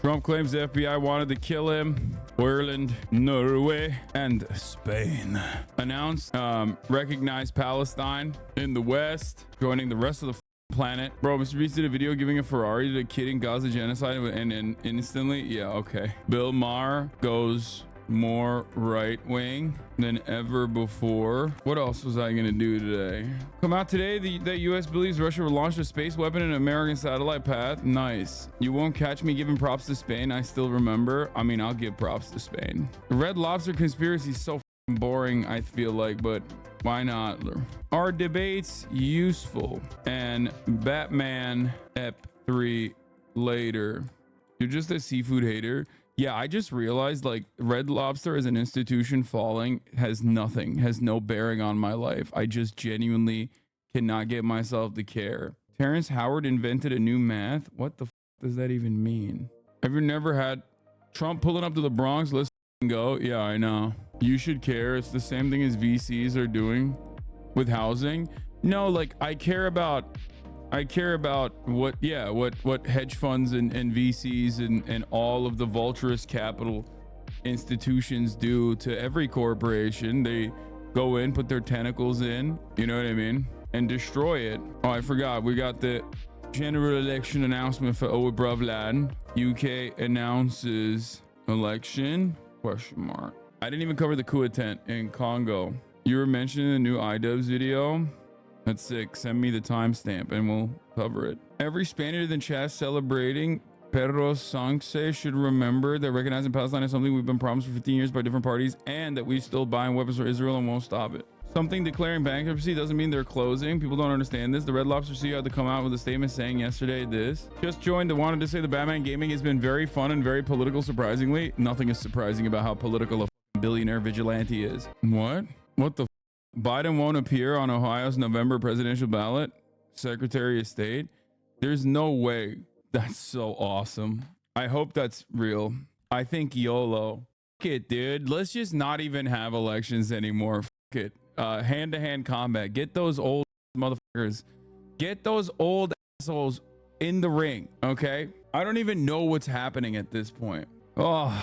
Trump claims the FBI wanted to kill him. Ireland, Norway, and Spain announced recognize Palestine in the West, joining the rest of the planet. Bro, Mr. Beast did a video giving a Ferrari to a kid in Gaza genocide and instantly, yeah, okay. Bill Maher goes more right wing than ever before. What else was I gonna do today? Come out today that US believes Russia will launch a space weapon in an American satellite path. Nice. You won't catch me giving props to Spain. I still remember. I mean, I'll give props to Spain. The Red Lobster conspiracy is so boring, I feel like, but why not? Are debates useful? And Batman Ep 3 later. You're just a seafood hater. Yeah, I just realized like Red Lobster as an institution falling has no bearing on my life. I just genuinely cannot get myself to care. Terrence Howard invented a new math. What the does that even mean? Have you never had Trump pulling up to the Bronx? Let's go. Yeah, I know. You should care. It's the same thing as VCs are doing with housing. No, like I care about what hedge funds and VCs and all of the vulturous capital institutions do to every corporation. They go in, put their tentacles in, you know what I mean, and destroy it. Oh, I forgot. We got the general election announcement for Owe Bruvland. UK announces election ? I didn't even cover the coup attempt in Congo. You were mentioning the new iDubbbz video. That's sick. Send me the timestamp and we'll cover it. Every Spaniard in chat celebrating Pedro Sánchez should remember that recognizing Palestine is something we've been promised for 15 years by different parties and that we still buying weapons for Israel and won't stop it. Something declaring bankruptcy doesn't mean they're closing. People don't understand this. The Red Lobster CEO had to come out with a statement saying yesterday this. Just joined and wanted to say the Batman gaming has been very fun and very political, surprisingly. Nothing is surprising about how political a billionaire vigilante is. What? What the Biden won't appear on Ohio's November presidential ballot. Secretary of State. There's no way. That's so awesome. I hope that's real. I think YOLO. F it, dude. Let's just not even have elections anymore. F it. Hand-to-hand combat. Get those old motherfuckers. Get those old assholes in the ring. Okay? I don't even know what's happening at this point. Oh.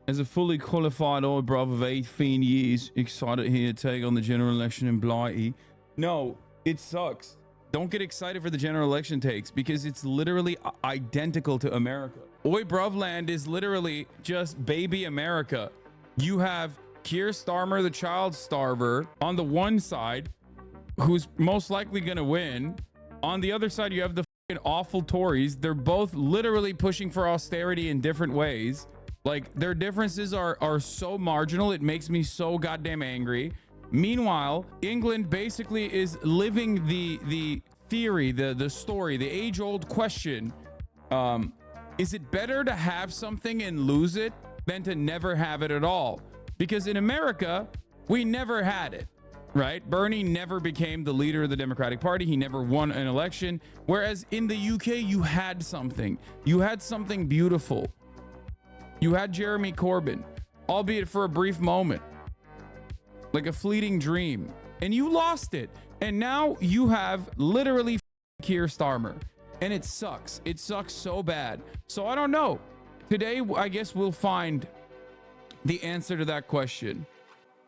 As a fully qualified old brother of 18 years, excited here to take on the general election in Blighty. No, it sucks. Don't get excited for the general election takes because it's literally identical to America. Oi Bruvland is literally just baby America. You have Keir Starmer, the child starver, on the one side, who's most likely going to win. On the other side, you have the fucking awful Tories. They're both literally pushing for austerity in different ways. Like their differences are so marginal. It makes me so goddamn angry. Meanwhile, England basically is living the theory, the story, the age-old question. Is it better to have something and lose it than to never have it at all? Because in America, we never had it, right? Bernie never became the leader of the Democratic Party. He never won an election. Whereas in the UK, you had something. You had something beautiful. You had Jeremy Corbyn, albeit for a brief moment, like a fleeting dream, and you lost it. And now you have literally Keir Starmer, and it sucks. It sucks so bad. So I don't know. Today, I guess we'll find the answer to that question.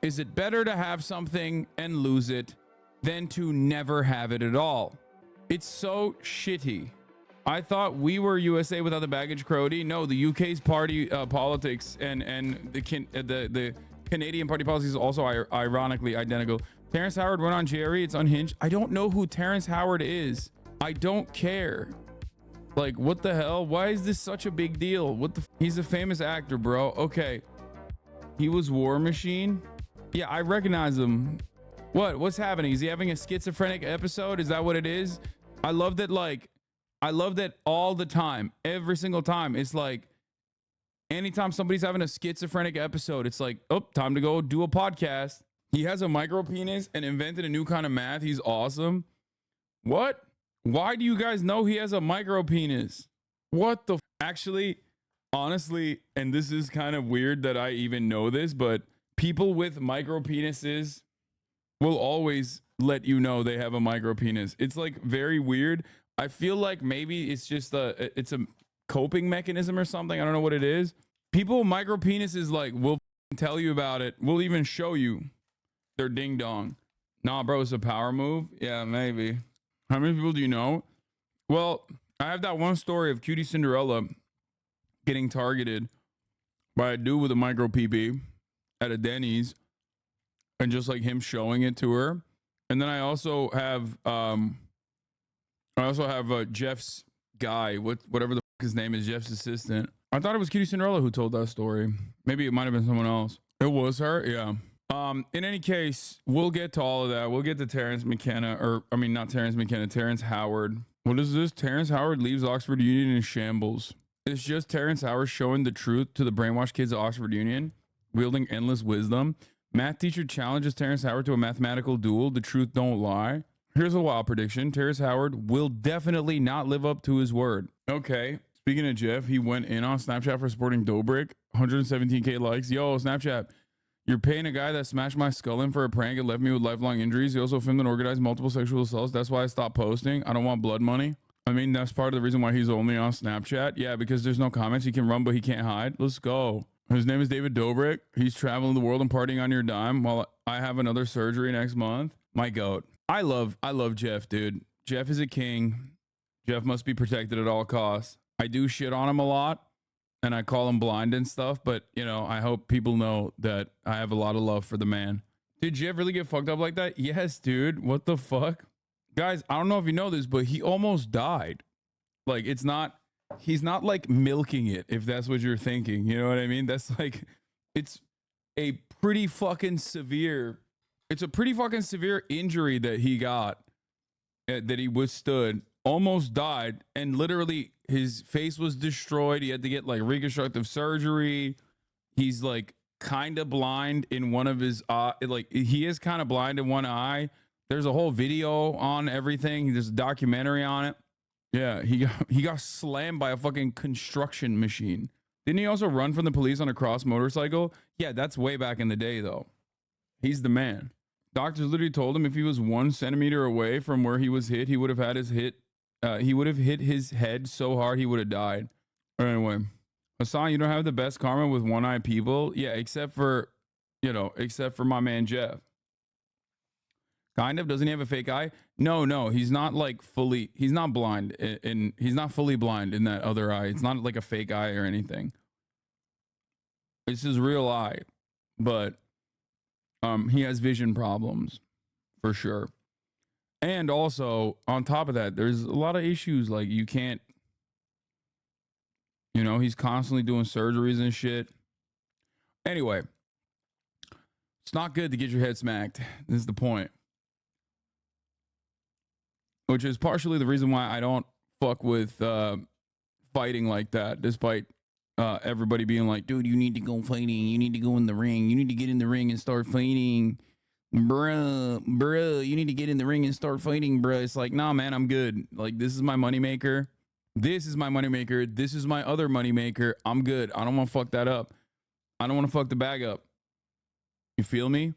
Is it better to have something and lose it than to never have it at all? It's so shitty. I thought we were USA without the baggage crowdy. No, the UK's party politics and the Canadian party policies is also ironically identical. Terrence Howard went on Jerry. It's unhinged. I don't know who Terrence Howard is. I don't care. Like, what the hell? Why is this such a big deal? What the? He's a famous actor, bro. Okay. He was War Machine. Yeah, I recognize him. What's happening? Is he having a schizophrenic episode? Is that what it is? I love that, like, I love that all the time, every single time. It's like anytime somebody's having a schizophrenic episode, it's like, oh, time to go do a podcast. He has a micro penis and invented a new kind of math. He's awesome. What? Why do you guys know he has a micro penis? What the? Actually, honestly, and this is kind of weird that I even know this, but people with micro penises will always let you know they have a micro penis. It's like very weird. I feel like maybe it's just it's a coping mechanism or something. I don't know what it is. People with micro penises like will tell you about it. We'll even show you their ding dong. Nah, bro, it's a power move. Yeah, maybe. How many people do you know? Well, I have that one story of Cutie Cinderella getting targeted by a dude with a micro PP at a Denny's, and just like him showing it to her. And then I also have Jeff's guy, whatever the fuck his name is, Jeff's assistant. I thought it was Cutie Cinderella who told that story. Maybe it might have been someone else. It was her, yeah. In any case, we'll get to all of that. We'll get to Terrence McKenna, not Terrence McKenna, Terrence Howard. What is this? Terrence Howard leaves Oxford Union in shambles. It's just Terrence Howard showing the truth to the brainwashed kids at Oxford Union, wielding endless wisdom. Math teacher challenges Terrence Howard to a mathematical duel. The truth don't lie. Here's a wild prediction. Terrence Howard will definitely not live up to his word. Okay. Speaking of Jeff, he went in on Snapchat for supporting Dobrik. 117K likes. Yo, Snapchat. You're paying a guy that smashed my skull in for a prank and left me with lifelong injuries. He also filmed and organized multiple sexual assaults. That's why I stopped posting. I don't want blood money. I mean, that's part of the reason why he's only on Snapchat. Yeah, because there's no comments. He can run, but he can't hide. Let's go. His name is David Dobrik. He's traveling the world and partying on your dime while I have another surgery next month. My goat. I love Jeff, dude. Jeff is a king. Jeff must be protected at all costs. I do shit on him a lot, and I call him blind and stuff, but, you know, I hope people know that I have a lot of love for the man. Did Jeff really get fucked up like that? Yes, dude. What the fuck? Guys, I don't know if you know this, but he almost died. Like, he's not like milking it, if that's what you're thinking. You know what I mean? That's like, it's a pretty fucking severe injury that he got, that he withstood, almost died, and literally his face was destroyed. He had to get like reconstructive surgery. He's like kind of blind in one of his like he is kind of blind in one eye. There's a whole video on everything. There's a documentary on it. Yeah, he got slammed by a fucking construction machine. Didn't he also run from the police on a cross motorcycle? Yeah, that's way back in the day though. He's the man. Doctors literally told him if he was 1 centimeter away from where he was hit, he would have had his hit. He would have hit his head so hard he would have died. Anyway, Hassan, you don't have the best karma with one-eyed people. Yeah, except for my man Jeff. Kind of. Doesn't he have a fake eye? No, he's not like fully. He's not blind, and he's not fully blind in that other eye. It's not like a fake eye or anything. It's his real eye, but he has vision problems for sure. And also, on top of that, there's a lot of issues. Like, you can't, he's constantly doing surgeries and shit. Anyway, it's not good to get your head smacked. This is the point. Which is partially the reason why I don't fuck with fighting like that, despite everybody being like, dude, you need to go fighting. You need to go in the ring. You need to get in the ring and start fighting. Bruh, you need to get in the ring and start fighting, bruh. It's like, nah, man, I'm good. Like, this is my moneymaker. This is my moneymaker. This is my other moneymaker. I'm good. I don't want to fuck that up. I don't want to fuck the bag up. You feel me?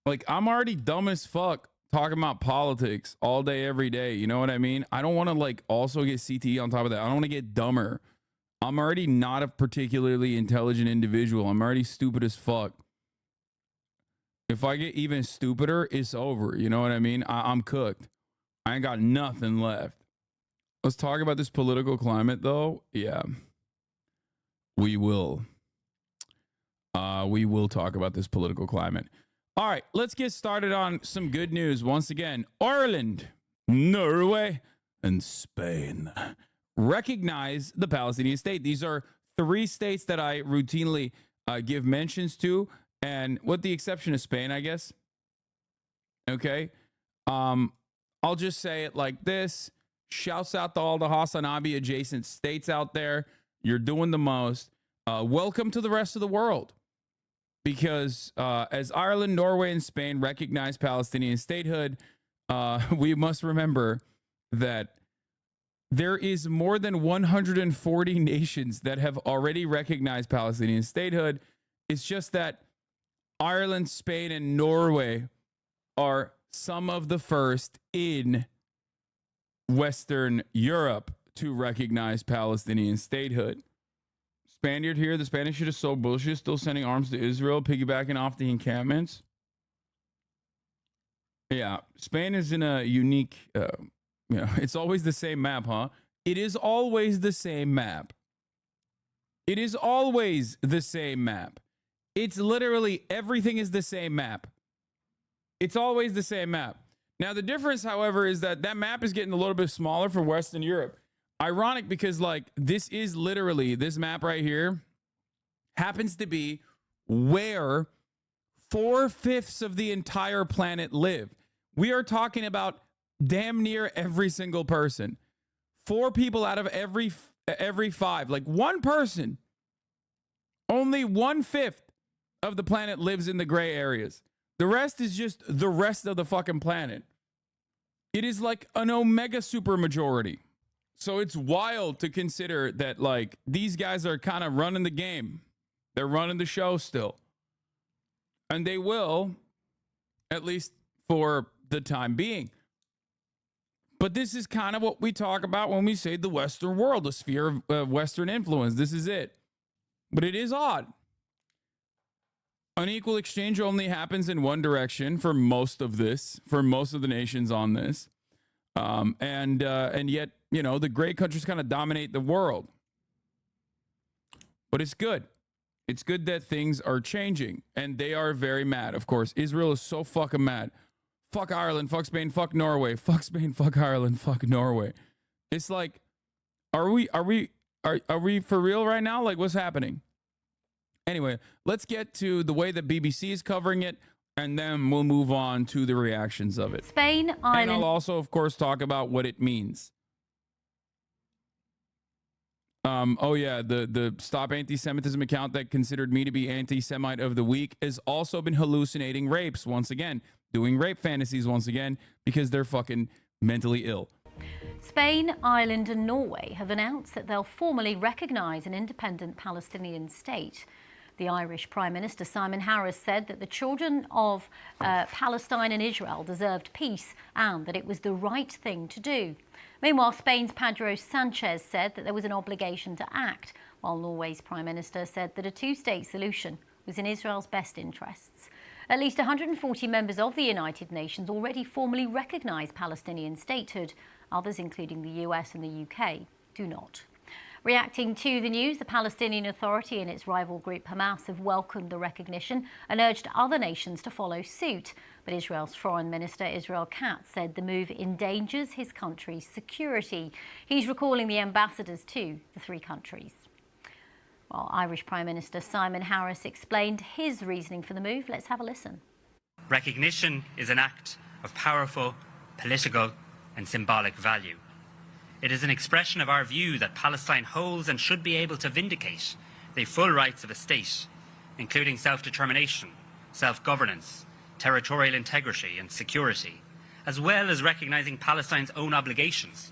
Like, I'm already dumb as fuck talking about politics all day, every day. You know what I mean? I don't want to, like, also get CTE on top of that. I don't want to get dumber. I'm already not a particularly intelligent individual. I'm already stupid as fuck. If I get even stupider, it's over. You know what I mean? I'm cooked. I ain't got nothing left. Let's talk about this political climate, though. Yeah. We will. We will talk about this political climate. All right, let's get started on some good news. Once again, Ireland, Norway, and Spain recognize the Palestinian state. These are 3 states that I routinely give mentions to, and with the exception of Spain, I guess. Okay. I'll just say it like this. Shouts out to all the Hasanabi adjacent states out there. You're doing the most. Welcome to the rest of the world. Because as Ireland, Norway, and Spain recognize Palestinian statehood, we must remember that there is more than 140 nations that have already recognized Palestinian statehood. It's just that Ireland, Spain, and Norway are some of the first in Western Europe to recognize Palestinian statehood. Spaniard here, the Spanish shit is so bullshit, still sending arms to Israel, piggybacking off the encampments. Yeah, Spain is in a unique, it's always the same map, huh? It is always the same map. It is always the same map. It's literally everything is the same map. It's always the same map. Now, the difference, however, is that that map is getting a little bit smaller for Western Europe. Ironic because, like, this is literally, this map right here happens to be where 4/5 of the entire planet live. We are talking about damn near every single person. 4 people out of every 5. Like, one person, only 1/5 of the planet lives in the gray areas. The rest is just the rest of the fucking planet. It is like an omega super majority. So it's wild to consider that, like, these guys are kind of running the game. They're running the show still. And they will, at least for the time being. But this is kind of what we talk about when we say the Western world, the sphere of Western influence. This is it. But it is odd. Unequal exchange only happens in one direction for most of this, for most of the nations on this. And yet, you know, the great countries kind of dominate the world. But it's good. It's good that things are changing. And they are very mad, of course. Israel is so fucking mad. Fuck Ireland, fuck Spain, fuck Norway. Fuck Spain, fuck Ireland, fuck Norway. It's like, are we for real right now? Like, what's happening? Anyway, let's get to the way that BBC is covering it, and then we'll move on to the reactions of it. Spain, Ireland. And I'll also, of course, talk about what it means. Oh yeah, the Stop Anti-Semitism account that considered me to be anti-Semite of the week has also been hallucinating rapes once again, doing rape fantasies once again, because they're fucking mentally ill. Spain, Ireland and Norway have announced that they'll formally recognise an independent Palestinian state. The Irish Prime Minister Simon Harris said that the children of Palestine and Israel deserved peace and that it was the right thing to do. Meanwhile, Spain's Pedro Sanchez said that there was an obligation to act, while Norway's Prime Minister said that a two-state solution was in Israel's best interests. At least 140 members of the United Nations already formally recognise Palestinian statehood. Others, including the US and the UK, do not. Reacting to the news, the Palestinian Authority and its rival group Hamas have welcomed the recognition and urged other nations to follow suit. But Israel's Foreign Minister Israel Katz said the move endangers his country's security. He's recalling the ambassadors to the 3 countries. While Irish Prime Minister Simon Harris explained his reasoning for the move, let's have a listen. Recognition is an act of powerful political and symbolic value. It is an expression of our view that Palestine holds and should be able to vindicate the full rights of a state, including self-determination, self-governance, territorial integrity and security, as well as recognising Palestine's own obligations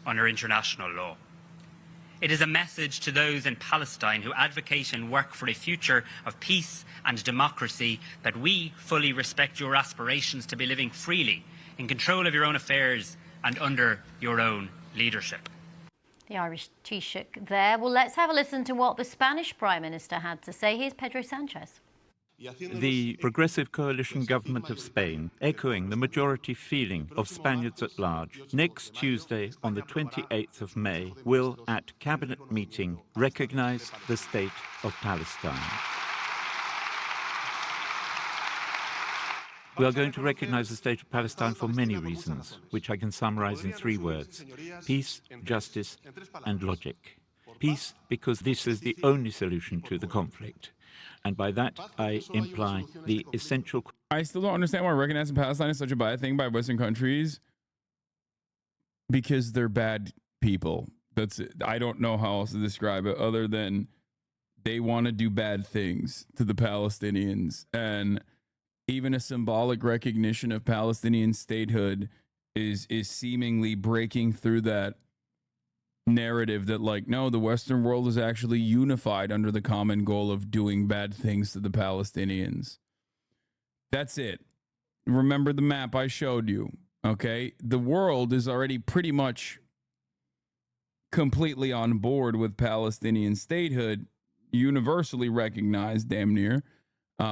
under international law. It is a message to those in Palestine who advocate and work for a future of peace and democracy that we fully respect your aspirations to be living freely, in control of your own affairs and under your own leadership. The Irish Taoiseach there. Well, let's have a listen to what the Spanish Prime Minister had to say. Here's Pedro Sanchez. The Progressive Coalition government of Spain, echoing the majority feeling of Spaniards at large, next Tuesday on the 28th of May will, at cabinet meeting, recognise the state of Palestine. We are going to recognize the state of Palestine for many reasons, which I can summarize in 3 words: peace, justice, and logic. Peace, because this is the only solution to the conflict. And by that, I imply the essential... I still don't understand why recognizing Palestine is such a bad thing by Western countries. Because they're bad people. That's it. I don't know how else to describe it other than they want to do bad things to the Palestinians. And even a symbolic recognition of Palestinian statehood is seemingly breaking through that narrative that, like, no, the Western world is actually unified under the common goal of doing bad things to the Palestinians. That's it. Remember the map I showed you. Okay. The world is already pretty much completely on board with Palestinian statehood, universally recognized, damn near,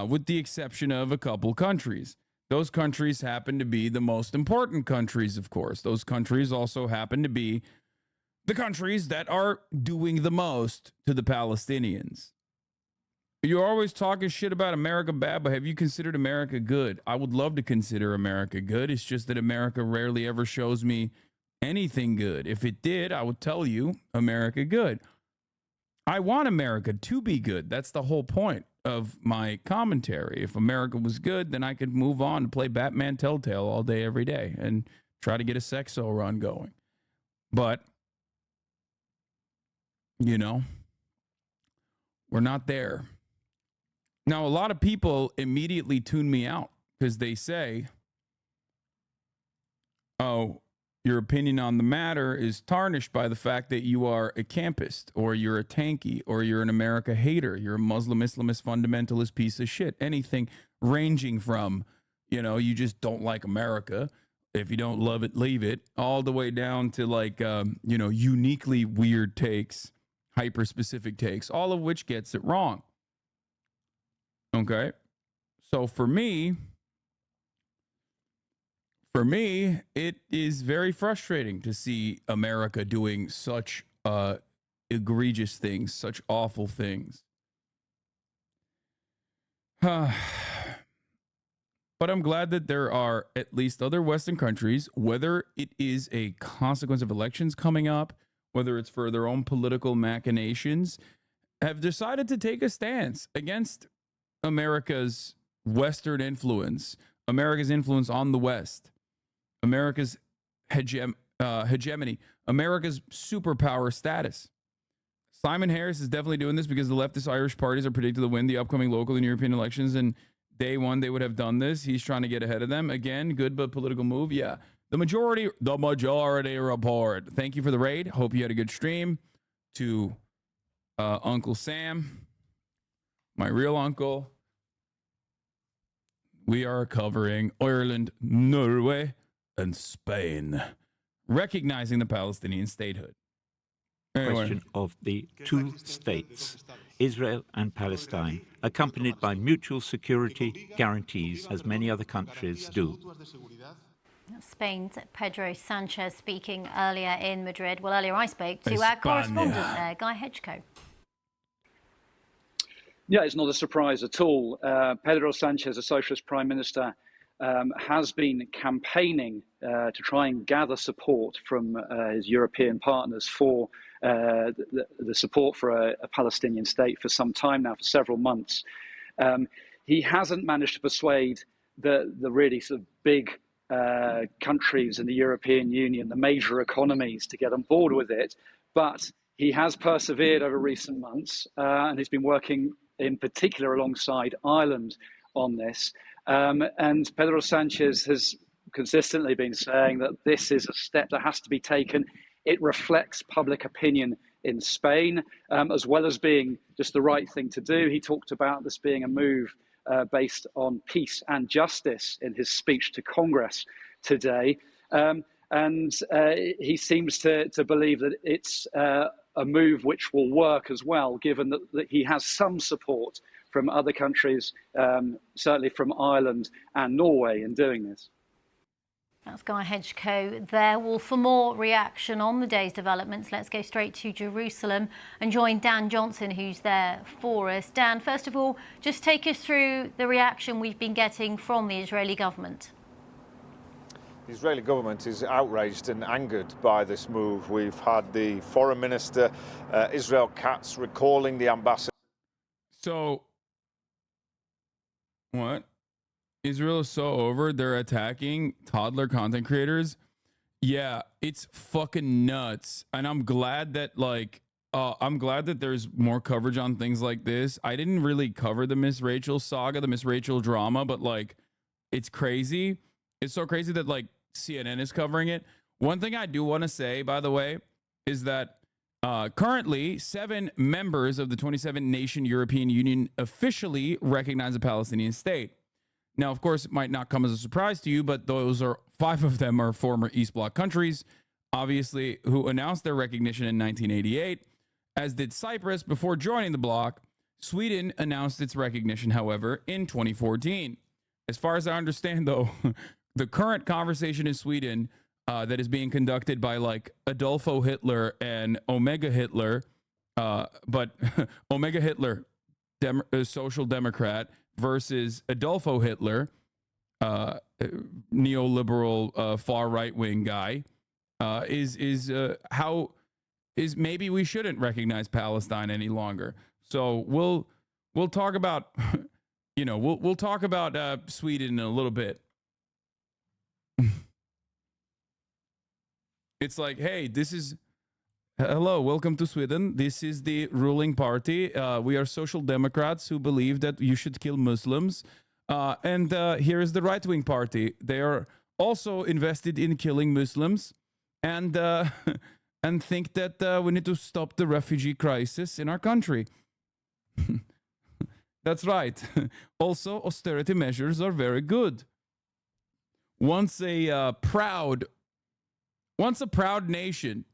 with the exception of a couple countries. Those countries happen to be the most important countries, of course. Those countries also happen to be the countries that are doing the most to the Palestinians. You're always talking shit about America bad, but have you considered America good? I would love to consider America good. It's just that America rarely ever shows me anything good. If it did, I would tell you America good. I want America to be good. That's the whole point of my commentary. If America was good, then I could move on and play Batman Telltale all day, every day, and try to get a Sexo run going. But, you know, we're not there. Now, a lot of people immediately tune me out because they say, oh, your opinion on the matter is tarnished by the fact that you are a campist, or you're a tanky, or you're an America hater, you're a Muslim Islamist fundamentalist piece of shit. Anything ranging from, you know, you just don't like America. If you don't love it, leave it, all the way down to like, you know, uniquely weird takes, hyper-specific takes, all of which gets it wrong. Okay? So for me, it is very frustrating to see America doing such egregious things, such awful things. But I'm glad that there are at least other Western countries, whether it is a consequence of elections coming up, whether it's for their own political machinations, have decided to take a stance against America's Western influence, America's influence on the West, America's hegemony, America's superpower status. Simon Harris is definitely doing this because the leftist Irish parties are predicted to win the upcoming local and European elections, and day one they would have done this. He's trying to get ahead of them. Again, good but political move. Yeah. The majority report. Thank you for the raid. Hope you had a good stream. To Uncle Sam, my real uncle. We are covering Ireland, Norway, and Spain, recognizing the Palestinian statehood. Anyway. Question of the two states, Israel and Palestine, accompanied by mutual security guarantees, as many other countries do. Spain's Pedro Sanchez speaking earlier in Madrid. Well, earlier I spoke to our correspondent there, Guy Hedgecoe. Yeah, it's not a surprise at all. Pedro Sanchez, a socialist prime minister, has been campaigning to try and gather support from his European partners for the support for a Palestinian state for some time now, for several months. He hasn't managed to persuade the really sort of big countries in the European Union, the major economies, to get on board with it, but he has persevered over recent months, and he's been working in particular alongside Ireland on this. And Pedro Sanchez has consistently been saying that this is a step that has to be taken. It reflects public opinion in Spain, as well as being just the right thing to do. He talked about this being a move based on peace and justice in his speech to Congress today. And he seems to believe that it's a move which will work as well, given that he has some support from other countries, certainly from Ireland and Norway, in doing this. That's Guy Hedgecoe there. Well, for more reaction on the day's developments, let's go straight to Jerusalem and join Dan Johnson, who's there for us. Dan, first of all, just take us through the reaction we've been getting from the Israeli government. The Israeli government is outraged and angered by this move. We've had the foreign minister, Israel Katz, recalling the ambassador. So, what? Israel is so over, they're attacking toddler content creators. Yeah, it's fucking nuts. And I'm glad that, there's more coverage on things like this. I didn't really cover the Miss Rachel saga, the Miss Rachel drama, but, it's crazy. It's so crazy that, CNN is covering it. One thing I do want to say, by the way, is that currently 7 members of the 27-nation European Union officially recognize a Palestinian state. Now, of course, it might not come as a surprise to you, but those are 5 of them are former East Bloc countries, obviously, who announced their recognition in 1988, as did Cyprus before joining the bloc. Sweden announced its recognition, however, in 2014. As far as I understand, though, the current conversation in Sweden that is being conducted by like Adolfo Hitler and Omega Hitler, but Omega Hitler, social democrat, versus Adolfo Hitler, neoliberal far right wing guy, is maybe we shouldn't recognize Palestine any longer. So we'll talk about we'll talk about Sweden in a little bit. It's like, hey, hello, welcome to Sweden. This is the ruling party. We are social democrats who believe that you should kill Muslims. And here is the right-wing party. They are also invested in killing Muslims and and think that we need to stop the refugee crisis in our country. That's right. Also, austerity measures are very good. Once a proud nation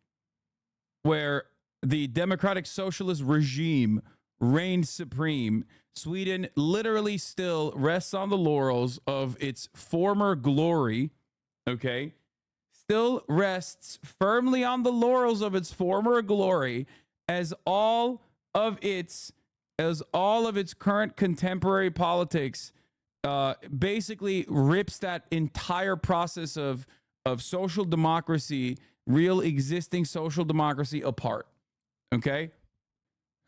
where the democratic socialist regime reigns supreme, Sweden literally still rests on the laurels of its former glory, okay? Still rests firmly on the laurels of its former glory as all of its current contemporary politics basically rips that entire process of social democracy, real existing social democracy, apart. Okay?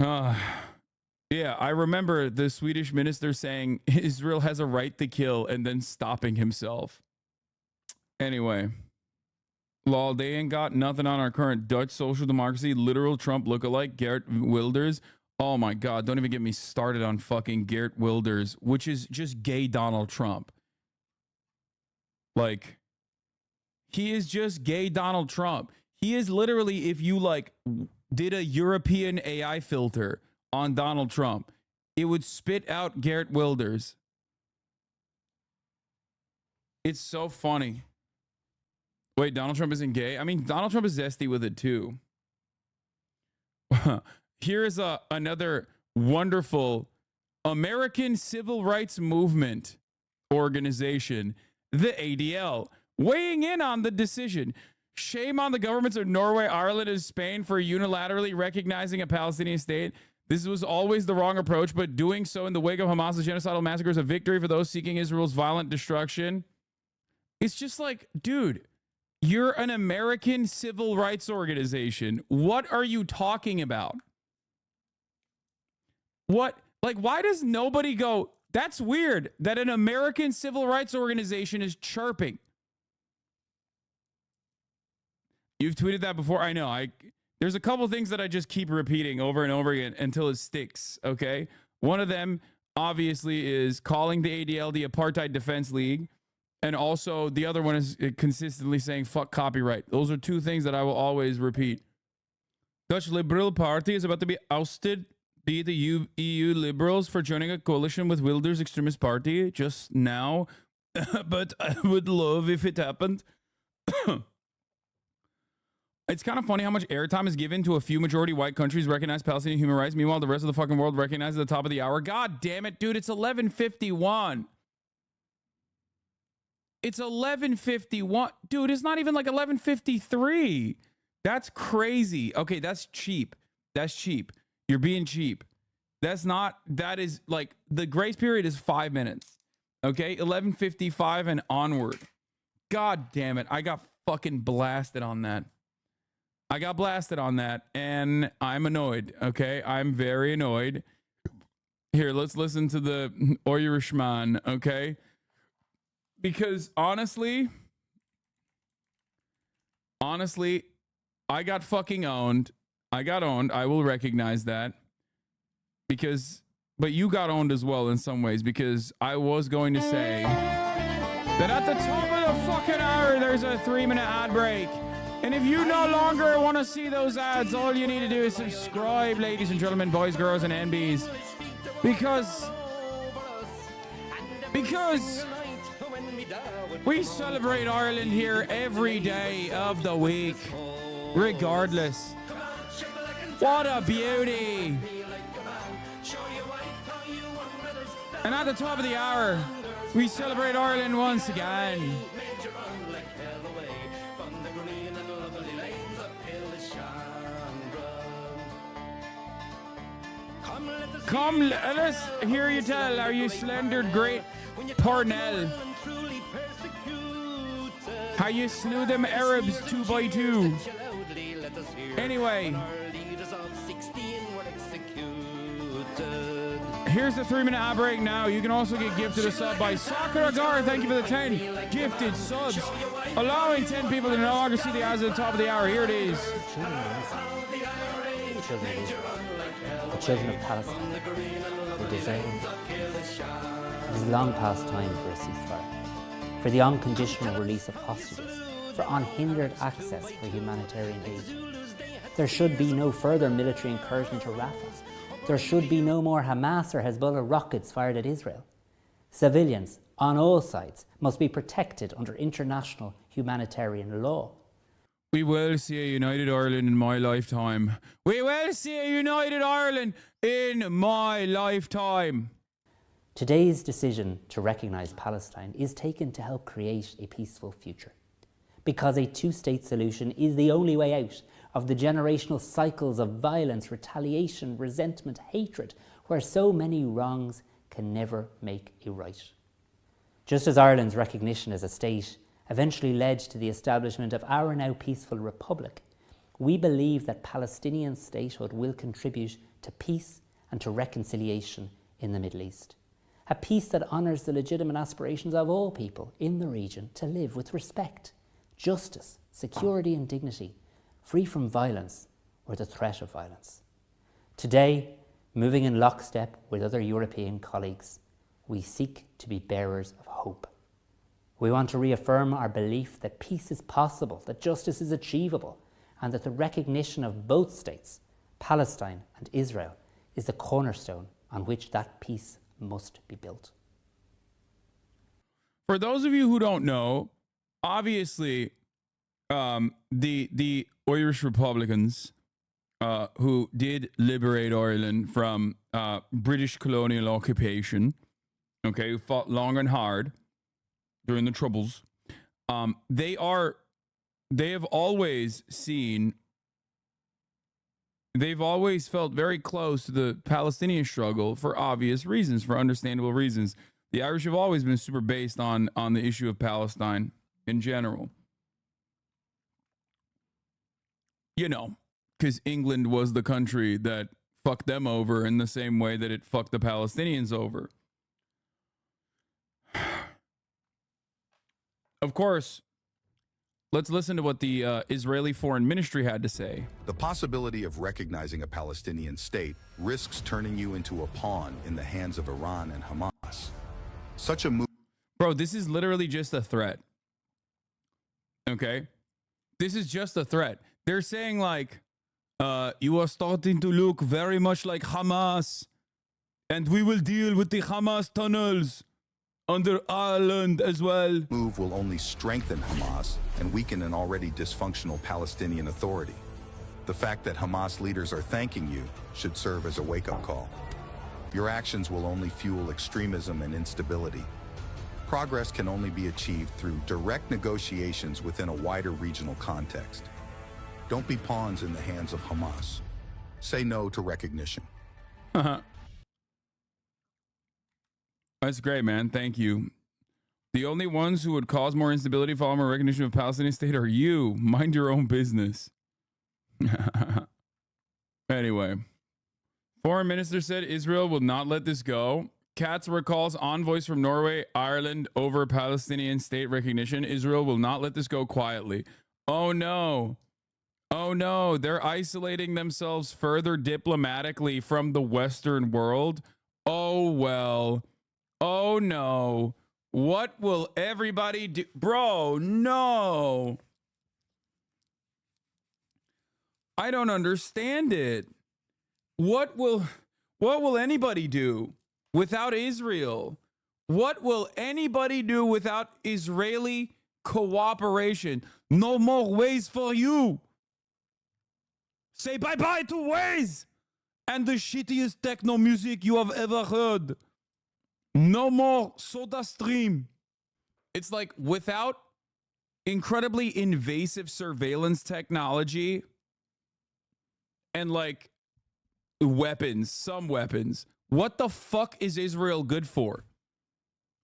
Yeah, I remember the Swedish minister saying Israel has a right to kill and then stopping himself. Anyway, lol, they ain't got nothing on our current Dutch social democracy, literal Trump lookalike, Geert Wilders. Oh my God, don't even get me started on fucking Geert Wilders, which is just gay Donald Trump. Like, he is just gay Donald Trump. He is literally, if you like did a European AI filter on Donald Trump, it would spit out Geert Wilders. It's so funny. Wait, Donald Trump isn't gay? I mean, Donald Trump is zesty with it too. Here is another wonderful American civil rights movement organization, the ADL, weighing in on the decision. Shame on the governments of Norway, Ireland, and Spain for unilaterally recognizing a Palestinian state. This was always the wrong approach, but doing so in the wake of Hamas's genocidal massacre is a victory for those seeking Israel's violent destruction. It's just like, dude, you're an American civil rights organization. What are you talking about? What? Like, why does nobody go, that's weird that an American civil rights organization is chirping? You've tweeted that before. I know. There's a couple things that I just keep repeating over and over again until it sticks, okay? One of them, obviously, is calling the ADL the Apartheid Defense League. And also, the other one is consistently saying, fuck copyright. Those are two things that I will always repeat. Dutch Liberal Party is about to be ousted by the EU Liberals for joining a coalition with Wilders' extremist party just now. But I would love if it happened. It's kind of funny how much airtime is given to a few majority white countries recognize Palestinian human rights. Meanwhile, the rest of the fucking world recognizes at the top of the hour. God damn it, dude. It's 11:51. It's 11:51. Dude, it's not even like 11:53. That's crazy. Okay, that's cheap. That's cheap. You're being cheap. That is like, the grace period is 5 minutes. Okay, 11:55 and onward. God damn it. I got fucking blasted on that. And I'm annoyed, okay? I'm very annoyed. Here, let's listen to the Irishman, okay? Because honestly, I got fucking owned. I got owned. I will recognize that. But you got owned as well in some ways, because I was going to say that at the top of the fucking hour, there's a 3-minute ad break. And if you no longer want to see those ads, all you need to do is subscribe, ladies and gentlemen, boys, girls, and NBs. Because We celebrate Ireland here every day of the week, regardless. What a beauty. And at the top of the hour, we celebrate Ireland once again. Come, let us hear you tell, are you slendered great Parnell? How you slew them Arabs 2 by 2. Anyway, here's the 3-minute ad break now. You can also get gifted a sub by Soccer Agar. Thank you for the 10 gifted subs, allowing 10 people to no longer see the ads at the top of the hour. Here it is. The children of Palestine, they deserve peace. It is long past time for a ceasefire, for the unconditional release of hostages, for unhindered access for humanitarian aid. There should be no further military incursion to Rafah. There should be no more Hamas or Hezbollah rockets fired at Israel. Civilians on all sides must be protected under international humanitarian law. We will see a united Ireland in my lifetime. We will see a united Ireland in my lifetime. Today's decision to recognise Palestine is taken to help create a peaceful future, because a two-state solution is the only way out of the generational cycles of violence, retaliation, resentment, hatred, where so many wrongs can never make a right. Just as Ireland's recognition as a state eventually led to the establishment of our now peaceful republic, we believe that Palestinian statehood will contribute to peace and to reconciliation in the Middle East. A peace that honours the legitimate aspirations of all people in the region to live with respect, justice, security and dignity, free from violence or the threat of violence. Today, moving in lockstep with other European colleagues, we seek to be bearers of hope. We want to reaffirm our belief that peace is possible, that justice is achievable, and that the recognition of both states, Palestine and Israel, is the cornerstone on which that peace must be built. For those of you who don't know, obviously, the Irish Republicans who did liberate Ireland from British colonial occupation, okay, who fought long and hard during the Troubles, they have always felt very close to the Palestinian struggle for obvious reasons, for understandable reasons. The Irish have always been super based on the issue of Palestine in general. You know, because England was the country that fucked them over in the same way that it fucked the Palestinians over. Of course, let's listen to what the Israeli Foreign Ministry had to say. The possibility of recognizing a Palestinian state risks turning you into a pawn in the hands of Iran and Hamas. Such a move... Bro, this is literally just a threat. Okay? This is just a threat. They're saying like, you are starting to look very much like Hamas, and we will deal with the Hamas tunnels under Ireland as well. Move will only strengthen Hamas and weaken an already dysfunctional Palestinian Authority. The fact that Hamas leaders are thanking you should serve as a wake-up call. Your actions will only fuel extremism and instability. Progress can only be achieved through direct negotiations within a wider regional context. Don't be pawns in the hands of Hamas. Say no to recognition. That's great, man. Thank you. The only ones who would cause more instability following a recognition of Palestinian state are you. Mind your own business. Anyway, Foreign Minister said Israel will not let this go. Katz recalls envoys from Norway, Ireland over Palestinian state recognition. Israel will not let this go quietly. Oh no. Oh no, they're isolating themselves further diplomatically from the Western world. Oh well. Oh no. What will everybody do? Bro, no. I don't understand it. What will anybody do without Israel? What will anybody do without Israeli cooperation? No more ways for you. Say bye-bye to Waze and the shittiest techno music you have ever heard. No more Soda Stream. It's like without incredibly invasive surveillance technology and like weapons, some weapons, what the fuck is Israel good for?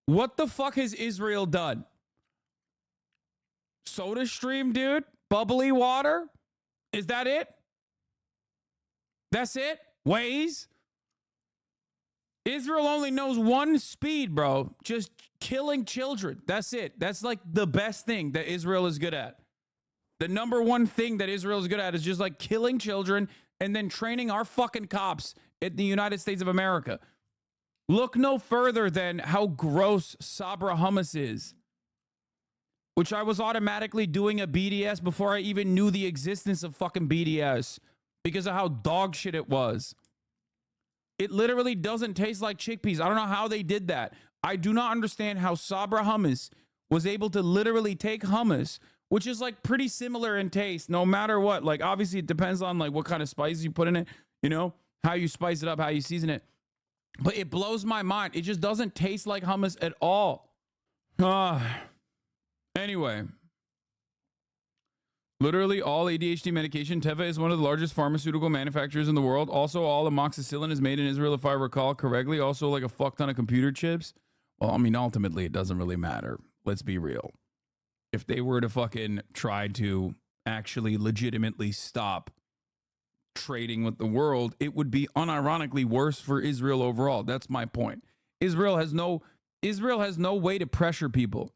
What the fuck has Israel done? Soda Stream, dude? Bubbly water? Is that it? That's it? Waze? Israel only knows one speed, bro. Just killing children. That's it. That's like the best thing that Israel is good at. The number one thing that Israel is good at is just like killing children and then training our fucking cops in the United States of America. Look no further than how gross Sabra hummus is, which I was automatically doing a BDS before I even knew the existence of fucking BDS because of how dog shit it was. It literally doesn't taste like chickpeas. I don't know how they did that. I do not understand how Sabra hummus was able to literally take hummus, which is like pretty similar in taste, no matter what. Like, obviously, it depends on like what kind of spices you put in it, you know, how you spice it up, how you season it. But it blows my mind. It just doesn't taste like hummus at all. Anyway. Literally all ADHD medication. Teva is one of the largest pharmaceutical manufacturers in the world. Also, all amoxicillin is made in Israel, if I recall correctly. Also, like a fuck ton of computer chips. Well, I mean, ultimately, it doesn't really matter. Let's be real. If they were to fucking try to actually legitimately stop trading with the world, it would be unironically worse for Israel overall. That's my point. Israel has no way to pressure people.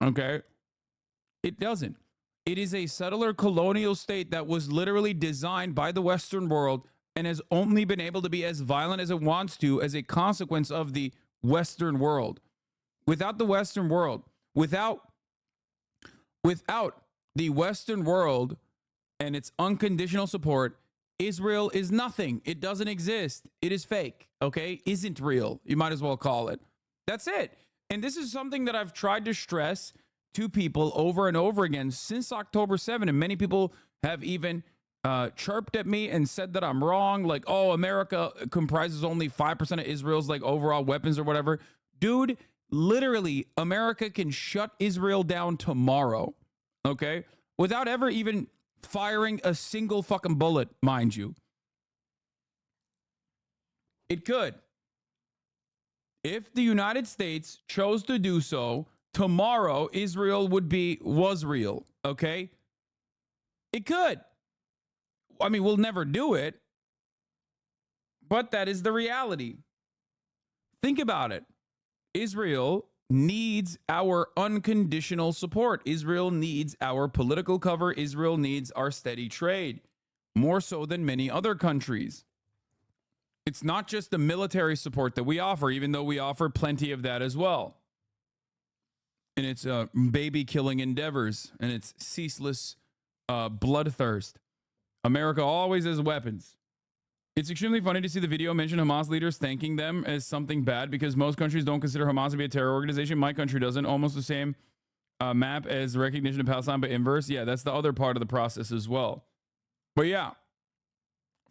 Okay? It doesn't. It is a settler colonial state that was literally designed by the Western world and has only been able to be as violent as it wants to as a consequence of the Western world. Without the Western world, without the Western world and its unconditional support, Israel is nothing. It doesn't exist. It is fake, okay? Isn't real. You might as well call it. That's it. And this is something that I've tried to stress to people over and over again since October 7. And many people have even chirped at me and said that I'm wrong. Like, oh, America comprises only 5% of Israel's like overall weapons or whatever. Dude, literally, America can shut Israel down tomorrow, okay? Without ever even firing a single fucking bullet, mind you. It could. If the United States chose to do so, tomorrow Israel was real, okay? It could. I mean, we'll never do it, but that is the reality. Think about it. Israel needs our unconditional support. Israel needs our political cover. Israel needs our steady trade, more so than many other countries. It's not just the military support that we offer, even though we offer plenty of that as well. And its baby-killing endeavors and its ceaseless bloodthirst. America always has weapons. It's extremely funny to see the video mention Hamas leaders thanking them as something bad because most countries don't consider Hamas to be a terror organization. My country doesn't. Almost the same map as the recognition of Palestine, but inverse. Yeah, that's the other part of the process as well. But yeah.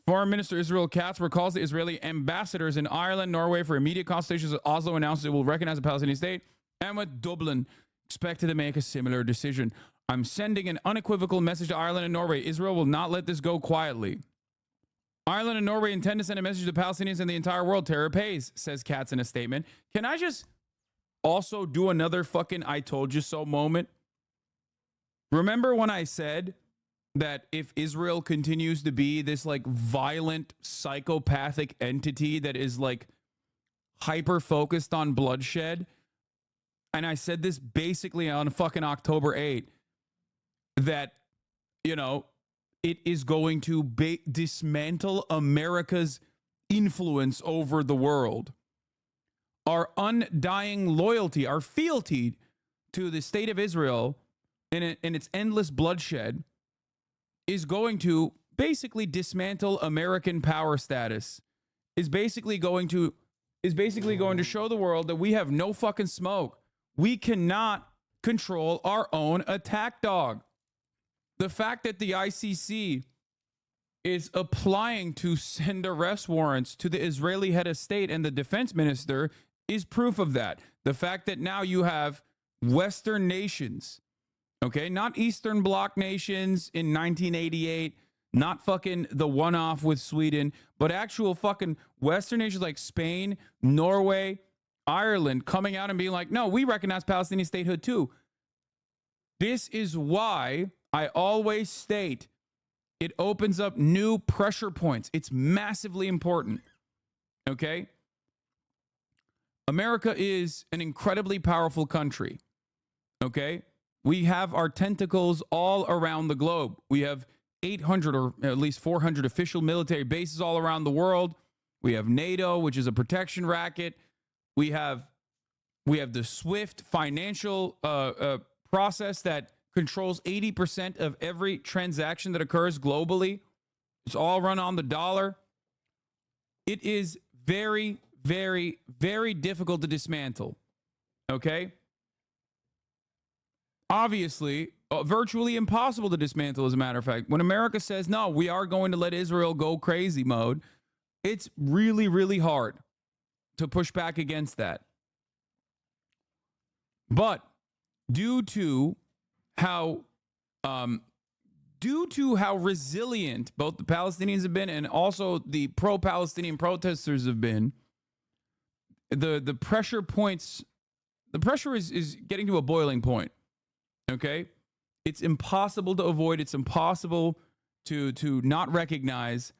Foreign Minister Israel Katz recalls the Israeli ambassadors in Ireland, Norway for immediate consultations. Oslo announced it will recognize the Palestinian state. And with Dublin expected to make a similar decision. I'm sending an unequivocal message to Ireland and Norway. Israel will not let this go quietly. Ireland and Norway intend to send a message to Palestinians and the entire world. Terror pays, says Katz in a statement. Can I just also do another fucking I told you so moment? Remember when I said that if Israel continues to be this like violent psychopathic entity that is like hyper focused on bloodshed, and I said this basically on fucking October 8th, that, you know, it is going to dismantle America's influence over the world. Our undying loyalty, our fealty to the state of Israel and its endless bloodshed is going to basically dismantle American power status, is basically going to is basically going to show the world that we have no fucking smoke. We cannot control our own attack dog. The fact that the ICC is applying to send arrest warrants to the Israeli head of state and the defense minister is proof of that. The fact that now you have Western nations, okay, not Eastern Bloc nations in 1988, not fucking the one-off with Sweden, but actual fucking Western nations like Spain, Norway, Ireland coming out and being like, no, we recognize Palestinian statehood too. This is why I always state it opens up new pressure points. It's massively important. Okay? America is an incredibly powerful country. Okay? We have our tentacles all around the globe. We have 800 or at least 400 official military bases all around the world. We have NATO, which is a protection racket. We have the SWIFT financial process that controls 80% of every transaction that occurs globally. It's all run on the dollar. It is very, very, very difficult to dismantle. Okay? Obviously, virtually impossible to dismantle, as a matter of fact. When America says, no, we are going to let Israel go crazy mode, it's really, really hard to push back against that. But due to how resilient both the Palestinians have been and also the pro-Palestinian protesters have been, the pressure is getting to a boiling point. Okay? It's impossible to avoid. It's impossible to not recognize.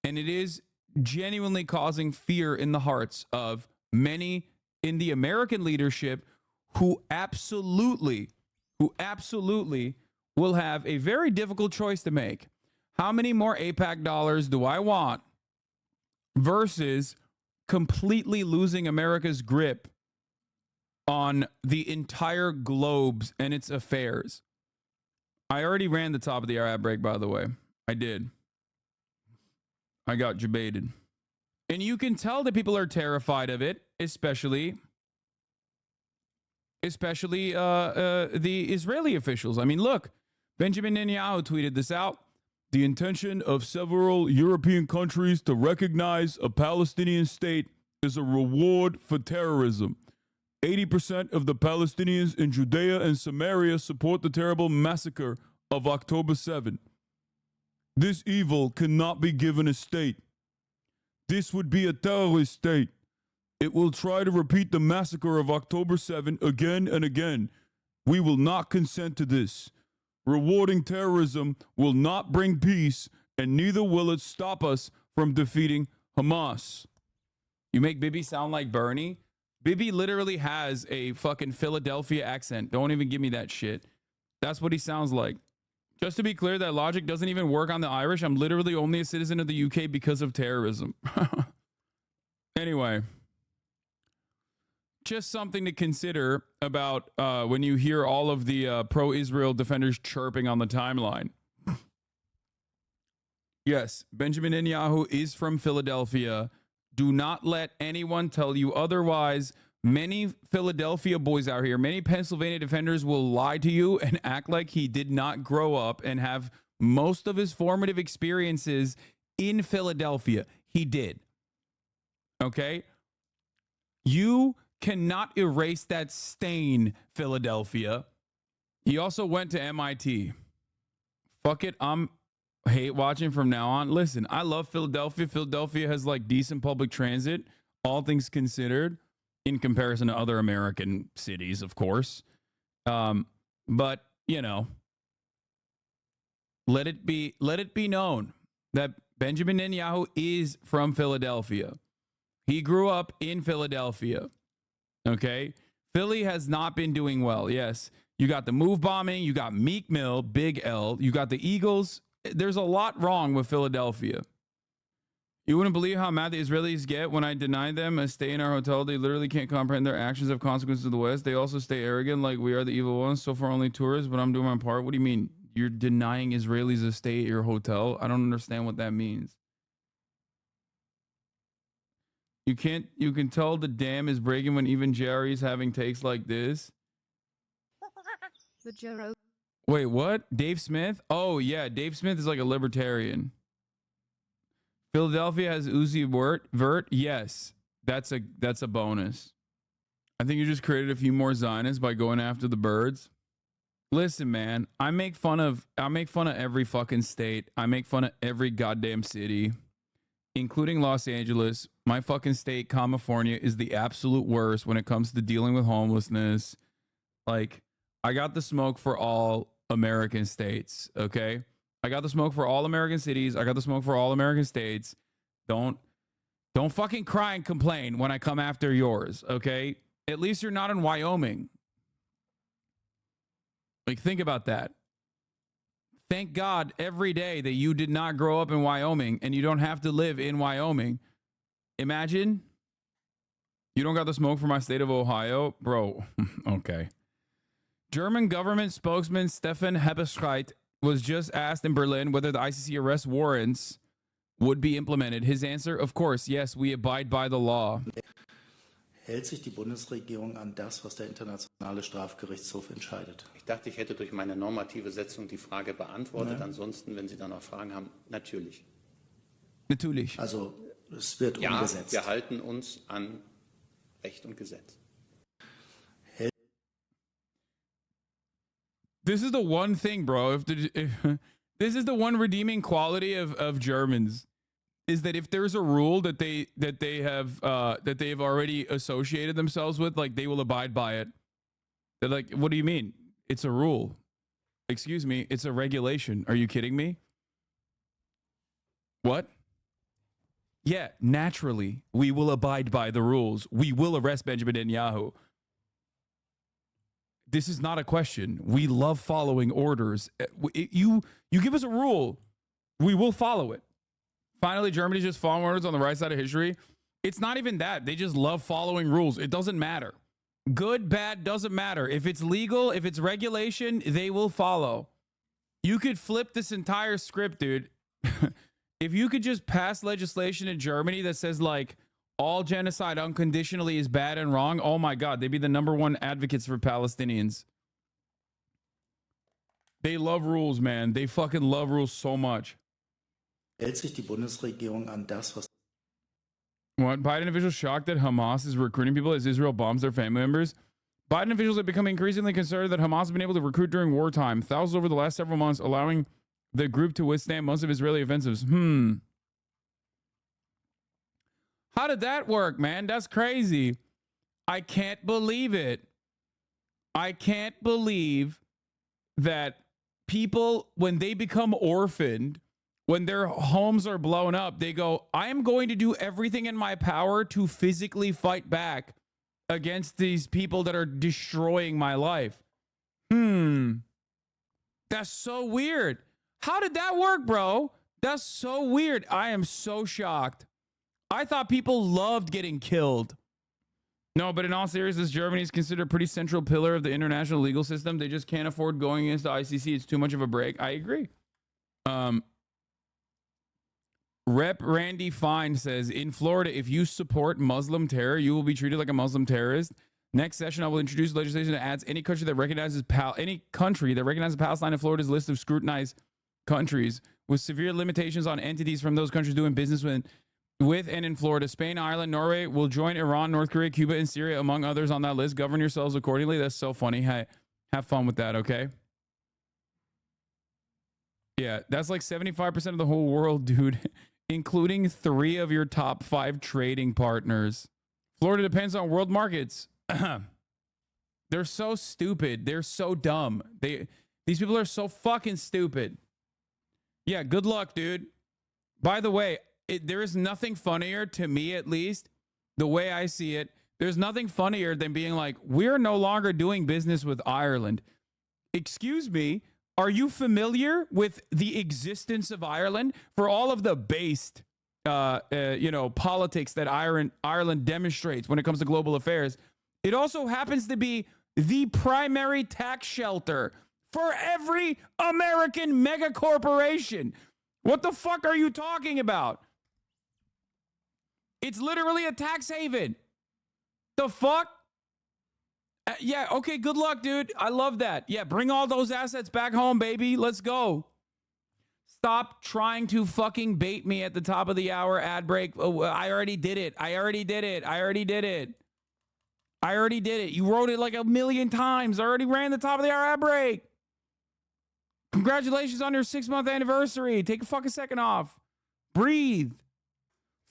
And it is genuinely causing fear in the hearts of many in the American leadership who absolutely will have a very difficult choice to make. How many more AIPAC dollars do I want versus completely losing America's grip on the entire globe and its affairs? I already ran the top of the ad break, by the way. I did. I got debated. And you can tell that people are terrified of it, especially the Israeli officials. I mean, look, Benjamin Netanyahu tweeted this out. The intention of several European countries to recognize a Palestinian state is a reward for terrorism. 80% of the Palestinians in Judea and Samaria support the terrible massacre of October 7. This evil cannot be given a state. This would be a terrorist state. It will try to repeat the massacre of October 7 again and again. We will not consent to this. Rewarding terrorism will not bring peace, and neither will it stop us from defeating Hamas. You make Bibi sound like Bernie? Bibi literally has a fucking Philadelphia accent. Don't even give me that shit. That's what he sounds like. Just to be clear, that logic doesn't even work on the Irish. I'm literally only a citizen of the UK because of terrorism. Anyway, just something to consider about when you hear all of the pro-Israel defenders chirping on the timeline. Yes, Benjamin Netanyahu is from Philadelphia. Do not let anyone tell you otherwise. Many Philadelphia boys out here, many Pennsylvania defenders will lie to you and act like he did not grow up and have most of his formative experiences in Philadelphia. He did. Okay? You cannot erase that stain, Philadelphia. He also went to MIT. Fuck it, I'm hate watching from now on. Listen, I love Philadelphia. Philadelphia has like decent public transit, all things considered, in comparison to other American cities, of course. But, you know, let it be known that Benjamin Netanyahu is from Philadelphia. He grew up in Philadelphia. Okay? Philly has not been doing well. Yes. You got the move bombing. You got Meek Mill, Big L. You got the Eagles. There's a lot wrong with Philadelphia. You wouldn't believe how mad the Israelis get when I deny them a stay in our hotel. They literally can't comprehend their actions have consequences to the West. They also stay arrogant like we are the evil ones. So far only tourists, but I'm doing my part. What do you mean? You're denying Israelis a stay at your hotel? I don't understand what that means. You can tell the dam is breaking when even Jerry's having takes like this. The Joe. Wait, what? Dave Smith? Oh, yeah. Dave Smith is like a libertarian. Philadelphia has Uzi Vert? Yes. That's a bonus. I think you just created a few more Zionists by going after the birds. Listen, man, I make fun of every fucking state. I make fun of every goddamn city, including Los Angeles. My fucking state, California, is the absolute worst when it comes to dealing with homelessness. Like, I got the smoke for all American states, okay? I got the smoke for all American cities. I got the smoke for all American states. Don't fucking cry and complain when I come after yours, okay? At least you're not in Wyoming. Like, think about that. Thank God every day that you did not grow up in Wyoming and you don't have to live in Wyoming. Imagine you don't got the smoke for my state of Ohio, bro. Okay. German government spokesman Stefan Hebestreit was just asked in Berlin whether the ICC arrest warrants would be implemented. His answer, of course, yes, we abide by the law. Hält sich die Bundesregierung an das, was der Internationale Strafgerichtshof entscheidet? Ich dachte, ich hätte durch meine normative Setzung die Frage beantwortet. Ansonsten, wenn Sie da noch Fragen haben, natürlich. Natürlich. Also, es wird umgesetzt. Ja, wir halten uns an Recht und Gesetz. This is the one thing, bro. This is the one redeeming quality of Germans, is that if there's a rule that they have already associated themselves with, like, they will abide by it. They're like, what do you mean? It's a rule. Excuse me, it's a regulation. Are you kidding me? What? Yeah, naturally, we will abide by the rules. We will arrest Benjamin Netanyahu. This is not a question. We love following orders. You give us a rule, we will follow it. Finally, Germany's just following orders on the right side of history. It's not even that. They just love following rules. It doesn't matter. Good, bad, doesn't matter. If it's legal, if it's regulation, they will follow. You could flip this entire script, dude. If you could just pass legislation in Germany that says, like, all genocide unconditionally is bad and wrong, oh my God, they'd be the #1 advocates for Palestinians. They love rules, man. They fucking love rules so much. Hält sich die Bundesregierung an das, was... What? Biden officials shocked that Hamas is recruiting people as Israel bombs their family members. Biden officials have become increasingly concerned that Hamas has been able to recruit during wartime, thousands over the last several months, allowing the group to withstand most of Israeli offensives. How did that work, man? That's crazy. I can't believe it. I can't believe that people, when they become orphaned, when their homes are blown up, they go, I am going to do everything in my power to physically fight back against these people that are destroying my life. That's so weird. How did that work, bro? That's so weird. I am so shocked. I thought people loved getting killed. No, but in all seriousness, Germany is considered a pretty central pillar of the international legal system. They just can't afford going against the ICC. It's too much of a break. I agree. Rep Randy Fine says, in Florida, if you support Muslim terror, you will be treated like a Muslim terrorist. Next session, I will introduce legislation that adds any country that recognizes Palestine in Florida's list of scrutinized countries, with severe limitations on entities from those countries doing business with and in Florida. Spain, Ireland, Norway will join Iran, North Korea, Cuba, and Syria, among others on that list. Govern yourselves accordingly. That's so funny. Hey, have fun with that, okay? Yeah, that's like 75% of the whole world, dude, including 3 of your top 5 trading partners. Florida depends on world markets. They're so stupid. They're so dumb. These people are so fucking stupid. Yeah, good luck, dude. By the way, there is nothing funnier, to me at least, the way I see it. There's nothing funnier than being like, we're no longer doing business with Ireland. Excuse me, are you familiar with the existence of Ireland? For all of the based, politics that Ireland demonstrates when it comes to global affairs, it also happens to be the primary tax shelter for every American mega corporation. What the fuck are you talking about? It's literally a tax haven. The fuck? Yeah, okay, good luck, dude. I love that. Yeah, bring all those assets back home, baby. Let's go. Stop trying to fucking bait me at the top of the hour ad break. Oh, I already did it. I already did it. You wrote it like a million times. I already ran the top of the hour ad break. Congratulations on your 6-month anniversary. Take a fucking second off. Breathe.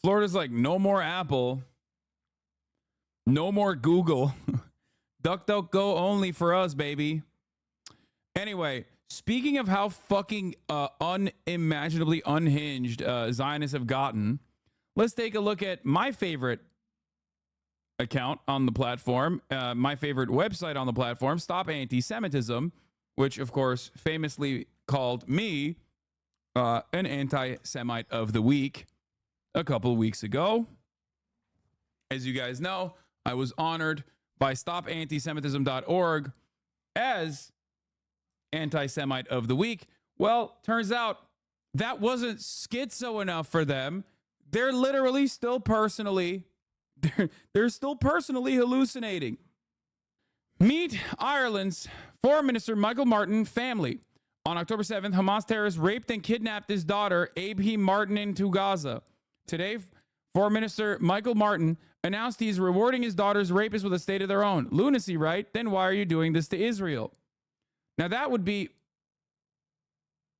Florida's like, no more Apple. No more Google. DuckDuckGo only for us, baby. Anyway, speaking of how fucking unimaginably unhinged Zionists have gotten, let's take a look at my favorite account on the platform, my favorite website on the platform, Stop Anti-Semitism, which, of course, famously called me an anti-Semite of the week a couple of weeks ago. As you guys know, I was honored by StopAntisemitism.org as anti-Semite of the week. Well, turns out that wasn't schizo enough for them. They're literally still personally, they're still personally hallucinating. Meet Ireland's Foreign Minister Michael Martin family. On October 7th, Hamas terrorists raped and kidnapped his daughter, Abhi Martin, into Gaza. Today, Foreign Minister Michael Martin announced he's rewarding his daughter's rapists with a state of their own. Lunacy, right? Then why are you doing this to Israel? Now that would be,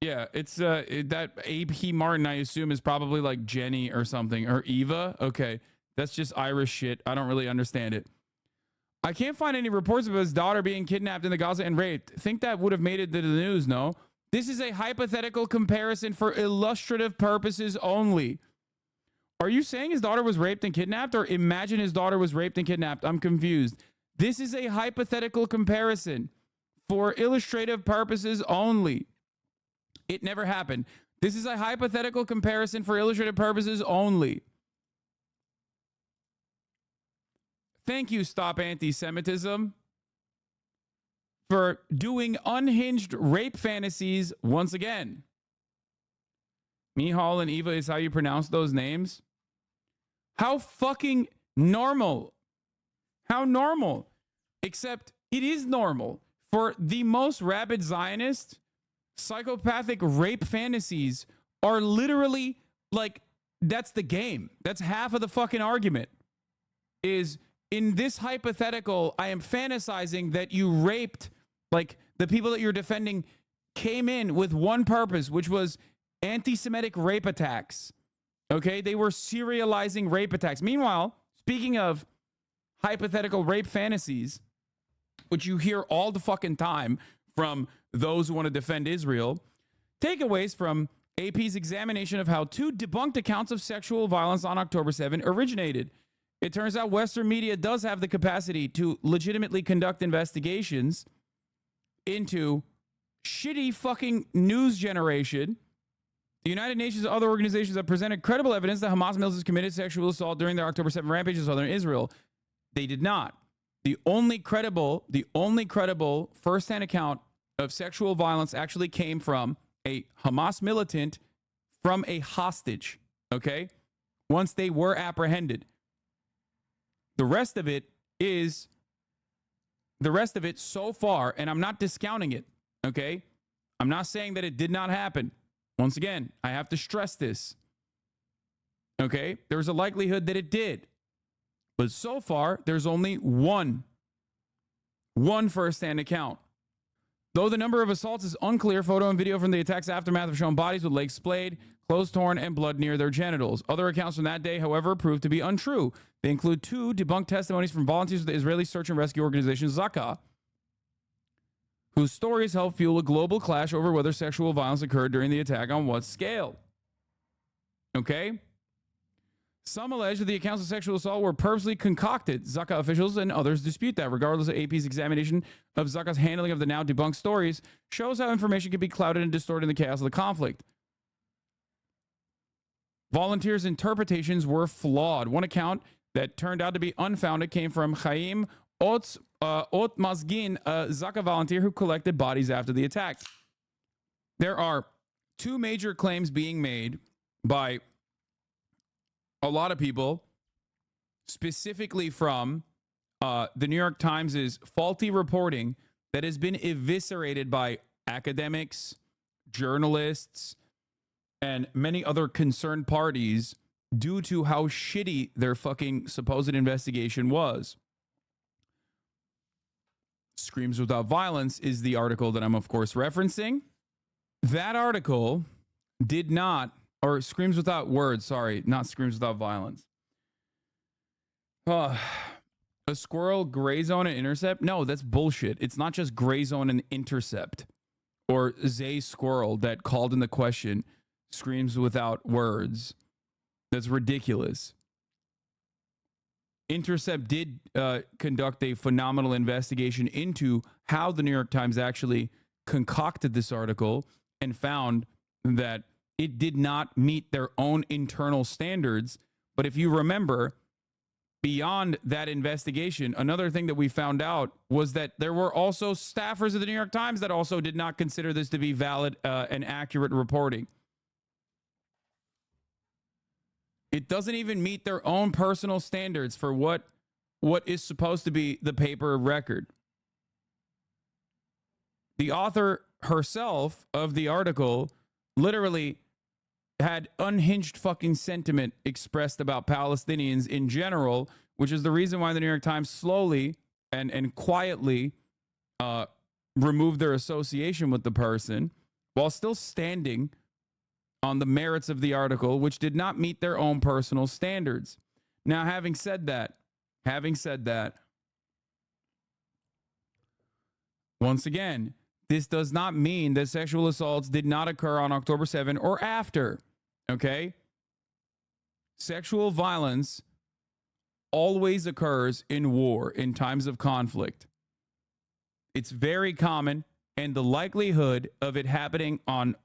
yeah, it's that Abhi Martin, I assume, is probably like Jenny or something, or Eva. Okay, that's just Irish shit. I don't really understand it. I can't find any reports of his daughter being kidnapped in the Gaza and raped. Think that would have made it to the news, no? This is a hypothetical comparison for illustrative purposes only. Are you saying his daughter was raped and kidnapped, or imagine his daughter was raped and kidnapped? I'm confused. This is a hypothetical comparison for illustrative purposes only. It never happened. This is a hypothetical comparison for illustrative purposes only. Thank you, Stop Anti-Semitism, for doing unhinged rape fantasies once again. Mihal and Eva is how you pronounce those names. How fucking normal. How normal. Except it is normal for the most rabid Zionist, psychopathic rape fantasies are literally like, that's the game. That's half of the fucking argument. Is in this hypothetical, I am fantasizing that you raped, like the people that you're defending came in with one purpose, which was anti-Semitic rape attacks. Okay, they were serializing rape attacks. Meanwhile, speaking of hypothetical rape fantasies, which you hear all the fucking time from those who want to defend Israel, takeaways from AP's examination of how 2 debunked accounts of sexual violence on October 7 originated. It turns out Western media does have the capacity to legitimately conduct investigations into shitty fucking news generation. The United Nations and other organizations have presented credible evidence that Hamas militants committed sexual assault during their October 7 rampage in southern Israel. They did not. The only credible first-hand account of sexual violence actually came from a Hamas militant from a hostage, okay? Once they were apprehended. The rest of it so far, and I'm not discounting it, okay? I'm not saying that it did not happen. Once again, I have to stress this. Okay? There's a likelihood that it did. But so far, there's only one first-hand account. Though the number of assaults is unclear, photo and video from the attack's aftermath have shown bodies with legs splayed, clothes torn, and blood near their genitals. Other accounts from that day, however, proved to be untrue. They include 2 debunked testimonies from volunteers of the Israeli search and rescue organization Zaka, whose stories help fuel a global clash over whether sexual violence occurred during the attack on what scale. Okay? Some allege that the accounts of sexual assault were purposely concocted. Zaka officials and others dispute that. Regardless of AP's examination of Zaka's handling of the now debunked stories, shows how information can be clouded and distorted in the chaos of the conflict. Volunteers' interpretations were flawed. One account that turned out to be unfounded came from Chaim Otmazgin, a Zaka volunteer who collected bodies after the attack. There are 2 major claims being made by a lot of people specifically from the New York Times' faulty reporting that has been eviscerated by academics, journalists, and many other concerned parties due to how shitty their fucking supposed investigation was. Screams Without Violence is the article that I'm, of course, referencing. That article did not, or Screams Without Words, sorry, not Screams Without Violence. A squirrel, gray zone, and intercept? No, that's bullshit. It's not just gray zone and intercept. Or Zay Squirrel that called in the question, Screams Without Words. That's ridiculous. Intercept did conduct a phenomenal investigation into how the New York Times actually concocted this article and found that it did not meet their own internal standards. But if you remember, beyond that investigation, another thing that we found out was that there were also staffers of the New York Times that also did not consider this to be valid and accurate reporting. It doesn't even meet their own personal standards for what is supposed to be the paper of record. The author herself of the article literally had unhinged fucking sentiment expressed about Palestinians in general, which is the reason why the New York Times slowly and quietly removed their association with the person while still standing on the merits of the article, which did not meet their own personal standards. Now, having said that, once again, this does not mean that sexual assaults did not occur on October 7 or after, okay? Sexual violence always occurs in war, in times of conflict. It's very common, and the likelihood of it happening on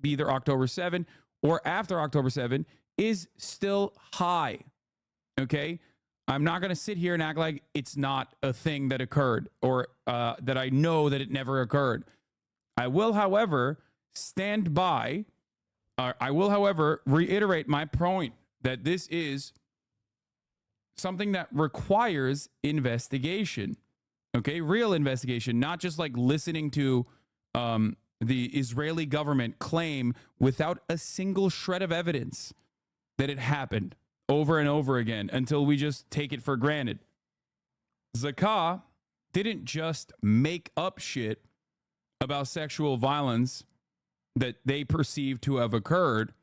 either October 7 or after October 7 is still high, okay? I'm not going to sit here and act like it's not a thing that occurred or that I know that it never occurred. I will, however, stand by. I will, however, reiterate my point that this is something that requires investigation, okay? Real investigation, not just like listening to the Israeli government claim without a single shred of evidence that it happened over and over again until we just take it for granted. Zakah didn't just make up shit about sexual violence that they perceive to have occurred.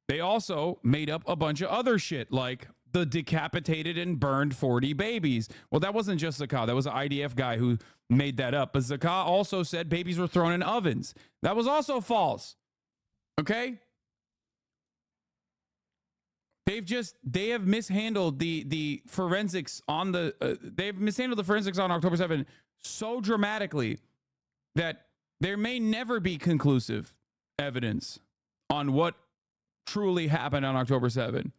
They also made up a bunch of other shit like the decapitated and burned 40 babies. Well, that wasn't just Zakah. That was an IDF guy who made that up. But Zakah also said babies were thrown in ovens. That was also false. Okay? They have mishandled the forensics on they've mishandled the forensics on October 7 so dramatically that there may never be conclusive evidence on what truly happened on October 7.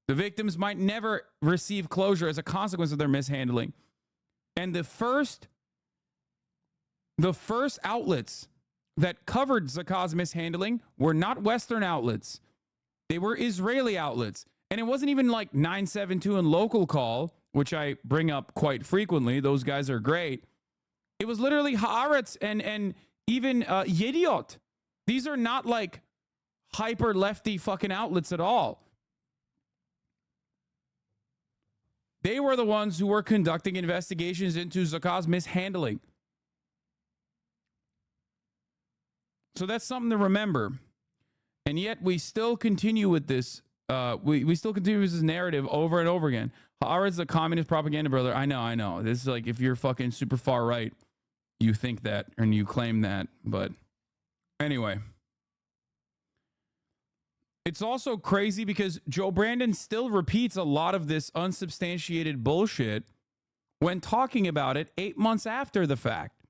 The victims might never receive closure as a consequence of their mishandling. And the first outlets that covered Zakah's mishandling were not Western outlets. They were Israeli outlets. And it wasn't even like 972 and Local Call, which I bring up quite frequently. Those guys are great. It was literally Haaretz and even Yediot. These are not like hyper lefty fucking outlets at all. They were the ones who were conducting investigations into Zakah's mishandling. So that's something to remember. And yet we still continue with this. We still continue with this narrative over and over again. Haaretz, the communist propaganda brother. I know. This is like if you're fucking super far right, you think that and you claim that. But anyway. It's also crazy because Joe Brandon still repeats a lot of this unsubstantiated bullshit when talking about it 8 months after the fact.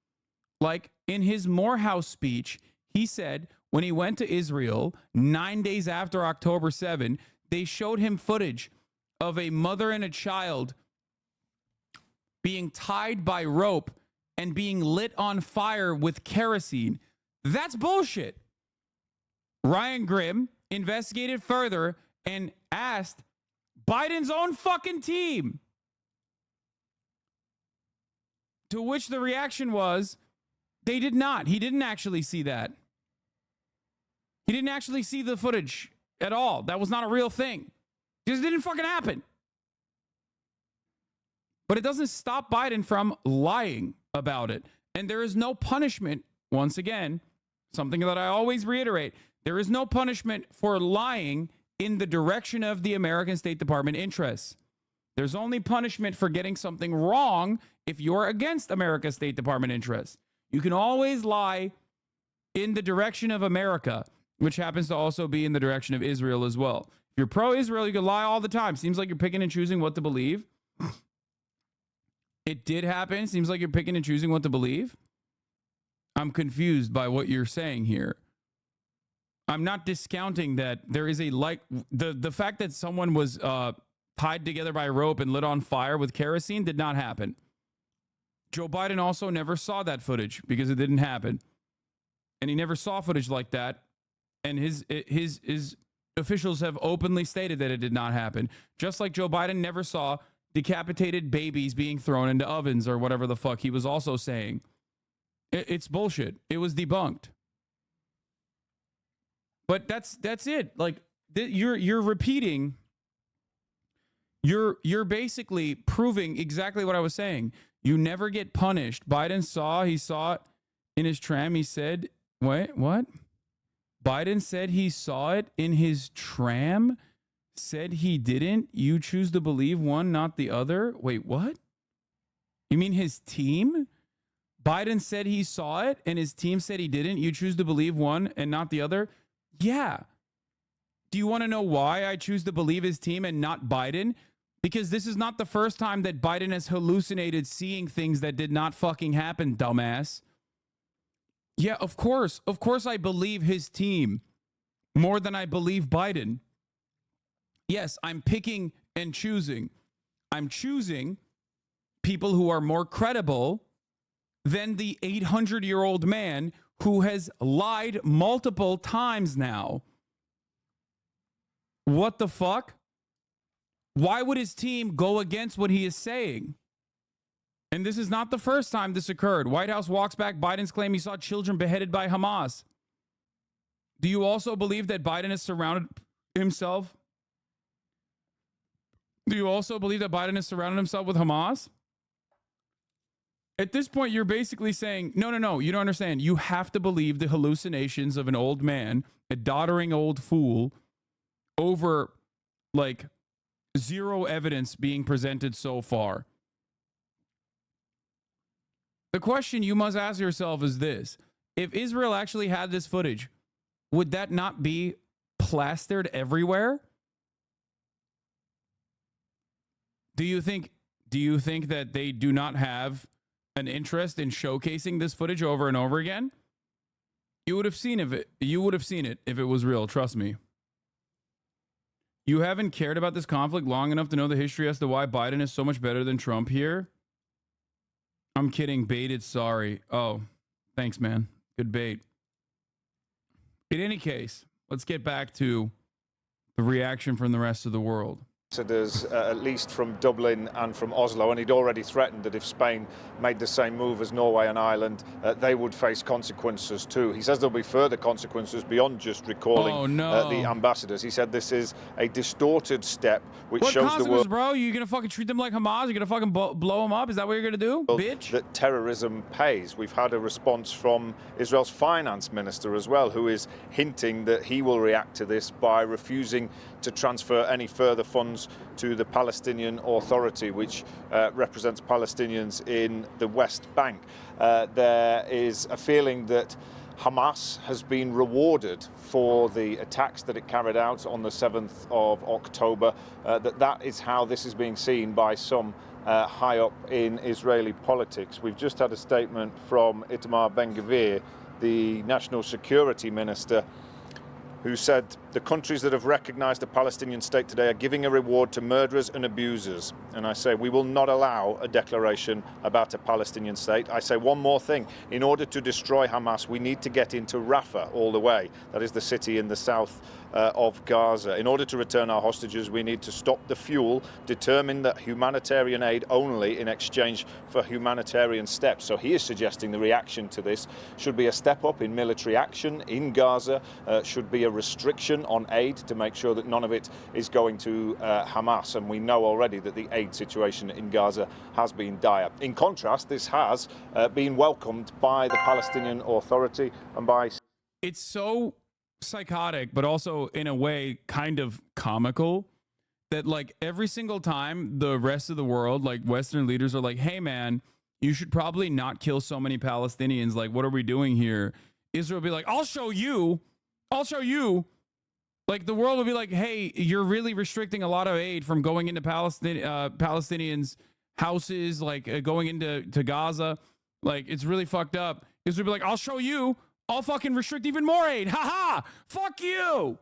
Like in his Morehouse speech, he said when he went to Israel 9 days after October 7, they showed him footage of a mother and a child being tied by rope and being lit on fire with kerosene. That's bullshit. Ryan Grimm investigated further and asked, Biden's own fucking team. To which the reaction was, they did not. He didn't actually see that. He didn't actually see the footage at all. That was not a real thing. It just didn't fucking happen. But it doesn't stop Biden from lying about it. And there is no punishment, once again, something that I always reiterate, there is no punishment for lying in the direction of the American State Department interests. There's only punishment for getting something wrong if you're against America's State Department interests. You can always lie in the direction of America, which happens to also be in the direction of Israel as well. If you're pro-Israel, you can lie all the time. Seems like you're picking and choosing what to believe. It did happen. Seems like you're picking and choosing what to believe. I'm confused by what you're saying here. I'm not discounting that there is a the fact that someone was tied together by a rope and lit on fire with kerosene did not happen. Joe Biden also never saw that footage because it didn't happen. And he never saw footage like that. And his officials have openly stated that it did not happen. Just like Joe Biden never saw decapitated babies being thrown into ovens or whatever the fuck he was also saying. It's bullshit. It was debunked. But that's it. Like you're repeating. You're basically proving exactly what I was saying. You never get punished. Biden he saw it in his tram. He said, wait, what? Biden said he saw it in his tram? Said he didn't? You choose to believe one, not the other? Wait, what? You mean his team? Biden said he saw it and his team said he didn't. You choose to believe one and not the other? Yeah. Do you want to know why I choose to believe his team and not Biden? Because this is not the first time that Biden has hallucinated seeing things that did not fucking happen, dumbass. Yeah, of course. Of course I believe his team more than I believe Biden. Yes, I'm picking and choosing. I'm choosing people who are more credible than the 800-year-old man who has lied multiple times now. What the fuck? Why would his team go against what he is saying? And this is not the first time this occurred. White House walks back Biden's claim he saw children beheaded by Hamas. Do you also believe that Biden has surrounded himself? Do you also believe that Biden has surrounded himself with Hamas? At this point, you're basically saying, no, you don't understand. You have to believe the hallucinations of an old man, a doddering old fool, over, like, zero evidence being presented so far. The question you must ask yourself is this. If Israel actually had this footage, would that not be plastered everywhere? Do you think that they do not have an interest in showcasing this footage over and over again? You would have seen it if it was real, trust me. You haven't cared about this conflict long enough to know the history as to why Biden is so much better than Trump here? I'm kidding. Baited, sorry. Oh, thanks, man. Good bait. In any case, let's get back to the reaction from the rest of the world. Ambassadors, at least from Dublin and from Oslo, and he'd already threatened that if Spain made the same move as Norway and Ireland, they would face consequences too. He says there'll be further consequences beyond just recalling the ambassadors. He said this is a distorted step which shows the world, bro. You gonna fucking treat them like Hamas? You gonna fucking blow them up? Is that what you're gonna do, bitch? That terrorism pays. We've had a response from Israel's finance minister as well, who is hinting that he will react to this by refusing to transfer any further funds to the Palestinian Authority, which represents Palestinians in the West Bank. There is a feeling that Hamas has been rewarded for the attacks that it carried out on the 7th of October, that is how this is being seen by some high up in Israeli politics. We've just had a statement from Itamar Ben-Gvir, the National Security Minister, who said the countries that have recognized the Palestinian state today are giving a reward to murderers and abusers. And I say we will not allow a declaration about a Palestinian state. I say one more thing. In order to destroy Hamas, we need to get into Rafah all the way. That is the city in the south of Gaza. In order to return our hostages, we need to stop the fuel, determine that humanitarian aid only in exchange for humanitarian steps. So he is suggesting the reaction to this should be a step up in military action in Gaza, should be a restriction on aid to make sure that none of it is going to Hamas. And we know already that the aid situation in Gaza has been dire. In contrast, this has been welcomed by the Palestinian Authority and by... It's so psychotic, but also in a way kind of comical that like every single time the rest of the world, like Western leaders are like, hey man, you should probably not kill so many Palestinians. Like, what are we doing here? Israel will be like, I'll show you. Like the world will be like, hey, you're really restricting a lot of aid from going into Palestinians' houses, like going into Gaza. Like, it's really fucked up. Israel will be like, I'll show you. I'll fucking restrict even more aid. Ha! Fuck you.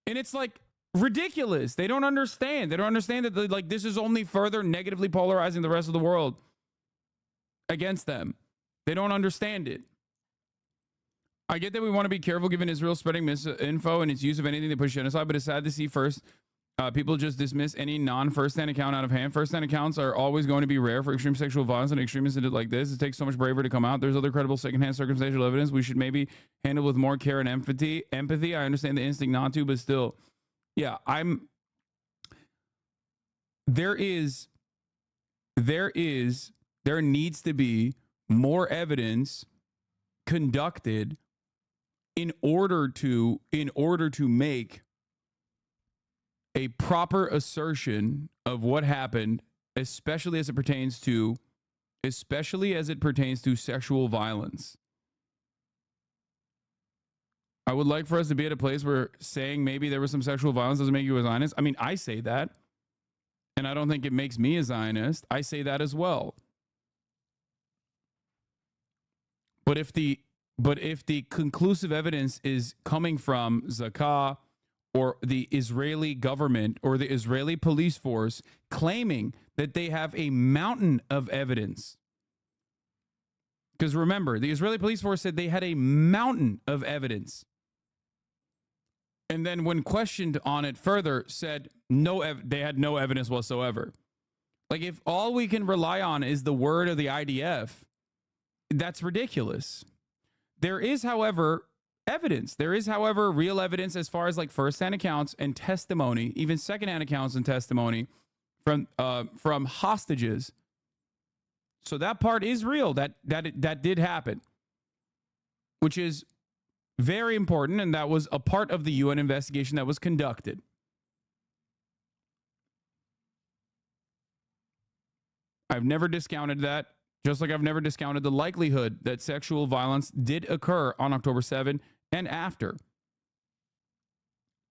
And it's like ridiculous. They don't understand. They don't understand that like this is only further negatively polarizing the rest of the world against them. They don't understand it. I get that we want to be careful given Israel spreading misinfo and its use of anything to push genocide, but it's sad to see people just dismiss any non-first-hand account out of hand. First-hand accounts are always going to be rare for extreme sexual violence and extremists like this. It takes so much bravery to come out. There's other credible second-hand circumstantial evidence we should maybe handle with more care and empathy. I understand the instinct not to, but still, yeah, there needs to be more evidence conducted in order to make a proper assertion of what happened, especially as it pertains to sexual violence. I would like for us to be at a place where saying maybe there was some sexual violence doesn't make you a Zionist. I mean, I say that, and I don't think it makes me a Zionist. I say that as well. But if the conclusive evidence is coming from Zakah or the Israeli government or the Israeli police force claiming that they have a mountain of evidence, because remember, the Israeli police force said they had a mountain of evidence, and then when questioned on it further said they had no evidence whatsoever. Like, if all we can rely on is the word of the IDF, that's ridiculous. There is, however, evidence. There is, however, real evidence as far as like first-hand accounts and testimony, even second-hand accounts and testimony from hostages. So that part is real. That did happen, which is very important, and that was a part of the UN investigation that was conducted. I've never discounted that. Just like I've never discounted the likelihood that sexual violence did occur on October 7 and after.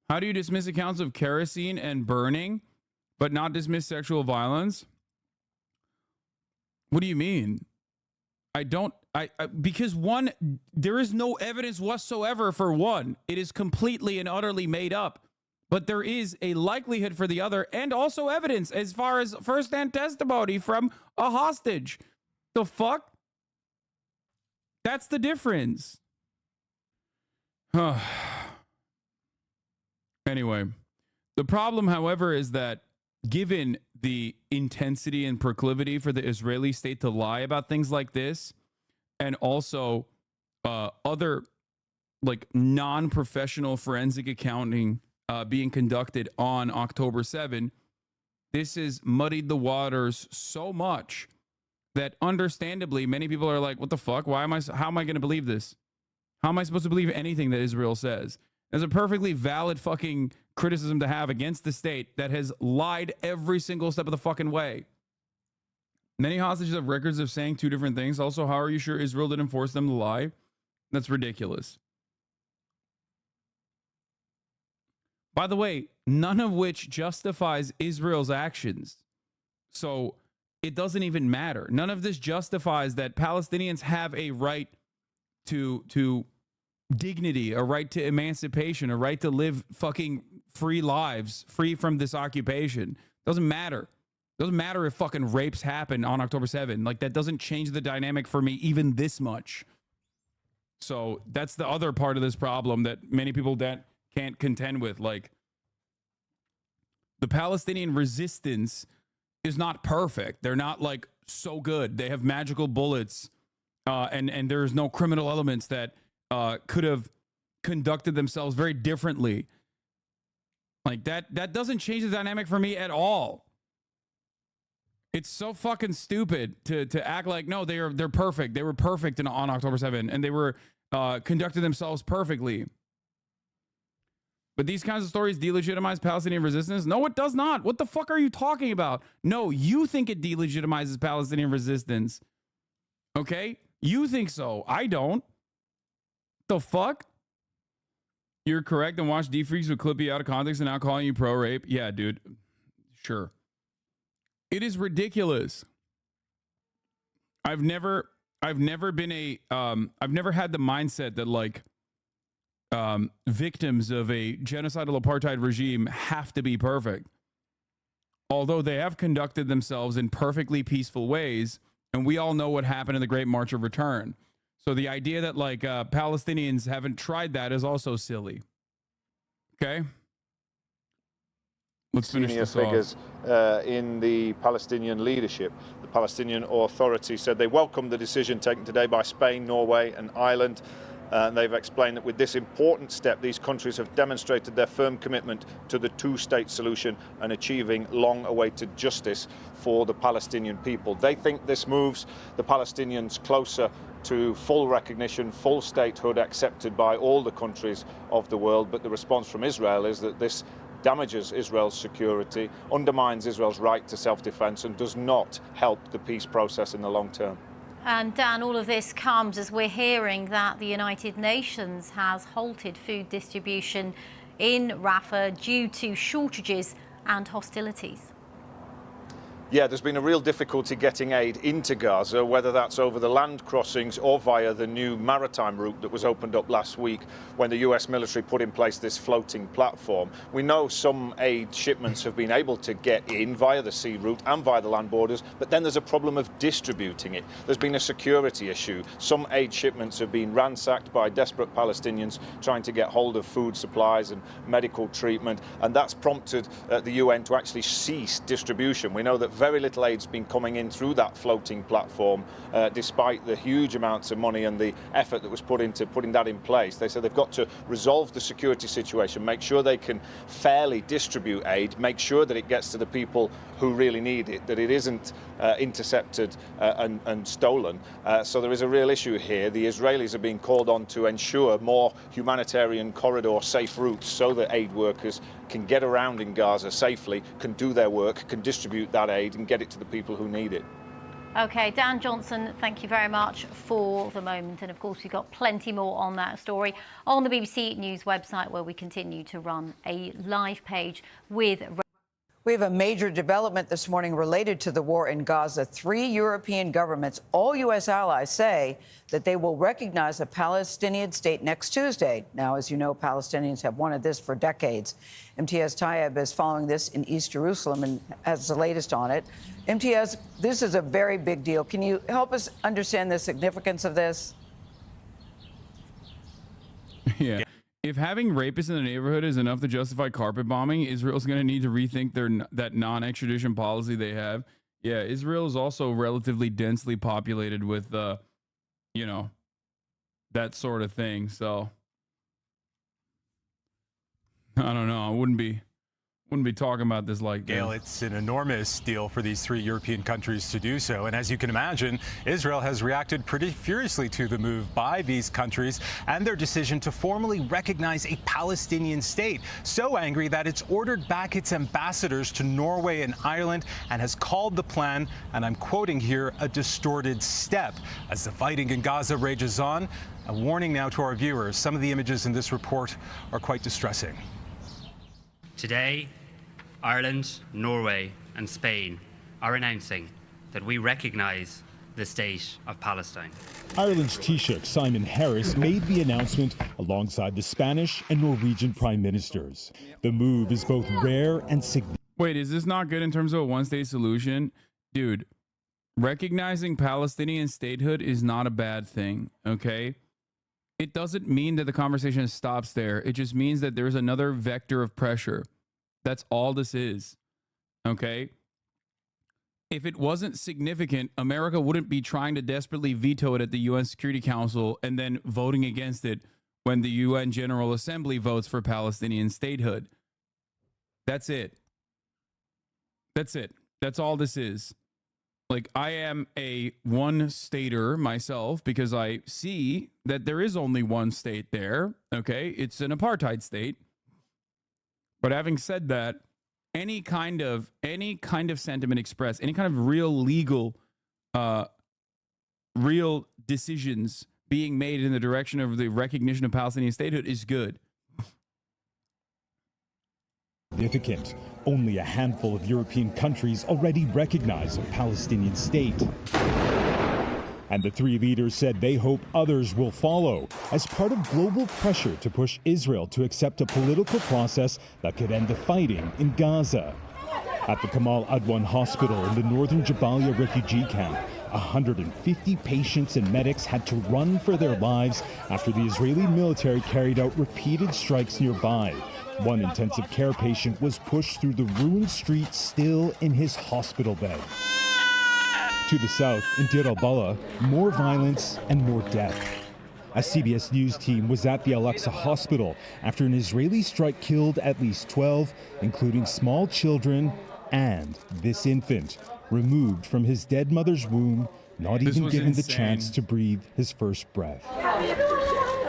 How do you dismiss accounts of kerosene and burning, but not dismiss sexual violence? What do you mean? Because one, there is no evidence whatsoever for one. It is completely and utterly made up. But there is a likelihood for the other, and also evidence as far as first-hand testimony from a hostage. The fuck? That's the difference. Anyway, the problem, however, is that given the intensity and proclivity for the Israeli state to lie about things like this, and also other like non-professional forensic accounting being conducted on October 7, this has muddied the waters so much that understandably many people are like, what the fuck? How am I going to believe this? How am I supposed to believe anything that Israel says? There's a perfectly valid fucking criticism to have against the state that has lied every single step of the fucking way. Many hostages have records of saying two different things. Also, how are you sure Israel didn't force them to lie? That's ridiculous. By the way, none of which justifies Israel's actions. So it doesn't even matter. None of this justifies that Palestinians have a right to dignity, a right to emancipation, a right to live fucking free lives, free from this occupation. Doesn't matter. Doesn't matter if fucking rapes happen on October 7. Like, that doesn't change the dynamic for me even this much. So that's the other part of this problem that many people that can't contend with. Like, the Palestinian resistance is not perfect. They're not like so good. They have magical bullets, and there's no criminal elements that could have conducted themselves very differently. Like that doesn't change the dynamic for me at all. It's so fucking stupid to act like, no, they're perfect. They were perfect on October 7th, and they were conducted themselves perfectly. But these kinds of stories delegitimize Palestinian resistance? No, it does not. What the fuck are you talking about? No, you think it delegitimizes Palestinian resistance. Okay? You think so. I don't. The fuck? You're correct, and watch D-Freaks would clip you out of context and now calling you pro-rape. Yeah, dude. Sure. It is ridiculous. I've never been I've never had the mindset that like victims of a genocidal apartheid regime have to be perfect. Although they have conducted themselves in perfectly peaceful ways, and we all know what happened in the Great March of Return. So the idea that like Palestinians haven't tried that is also silly. Okay? Let's finish Senior this off. figures in the Palestinian leadership. The Palestinian Authority said they welcomed the decision taken today by Spain, Norway and Ireland. And they've explained that with this important step, these countries have demonstrated their firm commitment to the two-state solution and achieving long-awaited justice for the Palestinian people. They think this moves the Palestinians closer to full recognition, full statehood accepted by all the countries of the world. But the response from Israel is that this damages Israel's security, undermines Israel's right to self-defense, and does not help the peace process in the long term. And Dan, all of this comes as we're hearing that the United Nations has halted food distribution in Rafah due to shortages and hostilities. Yeah, there's been a real difficulty getting aid into Gaza, whether that's over the land crossings or via the new maritime route that was opened up last week when the US military put in place this floating platform. We know some aid shipments have been able to get in via the sea route and via the land borders, but then there's a problem of distributing it. There's been a security issue. Some aid shipments have been ransacked by desperate Palestinians trying to get hold of food supplies and medical treatment, and that's prompted the UN to actually cease distribution. We know that very little aid's been coming in through that floating platform, despite the huge amounts of money and the effort that was put into putting that in place. They said they've got to resolve the security situation, make sure they can fairly distribute aid, make sure that it gets to the people who really need it, that it isn't intercepted and stolen. So there is a real issue here. The Israelis are being called on to ensure more humanitarian corridor safe routes so that aid workers can get around in Gaza safely, can do their work, can distribute that aid and get it to the people who need it. OK, Dan Johnson, thank you very much for the moment. And of course, we've got plenty more on that story on the BBC News website, where we continue to run a live page with... We have a major development this morning related to the war in Gaza. 3 European governments, all U.S. allies, say that they will recognize a Palestinian state next Tuesday. Now, as you know, Palestinians have wanted this for decades. MTS Tayeb is following this in East Jerusalem and has the latest on it. MTS, this is a very big deal. Can you help us understand the significance of this? Yeah. If having rapists in the neighborhood is enough to justify carpet bombing, Israel's going to need to rethink that non-extradition policy they have. Yeah, Israel is also relatively densely populated with, you know, that sort of thing. So I don't know. I wouldn't be talking about this like Gail, it's an enormous deal for these 3 European countries to do so. And as you can imagine, Israel has reacted pretty furiously to the move by these countries and their decision to formally recognize a Palestinian state. So angry that it's ordered back its ambassadors to Norway and Ireland and has called the plan, and I'm quoting here, a distorted step. As the fighting in Gaza rages on, a warning now to our viewers. Some of the images in this report are quite distressing. Today, Ireland, Norway and Spain are announcing that we recognise the state of Palestine. Ireland's Taoiseach Simon Harris made the announcement alongside the Spanish and Norwegian prime ministers. The move is both rare and significant. Wait, is this not good in terms of a one-state solution? Dude, recognizing Palestinian statehood is not a bad thing, okay? it doesn't mean that the conversation stops there. It just means that there's another vector of pressure. That's all this is. Okay? If it wasn't significant, America wouldn't be trying to desperately veto it at the UN Security Council and then voting against it when the UN General Assembly votes for Palestinian statehood. That's it. That's it. That's all this is. Like, I am a one-stater myself because I see that there is only one state there. Okay? It's an apartheid state. But having said that, any kind of sentiment expressed, any kind of real legal, real decisions being made in the direction of the recognition of Palestinian statehood is good. Significant. Only a handful of European countries already recognize a Palestinian state. And the three leaders said they hope others will follow as part of global pressure to push Israel to accept a political process that could end the fighting in Gaza. At the Kamal Adwan Hospital in the northern Jabalia refugee camp, 150 patients and medics had to run for their lives after the Israeli military carried out repeated strikes nearby. One intensive care patient was pushed through the ruined street still in his hospital bed. To the south, in Deir al-Balah, more violence and more death. A CBS News team was at the Al-Aqsa hospital after an Israeli strike killed at least 12, including small children and this infant, removed from his dead mother's womb, not even given the chance to breathe his first breath.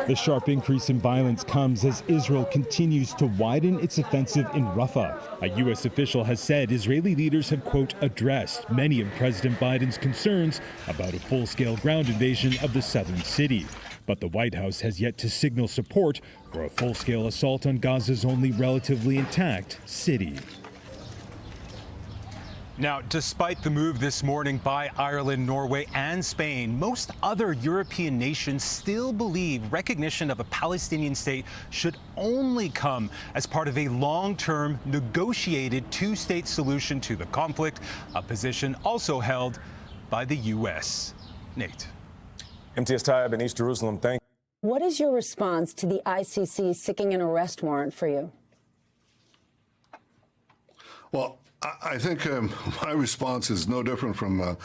The sharp increase in violence comes as Israel continues to widen its offensive in Rafah. A U.S. official has said Israeli leaders have, quote, addressed many of President Biden's concerns about a full-scale ground invasion of the southern city. But the White House has yet to signal support for a full-scale assault on Gaza's only relatively intact city. Now, despite the move this morning by Ireland, Norway, and Spain, most other European nations still believe recognition of a Palestinian state should only come as part of a long-term negotiated two-state solution to the conflict, a position also held by the U.S. Nate. MTS Taib in East Jerusalem, thank you. What is your response to the ICC seeking an arrest warrant for you? Well, I think my response is no different from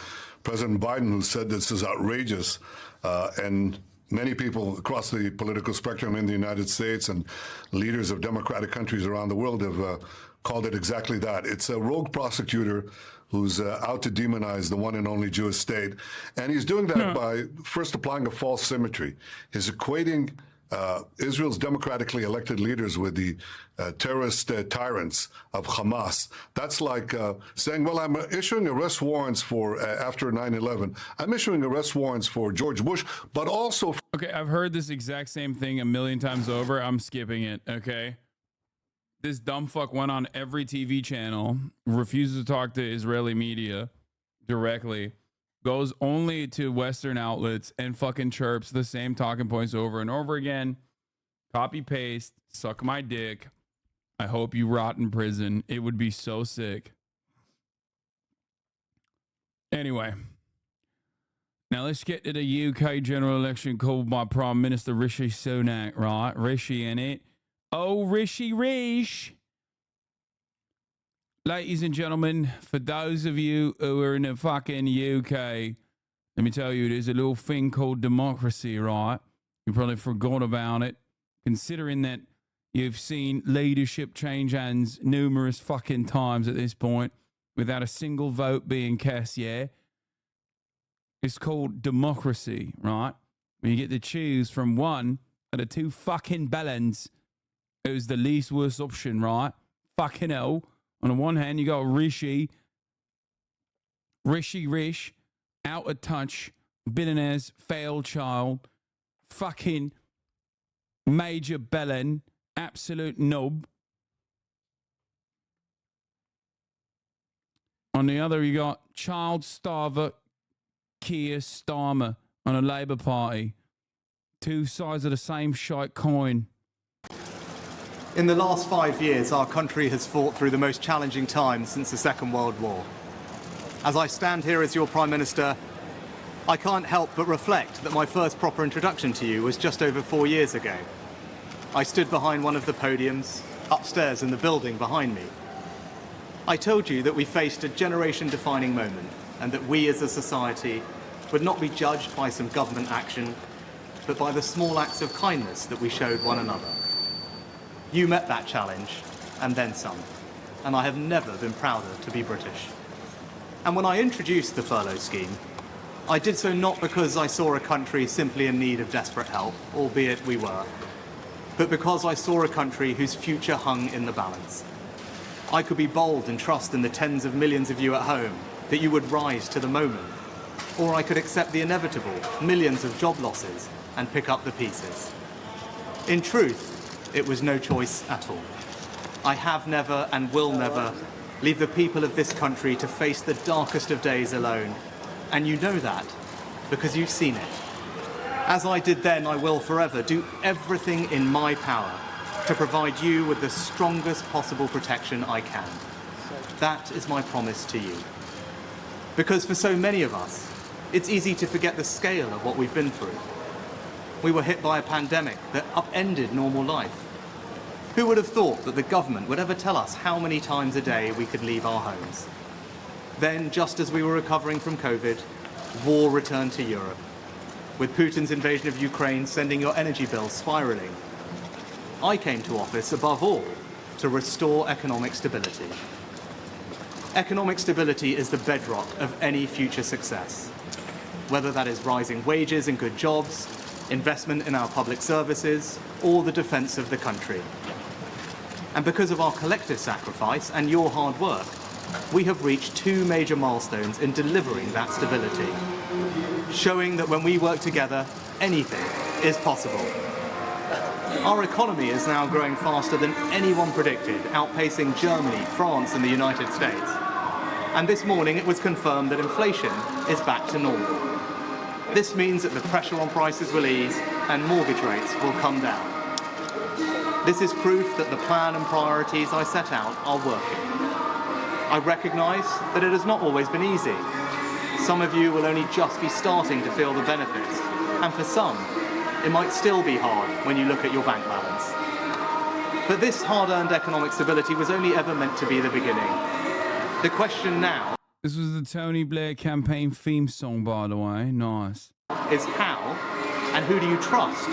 President Biden, who said this is outrageous, and many people across the political spectrum in the United States and leaders of democratic countries around the world have called it exactly that. It's a rogue prosecutor who's out to demonize the one and only Jewish state, and he's doing that by first applying a false symmetry. He's equating Israel's democratically elected leaders with the terrorist tyrants of Hamas. That's like saying, well, I'm issuing arrest warrants for, after 9/11, I'm issuing arrest warrants for George Bush, but also... Okay, I've heard this exact same thing a million times over. I'm skipping it, okay? This dumb fuck went on every TV channel, refuses to talk to Israeli media directly, goes only to Western outlets and fucking chirps the same talking points over and over again. Copy paste, suck my dick. I hope you rot in prison. It would be so sick. Anyway, now let's get to the UK general election called by Prime Minister Rishi Sunak, right? Rishi in it. Oh, Rishi Rish. Ladies and gentlemen, for those of you who are in the fucking UK, let me tell you, there's a little thing called democracy, right? You probably forgot about it, considering that you've seen leadership change hands numerous fucking times at this point without a single vote being cast, yeah? It's called democracy, right? When you get to choose from one of the two fucking bellends who's the least worst option, right? Fucking hell. On the one hand, you got Rishi Rish, out of touch, billionaire's failed child, fucking major bellend, absolute knob. On the other, you got child starver Keir Starmer on a Labour Party. Two sides of the same shite coin. In the last 5 years, our country has fought through the most challenging times since the Second World War. As I stand here as your Prime Minister, I can't help but reflect that my first proper introduction to you was just over 4 years ago. I stood behind one of the podiums, upstairs in the building behind me. I told you that we faced a generation-defining moment and that we as a society would not be judged by some government action, but by the small acts of kindness that we showed one another. You met that challenge, and then some, and I have never been prouder to be British. And when I introduced the furlough scheme, I did so not because I saw a country simply in need of desperate help, albeit we were, but because I saw a country whose future hung in the balance. I could be bold and trust in the tens of millions of you at home that you would rise to the moment. Or I could accept the inevitable, millions of job losses, and pick up the pieces. In truth, it was no choice at all. I have never and will never leave the people of this country to face the darkest of days alone. And you know that because you've seen it. As I did then, I will forever do everything in my power to provide you with the strongest possible protection I can. That is my promise to you. Because for so many of us, it's easy to forget the scale of what we've been through. We were hit by a pandemic that upended normal life. Who would have thought that the government would ever tell us how many times a day we could leave our homes? Then, just as we were recovering from COVID, war returned to Europe, with Putin's invasion of Ukraine sending your energy bills spiraling. I came to office, above all, to restore economic stability. Economic stability is the bedrock of any future success, whether that is rising wages and good jobs, investment in our public services, or the defence of the country. And because of our collective sacrifice and your hard work, we have reached 2 major milestones in delivering that stability, showing that when we work together, anything is possible. Our economy is now growing faster than anyone predicted, outpacing Germany, France, and the United States. And this morning it was confirmed that inflation is back to normal. This means that the pressure on prices will ease and mortgage rates will come down. This is proof that the plan and priorities I set out are working. I recognise that it has not always been easy. Some of you will only just be starting to feel the benefits, and for some, it might still be hard when you look at your bank balance. But this hard-earned economic stability was only ever meant to be the beginning. The question now... This was the Tony Blair campaign theme song, by the way. Nice. ...is how and who do you trust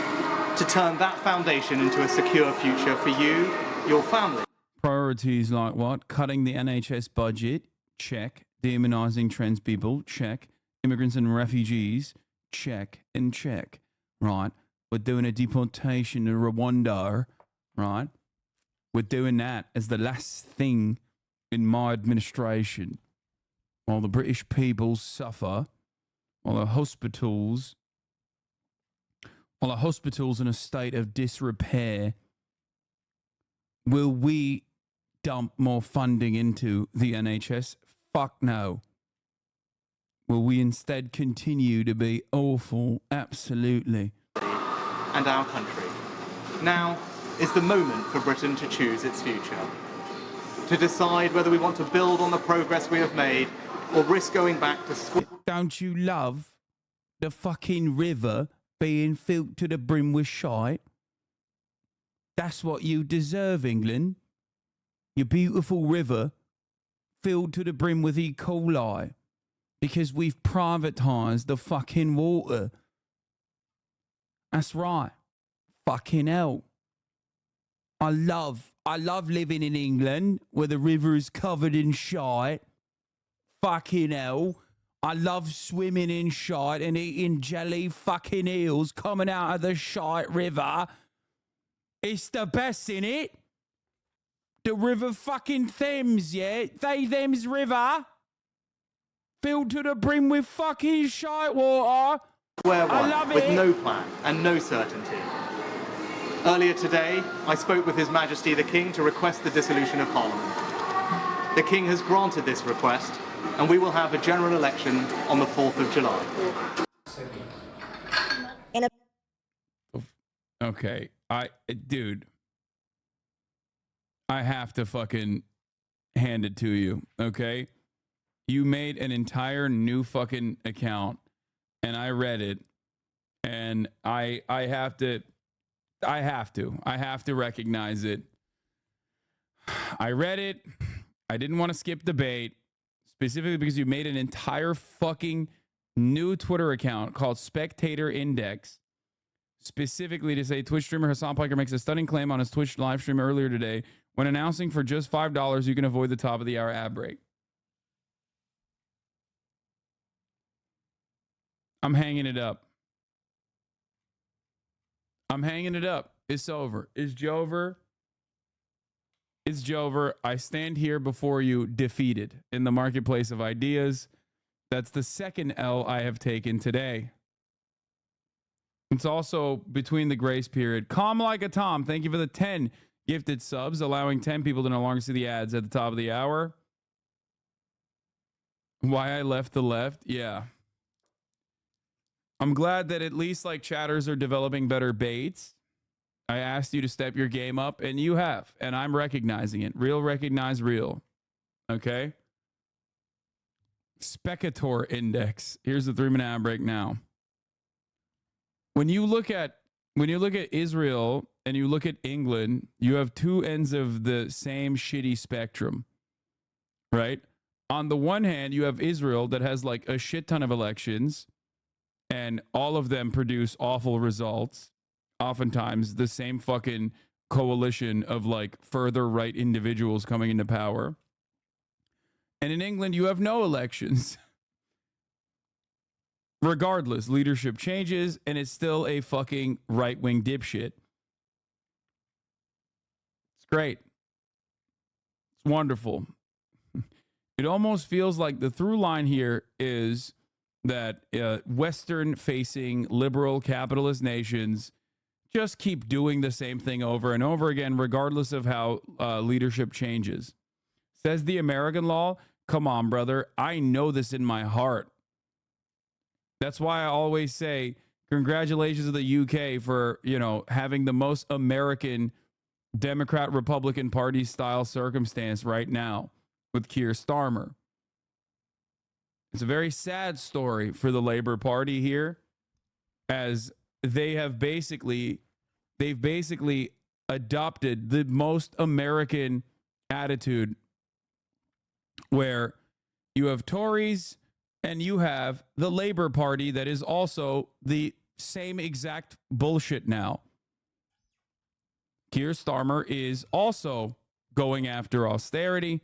to turn that foundation into a secure future for you, your family? Priorities like what? Cutting the NHS budget? Check. Demonising trans people? Check. Immigrants and refugees? Check and check. Right. We're doing a deportation to Rwanda. Right. We're doing that as the last thing in my administration. While the British people suffer, while the hospitals in a state of disrepair, will we dump more funding into the NHS? Fuck no. Will we instead continue to be awful? Absolutely. And our country. Now is the moment for Britain to choose its future. To decide whether we want to build on the progress we have made or risk going back to school. Don't you love the fucking river being filled to the brim with shite? That's what you deserve, England. Your beautiful river filled to the brim with E. coli. Because we've privatised the fucking water. That's right. Fucking hell. I love living in England where the river is covered in shite. Fucking hell. I love swimming in shite and eating jelly fucking eels coming out of the shite river. It's the best, innit? The river fucking Thames, yeah? Thames River. Filled to the brim with fucking shite water. I love it. With no plan and no certainty. Earlier today, I spoke with His Majesty the King to request the dissolution of Parliament. The King has granted this request, and we will have a general election on the 4th of July. Okay, dude, I have to fucking hand it to you, okay? You made an entire new fucking account and I read it, and I have to recognize it. I read it. I didn't want to skip debate, specifically because you made an entire fucking new Twitter account called Spectator Index, specifically to say Twitch streamer Hassan Piker makes a stunning claim on his Twitch live stream earlier today. When announcing for just $5, you can avoid the top of the hour ad break. I'm hanging it up. I'm hanging it up. It's over. It's Jover. It's Jover. I stand here before you defeated in the marketplace of ideas. That's the second L I have taken today. It's also between the grace period. Calm like a Tom. Thank you for the 10 gifted subs, allowing 10 people to no longer see the ads at the top of the hour. Why I left the left? Yeah. I'm glad that at least like chatters are developing better baits. I asked you to step your game up, and you have, and I'm recognizing it. Real recognize real. Okay? Spectator Index. Here's the 3-minute ad break now. When you look at Israel and you look at England, you have two ends of the same shitty spectrum, right? On the one hand, you have Israel that has like a shit ton of elections, and all of them produce awful results. Oftentimes, the same fucking coalition of like further right individuals coming into power. And in England, you have no elections. Regardless, leadership changes, and it's still a fucking right-wing dipshit. It's great. It's wonderful. It almost feels like the through line here is that Western-facing liberal capitalist nations just keep doing the same thing over and over again, regardless of how leadership changes. Says the American law, come on, brother. I know this in my heart. That's why I always say, congratulations to the UK for, having the most American Democrat-Republican Party style circumstance right now with Keir Starmer. It's a very sad story for the Labour Party here, as they've basically adopted the most American attitude, where you have Tories and you have the Labour Party that is also the same exact bullshit now. Keir Starmer is also going after austerity,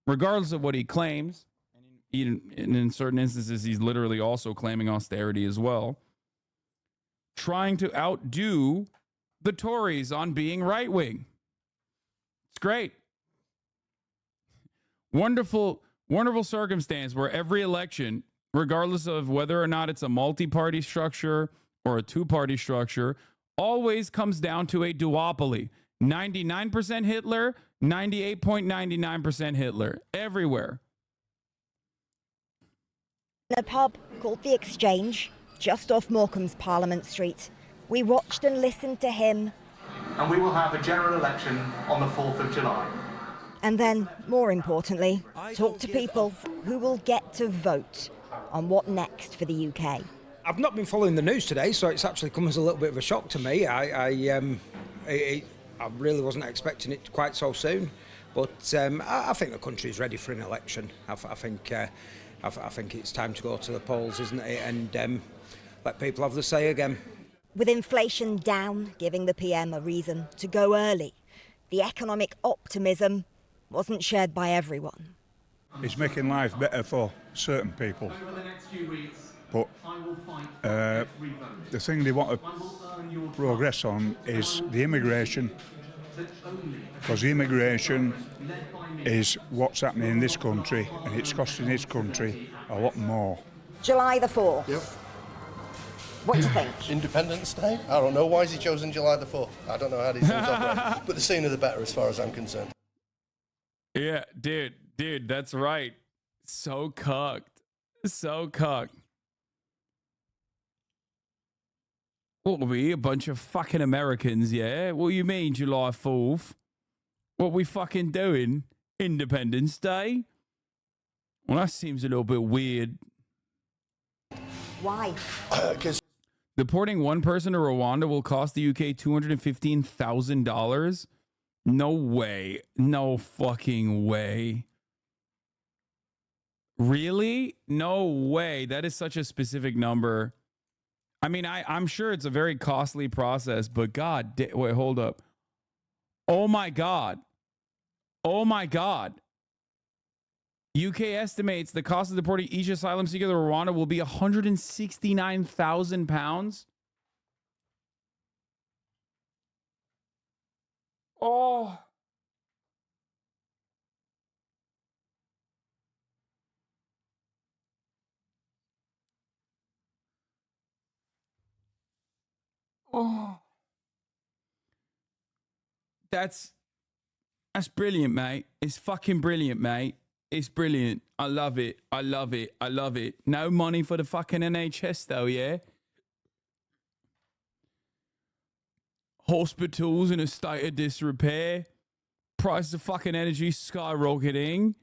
regardless of what he claims. And in certain instances, he's literally also claiming austerity as well. Trying to outdo the Tories on being right-wing. It's great. Wonderful, wonderful circumstance where every election, regardless of whether or not it's a multi-party structure or a two-party structure, always comes down to a duopoly. 99% Hitler, 98.99% Hitler. Everywhere. In a pub called The Exchange, just off Morecambe's Parliament Street, we watched and listened to him. And we will have a general election on the 4th of July. And then, more importantly, talk to people who will get to vote on what next for the UK. I've not been following the news today, so it's actually come as a little bit of a shock to me. I really wasn't expecting it quite so soon, but I think the country is ready for an election. I think it's time to go to the polls, isn't it? And let people have the say again. With inflation down, giving the PM a reason to go early, the economic optimism wasn't shared by everyone. It's making life better for certain people. But the thing they want to progress on is the immigration, because the immigration is what's happening in this country, and it's costing this country a lot more. July the 4th. Yep. What do you think? Independence Day? I don't know. Why has he chosen July the 4th? I don't know how these things operate. But the sooner the better, as far as I'm concerned. Yeah, dude, that's right. So cucked. So cucked. What are we, a bunch of fucking Americans, yeah? What do you mean, July 4th? What we fucking doing? Independence Day? Well, that seems a little bit weird. Why? Because deporting one person to Rwanda will cost the UK $215,000. No way. No fucking way. Really? No way. That is such a specific number. I mean, I'm sure it's a very costly process, but wait, hold up. Oh my God. Oh my God. UK estimates the cost of deporting each asylum seeker to Rwanda will be £169,000. Oh. Oh. That's brilliant, mate. It's fucking brilliant, mate. It's brilliant. I love it. I love it. I love it. No money for the fucking NHS though, yeah? Hospitals in a state of disrepair. Prices of fucking energy skyrocketing.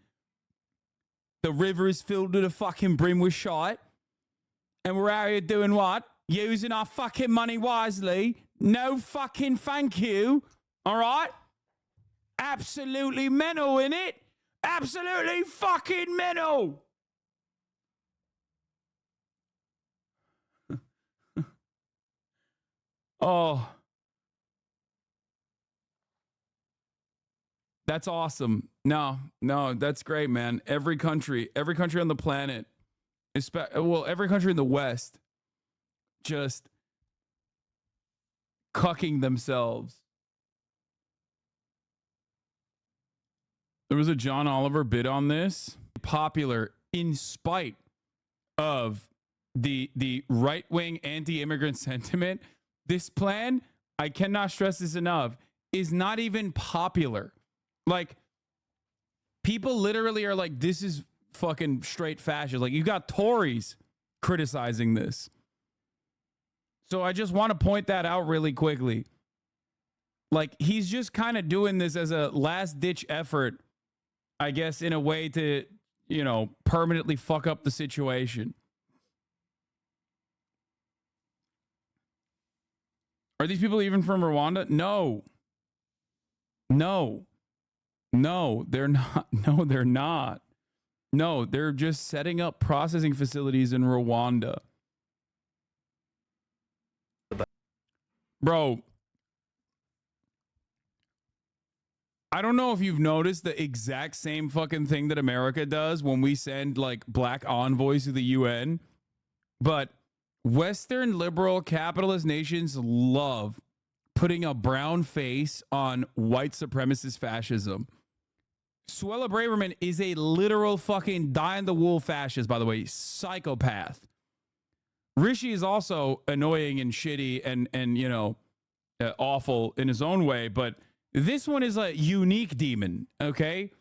The river is filled to the fucking brim with shite. And we're out here doing what? Using our fucking money wisely. No fucking thank you. All right? Absolutely mental, innit? Absolutely fucking mental. Oh. That's awesome. No, that's great, man. Every country on the planet, every country in the West, just cucking themselves. There was a John Oliver bit on this, popular in spite of the right-wing anti-immigrant sentiment. This plan, I cannot stress this enough, is not even popular. Like, people literally are like, this is fucking straight fascist. Like, you got Tories criticizing this. So I just want to point that out really quickly. Like, he's just kind of doing this as a last-ditch effort, I guess, in a way to, permanently fuck up the situation. Are these people even from Rwanda? No, they're not. No, they're not. No, they're just setting up processing facilities in Rwanda. Bro, I don't know if you've noticed the exact same fucking thing that America does when we send like black envoys to the UN, but Western liberal capitalist nations love putting a brown face on white supremacist fascism. Suella Braverman is a literal fucking die-in-the-wool fascist, by the way, psychopath. Rishi is also annoying and shitty and awful in his own way, but this one is a unique demon, okay?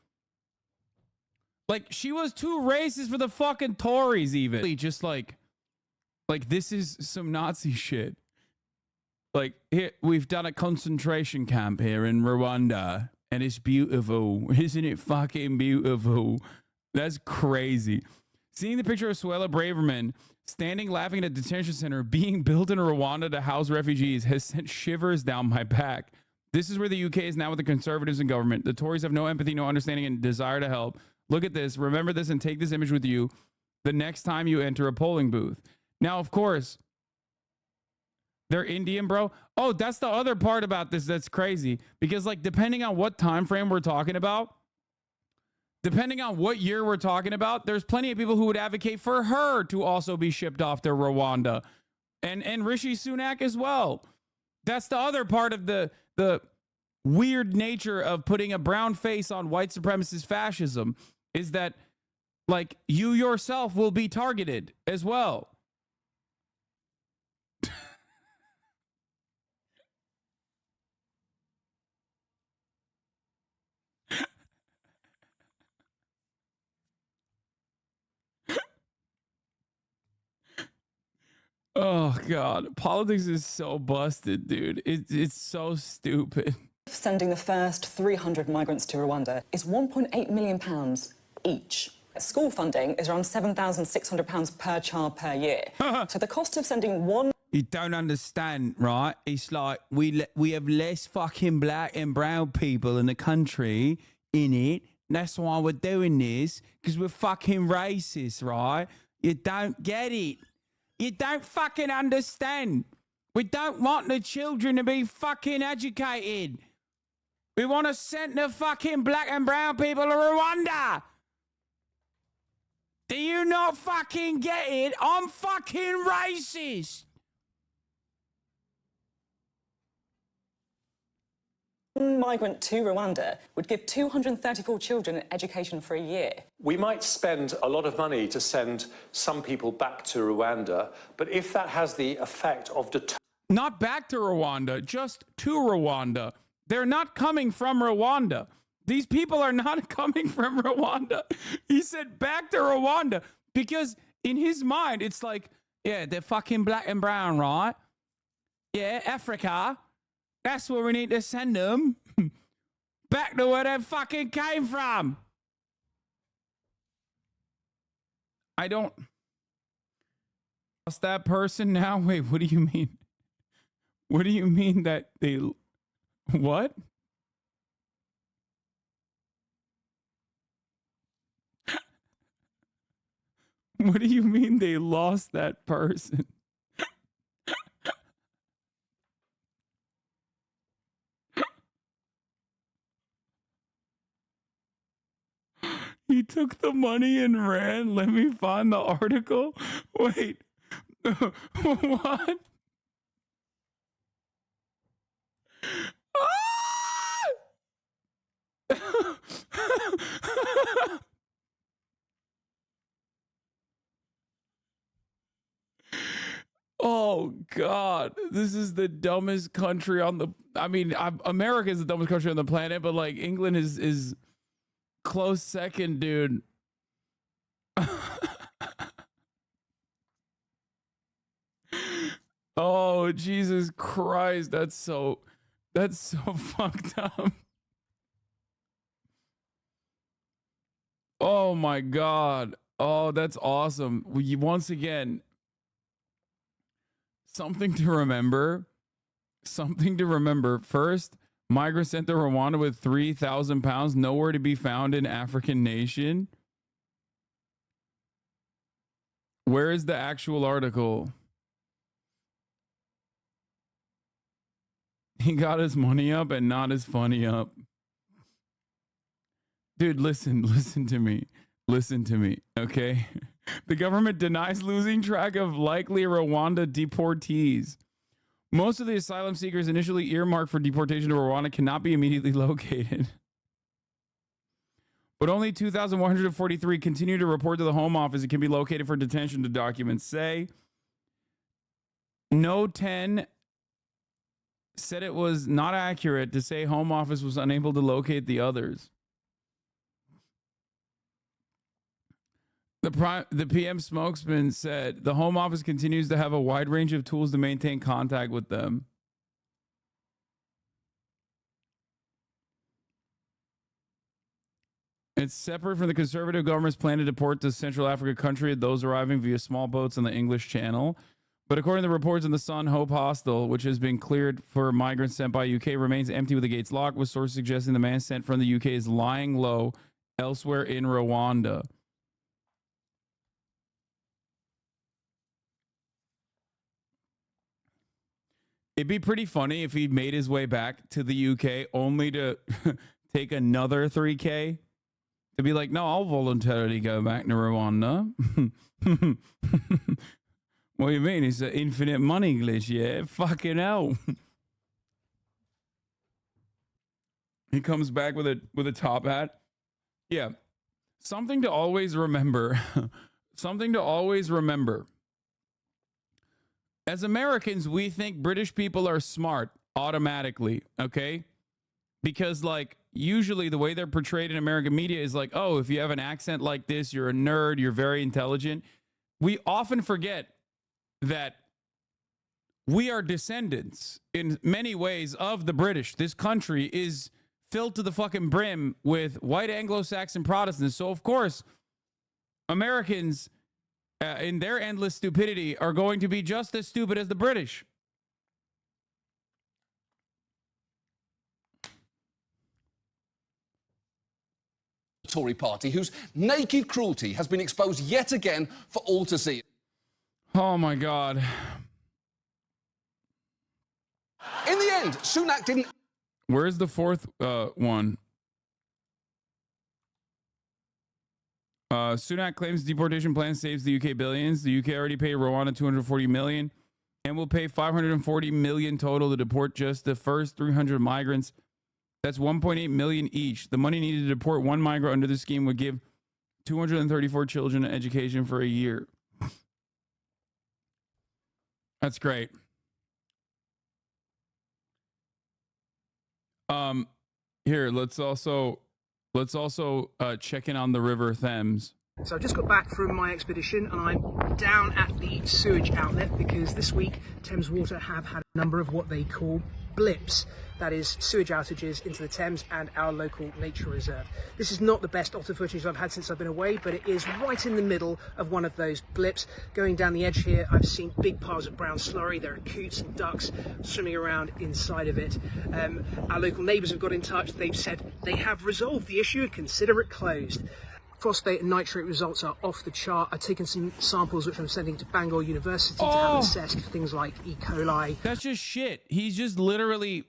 Like, she was too racist for the fucking Tories even. Just like this is some Nazi shit. Like, here, we've done a concentration camp here in Rwanda. And it's beautiful. Isn't it fucking beautiful? That's crazy. Seeing the picture of Suella Braverman standing laughing at a detention center being built in Rwanda to house refugees has sent shivers down my back. This is where the UK is now with the Conservatives in government. The Tories have no empathy, no understanding, and desire to help. Look at this. Remember this and take this image with you the next time you enter a polling booth. Now, of course, they're Indian, bro. Oh, that's the other part about this that's crazy. Because, like, depending on what time frame we're talking about, depending on what year we're talking about, there's plenty of people who would advocate for her to also be shipped off to Rwanda. And Rishi Sunak as well. That's the other part of the weird nature of putting a brown face on white supremacist fascism is that, like, you yourself will be targeted as well. Oh, God. Politics is so busted, dude. It's so stupid. Sending the first 300 migrants to Rwanda is £1.8 million each. School funding is around £7,600 per child per year. So the cost of sending one... You don't understand, right? It's like we have less fucking black and brown people in the country, in it. That's why we're doing this, because we're fucking racist, right? You don't get it. You don't fucking understand. We don't want the children to be fucking educated. We want to send the fucking black and brown people to Rwanda. Do you not fucking get it? I'm fucking racist. One migrant to Rwanda would give 234 children an education for a year. We might spend a lot of money to send some people back to Rwanda, but if that has the effect of not back to Rwanda, just to Rwanda. They're not coming from Rwanda. These people are not coming from Rwanda. He said back to Rwanda because in his mind, it's like, yeah, they're fucking black and brown, right? Yeah, Africa. That's where we need to send them. Back to where they fucking came from. I don't... Lost that person now? Wait, what do you mean? What do you mean that they... What? What do you mean they lost that person? He took the money and ran. Let me find the article. Wait. What? Oh God, this is the dumbest country on the... I mean, America is the dumbest country on the planet, but like England is close second, dude. Oh, Jesus Christ. That's so fucked up. Oh my God. Oh, that's awesome. Once again, something to remember. Something to remember. First, migrants sent to Rwanda with 3,000 pounds, nowhere to be found in African nation. Where is the actual article? He got his money up and not his funny up. Dude, listen to me. Listen to me, okay? The government denies losing track of likely Rwanda deportees. Most of the asylum seekers initially earmarked for deportation to Rwanda cannot be immediately located. But only 2,143 continue to report to the Home Office and can be located for detention, the documents say. No 10 said it was not accurate to say Home Office was unable to locate the others. The PM spokesman said the Home Office continues to have a wide range of tools to maintain contact with them. It's separate from the conservative government's plan to deport to Central Africa country those arriving via small boats on the English Channel. But according to reports in The Sun, Hope Hostel, which has been cleared for migrants sent by UK, remains empty with the gates locked, with sources suggesting the man sent from the UK is lying low elsewhere in Rwanda. It'd be pretty funny if he made his way back to the UK only to take another 3K. To be like, no, I'll voluntarily go back to Rwanda. What do you mean? It's an infinite money glitch, yeah? Fucking hell. He comes back with a top hat. Yeah. Something to always remember. Something to always remember. As Americans, we think British people are smart automatically, okay? Because, like, usually the way they're portrayed in American media is like, oh, if you have an accent like this, you're a nerd, you're very intelligent. We often forget that we are descendants in many ways of the British. This country is filled to the fucking brim with white Anglo-Saxon Protestants. So, of course, Americans, in their endless stupidity, are going to be just as stupid as the British. Tory party, whose naked cruelty has been exposed yet again for all to see. Oh my God. In the end, Sunak didn't... Where's the fourth one? Sunak claims deportation plan saves the UK billions. The UK already paid Rwanda 240 million and will pay 540 million total to deport just the first 300 migrants. That's 1.8 million each. The money needed to deport one migrant under the scheme would give 234 children an education for a year. That's great. Here, let's also check in on the River Thames. So I've just got back from my expedition and I'm down at the sewage outlet because this week Thames Water have had a number of what they call blips. That is sewage outages into the Thames and our local nature reserve. This is not the best otter footage I've had since I've been away, but it is right in the middle of one of those blips. Going down the edge here, I've seen big piles of brown slurry. There are coots and ducks swimming around inside of it. Our local neighbours have got in touch. They've said they have resolved the issue and consider it closed. Phosphate and nitrate results are off the chart. I've taken some samples which I'm sending to Bangor University to have assessed for things like E. coli. That's just shit. He's literally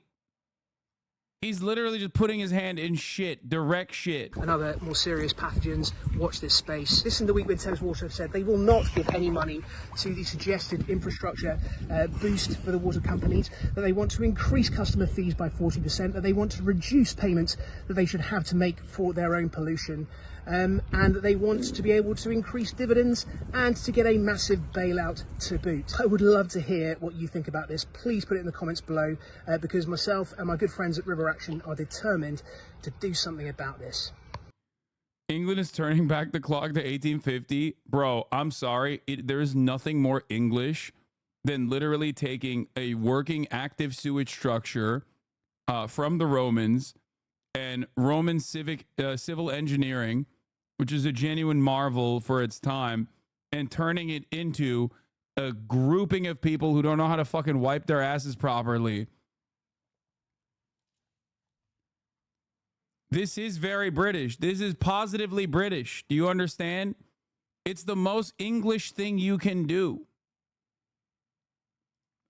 just putting his hand in shit, direct shit. And other more serious pathogens. Watch this space. This in the week when Thames Water have said they will not give any money to the suggested infrastructure boost for the water companies, that they want to increase customer fees by 40%, that they want to reduce payments that they should have to make for their own pollution. And that they want to be able to increase dividends and to get a massive bailout to boot. I would love to hear what you think about this. Please put it in the comments below because myself and my good friends at River Action are determined to do something about this. England is turning back the clock to 1850. Bro, I'm sorry. There is nothing more English than literally taking a working active sewage structure from the Romans and Roman civil engineering, which is a genuine marvel for its time, and turning it into a grouping of people who don't know how to fucking wipe their asses properly. This is very British. This is positively British. Do you understand? It's the most English thing you can do.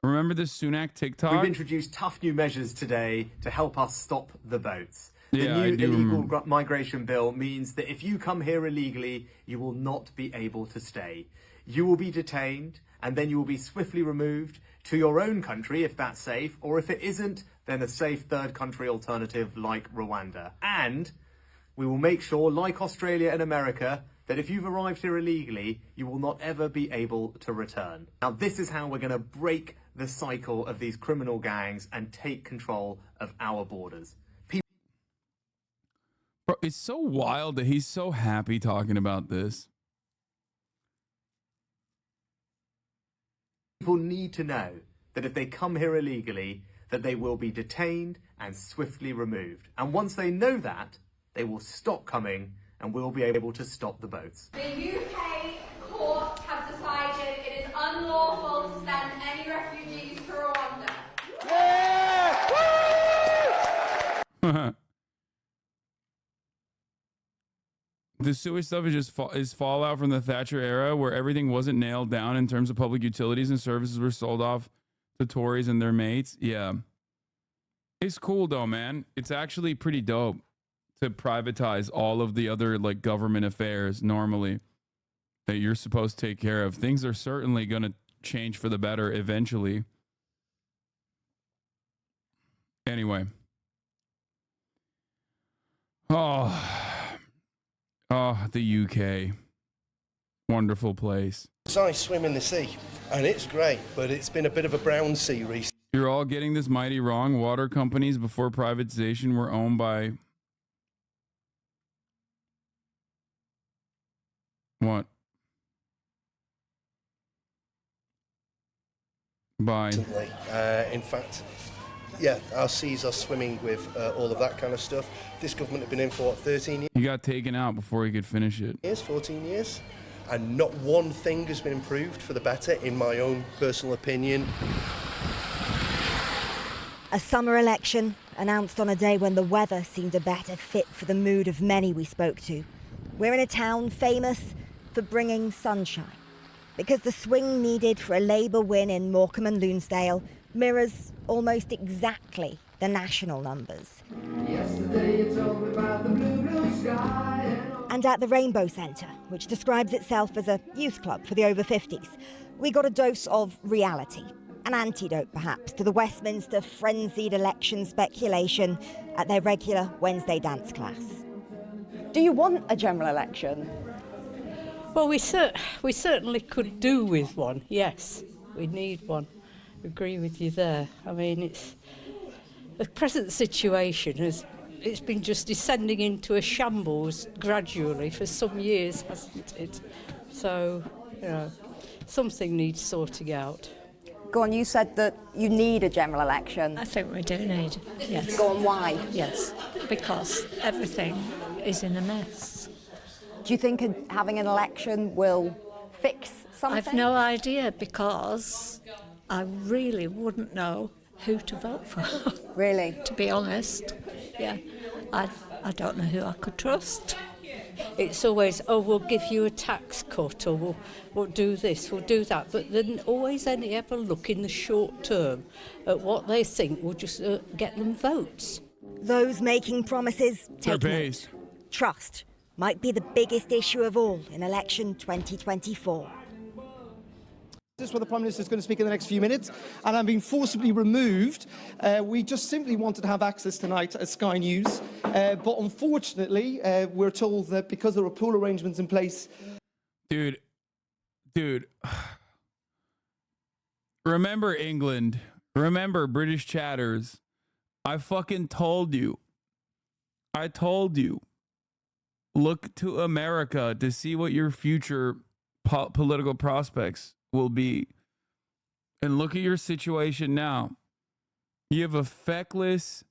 Remember this Sunak TikTok? We've introduced tough new measures today to help us stop the boats. The Yeah, new illegal migration bill means that if you come here illegally, you will not be able to stay. You will be detained, and then you will be swiftly removed to your own country if that's safe, or if it isn't, then a safe third country alternative like Rwanda. And we will make sure, like Australia and America, that if you've arrived here illegally, you will not ever be able to return. Now, this is how we're going to break the cycle of these criminal gangs and take control of our borders. Bro, it's so wild that he's so happy talking about this. People need to know that if they come here illegally, that they will be detained and swiftly removed. And once they know that, they will stop coming and we'll be able to stop the boats. The UK courts have decided it is unlawful to send any refugees to Rwanda. The sewage stuff is just fallout from the Thatcher era, where everything wasn't nailed down in terms of public utilities and services were sold off to Tories and their mates. Yeah, it's cool though, man. It's actually pretty dope to privatize all of the other like government affairs normally that you're supposed to take care of. Things are certainly going to change for the better eventually. Anyway. Oh, the UK. Wonderful place. I swim in the sea, and it's great, but it's been a bit of a brown sea recently. You're all getting this mighty wrong. Water companies before privatization were owned by... What? By... In fact, yeah, our seas are swimming with all of that kind of stuff. This government have been in for, what, 13 He got taken out before he could finish it. years, 14 years, and not one thing has been improved for the better, in my own personal opinion. A summer election announced on a day when the weather seemed a better fit for the mood of many we spoke to. We're in a town famous for bringing sunshine, because the swing needed for a Labour win in Morecambe and Lonsdale mirrors almost exactly the national numbers. Yesterday you told me about the blue, blue sky. And at the Rainbow Centre, which describes itself as a youth club for the over 50s, we got a dose of reality. An antidote, perhaps, to the Westminster frenzied election speculation at their regular Wednesday dance class. Do you want a general election? Well, we certainly could do with one, yes. We need one. I agree with you there. I mean, the present situation it's been just descending into a shambles gradually for some years, hasn't it? So, you know, something needs sorting out. Go on, you said that you need a general election. I think we do need, yes. Go on, why? Yes, because everything is in a mess. Do you think having an election will fix something? I've no idea, because I really wouldn't know who to vote for. Really? To be honest, yeah. I don't know who I could trust. It's always, oh, we'll give you a tax cut, or we'll do this, we'll do that. But then always ever look in the short term at what they think will just get them votes. Those making promises take note. Trust might be the biggest issue of all in election 2024. This is where the Prime Minister is going to speak in the next few minutes, and I'm being forcibly removed. We just simply wanted to have access tonight at Sky News, but unfortunately, we're told that because there are pool arrangements in place... Dude. Remember England. Remember British chatters. I fucking told you. I told you. Look to America to see what your future political prospects will be. And look at your situation now. You have a feckless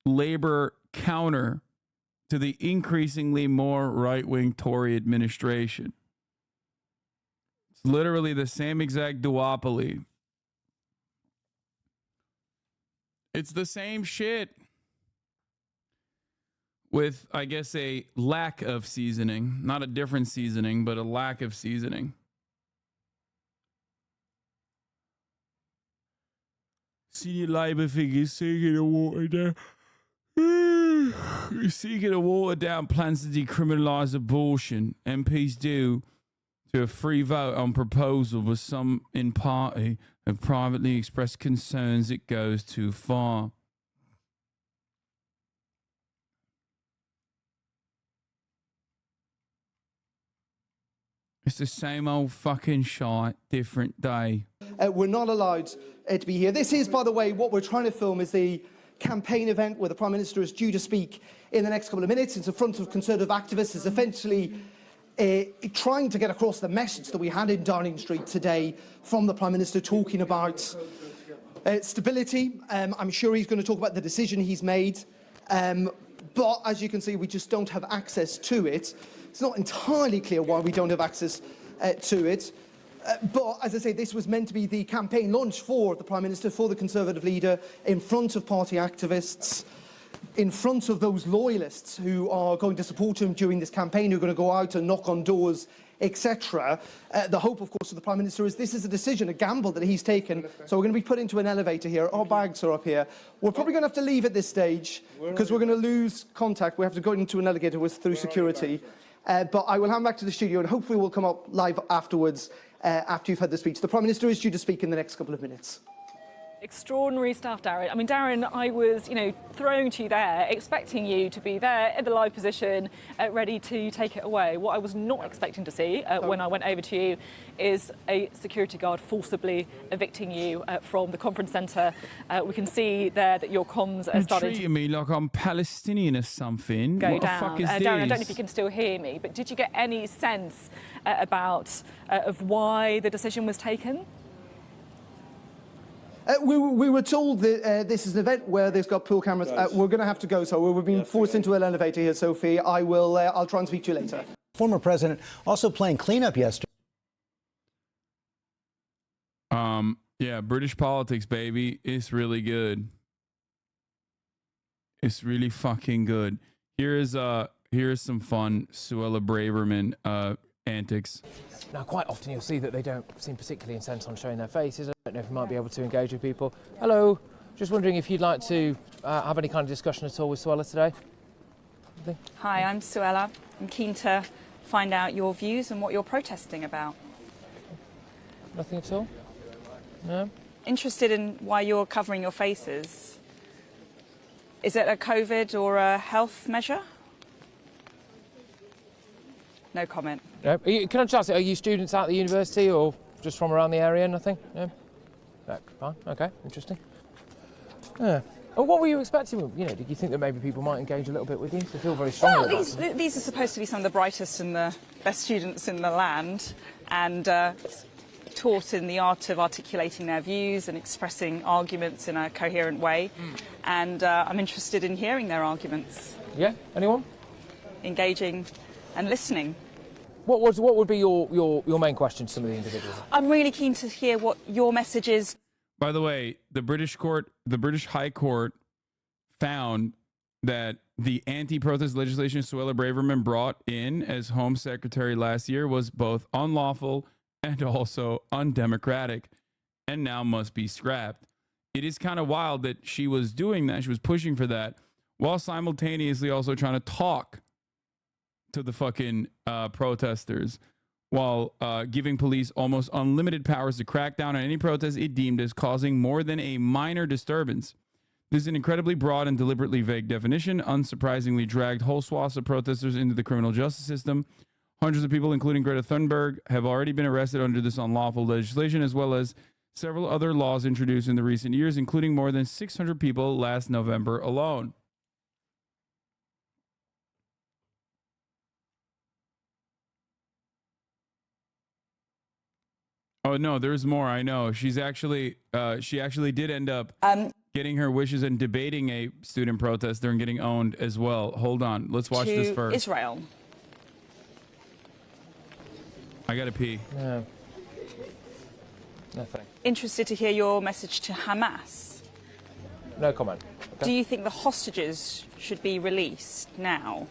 Labour counter to the increasingly more right-wing Tory administration. It's literally the same exact duopoly. It's the same shit with, I guess, a lack of seasoning. Not a different seasoning, but a lack of seasoning. Senior Labour figures seeking to water down. Seeking to water down plans to decriminalise abortion. MPs due to a free vote on proposal, but some in party have privately expressed concerns it goes too far. It's the same old fucking shite, different day. We're not allowed to be here. This is, by the way, what we're trying to film is the campaign event where the Prime Minister is due to speak in the next couple of minutes. It's in front of Conservative activists. It's essentially trying to get across the message that we had in Downing Street today from the Prime Minister, talking about stability. I'm sure he's going to talk about the decision he's made. But as you can see, we just don't have access to it. It's not entirely clear why we don't have access to it. But, as I say, this was meant to be the campaign launch for the Prime Minister, for the Conservative leader, in front of party activists, in front of those loyalists who are going to support him during this campaign, who are going to go out and knock on doors, etc. The hope, of course, of the Prime Minister is this is a decision, a gamble that he's taken. So we're going to be put into an elevator here. Our bags are up here. We're probably going to have to leave at this stage because we're going to lose contact. We have to go into an elevator through security. But I will hand back to the studio and hopefully we'll come up live afterwards after you've had the speech. The Prime Minister is due to speak in the next couple of minutes. Extraordinary stuff, Darren. I mean, Darren, I was, throwing to you there, expecting you to be there in the live position, ready to take it away. What I was not expecting to see when I went over to you is a security guard forcibly evicting you from the conference centre. We can see there that your comms are starting to... treating me like I'm Palestinian or something. Go what down. The fuck is Darren, this? I don't know if you can still hear me, but did you get any sense of why the decision was taken? We were told that this is an event where there's got pool cameras. We're going to have to go, so we've been forced into an elevator here, Sophie. I'll try and speak to you later. Former president also playing cleanup yesterday. Yeah, British politics, baby. It's really good. It's really fucking good. Here's some fun Suella Braverman antics. Now, quite often you'll see that they don't seem particularly intent on showing their faces. I don't know if you might be able to engage with people. Hello, just wondering if you'd like to have any kind of discussion at all with Suella today? Anything? Hi, I'm Suella. I'm keen to find out your views and what you're protesting about. Nothing at all? No? Interested in why you're covering your faces. Is it a COVID or a health measure? No comment. No. Can I just ask, are you students at the university or just from around the area? Nothing? No? No, fine. OK, interesting. Yeah. And what were you expecting? You know, did you think that maybe people might engage a little bit with you? They feel very strongly about it. These are supposed to be some of the brightest and the best students in the land, and taught in the art of articulating their views and expressing arguments in a coherent way. And I'm interested in hearing their arguments. Yeah? Anyone? Engaging and listening. What would be your main question to some of the individuals? I'm really keen to hear what your message is. By the way, the British High Court found that the anti-protest legislation Suella Braverman brought in as Home Secretary last year was both unlawful and also undemocratic, and now must be scrapped. It is kind of wild that she was doing that. She was pushing for that while simultaneously also trying to talk to the fucking protesters, while giving police almost unlimited powers to crack down on any protest it deemed as causing more than a minor disturbance. This is an incredibly broad and deliberately vague definition, unsurprisingly dragged whole swaths of protesters into the criminal justice system. Hundreds of people, including Greta Thunberg, have already been arrested under this unlawful legislation, as well as several other laws introduced in the recent years, including more than 600 people last November alone. Oh, no, there's more. I know. She actually did end up getting her wishes and debating a student protester and getting owned as well. Hold on. Let's watch this first. Israel. I gotta pee. No. Nothing. Interested to hear your message to Hamas. No comment. Okay. Do you think the hostages should be released now?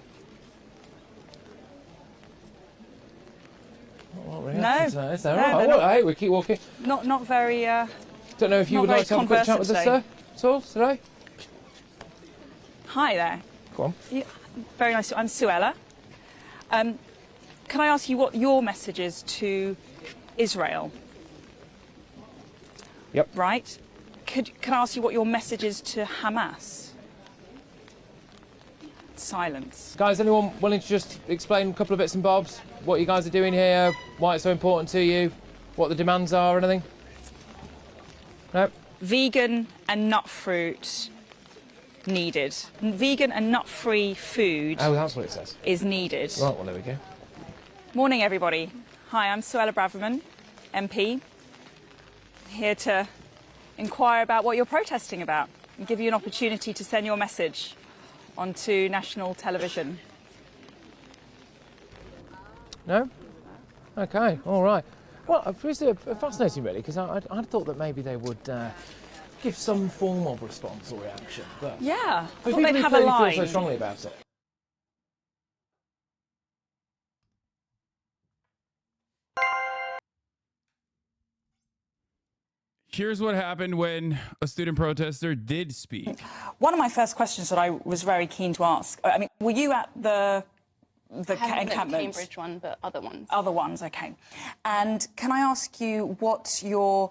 No. Is there? No, hey, we keep walking. Not very. Don't know if you would like to have a quick chat with us, sir, at all today. Hi there. Go on. Very nice. I'm Suella. Can I ask you what your message is to Israel? Yep. Right. Can I ask you what your message is to Hamas? Silence. Guys, anyone willing to just explain a couple of bits and bobs? What you guys are doing here, why it's so important to you, what the demands are, anything? No? Vegan and nut fruit needed. Vegan and nut-free food. Oh, that's what it says. Is needed. Right, well, there we go. Morning, everybody. Hi, I'm Suella Braverman, MP. Here to inquire about what you're protesting about and give you an opportunity to send your message onto national television. No? OK, all right. Well, it's fascinating, really, because I thought that maybe they would give some form of response or reaction. But yeah, I thought people they'd who have a clearly line. feel so strongly about it. Here's what happened when a student protester did speak. One of my first questions that I was very keen to ask, I mean, were you at the encampment? The Cambridge one, but other ones. Other ones, OK. And can I ask you what your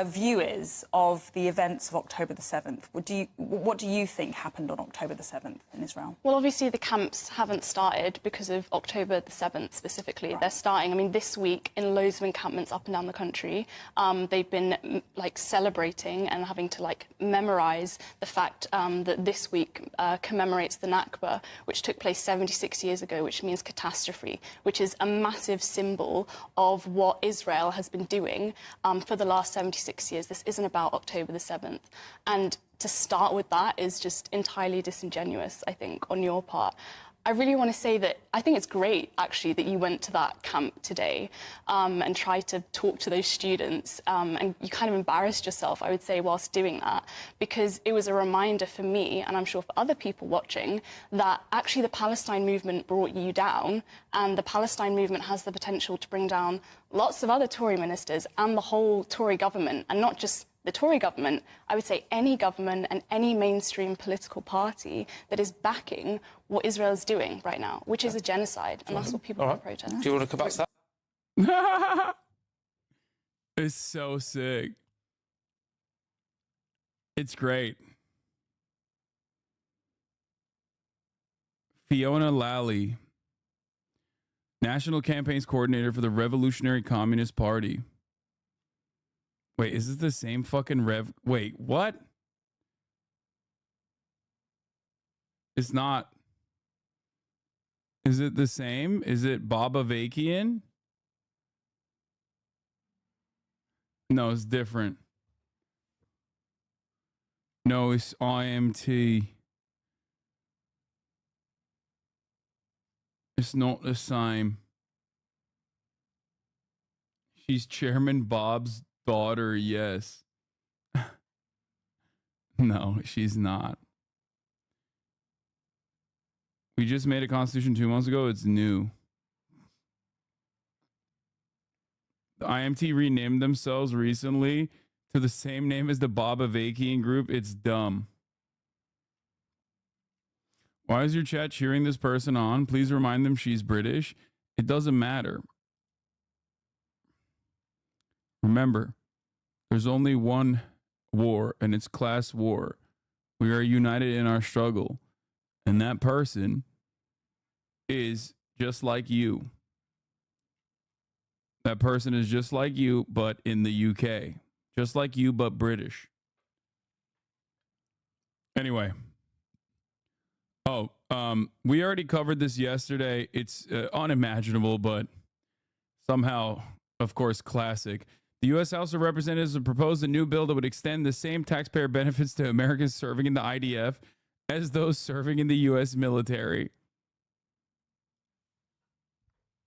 view is of the events of October the 7th? What do you think happened on October the 7th in Israel? Well, obviously the camps haven't started because of October the 7th specifically. Right. They're starting, I mean, this week in loads of encampments up and down the country. They've been, like, celebrating and having to, like, memorise the fact that this week commemorates the Nakba, which took place 76 years ago swastika, which means catastrophe, which is a massive symbol of what Israel has been doing for the last 76 years. This isn't about October the 7th. And to start with that is just entirely disingenuous, I think, on your part. I really want to say that I think it's great, actually, that you went to that camp today and tried to talk to those students. And you kind of embarrassed yourself, I would say, whilst doing that, because it was a reminder for me, and I'm sure for other people watching, that actually the Palestine movement brought you down, and the Palestine movement has the potential to bring down lots of other Tory ministers and the whole Tory government, and not just the Tory government, I would say any government and any mainstream political party that is backing what Israel is doing right now, which is a genocide, and that's what people want to protest. Do you want to come back to that? It's so sick. It's great. Fiona Lally, National Campaigns Coordinator for the Revolutionary Communist Party. Wait, is this the same fucking Wait, what? It's not. Is it the same? Is it Baba Vakian? No, it's different. No, it's IMT. It's not the same. She's Chairman Bob's daughter, yes. No, she's not. We just made a constitution 2 months ago. It's new. The IMT renamed themselves recently to the same name as the Baba Vakian group. It's dumb. Why is your chat cheering this person on? Please remind them she's British. It doesn't matter. Remember, there's only one war, and it's class war. We are united in our struggle. And that person is just like you. That person is just like you, but in the UK. Just like you, but British. Anyway. Oh, we already covered this yesterday. It's unimaginable, but somehow, of course, classic. The U.S. House of Representatives have proposed a new bill that would extend the same taxpayer benefits to Americans serving in the IDF as those serving in the U.S. military.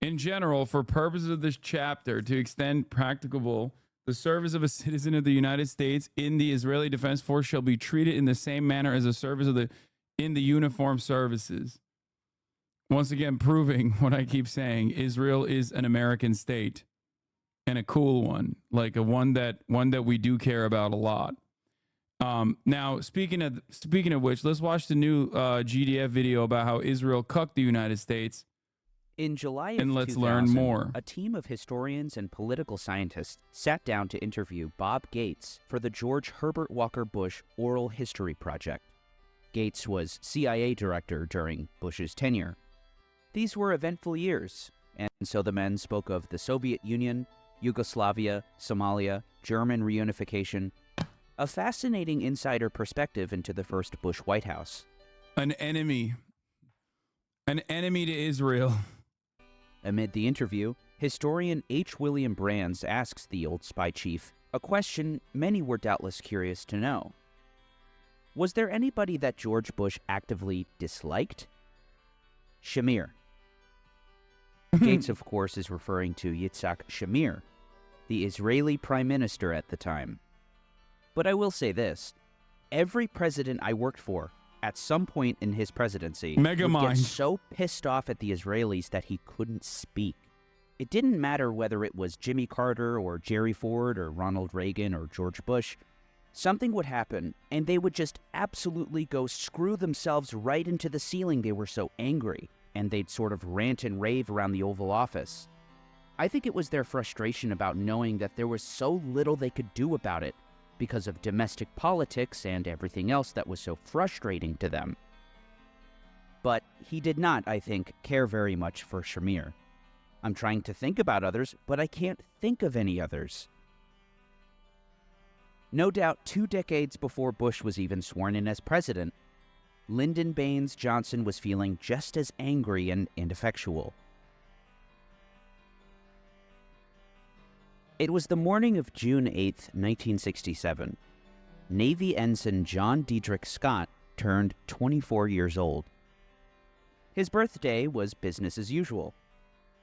In general, for purposes of this chapter, to extend practicable, the service of a citizen of the United States in the Israeli Defense Force shall be treated in the same manner as a service of in the uniformed services. Once again, proving what I keep saying, Israel is an American state, and a cool one, like one that we do care about a lot. Now, speaking of which, let's watch the new GDF video about how Israel cucked the United States. In July of and let's 2000, learn more. A team of historians and political scientists sat down to interview Bob Gates for the George Herbert Walker Bush Oral History Project. Gates was CIA director during Bush's tenure. These were eventful years, and so the men spoke of the Soviet Union, Yugoslavia, Somalia, German reunification, a fascinating insider perspective into the first Bush White House. An enemy to Israel. Amid the interview, historian H. William Brands asks the old spy chief a question many were doubtless curious to know. Was there anybody that George Bush actively disliked? Shamir. Gates, of course, is referring to Yitzhak Shamir, the Israeli prime minister at the time. But I will say this, every president I worked for, at some point in his presidency, would get so pissed off at the Israelis that he couldn't speak. It didn't matter whether it was Jimmy Carter or Jerry Ford or Ronald Reagan or George Bush. Something would happen, and they would just absolutely go screw themselves right into the ceiling. They were so angry, and they'd sort of rant and rave around the Oval Office. I think it was their frustration about knowing that there was so little they could do about it because of domestic politics and everything else that was so frustrating to them. But he did not, I think, care very much for Shamir. I'm trying to think about others, but I can't think of any others. No doubt 2 decades before Bush was even sworn in as president, Lyndon Baines Johnson was feeling just as angry and ineffectual. It was the morning of June 8, 1967. Navy Ensign John Diedrich Scott turned 24 years old. His birthday was business as usual.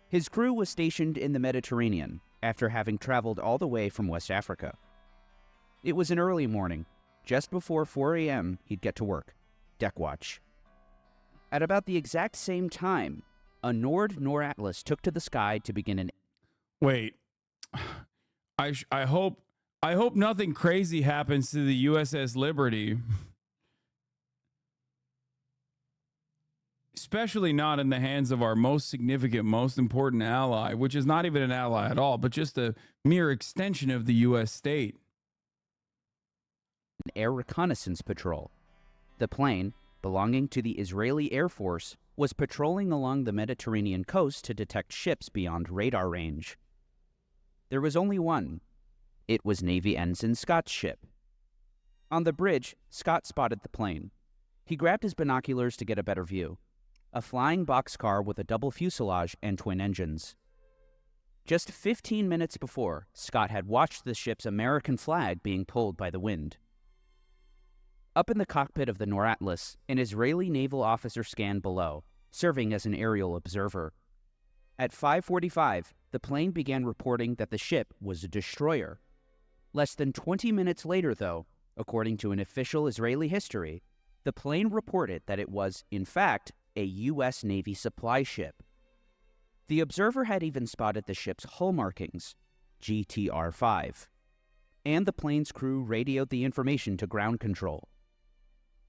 His crew was stationed in the Mediterranean after having traveled all the way from West Africa. It was an early morning. Just before 4 a.m., he'd get to work. Deck watch. At about the exact same time, a Nord Atlas took to the sky to begin an... Wait. I hope nothing crazy happens to the USS Liberty. Especially not in the hands of our most significant, most important ally, which is not even an ally at all, but just a mere extension of the U.S. state. An air reconnaissance patrol. The plane, belonging to the Israeli Air Force, was patrolling along the Mediterranean coast to detect ships beyond radar range. There was only one. It was Navy Ensign Scott's ship. On the bridge, Scott spotted the plane. He grabbed his binoculars to get a better view. A flying boxcar with a double fuselage and twin engines. Just 15 minutes before, Scott had watched the ship's American flag being pulled by the wind. Up in the cockpit of the Nord Atlas, an Israeli naval officer scanned below, serving as an aerial observer. At 5:45, the plane began reporting that the ship was a destroyer. Less than 20 minutes later, though, according to an official Israeli history, the plane reported that it was, in fact, a U.S. Navy supply ship. The observer had even spotted the ship's hull markings, GTR-5, and the plane's crew radioed the information to ground control.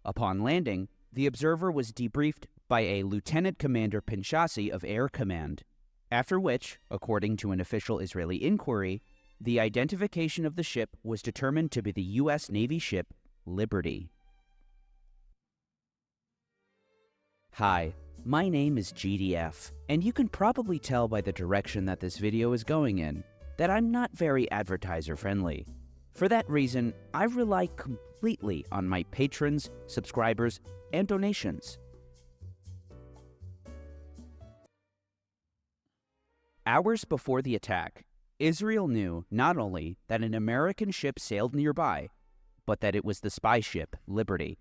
Upon landing, the observer was debriefed by a Lieutenant Commander Pinchasi of Air Command, after which, according to an official Israeli inquiry, the identification of the ship was determined to be the U.S. Navy ship Liberty. Hi, my name is GDF, and you can probably tell by the direction that this video is going in that I'm not very advertiser-friendly. For that reason, I rely completely on my patrons, subscribers, and donations. Hours before the attack, Israel knew not only that an American ship sailed nearby, but that it was the spy ship Liberty.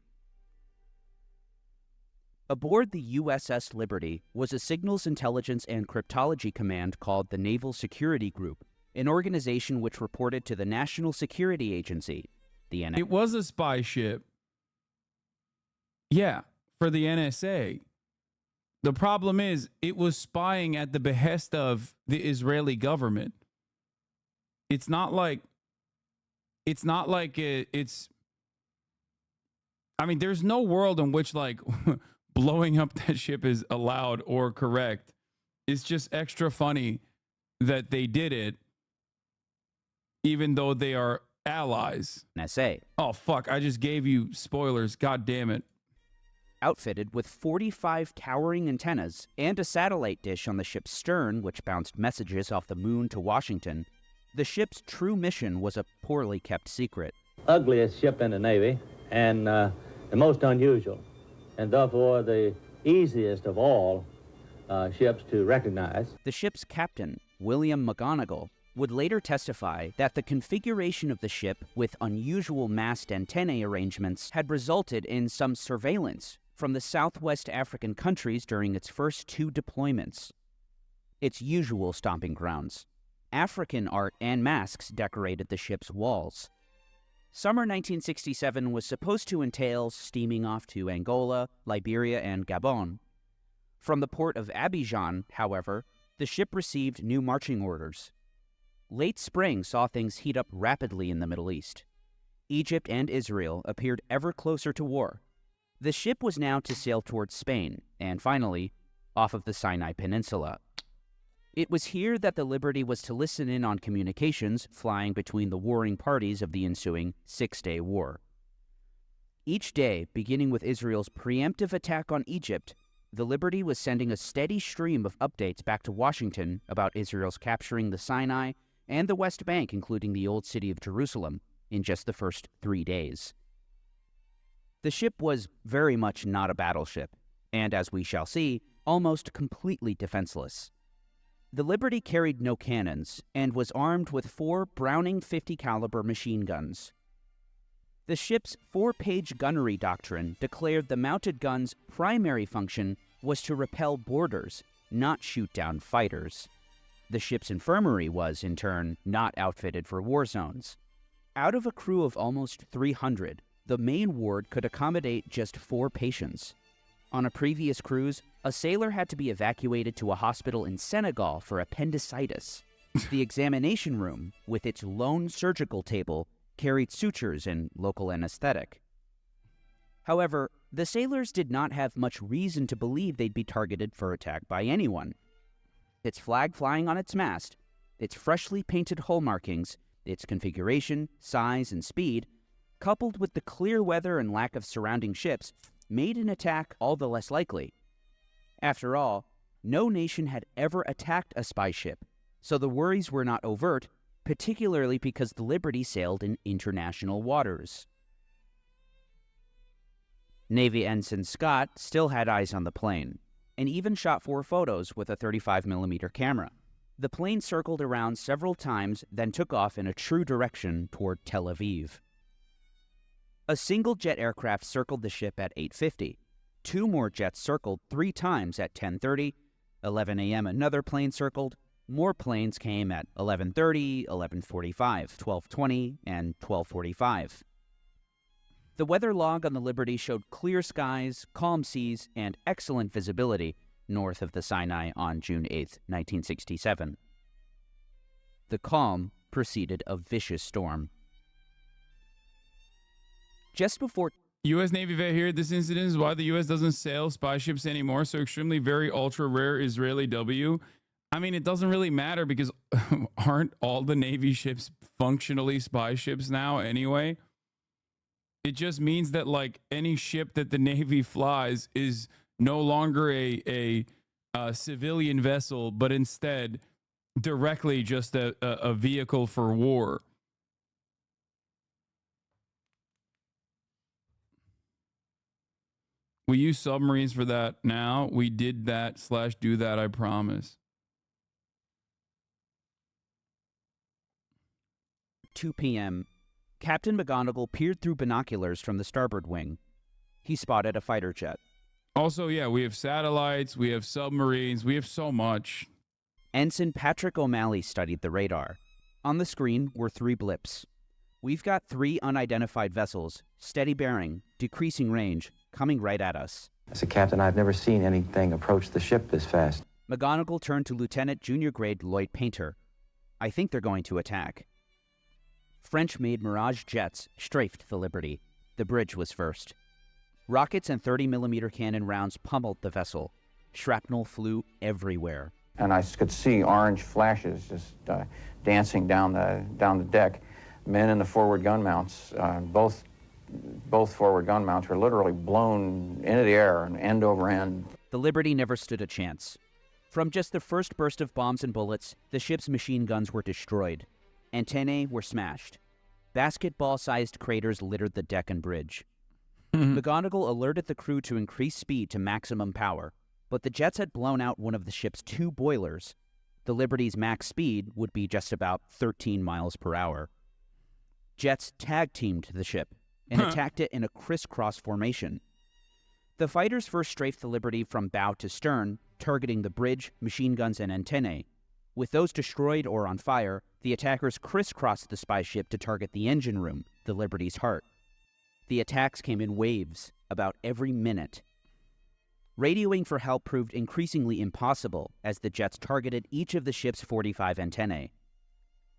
Aboard the USS Liberty was a signals intelligence and cryptology command called the Naval Security Group, an organization which reported to the National Security Agency, the NSA. It was a spy ship. Yeah, for the NSA. The problem is, it was spying at the behest of the Israeli government. It's not like it's. I mean, there's no world in which like blowing up that ship is allowed or correct. It's just extra funny that they did it, even though they are allies. NSA. Oh fuck! I just gave you spoilers. God damn it. Outfitted with 45 towering antennas and a satellite dish on the ship's stern, which bounced messages off the moon to Washington, the ship's true mission was a poorly kept secret. Ugliest ship in the Navy, and the most unusual, and therefore the easiest of all ships to recognize. The ship's captain, William McGonigal, would later testify that the configuration of the ship with unusual mast antennae arrangements had resulted in some surveillance from the Southwest African countries during its first 2 deployments. Its usual stomping grounds. African art and masks decorated the ship's walls. Summer 1967 was supposed to entail steaming off to Angola, Liberia, and Gabon. From the port of Abidjan, however, the ship received new marching orders. Late spring saw things heat up rapidly in the Middle East. Egypt and Israel appeared ever closer to war. The ship was now to sail towards Spain, and finally, off of the Sinai Peninsula. It was here that the Liberty was to listen in on communications flying between the warring parties of the ensuing 6-day war. Each day, beginning with Israel's preemptive attack on Egypt, the Liberty was sending a steady stream of updates back to Washington about Israel's capturing the Sinai and the West Bank, including the Old City of Jerusalem, in just the first 3 days. The ship was very much not a battleship, and as we shall see, almost completely defenseless. The Liberty carried no cannons and was armed with 4 Browning 50 caliber machine guns. The ship's 4-page gunnery doctrine declared the mounted gun's primary function was to repel boarders, not shoot down fighters. The ship's infirmary was, in turn, not outfitted for war zones. Out of a crew of almost 300, the main ward could accommodate just 4 patients. On a previous cruise, a sailor had to be evacuated to a hospital in Senegal for appendicitis. The examination room, with its lone surgical table, carried sutures and local anesthetic. However, the sailors did not have much reason to believe they'd be targeted for attack by anyone. Its flag flying on its mast, its freshly painted hull markings, its configuration, size, and speed, coupled with the clear weather and lack of surrounding ships, made an attack all the less likely. After all, no nation had ever attacked a spy ship, so the worries were not overt, particularly because the Liberty sailed in international waters. Navy Ensign Scott still had eyes on the plane, and even shot 4 photos with a 35mm camera. The plane circled around several times, then took off in a true direction toward Tel Aviv. A single jet aircraft circled the ship at 8:50. 2 more jets circled 3 times at 10:30. 11 a.m. another plane circled. More planes came at 11:30, 11:45, 12:20, and 12:45. The weather log on the Liberty showed clear skies, calm seas, and excellent visibility north of the Sinai on June 8, 1967. The calm preceded a vicious storm. Just before U.S. Navy vet here, this incident is why the U.S. doesn't sail spy ships anymore, so extremely very ultra rare Israeli W. I mean, it doesn't really matter because aren't all the Navy ships functionally spy ships now anyway? It just means that like any ship that the Navy flies is no longer a civilian vessel, but instead directly just a vehicle for war. We use submarines for that now. We did that / do that, I promise. 2 p.m., Captain McGonigal peered through binoculars from the starboard wing. He spotted a fighter jet. Also, yeah, we have satellites, we have submarines, we have so much. Ensign Patrick O'Malley studied the radar. On the screen were 3 blips. We've got 3 unidentified vessels, steady bearing, decreasing range, coming right at us. As a captain, I've never seen anything approach the ship this fast. McGonigal turned to Lieutenant Junior Grade Lloyd Painter. I think they're going to attack. French-made Mirage jets strafed the Liberty. The bridge was first. Rockets and 30mm cannon rounds pummeled the vessel. Shrapnel flew everywhere. And I could see orange flashes just dancing down the deck. Men in the forward gun mounts, both forward gun mounts were literally blown into the air and end over end. The Liberty never stood a chance. From just the first burst of bombs and bullets, the ship's machine guns were destroyed. Antennae were smashed. Basketball-sized craters littered the deck and bridge. McGonigal alerted the crew to increase speed to maximum power, but the jets had blown out one of the ship's 2 boilers. The Liberty's max speed would be just about 13 miles per hour. Jets tag-teamed the ship and attacked it in a crisscross formation. The fighters first strafed the Liberty from bow to stern, targeting the bridge, machine guns, and antennae. With those destroyed or on fire, the attackers crisscrossed the spy ship to target the engine room, the Liberty's heart. The attacks came in waves, about every minute. Radioing for help proved increasingly impossible as the jets targeted each of the ship's 45 antennae.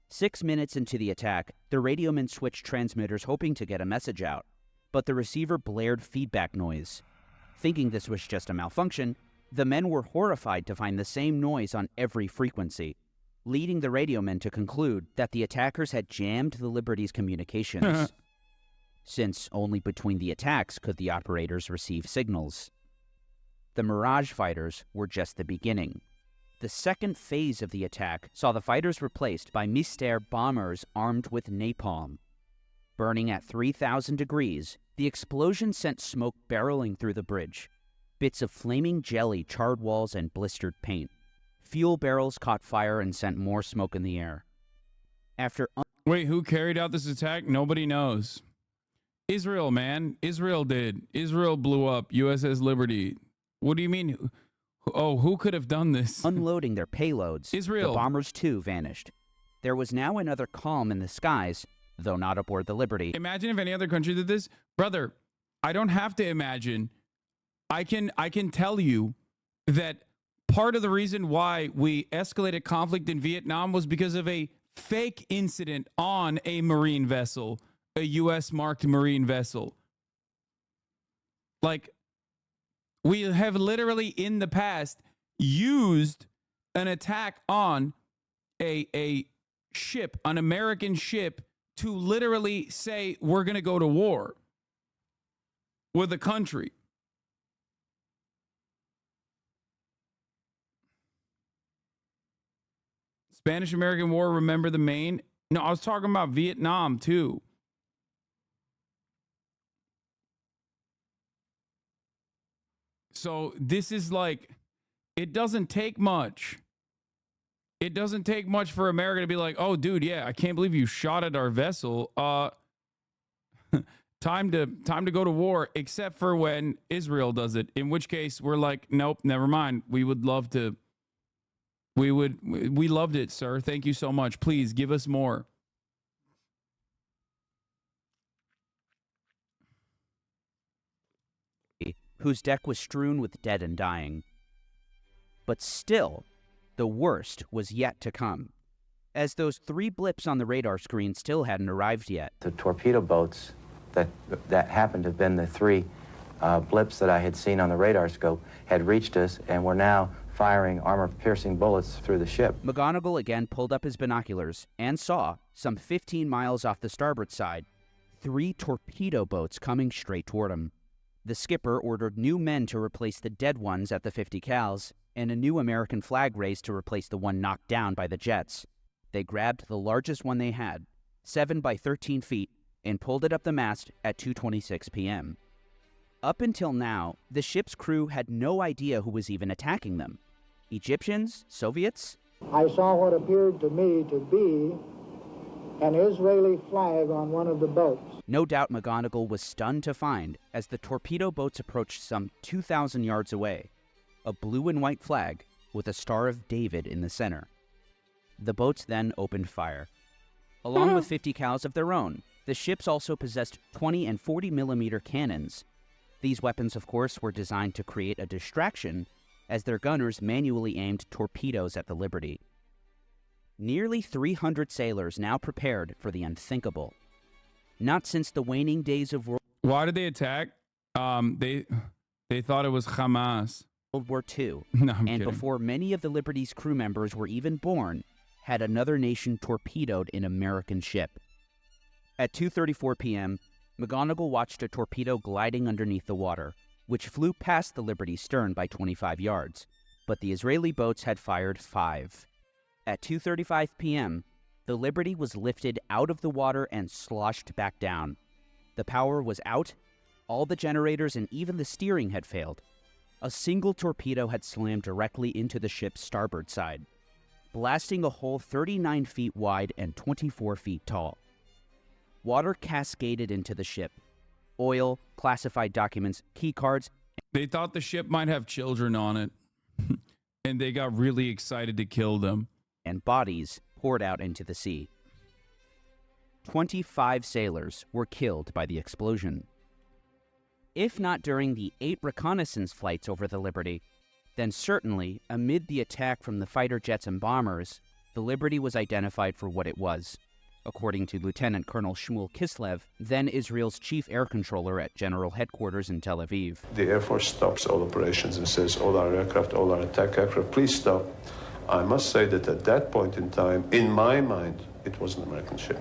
6 minutes into the attack, the radioman switched transmitters hoping to get a message out, but the receiver blared feedback noise. Thinking this was just a malfunction, the men were horrified to find the same noise on every frequency, leading the radiomen to conclude that the attackers had jammed the Liberty's communications, since only between the attacks could the operators receive signals. The Mirage fighters were just the beginning. The second phase of the attack saw the fighters replaced by Mystère bombers armed with napalm. Burning at 3,000 degrees, The explosion sent smoke barreling through the bridge. Bits of flaming jelly charred walls and blistered paint. Fuel barrels caught fire and sent more smoke in the air. Wait, who carried out this attack? Nobody knows. Israel, man. Israel did. Israel blew up USS Liberty. What do you mean? Oh, who could have done this? Unloading their payloads, Israel. The bombers too vanished. There was now another calm in the skies, though not aboard the Liberty. Imagine if any other country did this. Brother, I don't have to imagine. I can tell you that part of the reason why we escalated conflict in Vietnam was because of a fake incident on a Marine vessel, a U.S. marked Marine vessel. Like, we have literally in the past used an attack on a ship, an American ship, to literally say we're going to go to war with a country. Spanish-American War, remember the Maine? No, I was talking about Vietnam too. So this is like, it doesn't take much. It doesn't take much for America to be like, oh, dude, yeah, I can't believe you shot at our vessel. Time to go to war, except for when Israel does it, in which case we're like, nope, never mind. We would love to. We loved it, sir. Thank you so much. Please give us more. Whose deck was strewn with dead and dying. But still, the worst was yet to come, as those 3 blips on the radar screen still hadn't arrived yet. The torpedo boats that happened to have been the 3 blips that I had seen on the radar scope had reached us and were now firing armor-piercing bullets through the ship. McGonigal again pulled up his binoculars and saw, some 15 miles off the starboard side, 3 torpedo boats coming straight toward him. The skipper ordered new men to replace the dead ones at the 50 cals, and a new American flag raised to replace the one knocked down by the jets. They grabbed the largest one they had, 7 by 13 feet, and pulled it up the mast at 2:26 p.m. Up until now, the ship's crew had no idea who was even attacking them. Egyptians? Soviets? I saw what appeared to me to be an Israeli flag on one of the boats. No doubt McGonigal was stunned to find, as the torpedo boats approached some 2,000 yards away, a blue and white flag with a Star of David in the center. The boats then opened fire. Along with 50 cals of their own, the ships also possessed 20 and 40 millimeter cannons. These weapons, of course, were designed to create a distraction as their gunners manually aimed torpedoes at the Liberty. Nearly 300 sailors now prepared for the unthinkable. Not since the waning days of World Why did they attack? They thought it was Hamas. War II, No, I'm and kidding. before many of the Liberty's crew members were even born, had another nation torpedoed an American ship. At 2:34 p.m., McGonigal watched a torpedo gliding underneath the water, which flew past the Liberty's stern by 25 yards, but the Israeli boats had fired 5. At 2:35 p.m., the Liberty was lifted out of the water and sloshed back down. The power was out, all the generators and even the steering had failed. A single torpedo had slammed directly into the ship's starboard side, blasting a hole 39 feet wide and 24 feet tall. Water cascaded into the ship. Oil, classified documents, key cards. They thought the ship might have children on it, and they got really excited to kill them. And bodies poured out into the sea. 25 sailors were killed by the explosion. If not during the 8 reconnaissance flights over the Liberty, then certainly amid the attack from the fighter jets and bombers, the Liberty was identified for what it was, according to Lieutenant Colonel Shmuel Kislev, then Israel's chief air controller at General Headquarters in Tel Aviv. The Air Force stops all operations and says, all our aircraft, all our attack aircraft, please stop. I must say that at that point in time, in my mind, it was an American ship.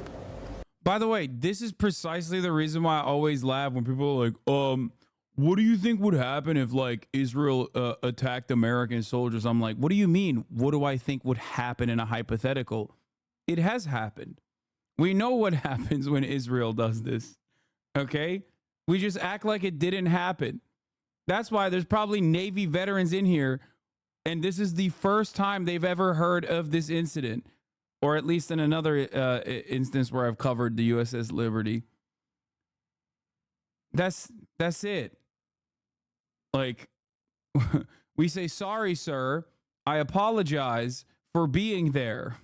By the way, this is precisely the reason why I always laugh when people are like, what do you think would happen if, like, Israel attacked American soldiers? I'm like, what do you mean? What do I think would happen in a hypothetical? It has happened. We know what happens when Israel does this, okay? We just act like it didn't happen. That's why there's probably Navy veterans in here, and this is the first time they've ever heard of this incident, or at least in another instance where I've covered the USS Liberty. That's it. Like, we say, sorry, sir. I apologize for being there.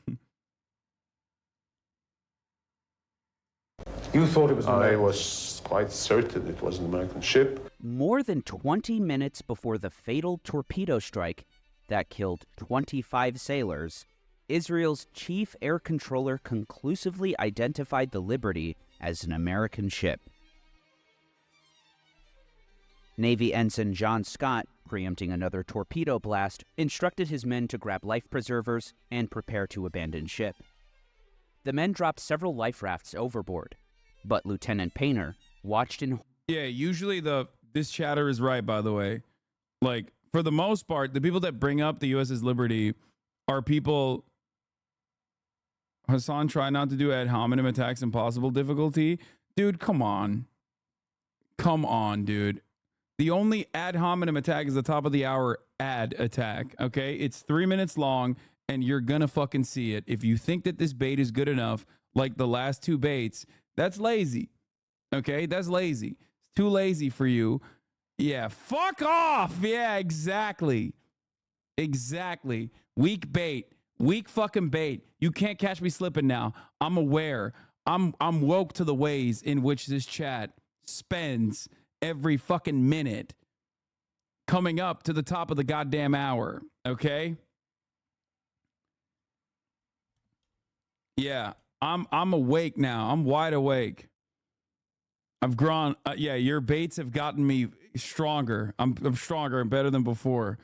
You thought it was American? I was quite certain it was an American ship. More than 20 minutes before the fatal torpedo strike that killed 25 sailors, Israel's chief air controller conclusively identified the Liberty as an American ship. Navy Ensign John Scott, preempting another torpedo blast, instructed his men to grab life preservers and prepare to abandon ship. The men dropped several life rafts overboard, but Lieutenant Painter watched in... Yeah, usually this chatter is right, by the way. Like, for the most part, the people that bring up the USS Liberty are people... Hassan, try not to do ad hominem attacks impossible difficulty. Dude, come on. Come on, dude. The only ad hominem attack is the top of the hour ad attack, okay? It's 3 minutes long, and you're gonna fucking see it. If you think that this bait is good enough, like the last two baits, that's lazy, okay? That's lazy. It's too lazy for you. Yeah, fuck off. Yeah, exactly. Exactly. Weak bait. Weak fucking bait. You can't catch me slipping now. I'm aware. I'm woke to the ways in which this chat spends every fucking minute coming up to the top of the goddamn hour, okay? Yeah, I'm awake now. I'm wide awake. I've grown. Yeah, your baits have gotten me stronger. I'm stronger and better than before.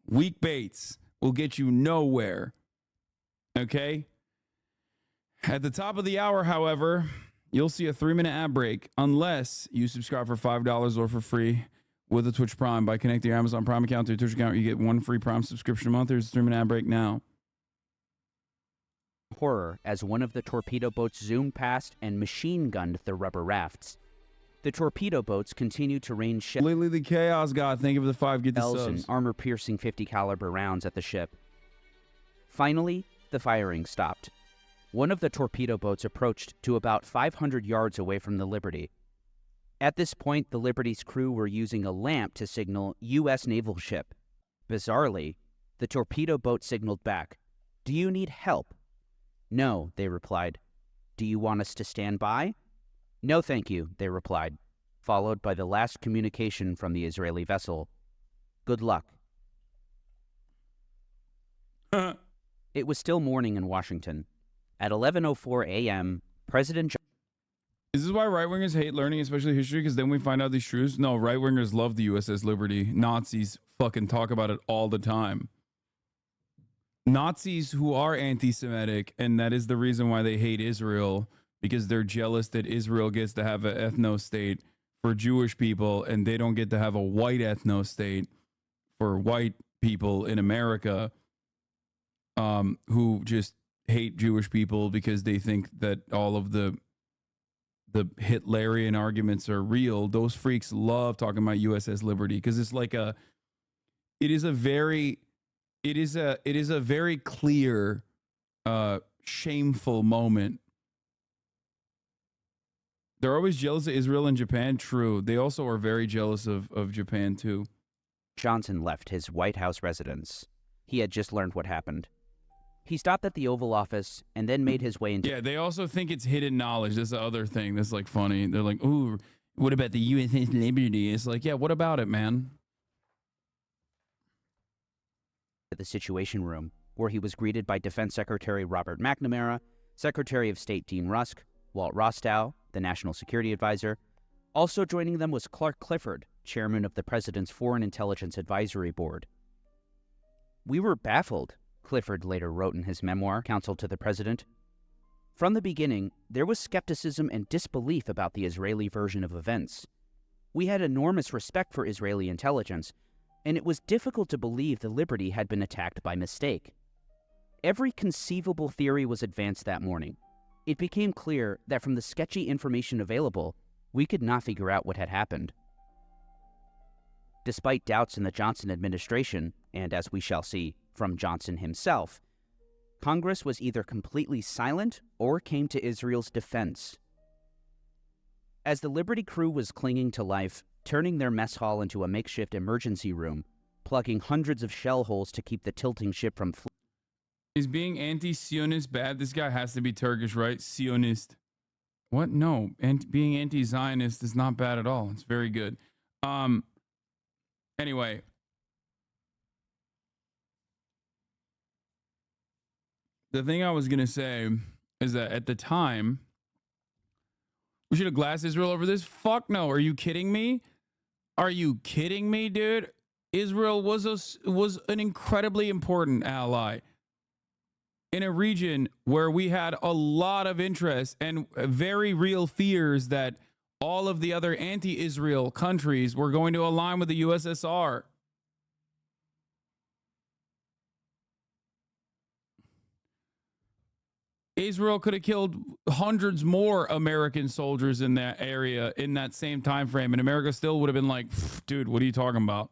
Weak baits will get you nowhere. Okay? At the top of the hour, however, you'll see a 3-minute ad break unless you subscribe for $5 or for free with a Twitch Prime. By connecting your Amazon Prime account to your Twitch account, you get 1 free Prime subscription a month. There's a 3-minute ad break now. Horror as one of the torpedo boats zoomed past and machine gunned the rubber rafts. The torpedo boats continued to rain shells. Lily the Chaos God, thank you for the 5. Get the subs. And armor-piercing 50 caliber rounds at the ship. Finally, the firing stopped. One of the torpedo boats approached to about 500 yards away from the Liberty. At this point, the Liberty's crew were using a lamp to signal U.S. naval ship. Bizarrely, the torpedo boat signaled back, "Do you need help?" "No," they replied. "Do you want us to stand by?" "No, thank you," they replied, followed by the last communication from the Israeli vessel. "Good luck." It was still morning in Washington. At 11:04 a.m., President... Is this why right-wingers hate learning, especially history? Because then we find out these truths? No, right-wingers love the USS Liberty. Nazis fucking talk about it all the time. Nazis who are anti-Semitic, and that is the reason why they hate Israel, because they're jealous that Israel gets to have an ethno-state for Jewish people, and they don't get to have a white ethno-state for white people in America, who just hate Jewish people because they think that all of the Hitlerian arguments are real. Those freaks love talking about USS Liberty because it's like it is a very clear, shameful moment. They're always jealous of Israel and Japan. True. They also are very jealous of Japan too. Johnson left his White House residence. He had just learned what happened. He stopped at the Oval Office and then made his way into... Yeah, they also think it's hidden knowledge. That's the other thing that's like funny. They're like, ooh, what about the USS Liberty? It's like, yeah, what about it, man? The Situation Room, where he was greeted by Defense Secretary Robert McNamara, Secretary of State Dean Rusk, Walt Rostow, the National Security Advisor. Also joining them was Clark Clifford, chairman of the President's Foreign Intelligence Advisory Board. "We were baffled," Clifford later wrote in his memoir, Counsel to the President. "From the beginning, there was skepticism and disbelief about the Israeli version of events. We had enormous respect for Israeli intelligence, and it was difficult to believe the Liberty had been attacked by mistake. Every conceivable theory was advanced that morning. It became clear that from the sketchy information available, we could not figure out what had happened. Despite doubts in the Johnson administration, and as we shall see, from Johnson himself, Congress was either completely silent or came to Israel's defense. As the Liberty crew was clinging to life, turning their mess hall into a makeshift emergency room, plugging hundreds of shell holes to keep the tilting ship from Is being anti-Zionist bad? This guy has to be Turkish, right? Zionist. What? No. Being anti-Zionist is not bad at all. It's very good. Anyway. The thing I was going to say is that at the time, we should have glassed Israel over this? Fuck no. Are you kidding me? Are you kidding me, dude? Israel was an incredibly important ally in a region where we had a lot of interest and very real fears that all of the other anti-Israel countries were going to align with the USSR. Israel could have killed hundreds more American soldiers in that area in that same time frame, and America still would have been like, dude, what are you talking about?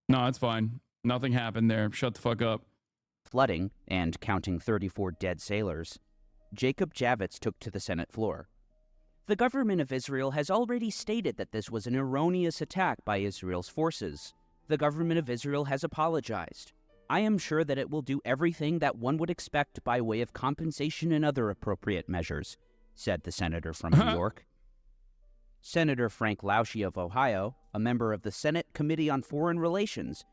No, it's fine. Nothing happened there. Shut the fuck up. Flooding and counting 34 dead sailors, Jacob Javits took to the Senate floor. The government of Israel has already stated that this was an erroneous attack by Israel's forces. The government of Israel has apologized. I am sure that it will do everything that one would expect by way of compensation and other appropriate measures, said the senator from New York. Senator Frank Laushi of Ohio, a member of the Senate Committee on Foreign Relations,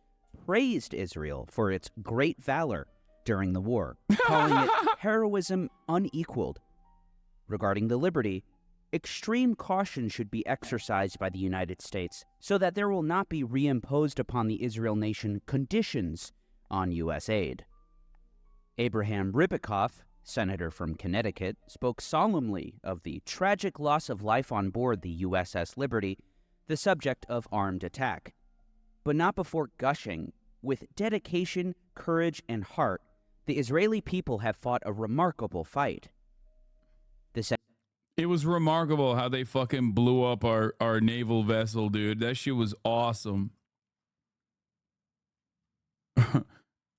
praised Israel for its great valor during the war, calling it heroism unequaled. Regarding the Liberty, extreme caution should be exercised by the United States so that there will not be reimposed upon the Israel nation conditions on U.S. aid. Abraham Ribicoff, senator from Connecticut, spoke solemnly of the tragic loss of life on board the USS Liberty, the subject of armed attack, but not before gushing, with dedication, courage, and heart, the Israeli people have fought a remarkable fight. It was remarkable how they fucking blew up our naval vessel, dude. That shit was awesome.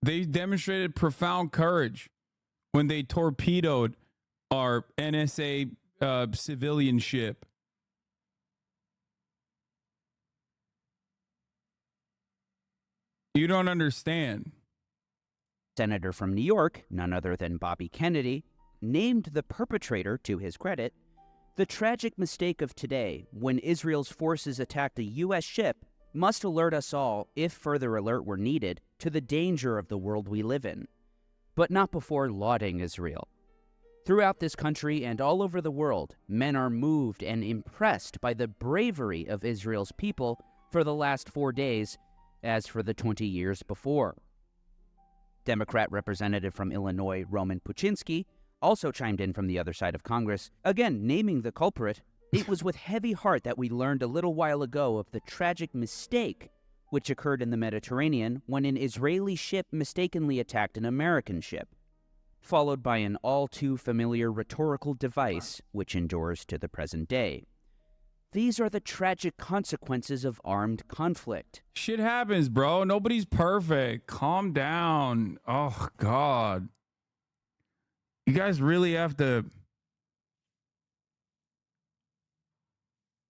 They demonstrated profound courage when they torpedoed our NSA civilian ship. You don't understand. Senator from New York, none other than Bobby Kennedy, named the perpetrator, to his credit, the tragic mistake of today when Israel's forces attacked a U.S. ship must alert us all, if further alert were needed, to the danger of the world we live in, but not before lauding Israel. Throughout this country and all over the world, men are moved and impressed by the bravery of Israel's people for the last 4 days, as for the 20 years before. Democrat representative from Illinois, Roman Puchinski, also chimed in from the other side of Congress, again naming the culprit. It was with heavy heart that we learned a little while ago of the tragic mistake which occurred in the Mediterranean when an Israeli ship mistakenly attacked an American ship, followed by an all-too-familiar rhetorical device which endures to the present day. These are the tragic consequences of armed conflict. Shit happens, bro. Nobody's perfect. Calm down. Oh, God. You guys really have to...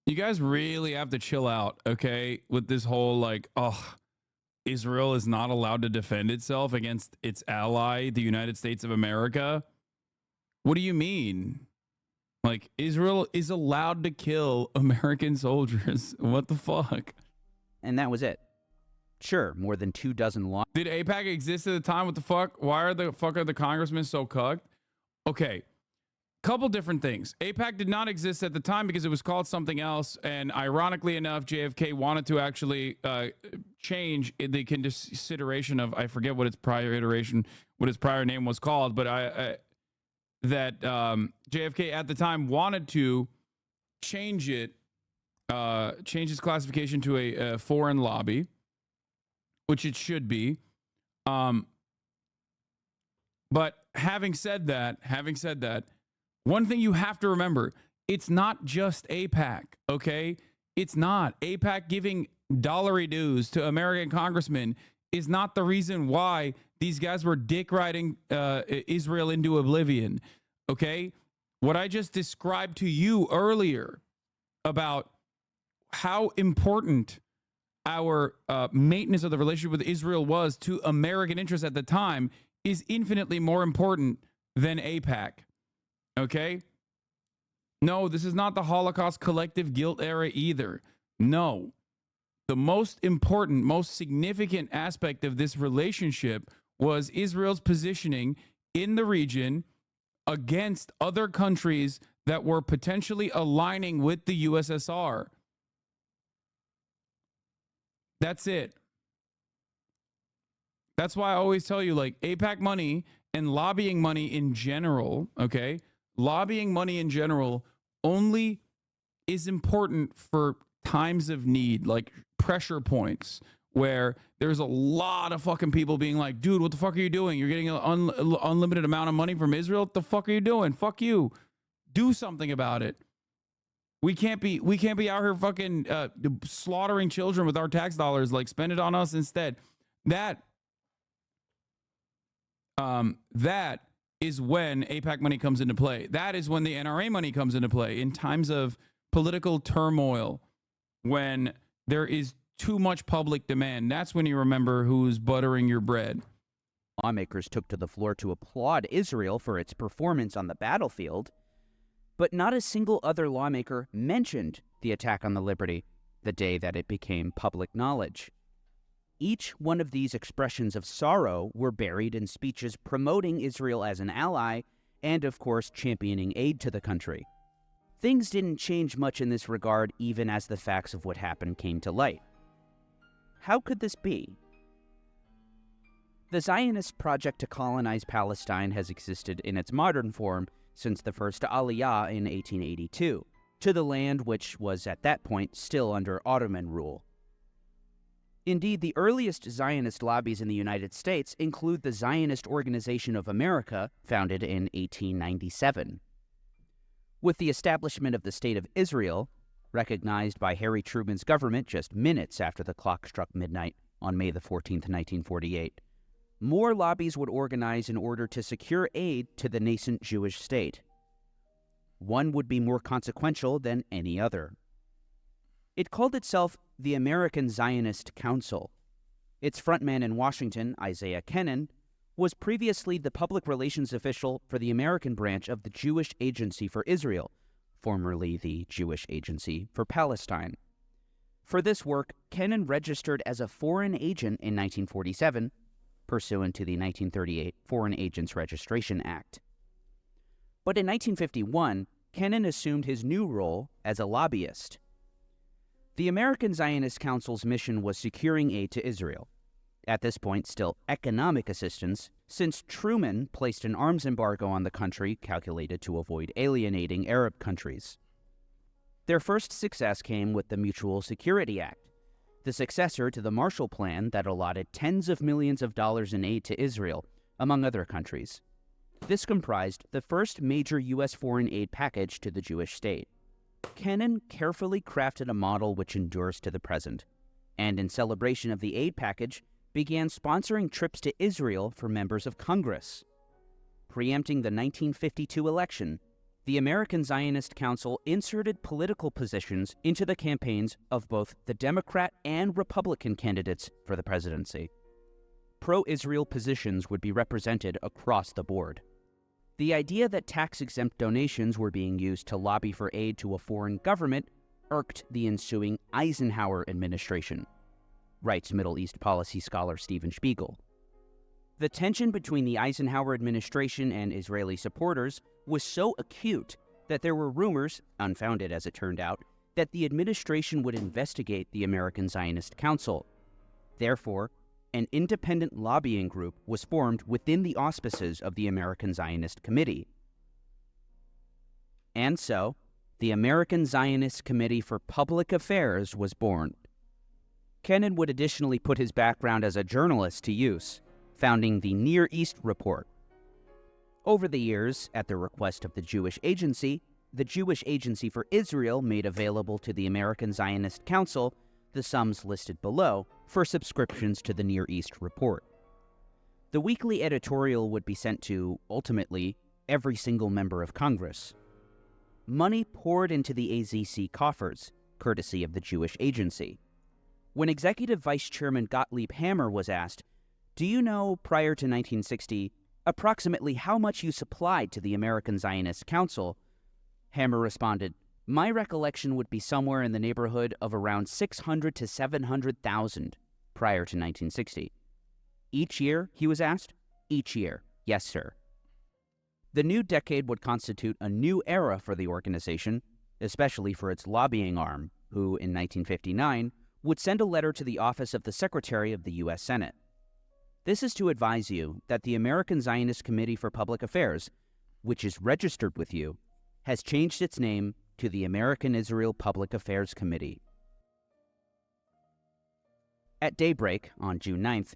You guys really have to chill out, okay? With this whole, like, oh, Israel is not allowed to defend itself against its ally, the United States of America. What do you mean? Like, Israel is allowed to kill American soldiers. What the fuck? And that was it. Sure, more than 24 law. Did AIPAC exist at the time? What the fuck? Why are the congressmen so cucked? Okay. Couple different things. AIPAC did not exist at the time because it was called something else, and ironically enough, JFK wanted to actually change the consideration of, I forget what its prior name was called, but JFK at the time wanted to change its classification to a foreign lobby, which it should be. But having said that, one thing you have to remember, it's not just AIPAC, okay? It's not. AIPAC giving dollary dues to American congressmen is not the reason why these guys were dick riding Israel into oblivion, okay? What I just described to you earlier about how important our maintenance of the relationship with Israel was to American interests at the time is infinitely more important than AIPAC, okay? No, this is not the Holocaust collective guilt era either. No. The most important, most significant aspect of this relationship was Israel's positioning in the region against other countries that were potentially aligning with the USSR. That's it. That's why I always tell you, like, AIPAC money and lobbying money in general, okay? Lobbying money in general only is important for times of need, like pressure points, where there's a lot of fucking people being like, dude, what the fuck are you doing? You're getting an unlimited amount of money from Israel. What the fuck are you doing? Fuck you. Do something about it. We can't be out here fucking slaughtering children with our tax dollars. Like, spend it on us instead. That is when AIPAC money comes into play. That is when the NRA money comes into play in times of political turmoil, when there is too much public demand. That's when you remember who's buttering your bread. Lawmakers took to the floor to applaud Israel for its performance on the battlefield, but not a single other lawmaker mentioned the attack on the Liberty the day that it became public knowledge. Each one of these expressions of sorrow were buried in speeches promoting Israel as an ally and, of course, championing aid to the country. Things didn't change much in this regard even as the facts of what happened came to light. How could this be? The Zionist project to colonize Palestine has existed in its modern form since the first Aliyah in 1882, to the land which was at that point still under Ottoman rule. Indeed, the earliest Zionist lobbies in the United States include the Zionist Organization of America, founded in 1897. With the establishment of the State of Israel, recognized by Harry Truman's government just minutes after the clock struck midnight on May the 14th, 1948, more lobbies would organize in order to secure aid to the nascent Jewish state. One would be more consequential than any other. It called itself the American Zionist Council. Its frontman in Washington, Isaiah Kennan, was previously the public relations official for the American branch of the Jewish Agency for Israel, formerly the Jewish Agency for Palestine. For this work, Kennan registered as a foreign agent in 1947, pursuant to the 1938 Foreign Agents Registration Act. But in 1951, Kennan assumed his new role as a lobbyist. The American Zionist Council's mission was securing aid to Israel. At this point, still economic assistance, since Truman placed an arms embargo on the country calculated to avoid alienating Arab countries. Their first success came with the Mutual Security Act, the successor to the Marshall Plan that allotted tens of millions of dollars in aid to Israel, among other countries. This comprised the first major U.S. foreign aid package to the Jewish state. Kennan carefully crafted a model which endures to the present, and in celebration of the aid package, began sponsoring trips to Israel for members of Congress. Preempting the 1952 election, the American Zionist Council inserted political positions into the campaigns of both the Democrat and Republican candidates for the presidency. Pro-Israel positions would be represented across the board. The idea that tax-exempt donations were being used to lobby for aid to a foreign government irked the ensuing Eisenhower administration, writes Middle East policy scholar Stephen Spiegel. The tension between the Eisenhower administration and Israeli supporters was so acute that there were rumors, unfounded as it turned out, that the administration would investigate the American Zionist Council. Therefore, an independent lobbying group was formed within the auspices of the American Zionist Committee. And so, the American Zionist Committee for Public Affairs was born. Kennan would additionally put his background as a journalist to use, founding the Near East Report. Over the years, at the request of the Jewish Agency, the Jewish Agency for Israel made available to the American Zionist Council the sums listed below for subscriptions to the Near East Report. The weekly editorial would be sent to, ultimately, every single member of Congress. Money poured into the AZC coffers, courtesy of the Jewish Agency. When Executive Vice Chairman Gottlieb Hammer was asked, "Do you know, prior to 1960, approximately how much you supplied to the American Zionist Council?" Hammer responded, "My recollection would be somewhere in the neighborhood of around 600 to 700,000 prior to 1960. Each year, he was asked? Each year, yes, sir. The new decade would constitute a new era for the organization, especially for its lobbying arm, who, in 1959, would send a letter to the office of the Secretary of the U.S. Senate. This is to advise you that the American Zionist Committee for Public Affairs, which is registered with you, has changed its name to the American Israel Public Affairs Committee." At daybreak on June 9th,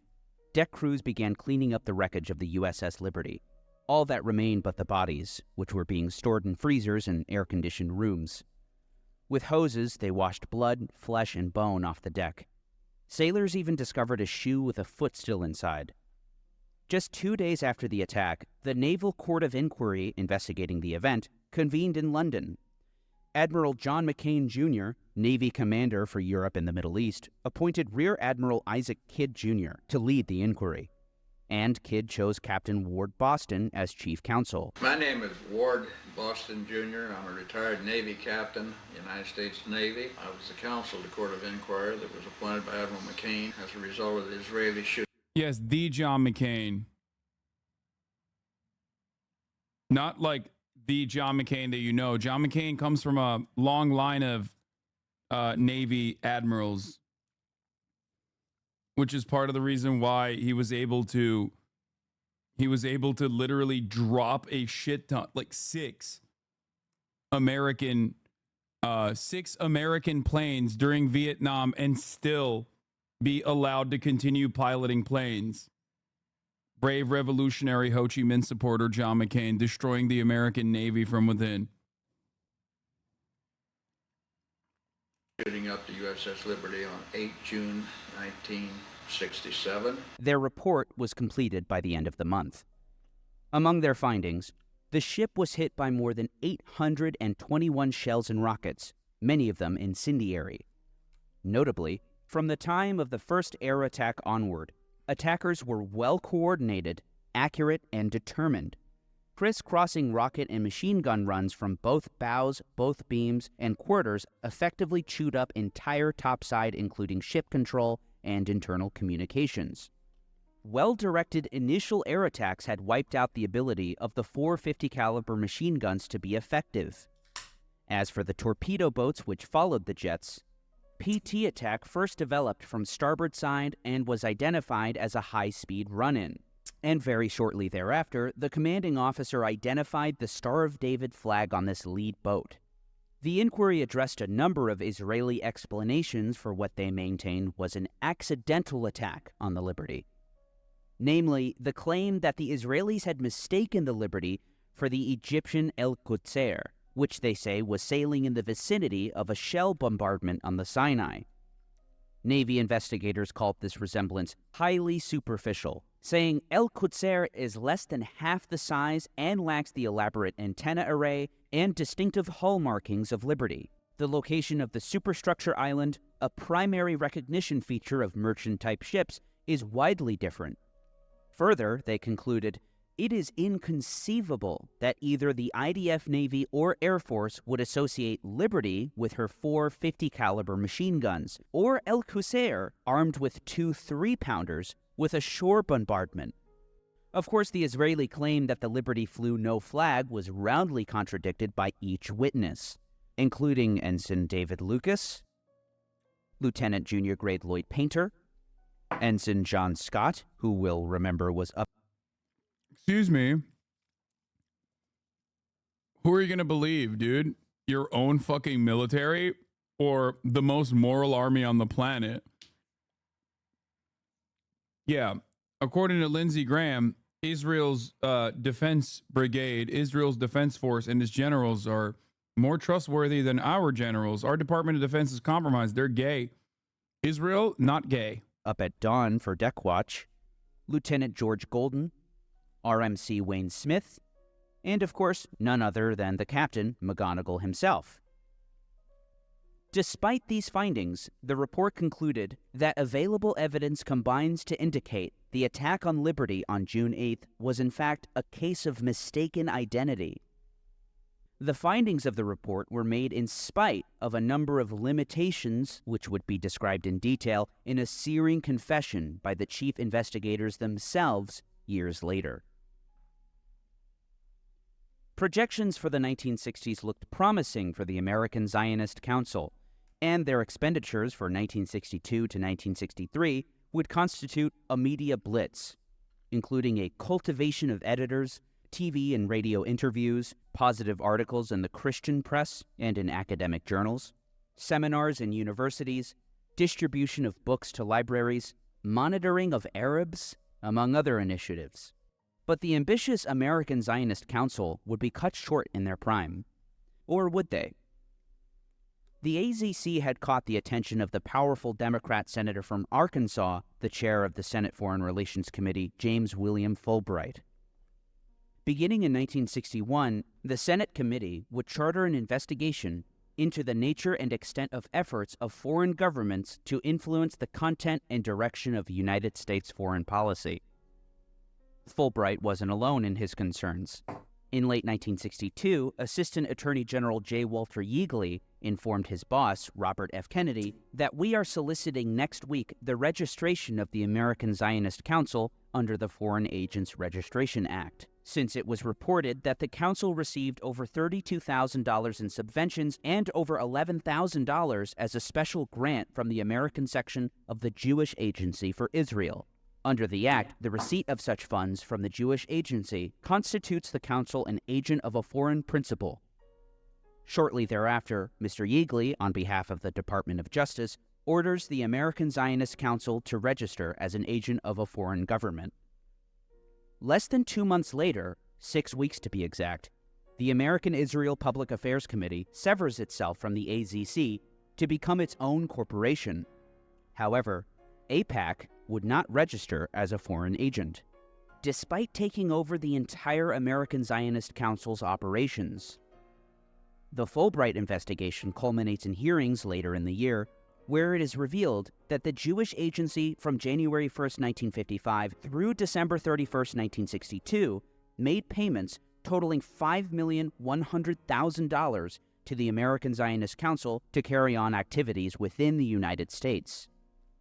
deck crews began cleaning up the wreckage of the USS Liberty, all that remained but the bodies, which were being stored in freezers and air-conditioned rooms. With hoses, they washed blood, flesh, and bone off the deck. Sailors even discovered a shoe with a foot still inside. Just 2 days after the attack, the Naval Court of Inquiry investigating the event convened in London. Admiral John McCain, Jr., Navy Commander for Europe and the Middle East, appointed Rear Admiral Isaac Kidd, Jr. to lead the inquiry. And Kidd chose Captain Ward Boston as chief counsel. My name is Ward Boston, Jr. I'm a retired Navy captain, United States Navy. I was the counsel to the Court of Inquiry that was appointed by Admiral McCain as a result of the Israeli shooting. Yes, the John McCain. Not like the John McCain that you know. John McCain comes from a long line of Navy admirals, which is part of the reason why he was able to literally drop a shit ton, like six American planes during Vietnam and still be allowed to continue piloting planes. Brave revolutionary Ho Chi Minh supporter John McCain destroying the American Navy from within. Shooting up the USS Liberty on 8 June 1967. Their report was completed by the end of the month. Among their findings, the ship was hit by more than 821 shells and rockets, many of them incendiary. Notably, from the time of the first air attack onward, attackers were well coordinated, accurate, and determined. Criss-crossing rocket and machine gun runs from both bows, both beams, and quarters effectively chewed up entire topside, including ship control and internal communications. Well-directed initial air attacks had wiped out the ability of the 450 caliber machine guns to be effective. As for the torpedo boats which followed the jets, PT attack first developed from starboard side and was identified as a high-speed run-in. And very shortly thereafter, the commanding officer identified the Star of David flag on this lead boat. The inquiry addressed a number of Israeli explanations for what they maintained was an accidental attack on the Liberty. Namely, the claim that the Israelis had mistaken the Liberty for the Egyptian El Qudsr, which they say was sailing in the vicinity of a shell bombardment on the Sinai. Navy investigators called this resemblance highly superficial, saying El Qudsr is less than half the size and lacks the elaborate antenna array and distinctive hull markings of Liberty. The location of the superstructure island, a primary recognition feature of merchant-type ships, is widely different. Further, they concluded, it is inconceivable that either the IDF Navy or Air Force would associate Liberty with her 450 caliber machine guns, or El Qudsr, armed with 2 3-pounders, with a shore bombardment. Of course, the Israeli claim that the Liberty flew no flag was roundly contradicted by each witness, including Ensign David Lucas, Lieutenant Junior Grade Lloyd Painter, Ensign John Scott, who we'll remember was up. Excuse me. Who are you going to believe, dude? Your own fucking military or the most moral army on the planet? Yeah. According to Lindsey Graham, Israel's defense brigade, Israel's defense force, and its generals are more trustworthy than our generals. Our Department of Defense is compromised. They're gay. Israel, not gay. Up at dawn for deck watch, Lieutenant George Golden, RMC Wayne Smith, and of course, none other than the captain, McGonigal himself. Despite these findings, the report concluded that available evidence combines to indicate the attack on Liberty on June 8th was in fact a case of mistaken identity. The findings of the report were made in spite of a number of limitations, which would be described in detail in a searing confession by the chief investigators themselves years later. Projections for the 1960s looked promising for the American Zionist Council, and their expenditures for 1962 to 1963 would constitute a media blitz, including a cultivation of editors, TV and radio interviews, positive articles in the Christian press and in academic journals, seminars in universities, distribution of books to libraries, monitoring of Arabs, among other initiatives. But the ambitious American Zionist Council would be cut short in their prime. Or would they? The AZC had caught the attention of the powerful Democrat senator from Arkansas, the chair of the Senate Foreign Relations Committee, James William Fulbright. Beginning in 1961, the Senate committee would charter an investigation into the nature and extent of efforts of foreign governments to influence the content and direction of United States foreign policy. Fulbright wasn't alone in his concerns. In late 1962, Assistant Attorney General J. Walter Yeagley informed his boss, Robert F. Kennedy, that we are soliciting next week the registration of the American Zionist Council under the Foreign Agents Registration Act, since it was reported that the council received over $32,000 in subventions and over $11,000 as a special grant from the American section of the Jewish Agency for Israel. Under the act, the receipt of such funds from the Jewish Agency constitutes the council an agent of a foreign principal. Shortly thereafter, Mr. Yeagley, on behalf of the Department of Justice, orders the American Zionist Council to register as an agent of a foreign government. Less than 2 months later, 6 weeks to be exact, the American Israel Public Affairs Committee severs itself from the AZC to become its own corporation. However, AIPAC would not register as a foreign agent, despite taking over the entire American Zionist Council's operations. The Fulbright investigation culminates in hearings later in the year, where it is revealed that the Jewish Agency from January 1, 1955 through December 31, 1962, made payments totaling $5,100,000 to the American Zionist Council to carry on activities within the United States.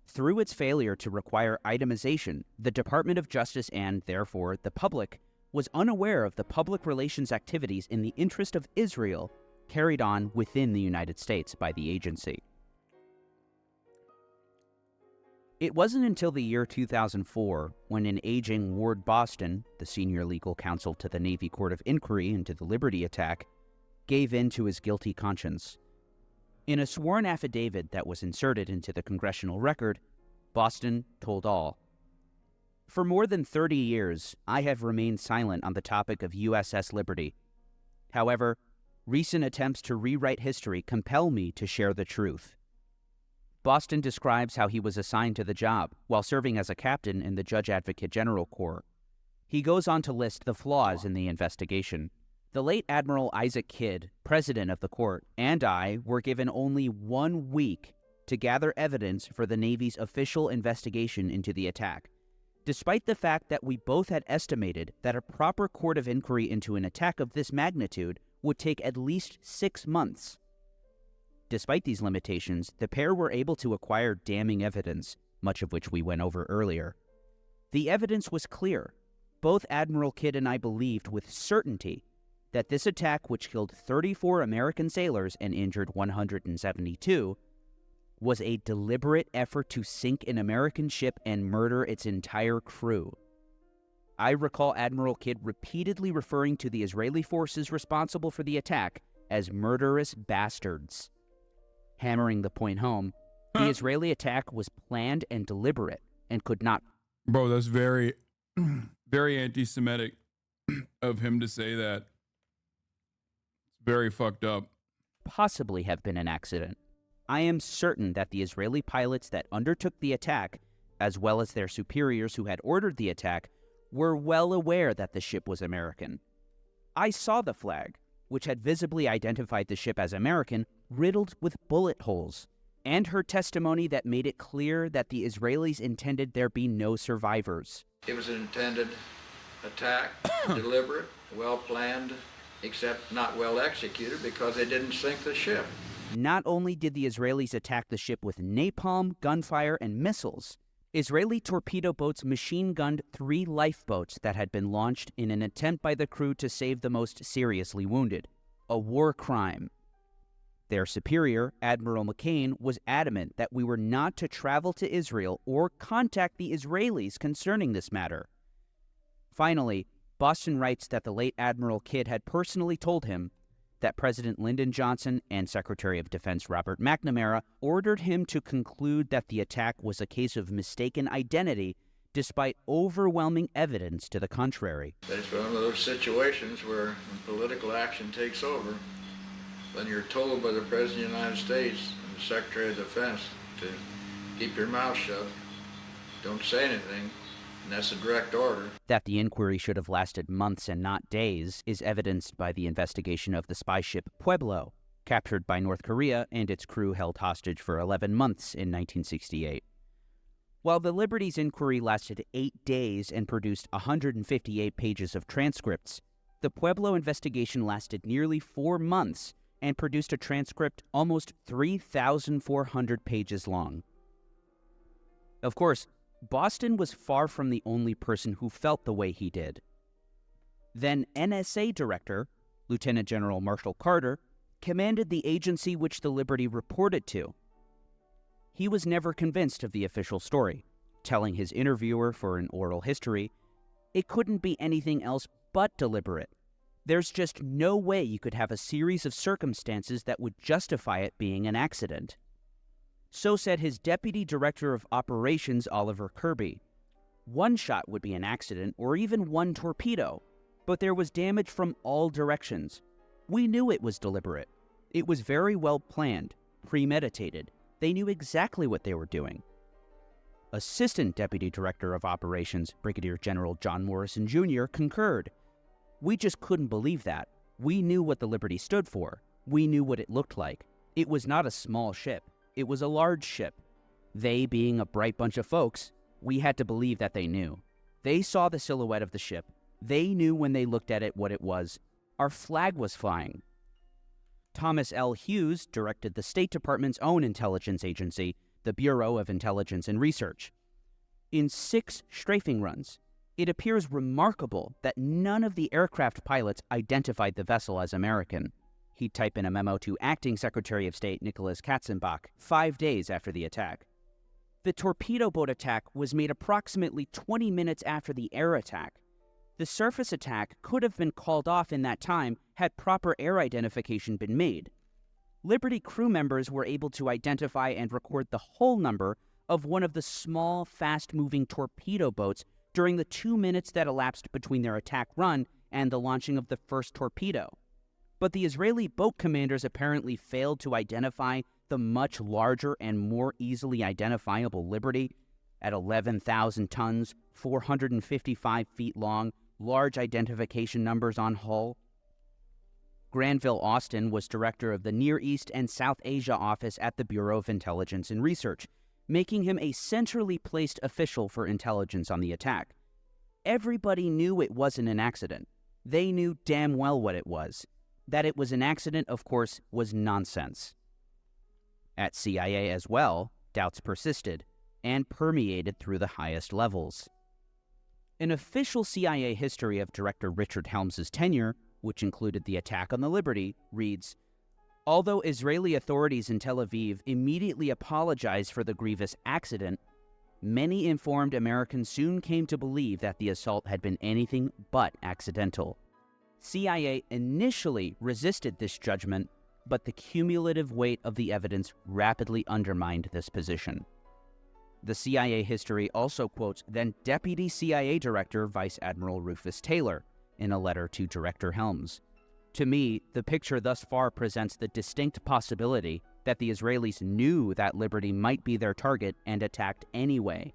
Through its failure to require itemization, the Department of Justice and, therefore, the public was unaware of the public relations activities in the interest of Israel carried on within the United States by the agency. It wasn't until the year 2004 when an aging Ward Boston, the senior legal counsel to the Navy Court of Inquiry into the Liberty attack, gave in to his guilty conscience. In a sworn affidavit that was inserted into the congressional record, Boston told all. For more than 30 years, I have remained silent on the topic of USS Liberty. However, recent attempts to rewrite history compel me to share the truth. Boston describes how he was assigned to the job while serving as a captain in the Judge Advocate General Corps. He goes on to list the flaws in the investigation. The late Admiral Isaac Kidd, president of the court, and I were given only 1 week to gather evidence for the Navy's official investigation into the attack, despite the fact that we both had estimated that a proper court of inquiry into an attack of this magnitude would take at least 6 months. Despite these limitations, the pair were able to acquire damning evidence, much of which we went over earlier. The evidence was clear. Both Admiral Kidd and I believed with certainty that this attack, which killed 34 American sailors and injured 172, was a deliberate effort to sink an American ship and murder its entire crew. I recall Admiral Kidd repeatedly referring to the Israeli forces responsible for the attack as murderous bastards. Hammering the point home, the Israeli attack was planned and deliberate and could not... Bro, that's very, very anti-Semitic of him to say that. It's very fucked up. possibly have been an accident. I am certain that the Israeli pilots that undertook the attack, as well as their superiors who had ordered the attack, were well aware that the ship was American. I saw the flag, which had visibly identified the ship as American, riddled with bullet holes, and heard testimony that made it clear that the Israelis intended there be no survivors. It was an intended attack, deliberate, well planned, except not well executed because they didn't sink the ship. Not only did the Israelis attack the ship with napalm, gunfire, and missiles, Israeli torpedo boats machine-gunned 3 lifeboats that had been launched in an attempt by the crew to save the most seriously wounded. A war crime. Their superior, Admiral McCain, was adamant that we were not to travel to Israel or contact the Israelis concerning this matter. Finally, Boston writes that the late Admiral Kidd had personally told him that President Lyndon Johnson and Secretary of Defense Robert McNamara ordered him to conclude that the attack was a case of mistaken identity despite overwhelming evidence to the contrary. It's one of those situations where when political action takes over, then you're told by the President of the United States and the Secretary of Defense to keep your mouth shut, don't say anything, and that's a direct order. That the inquiry should have lasted months and not days is evidenced by the investigation of the spy ship Pueblo, captured by North Korea and its crew held hostage for 11 months in 1968. While the Liberty's inquiry lasted 8 days and produced 158 pages of transcripts, the Pueblo investigation lasted nearly 4 months and produced a transcript almost 3,400 pages long. Of course, Boston was far from the only person who felt the way he did. Then NSA Director, Lieutenant General Marshall Carter, commanded the agency which the Liberty reported to. He was never convinced of the official story, telling his interviewer for an oral history, "It couldn't be anything else but deliberate. There's just no way you could have a series of circumstances that would justify it being an accident." So said his Deputy Director of Operations, Oliver Kirby. One shot would be an accident or even one torpedo, but there was damage from all directions. We knew it was deliberate. It was very well planned, premeditated. They knew exactly what they were doing. Assistant Deputy Director of Operations, Brigadier General John Morrison Jr., concurred. "We just couldn't believe that. We knew what the Liberty stood for. We knew what it looked like. It was not a small ship. It was a large ship. They, being a bright bunch of folks, we had to believe that they knew. They saw the silhouette of the ship. They knew when they looked at it what it was. Our flag was flying." Thomas L. Hughes directed the State Department's own intelligence agency, the Bureau of Intelligence and Research. In 6 strafing runs, it appears remarkable that none of the aircraft pilots identified the vessel as American. He'd type in a memo to Acting Secretary of State Nicholas Katzenbach 5 days after the attack. The torpedo boat attack was made approximately 20 minutes after the air attack. The surface attack could have been called off in that time had proper air identification been made. Liberty crew members were able to identify and record the whole number of one of the small, fast-moving torpedo boats during the 2 minutes that elapsed between their attack run and the launching of the first torpedo. But the Israeli boat commanders apparently failed to identify the much larger and more easily identifiable Liberty at 11,000 tons, 455 feet long, large identification numbers on hull. Granville Austin was director of the Near East and South Asia office at the Bureau of Intelligence and Research, making him a centrally placed official for intelligence on the attack. Everybody knew it wasn't an accident. They knew damn well what it was. That it was an accident, of course, was nonsense. At CIA as well, doubts persisted and permeated through the highest levels. An official CIA history of Director Richard Helms's tenure, which included the attack on the Liberty, reads, "Although Israeli authorities in Tel Aviv immediately apologized for the grievous accident, many informed Americans soon came to believe that the assault had been anything but accidental. CIA initially resisted this judgment, but the cumulative weight of the evidence rapidly undermined this position." The CIA history also quotes then Deputy CIA Director Vice Admiral Rufus Taylor in a letter to Director Helms. To me, the picture thus far presents the distinct possibility that the Israelis knew that Liberty might be their target and attacked anyway,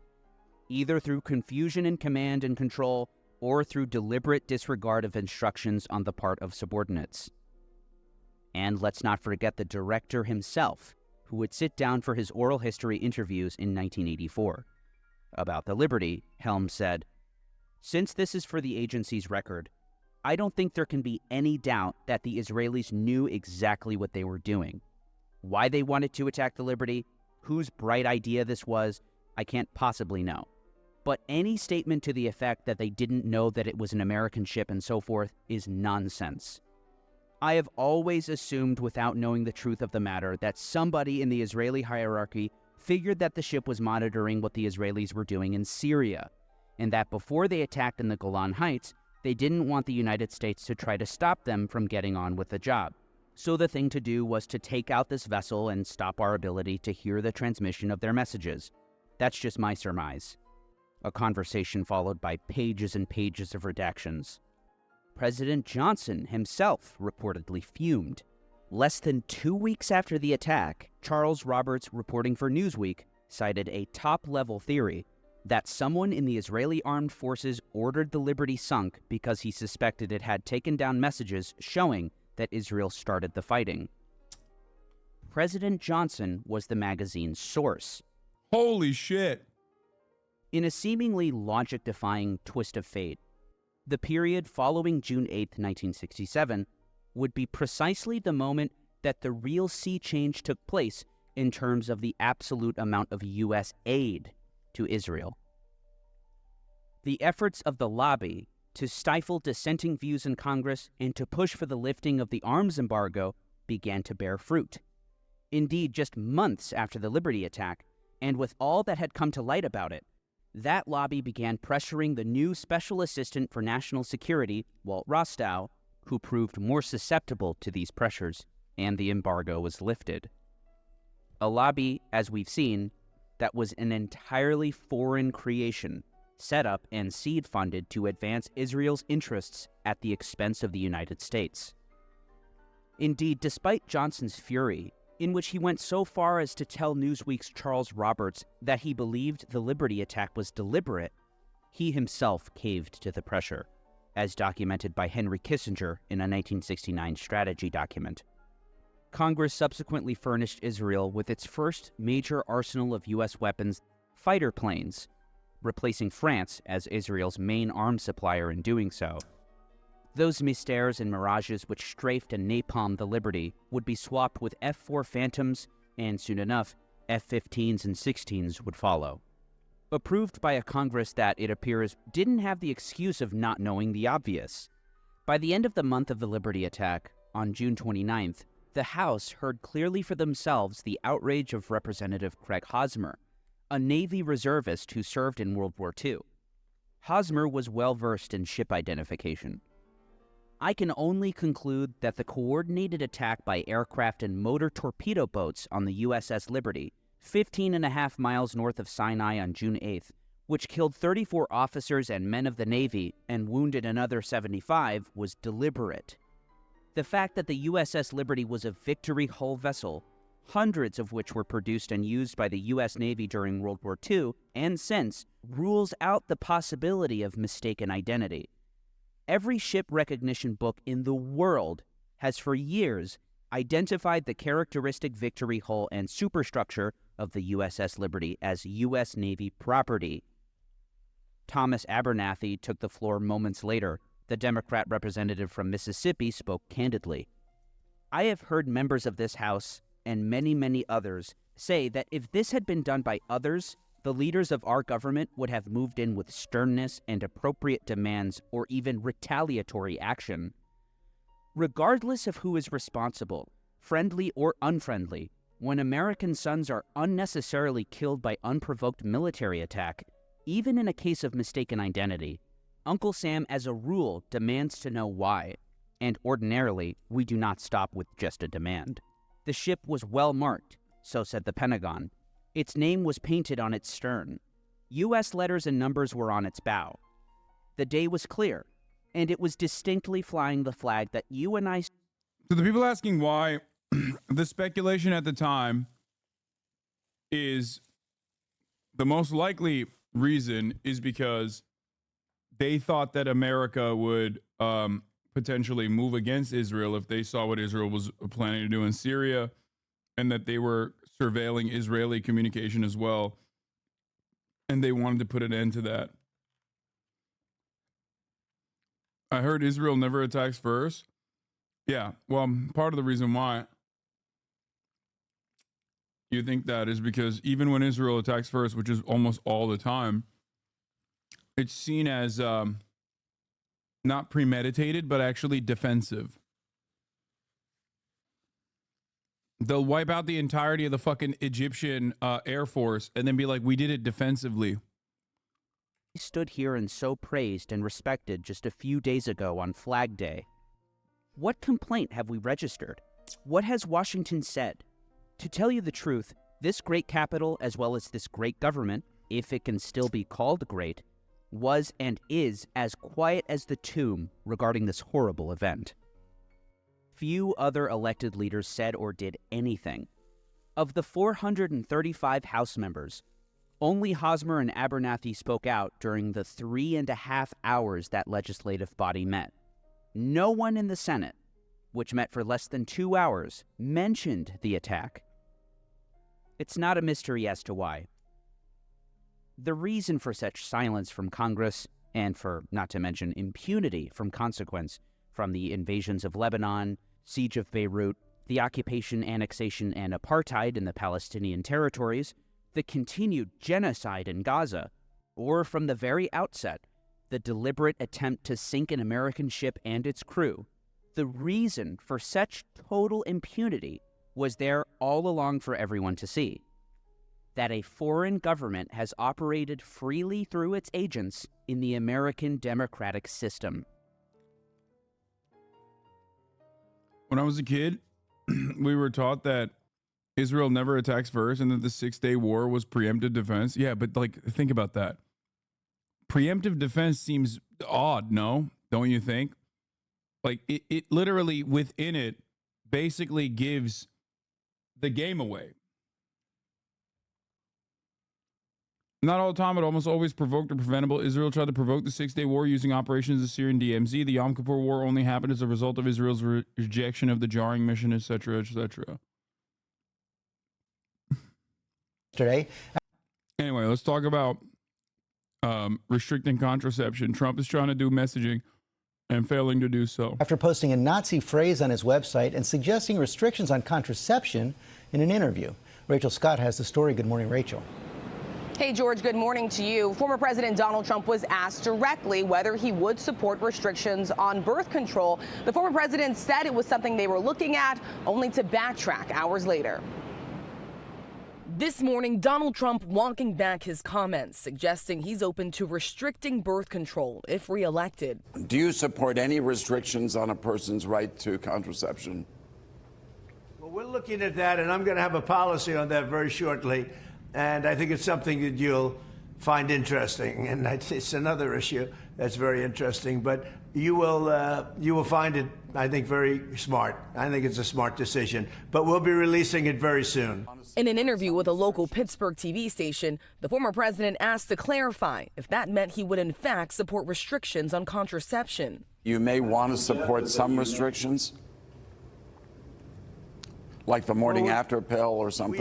either through confusion in command and control or through deliberate disregard of instructions on the part of subordinates. And let's not forget the director himself, who would sit down for his oral history interviews in 1984. About the Liberty, Helms said, "Since this is for the agency's record, I don't think there can be any doubt that the Israelis knew exactly what they were doing. Why they wanted to attack the Liberty, whose bright idea this was, I can't possibly know. But any statement to the effect that they didn't know that it was an American ship and so forth is nonsense. I have always assumed, without knowing the truth of the matter, that somebody in the Israeli hierarchy figured that the ship was monitoring what the Israelis were doing in Syria, and that before they attacked in the Golan Heights, they didn't want the United States to try to stop them from getting on with the job. So the thing to do was to take out this vessel and stop our ability to hear the transmission of their messages. That's just my surmise." A conversation followed by pages and pages of redactions. President Johnson himself reportedly fumed. Less than 2 weeks after the attack, Charles Roberts, reporting for Newsweek, cited a top-level theory that someone in the Israeli armed forces ordered the Liberty sunk because he suspected it had taken down messages showing that Israel started the fighting. President Johnson was the magazine's source. Holy shit. In a seemingly logic-defying twist of fate, the period following June 8, 1967, would be precisely the moment that the real sea change took place in terms of the absolute amount of U.S. aid to Israel. The efforts of the lobby to stifle dissenting views in Congress and to push for the lifting of the arms embargo began to bear fruit. Indeed, just months after the Liberty attack, and with all that had come to light about it, that lobby began pressuring the new Special Assistant for National Security, Walt Rostow, who proved more susceptible to these pressures, and the embargo was lifted. A lobby, as we've seen, that was an entirely foreign creation, set up and seed-funded to advance Israel's interests at the expense of the United States. Indeed, despite Johnson's fury, in which he went so far as to tell Newsweek's Charles Roberts that he believed the Liberty attack was deliberate, he himself caved to the pressure, as documented by Henry Kissinger in a 1969 strategy document. Congress subsequently furnished Israel with its first major arsenal of U.S. weapons, fighter planes, replacing France as Israel's main arms supplier in doing so. Those Mystères and Mirages which strafed and napalmed the Liberty would be swapped with F-4 Phantoms, and soon enough, F-15s and 16s would follow. Approved by a Congress that, it appears, didn't have the excuse of not knowing the obvious. By the end of the month of the Liberty attack, on June 29th, the House heard clearly for themselves the outrage of Representative Craig Hosmer, a Navy reservist who served in World War II. Hosmer was well-versed in ship identification. I can only conclude that the coordinated attack by aircraft and motor torpedo boats on the USS Liberty, 15.5 miles north of Sinai on June 8th, which killed 34 officers and men of the Navy and wounded another 75, was deliberate. The fact that the USS Liberty was a Victory hull vessel, hundreds of which were produced and used by the U.S. Navy during World War II and since, rules out the possibility of mistaken identity. Every ship recognition book in the world has for years identified the characteristic Victory hull and superstructure of the USS Liberty as U.S. Navy property. Thomas Abernathy took the floor moments later. The Democrat representative from Mississippi spoke candidly. I have heard members of this House and many, many others say that if this had been done by others, the leaders of our government would have moved in with sternness and appropriate demands or even retaliatory action. Regardless of who is responsible, friendly or unfriendly, when American sons are unnecessarily killed by unprovoked military attack, even in a case of mistaken identity, Uncle Sam as a rule demands to know why, and ordinarily we do not stop with just a demand. The ship was well marked, so said the Pentagon. Its name was painted on its stern. U.S. letters and numbers were on its bow. The day was clear. and it was distinctly flying the flag that you and I... So the people asking why, the speculation at the time is the most likely reason is because they thought that America would potentially move against Israel if they saw what Israel was planning to do in Syria, and that they were surveilling Israeli communication as well, and they wanted to put an end to that. I heard Israel never attacks first. Yeah, well, part of the reason why you think that is because even when Israel attacks first, which is almost all the time, it's seen as not premeditated, but actually defensive. They'll wipe out the entirety of the fucking Egyptian Air Force and then be like, we did it defensively. Stood here and so praised and respected just a few days ago on Flag Day. What complaint have we registered? What has Washington said? To tell you the truth, this great capital, as well as this great government, if it can still be called great, was and is as quiet as the tomb regarding this horrible event. Few other elected leaders said or did anything. Of the 435 House members, only Hosmer and Abernathy spoke out during the 3.5 hours that legislative body met. No one in the Senate, which met for less than 2 hours, mentioned the attack. It's not a mystery as to why. The reason for such silence from Congress, and for, not to mention, impunity from consequence, from the invasions of Lebanon, siege of Beirut, the occupation, annexation, and apartheid in the Palestinian territories, the continued genocide in Gaza, or from the very outset, the deliberate attempt to sink an American ship and its crew, the reason for such total impunity was there all along for everyone to see. That a foreign government has operated freely through its agents in the American democratic system. When I was a kid, we were taught that Israel never attacks first and that the 6 Day War was preemptive defense. Yeah, but like, think about that. Preemptive defense seems odd, no? Don't you think? Like, it literally, within it, basically gives the game away. Not all the time, but almost always provoked or preventable. Israel tried to provoke the 6 Day War using operations in the Syrian DMZ. The Yom Kippur War only happened as a result of Israel's rejection of the jarring mission, etc., etc. Today. Anyway, let's talk about restricting contraception. Trump is trying to do messaging and failing to do so. After posting a Nazi phrase on his website and suggesting restrictions on contraception in an interview. Rachel Scott has the story. Good morning, Rachel. Hey, George, good morning to you. Former President Donald Trump was asked directly whether he would support restrictions on birth control. The former president said it was something they were looking at, only to backtrack hours later. This morning, Donald Trump walking back his comments, suggesting he's open to restricting birth control if reelected. Do you support any restrictions on a person's right to contraception? Well, we're looking at that, and I'm going to have a policy on that very shortly. And I think it's something that you'll find interesting. And it's another issue that's very interesting. But you will find it, I think, very smart. I think it's a smart decision. But we'll be releasing it very soon. In an interview with a local Pittsburgh TV station, the former president asked to clarify if that meant he would in fact support restrictions on contraception. You may want to support some restrictions, like the morning after pill or something.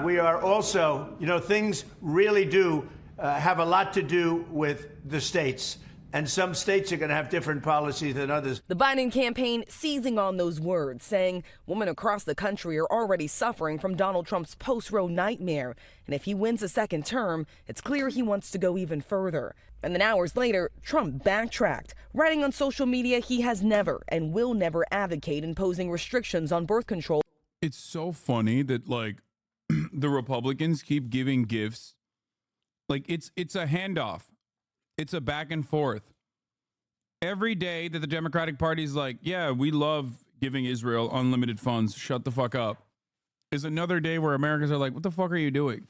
We are also, you know, things really do have a lot to do with the states. And some states are going to have different policies than others. The Biden campaign seizing on those words, saying women across the country are already suffering from Donald Trump's post-Roe nightmare. And if he wins a second term, it's clear he wants to go even further. And then hours later, Trump backtracked, writing on social media he has never and will never advocate imposing restrictions on birth control. It's so funny that, like, the Republicans keep giving gifts. Like, it's a handoff. It's a back and forth. Every day that the Democratic Party is like, yeah, we love giving Israel unlimited funds, shut the fuck up, is another day where Americans are like, what the fuck are you doing?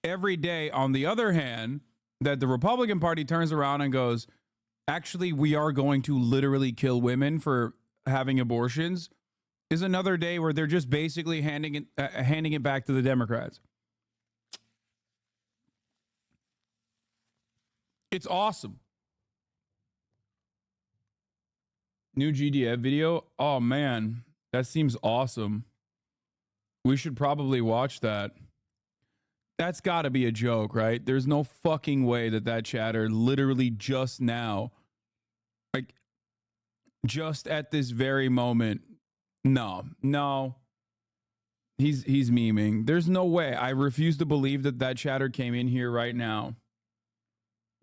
Every day, on the other hand, that the Republican Party turns around and goes, actually, we are going to literally kill women for having abortions, is another day where they're just basically handing it back to the Democrats. It's awesome. New GDF video. Oh man, that seems awesome. We should probably watch that. That's got to be a joke, right? There's no fucking way that chatter literally just now, like just at this very moment. No. He's memeing. There's no way. I refuse to believe that chatter came in here right now.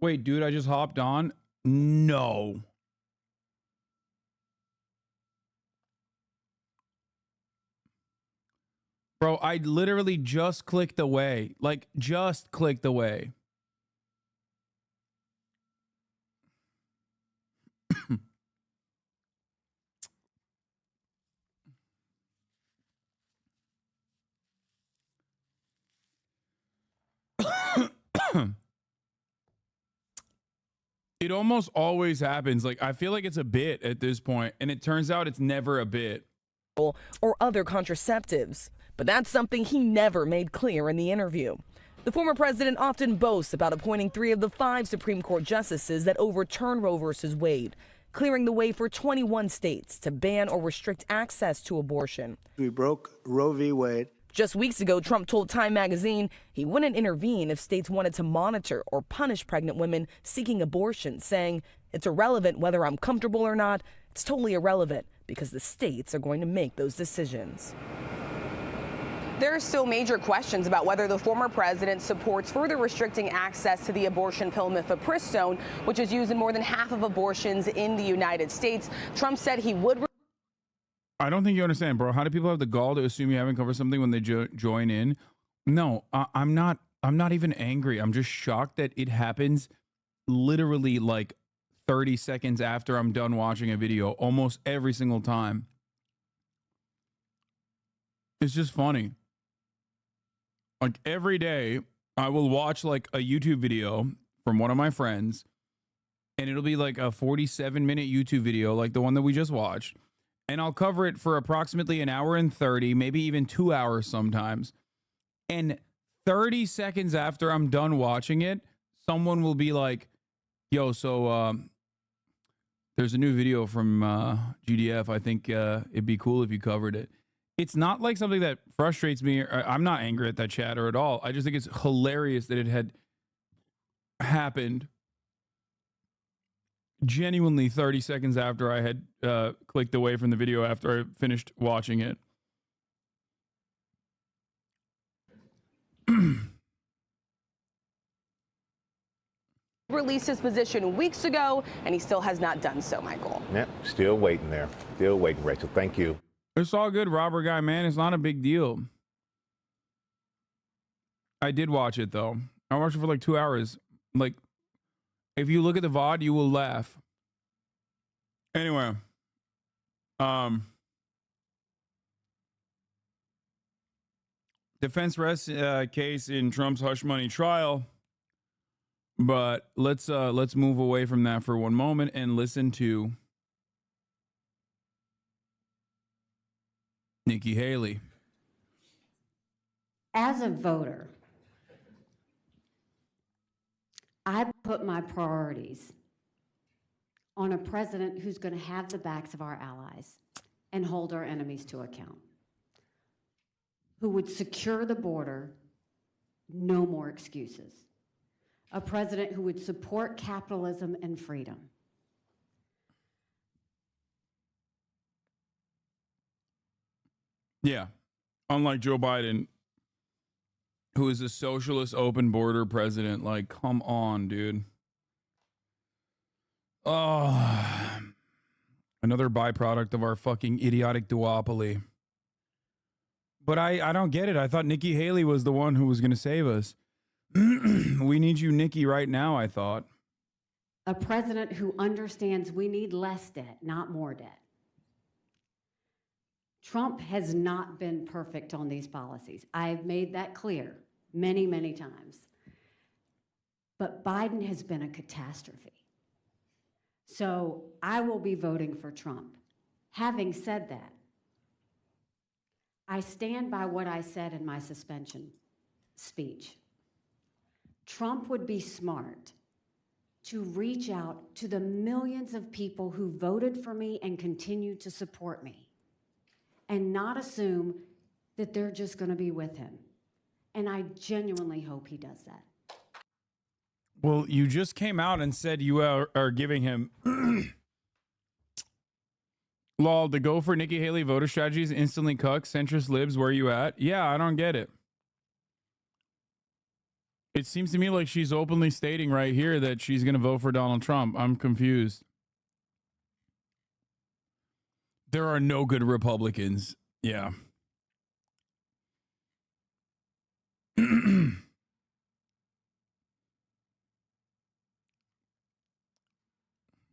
Wait, dude, I just hopped on. No. Bro, I literally just clicked away. Like, just clicked away. It almost always happens. Like, I feel like it's a bit at this point, and it turns out it's never a bit. Or other contraceptives. But that's something he never made clear in the interview. The former president often boasts about appointing 3 of the 5 Supreme Court justices that overturned Roe v. Wade, clearing the way for 21 states to ban or restrict access to abortion. We broke Roe v. Wade. Just weeks ago, Trump told Time magazine he wouldn't intervene if states wanted to monitor or punish pregnant women seeking abortion, saying it's irrelevant whether I'm comfortable or not. It's totally irrelevant because the states are going to make those decisions. There are still major questions about whether the former president supports further restricting access to the abortion pill mifepristone, which is used in more than half of abortions in the United States. Trump said he would. I don't think you understand, bro. How do people have the gall to assume you haven't covered something when they join in? No, I'm not even angry. I'm just shocked that it happens literally like 30 seconds after I'm done watching a video, almost every single time. It's just funny. Like every day, I will watch like a YouTube video from one of my friends, and it'll be like a 47-minute YouTube video like the one that we just watched. And I'll cover it for approximately an hour and 30, maybe even 2 hours sometimes. And 30 seconds after I'm done watching it, someone will be like, yo, so there's a new video from GDF. I think it'd be cool if you covered it. It's not like something that frustrates me. I'm not angry at that chatter at all. I just think it's hilarious that it had happened genuinely 30 seconds after I had clicked away from the video after I finished watching it. Released his position weeks ago, and he still has not done so, Michael. Yep, still waiting there. Still waiting, Rachel. Thank you. It's all good, Robert Guy, man. It's not a big deal. I did watch it, though. I watched it for like 2 hours. Like, if you look at the VOD, you will laugh. Anyway. Defense rests case in Trump's hush money trial. But let's move away from that for one moment and listen to Nikki Haley. As a voter, I put my priorities on a president who's going to have the backs of our allies and hold our enemies to account, who would secure the border, no more excuses, a president who would support capitalism and freedom. Yeah. Unlike Joe Biden, who is a socialist open border president. Like, come on, dude. Oh, another byproduct of our fucking idiotic duopoly. But I don't get it. I thought Nikki Haley was the one who was going to save us. We need you, Nikki, right now, I thought. A president who understands we need less debt, not more debt. Trump has not been perfect on these policies. I've made that clear many, many times. but Biden has been a catastrophe. So I will be voting for Trump. Having said that, I stand by what I said in my suspension speech. Trump would be smart to reach out to the millions of people who voted for me and continue to support me and not assume that they're just going to be with him. And I genuinely hope he does that. Well, you just came out and said you are giving him lol to go for Nikki Haley voter strategies, instantly cuck, centrist libs, where you at? Yeah, I don't get it. It seems to me like she's openly stating right here that she's going to vote for Donald Trump. I'm confused. There are no good Republicans. Yeah.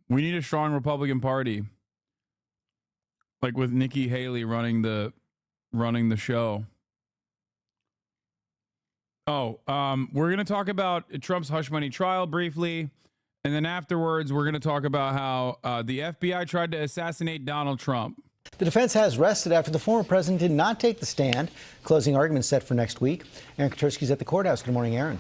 We need a strong Republican Party, like with Nikki Haley running the show. Oh, we're going to talk about Trump's hush money trial briefly, and then afterwards we're going to talk about how the FBI tried to assassinate Donald Trump. The defense has rested after the former president did not take the stand. Closing arguments set for next week. Aaron Katersky's at the courthouse. Good morning, Aaron.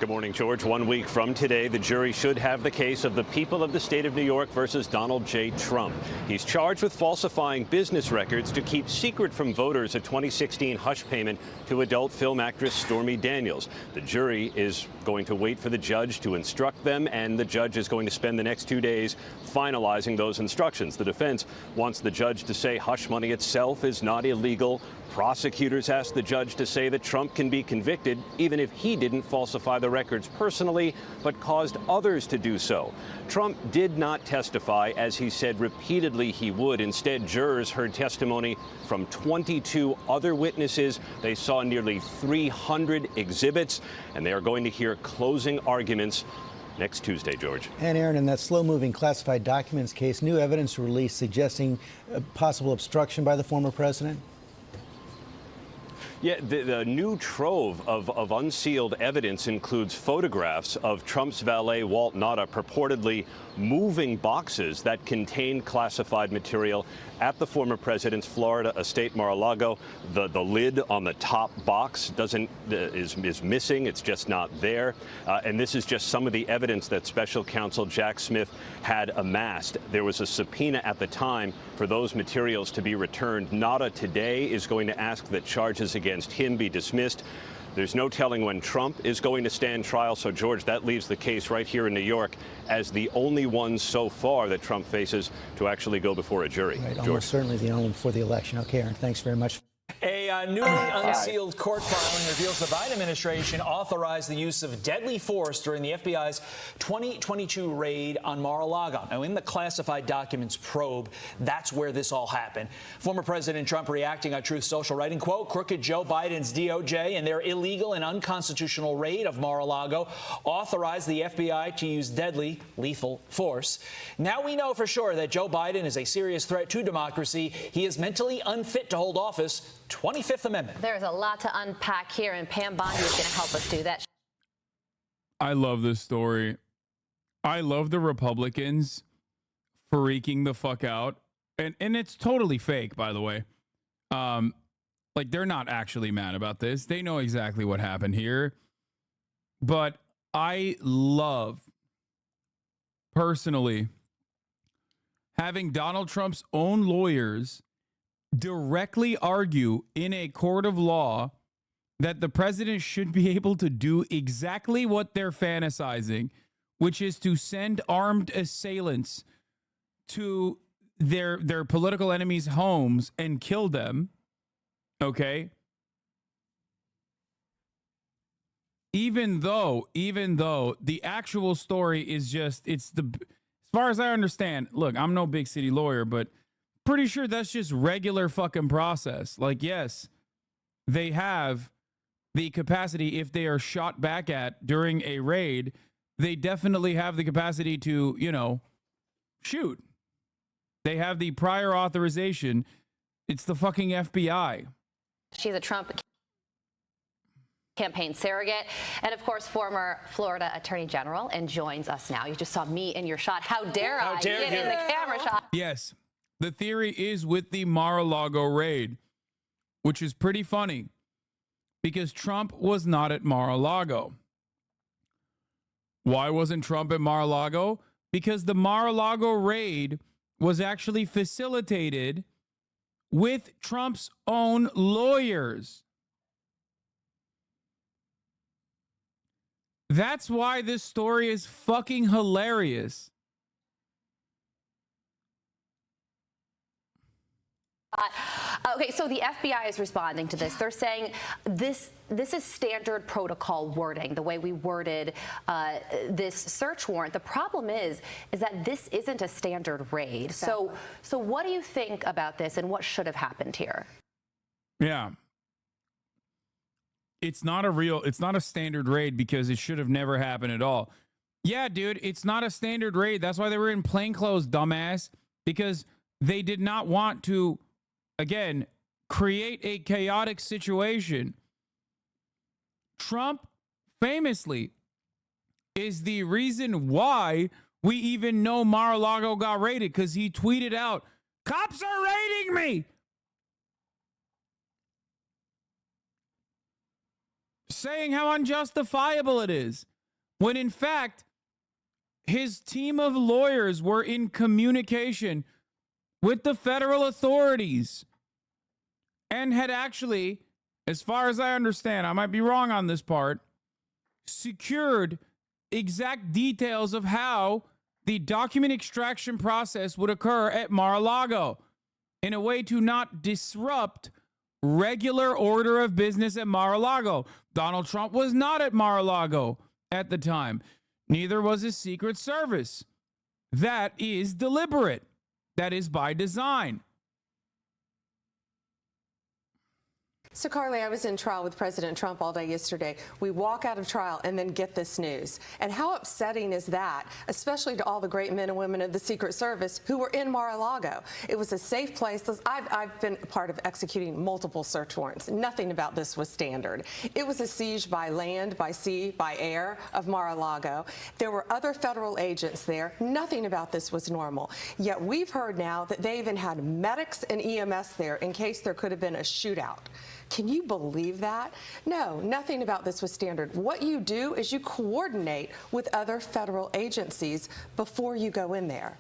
Good morning, George. 1 week from today, the jury should have the case of the people of the state of New York versus Donald J. Trump. He's charged with falsifying business records to keep secret from voters a 2016 hush payment to adult film actress Stormy Daniels. The jury is going to wait for the judge to instruct them, and the judge is going to spend the next 2 days finalizing those instructions. The defense wants the judge to say hush money itself is not illegal. Prosecutors asked the judge to say that Trump can be convicted even if he didn't falsify the records personally, but caused others to do so. Trump did not testify, as he said repeatedly he would. Instead, jurors heard testimony from 22 other witnesses. They saw nearly 300 exhibits, and they are going to hear closing arguments next Tuesday, George. And Aaron, in that slow-moving classified documents case, new evidence released suggesting possible obstruction by the former president? Yeah, the new trove of unsealed evidence includes photographs of Trump's valet, Walt Nauta, purportedly moving boxes that contained classified material at the former president's Florida estate, Mar-a-Lago. The lid on the top box is missing. It's just not there. And this is just some of the evidence that special counsel Jack Smith had amassed. There was a subpoena at the time for those materials to be returned. Nauta today is going to ask that charges against him be dismissed. There's no telling when Trump is going to stand trial. So, George, that leaves the case right here in New York as the only one so far that Trump faces to actually go before a jury. Right, George. almost certainly the only one before the election. Okay, Aaron, thanks very much. A newly unsealed court filing reveals the Biden administration authorized the use of deadly force during the FBI's 2022 raid on Mar-a-Lago. Now, in the classified documents probe, that's where this all happened. Former President Trump reacting on Truth Social, writing, quote, crooked Joe Biden's DOJ and their illegal and unconstitutional raid of Mar-a-Lago authorized the FBI to use deadly, lethal force. Now we know for sure that Joe Biden is a serious threat to democracy. He is mentally unfit to hold office. 25th Amendment. There's a lot to unpack here, and Pam Bondi is going to help us do that. I love this story. I love the Republicans freaking the fuck out. And it's totally fake, by the way. Like, they're not actually mad about this. They know exactly what happened here. But I love, personally, having Donald Trump's own lawyers directly argue in a court of law that the president should be able to do exactly what they're fantasizing, which is to send armed assailants to their political enemies' homes and kill them. Okay? Even though the actual story is just, as far as I understand, look, I'm no big city lawyer, but pretty sure that's just regular fucking process. Like, yes, they have the capacity, if they are shot back at during a raid, they definitely have the capacity to, shoot. They have the prior authorization. It's the fucking FBI. She's a Trump campaign surrogate, and of course, former Florida Attorney General, and joins us now. You just saw me in your shot. How dare I get in the camera shot? Yes, the theory is with the Mar-a-Lago raid, which is pretty funny because Trump was not at Mar-a-Lago. Why wasn't Trump at Mar-a-Lago? Because the Mar-a-Lago raid was actually facilitated with Trump's own lawyers. That's why this story is fucking hilarious. Okay, so the FBI is responding to this. They're saying this is standard protocol wording, the way we worded this search warrant. The problem is that this isn't a standard raid. So what do you think about this, and what should have happened here? Yeah. It's not a standard raid because it should have never happened at all. Yeah, dude, it's not a standard raid. That's why they were in plainclothes, dumbass, because they did not want to, again, create a chaotic situation. Trump famously is the reason why we even know Mar-a-Lago got raided, because he tweeted out, "Cops are raiding me." Saying how unjustifiable it is, when in fact, his team of lawyers were in communication with the federal authorities and had actually, as far as I understand, I might be wrong on this part, secured exact details of how the document extraction process would occur at Mar-a-Lago in a way to not disrupt regular order of business at Mar-a-Lago. Donald Trump was not at Mar-a-Lago at the time. Neither was his Secret Service. That is deliberate. That is by design. So, Carly, I was in trial with President Trump all day yesterday. We walk out of trial and then get this news. And how upsetting is that, especially to all the great men and women of the Secret Service who were in Mar-a-Lago? It was a safe place. I've been a part of executing multiple search warrants. Nothing about this was standard. It was a siege by land, by sea, by air of Mar-a-Lago. There were other federal agents there. Nothing about this was normal. Yet we've heard now that they even had medics and EMS there in case there could have been a shootout. Can you believe that? No, nothing about this was standard. What you do is you coordinate with other federal agencies before you go in there.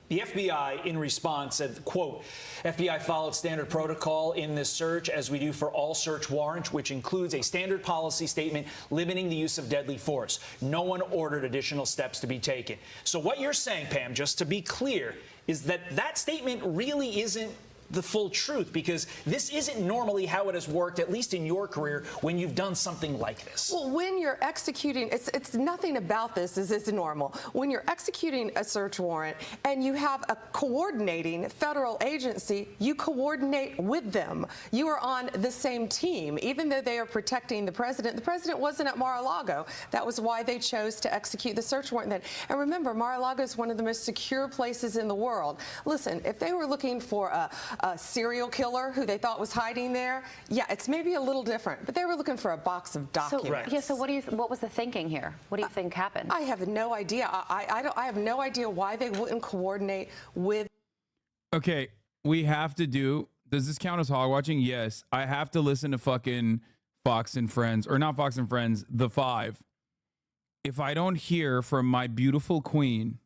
The FBI, in response, said, quote, FBI followed standard protocol in this search, as we do for all search warrants, which includes a standard policy statement limiting the use of deadly force. No one ordered additional steps to be taken. So what you're saying, Pam, just to be clear, is that that statement really isn't the full truth, because this isn't normally how it has worked, at least in your career, when you've done something like this. Well, when you're executing, it's nothing about this is normal. When you're executing a search warrant and you have a coordinating federal agency, you coordinate with them. You are on the same team, even though they are protecting the president. The president wasn't at Mar-a-Lago. That was why they chose to execute the search warrant then. And remember, Mar-a-Lago is one of the most secure places in the world. Listen, if they were looking for a serial killer who they thought was hiding there, yeah, it's maybe a little different. But they were looking for a box of documents. So what was the thinking here? What do you think happened? I have no idea. I have no idea why they wouldn't coordinate with. Okay, we have to do. Does this count as hog watching? Yes, I have to listen to fucking Fox and Friends, or not Fox and Friends, The Five. If I don't hear from my beautiful queen,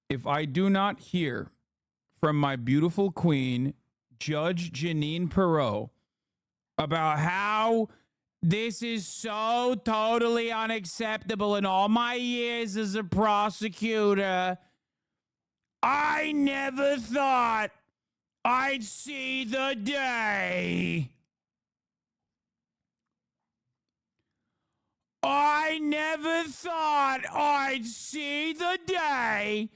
if I do not hear from my beautiful queen, Judge Jeanine Pirro, about how this is so totally unacceptable in all my years as a prosecutor, I never thought I'd see the day. I never thought I'd see the day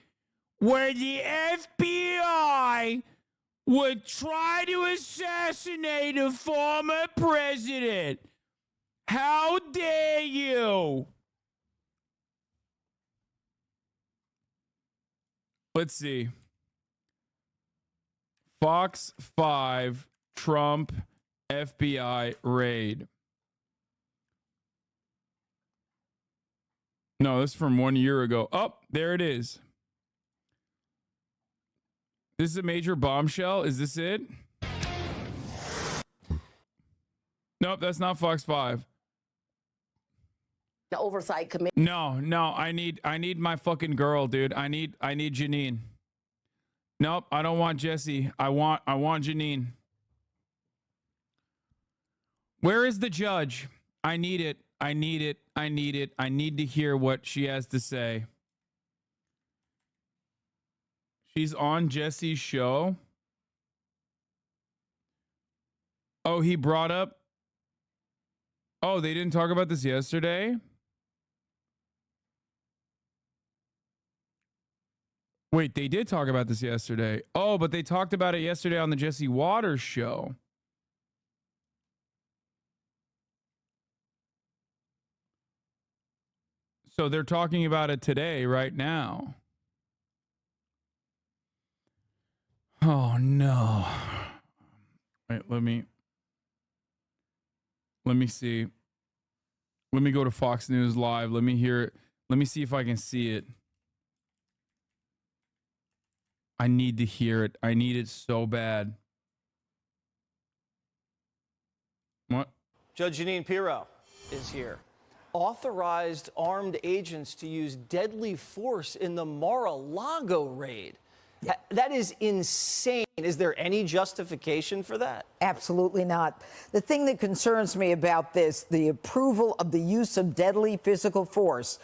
where the FBI would try to assassinate a former president. How dare you? Let's see. Fox 5, Trump, FBI raid. No, this is from 1 year ago. Oh, there it is. This is a major bombshell. Is this it? Nope, that's not Fox 5. The oversight committee. No, I need my fucking girl, dude. I need Janine. Nope, I don't want Jesse. I want Janine. Where is the judge? I need it. I need to hear what she has to say. She's on Jesse's show. Oh, he brought up. Oh, they didn't talk about this yesterday? Wait, they did talk about this yesterday. Oh, but they talked about it yesterday on the Jesse Waters show. So they're talking about it today, right now. Oh, no. Wait, let me see. Let me go to Fox News Live. Let me hear it. Let me see if I can see it. I need to hear it. I need it so bad. What? Judge Janine Pirro is here. Authorized armed agents to use deadly force in the Mar-a-Lago raid. That is insane. Is there any justification for that? Absolutely not. The thing that concerns me about this, the approval of the use of deadly physical force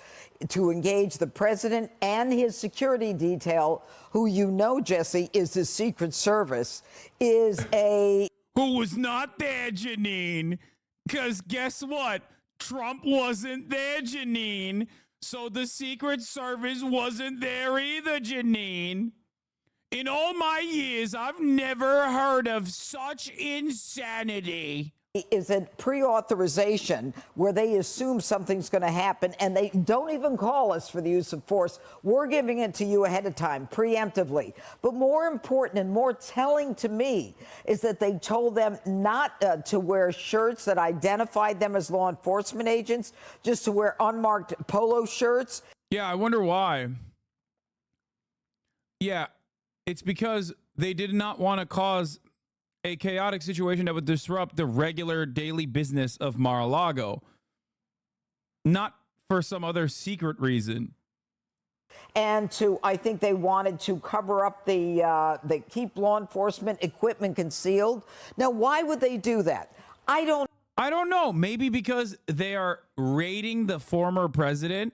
to engage the president and his security detail, who you know, Jesse, is the Secret Service, is a... Who was not there, Janine. Because guess what? Trump wasn't there, Janine. So the Secret Service wasn't there either, Janine. In all my years, I've never heard of such insanity. Is a pre-authorization where they assume something's going to happen and they don't even call us for the use of force. We're giving it to you ahead of time, preemptively. But more important and more telling to me is that they told them not to wear shirts that identified them as law enforcement agents, just to wear unmarked polo shirts. Yeah, I wonder why. Yeah, it's because they did not want to cause a chaotic situation that would disrupt the regular daily business of Mar-a-Lago. Not for some other secret reason. And I think they wanted to cover up they keep law enforcement equipment concealed. Now, why would they do that? I don't know. Maybe because they are raiding the former president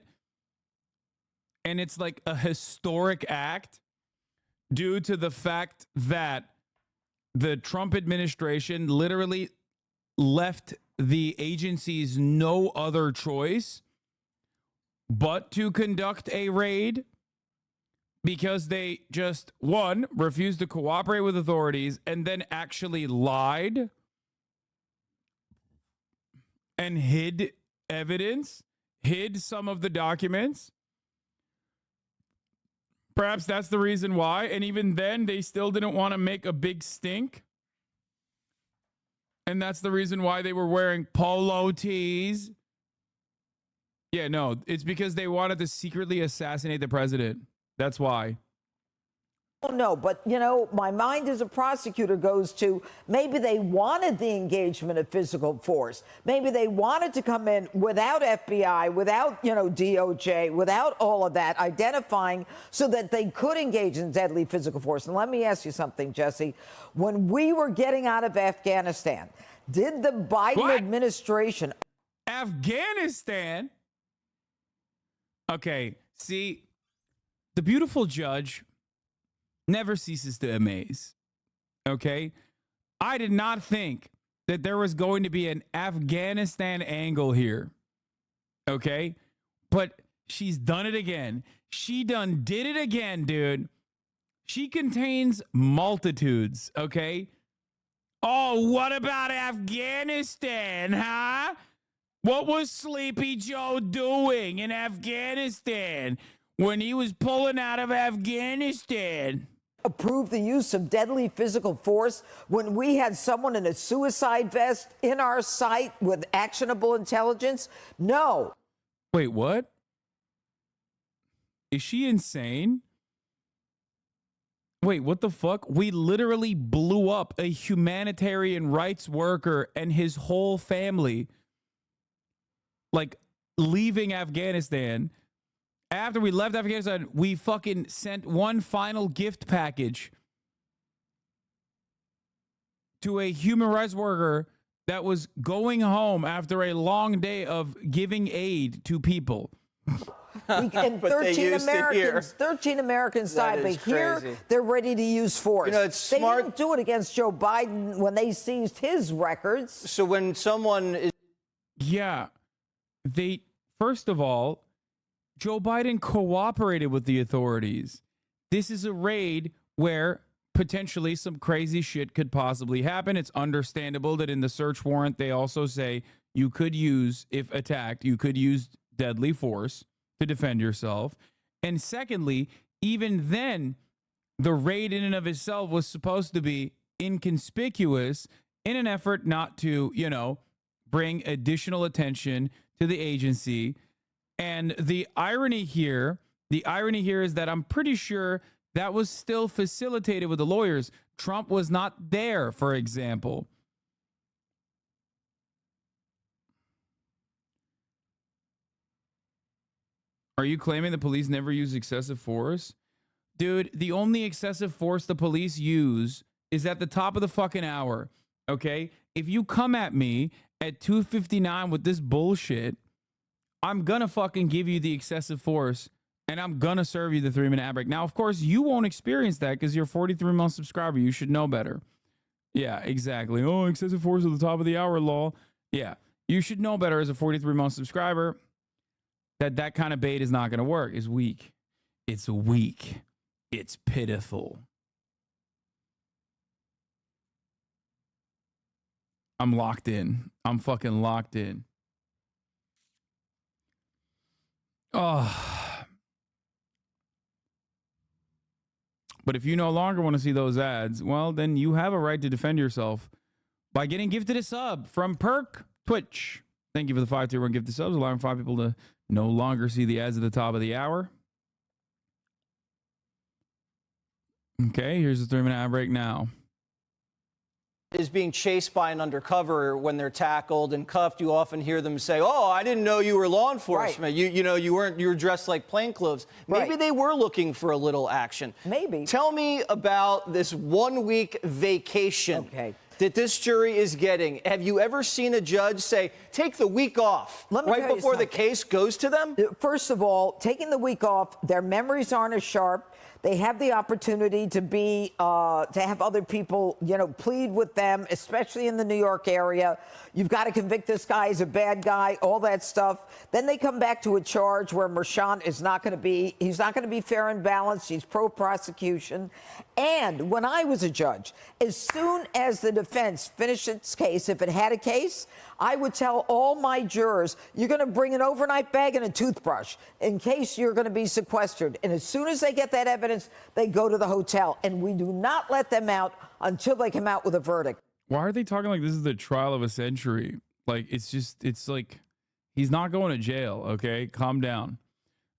and it's like a historic act due to the fact that the Trump administration literally left the agencies no other choice but to conduct a raid because they just, one, refused to cooperate with authorities and then actually lied and hid evidence, hid some of the documents. Perhaps that's the reason why. And even then, they still didn't want to make a big stink. And that's the reason why they were wearing polo tees. Yeah, no, it's because they wanted to secretly assassinate the president. That's why. Oh, no, but, you know, my mind as a prosecutor goes to maybe they wanted the engagement of physical force. Maybe they wanted to come in without FBI, without, DOJ, without all of that, identifying so that they could engage in deadly physical force. And let me ask you something, Jesse. When we were getting out of Afghanistan, did the Biden administration... Afghanistan? Okay, see, the beautiful judge never ceases to amaze. Okay? I did not think that there was going to be an Afghanistan angle here. Okay? But she's done it again. She did it again, dude. She contains multitudes, okay? Oh, what about Afghanistan, huh? What was Sleepy Joe doing in Afghanistan when he was pulling out of Afghanistan? Approve the use of deadly physical force when we had someone in a suicide vest in our sight with actionable intelligence? No. Wait, what? Is she insane? Wait, what the fuck? We literally blew up a humanitarian rights worker and his whole family, like, leaving Afghanistan. After we left Afghanistan, we fucking sent one final gift package to a human rights worker that was going home after a long day of giving aid to people. And 13 Americans died, but here they're ready to use force. You know, it's they smart. didn't do it against Joe Biden when they seized his records. So when someone is... Yeah. First of all, Joe Biden cooperated with the authorities. This is a raid where potentially some crazy shit could possibly happen. It's understandable that in the search warrant, they also say you could use, if attacked, you could use deadly force to defend yourself. And secondly, even then, the raid in and of itself was supposed to be inconspicuous in an effort not to, bring additional attention to the agency. And the irony here is that I'm pretty sure that was still facilitated with the lawyers. Trump was not there, for example. Are you claiming the police never use excessive force? Dude, the only excessive force the police use is at the top of the fucking hour, okay? If you come at me at 2:59 with this bullshit, I'm gonna fucking give you the excessive force and I'm gonna serve you the 3-minute ad break. Now, of course, you won't experience that because you're a 43-month subscriber. You should know better. Yeah, exactly. Oh, excessive force at the top of the hour, lol. Yeah, you should know better as a 43-month subscriber that kind of bait is not going to work. It's weak. It's weak. It's pitiful. I'm locked in. I'm fucking locked in. Oh. But if you no longer want to see those ads, well, then you have a right to defend yourself by getting gifted a sub from Perk Twitch. Thank you for the 5 tier 1 gifted subs, allowing 5 people to no longer see the ads at the top of the hour. Okay, here's the 3-minute ad break now. Is being chased by an undercover when they're tackled and cuffed, you often hear them say, "Oh, I didn't know you were law enforcement. Right. You were dressed like plainclothes." Maybe they were looking for a little action. Maybe. Tell me about this 1-week vacation that this jury is getting. Have you ever seen a judge say, "Take the week off," right before the case goes to them? First of all, taking the week off, their memories aren't as sharp. They have the opportunity to have other people, plead with them, especially in the New York area. You've got to convict this guy as a bad guy, all that stuff. Then they come back to a charge where Merchant is not going to be, he's not going to be fair and balanced. He's pro-prosecution. And when I was a judge, as soon as the defense finished its case, if it had a case, I would tell all my jurors, you're going to bring an overnight bag and a toothbrush in case you're going to be sequestered. And as soon as they get that evidence, they go to the hotel. And we do not let them out until they come out with a verdict. Why are they talking like this is the trial of a century? Like, it's like he's not going to jail, okay? Calm down.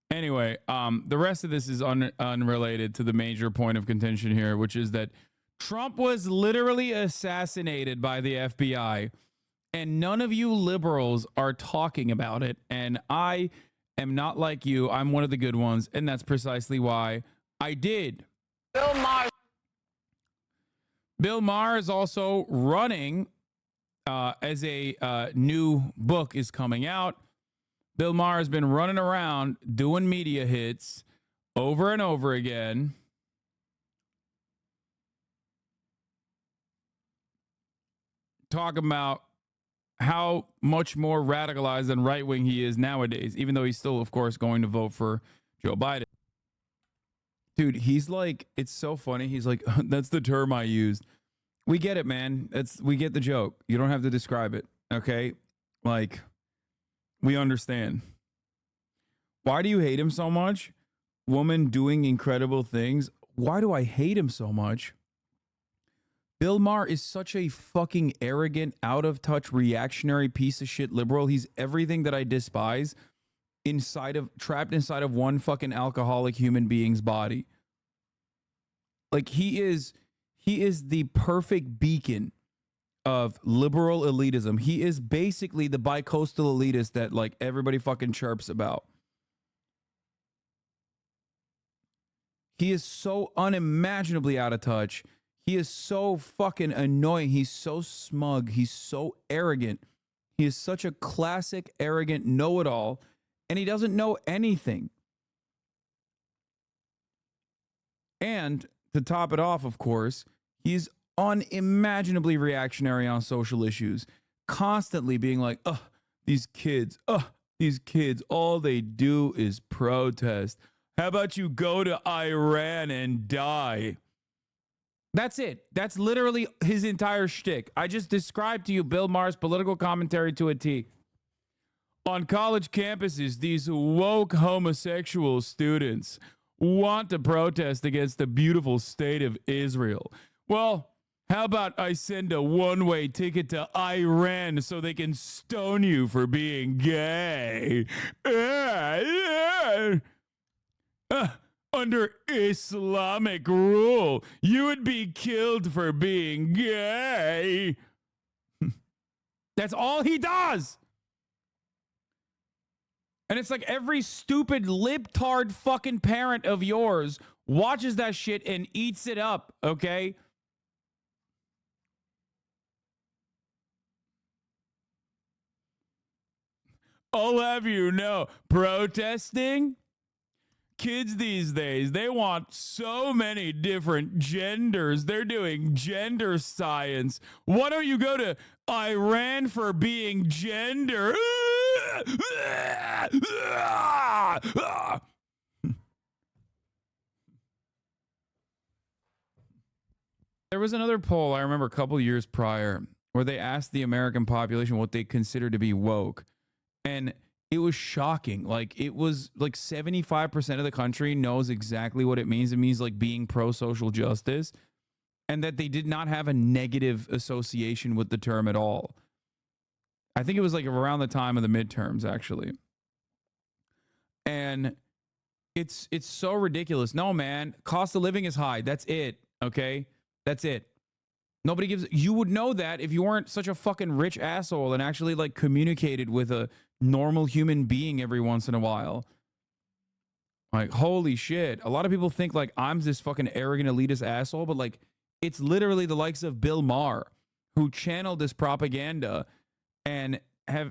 Anyway, the rest of this is unrelated to the major point of contention here, which is that Trump was literally assassinated by the FBI. And none of you liberals are talking about it. And I am not like you. I'm one of the good ones. And that's precisely why I did. Bill Maher is also running as a new book is coming out. Bill Maher has been running around doing media hits over and over again. Talking about how much more radicalized and right-wing he is nowadays, even though he's still, of course, going to vote for Joe Biden. Dude, he's like, it's so funny. He's like, that's the term I used. We get it, man. We get the joke. You don't have to describe it, okay? Like, we understand. Why do you hate him so much? Woman doing incredible things. Why do I hate him so much? Bill Maher is such a fucking arrogant, out of touch, reactionary piece of shit liberal. He's everything that I despise. trapped inside of one fucking alcoholic human being's body. Like he is the perfect beacon of liberal elitism. He is basically the bi-coastal elitist that like everybody fucking chirps about. He is so unimaginably out of touch. He is so fucking annoying. He's so smug. He's so arrogant. He is such a classic arrogant know-it-all, and he doesn't know anything. And to top it off, of course, he's unimaginably reactionary on social issues, constantly being like, these kids, all they do is protest. How about you go to Iran and die? That's it. That's literally his entire shtick. I just described to you Bill Maher's political commentary to a T. On college campuses, these woke homosexual students want to protest against the beautiful state of Israel. Well, how about I send a one-way ticket to Iran so they can stone you for being gay? Under Islamic rule, you would be killed for being gay. That's all he does. And it's like every stupid libtard fucking parent of yours watches that shit and eats it up, okay? I'll have you know, protesting? Kids these days, they want so many different genders. They're doing gender science. Why don't you go to Iran for being gender? There was another poll I remember a couple years prior where they asked the American population what they consider to be woke. And it was shocking. Like, it was like 75% of the country knows exactly what it means. It means like being pro-social justice, and that they did not have a negative association with the term at all. I think it was like around the time of the midterms, actually. And it's so ridiculous. No, man, cost of living is high. That's it. Okay? That's it. Nobody gives, you would know that if you weren't such a fucking rich asshole and actually like communicated with a normal human being every once in a while. Like, holy shit. A lot of people think like I'm this fucking arrogant elitist asshole, but like it's literally the likes of Bill Maher who channeled this propaganda and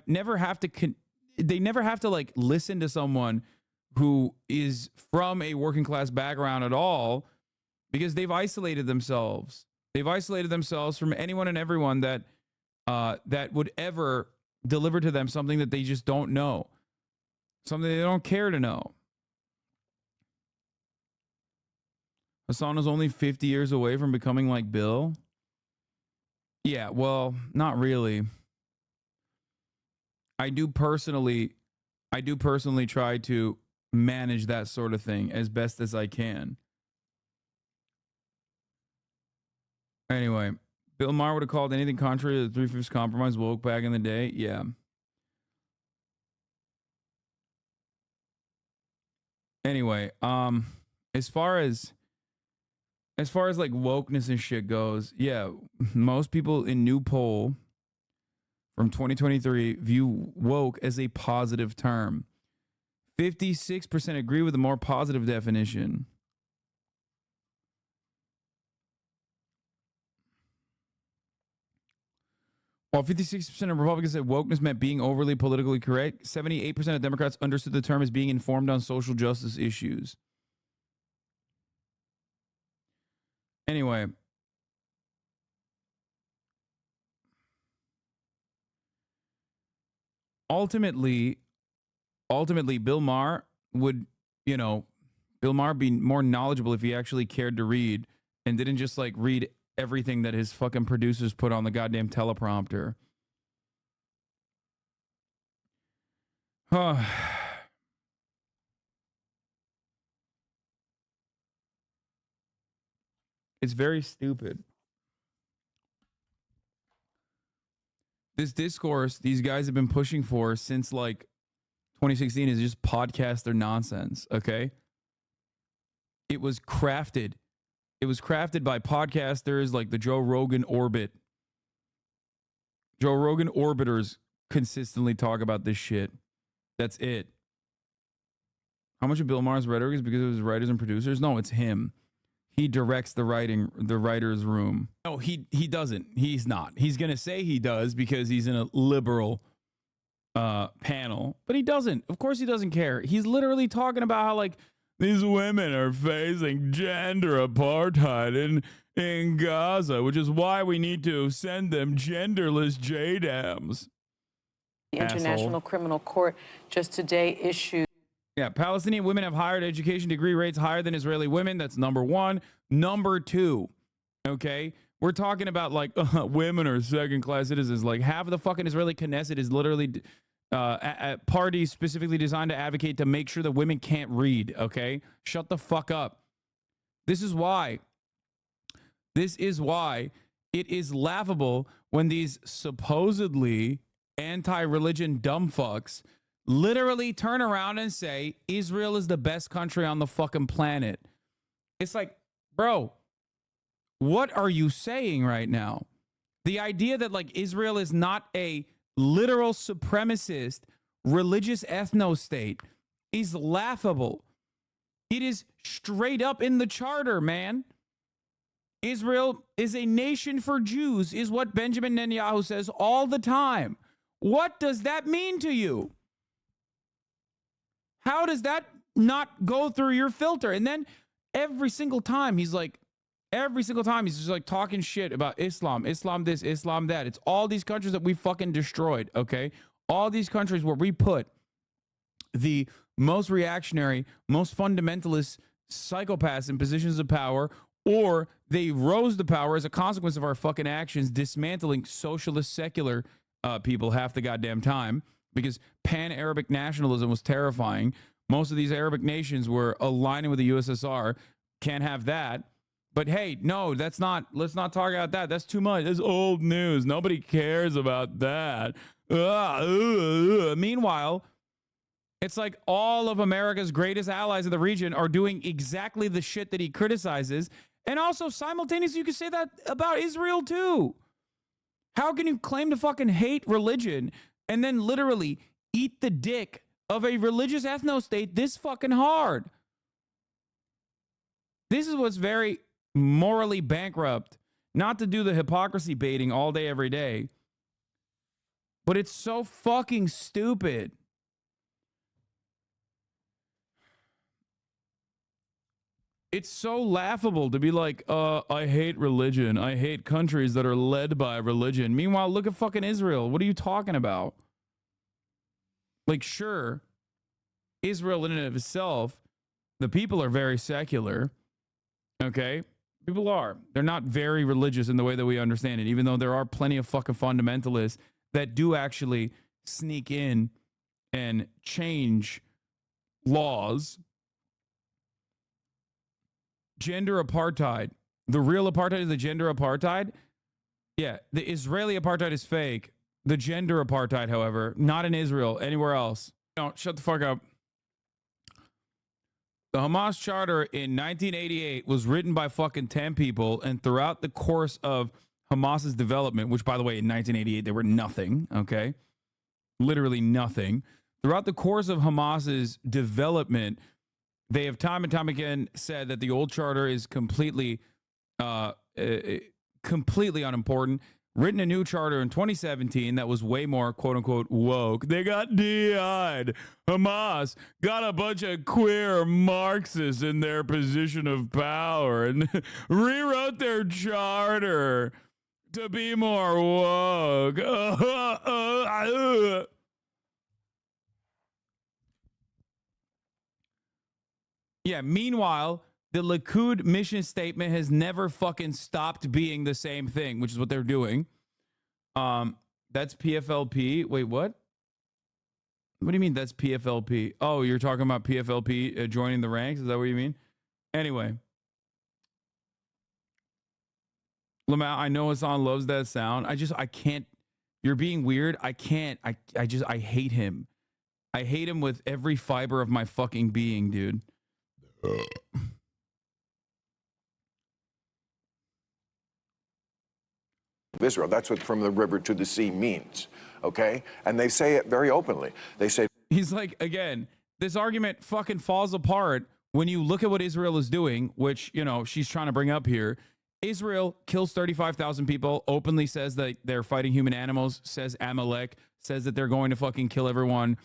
never have to like listen to someone who is from a working class background at all, because they've isolated themselves. They've isolated themselves from anyone and everyone that would ever deliver to them something that they just don't know, something they don't care to know. Hassan is only 50 years away from becoming like Bill. Yeah, well, not really. I do personally try to manage that sort of thing as best as I can. Anyway, Bill Maher would have called anything contrary to the Three-Fifths Compromise woke back in the day. Yeah. Anyway, as far as like wokeness and shit goes, yeah, most people in new poll from 2023 view woke as a positive term. 56% agree with the more positive definition. While 56% of Republicans said wokeness meant being overly politically correct, 78% of Democrats understood the term as being informed on social justice issues. Anyway, ultimately, Bill Maher would, Bill Maher be more knowledgeable if he actually cared to read and didn't just like read everything that his fucking producers put on the goddamn teleprompter. It's very stupid. This discourse these guys have been pushing for since like 2016 is just podcaster nonsense, okay? It was crafted. It was crafted by podcasters like the Joe Rogan Orbit. Joe Rogan Orbiters consistently talk about this shit. That's it. How much of Bill Maher's rhetoric is because of his writers and producers? No, it's him. He directs the writer's room. No, he doesn't. He's not. He's going to say he does because he's in a liberal panel, but he doesn't. Of course he doesn't care. He's literally talking about how, like, these women are facing gender apartheid in Gaza, which is why we need to send them genderless JDAMs. The International Criminal Court just today issued. Yeah, Palestinian women have higher education degree rates higher than Israeli women. That's number one. Number two, okay, we're talking about like women are second-class citizens. Like half of the fucking Israeli Knesset is literally a party specifically designed to advocate to make sure that women can't read, okay? Shut the fuck up. This is why it is laughable when these supposedly anti-religion dumb fucks literally turn around and say Israel is the best country on the fucking planet. It's like, bro, what are you saying right now? The idea that like Israel is not a literal supremacist religious ethno state is laughable. It is straight up in the charter, man. Israel is a nation for Jews, is what Benjamin Netanyahu says all the time. What does that mean to you? How does that not go through your filter? And then every single time he's just like talking shit about Islam this, Islam that. It's all these countries that we fucking destroyed, okay? All these countries where we put the most reactionary, most fundamentalist psychopaths in positions of power, or they rose to power as a consequence of our fucking actions, dismantling socialist secular people half the goddamn time. Because pan-Arabic nationalism was terrifying. Most of these Arabic nations were aligning with the USSR. Can't have that. But hey, no, let's not talk about that. That's too much. That's old news. Nobody cares about that. Meanwhile, it's like all of America's greatest allies in the region are doing exactly the shit that he criticizes. And also simultaneously, you can say that about Israel too. How can you claim to fucking hate religion and then literally eat the dick of a religious ethno state this fucking hard? This is what's very morally bankrupt. Not to do the hypocrisy baiting all day, every day, but it's so fucking stupid. It's so laughable to be like, I hate religion. I hate countries that are led by religion. Meanwhile, look at fucking Israel. What are you talking about? Like, sure, Israel in and of itself, the people are very secular. Okay? People are. They're not very religious in the way that we understand it, even though there are plenty of fucking fundamentalists that do actually sneak in and change laws. Gender apartheid. The real apartheid is the gender apartheid. Yeah, the Israeli apartheid is fake. The gender apartheid, however, not in Israel, anywhere else. No, shut the fuck up. The Hamas charter in 1988 was written by fucking 10 people, and throughout the course of Hamas's development, which, by the way, in 1988, they were nothing, okay? Literally nothing. Throughout the course of Hamas's development, they have time and time again said that the old charter is completely unimportant. Written a new charter in 2017 that was way more quote unquote woke. They got DI'd. Hamas got a bunch of queer Marxists in their position of power and rewrote their charter to be more woke. Yeah, meanwhile, the Likud mission statement has never fucking stopped being the same thing, which is what they're doing. That's PFLP. Wait, what? What do you mean that's PFLP? Oh, you're talking about PFLP joining the ranks? Is that what you mean? Anyway. Lamau, I know Hassan loves that sound. I can't. You're being weird. I can't. I hate him. I hate him with every fiber of my fucking being, dude. Israel. That's what from the river to the sea means, okay? And they say it very openly. They say... He's like, again, this argument fucking falls apart when you look at what Israel is doing, which, you know, she's trying to bring up here. Israel kills 35,000 people, openly says that they're fighting human animals, says Amalek, says that they're going to fucking kill everyone,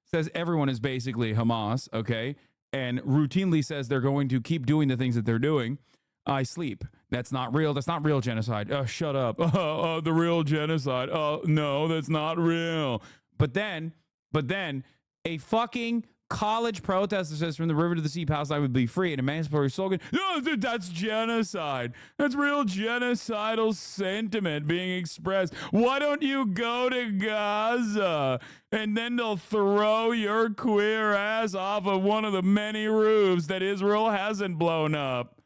says everyone is basically Hamas, okay? And routinely says they're going to keep doing the things that they're doing. I sleep. That's not real. That's not real genocide. Oh, shut up. The real genocide. Oh, no, that's not real. But then a fucking college protester says from the river to the sea, Palestine would be free. An emancipatory slogan. No, that's genocide. That's real genocidal sentiment being expressed. Why don't you go to Gaza? And then they'll throw your queer ass off of one of the many roofs that Israel hasn't blown up.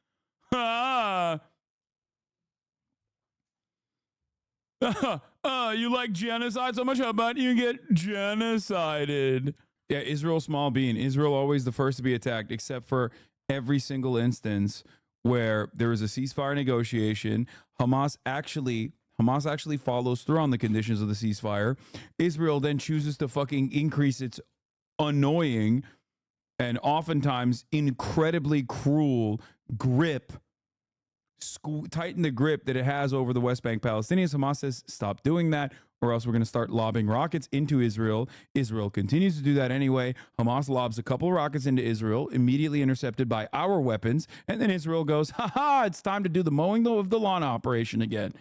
You like genocide so much? How about you get genocided? Yeah, Israel small bean. Israel always the first to be attacked, except for every single instance where there is a ceasefire negotiation. Hamas actually follows through on the conditions of the ceasefire. Israel then chooses to fucking increase its annoying and oftentimes incredibly cruel grip, tighten the grip that it has over the West Bank Palestinians. Hamas says, stop doing that, or else we're going to start lobbing rockets into Israel. Israel continues to do that anyway. Hamas lobs a couple rockets into Israel, immediately intercepted by our weapons, and then Israel goes, ha, it's time to do the mowing of the lawn operation again.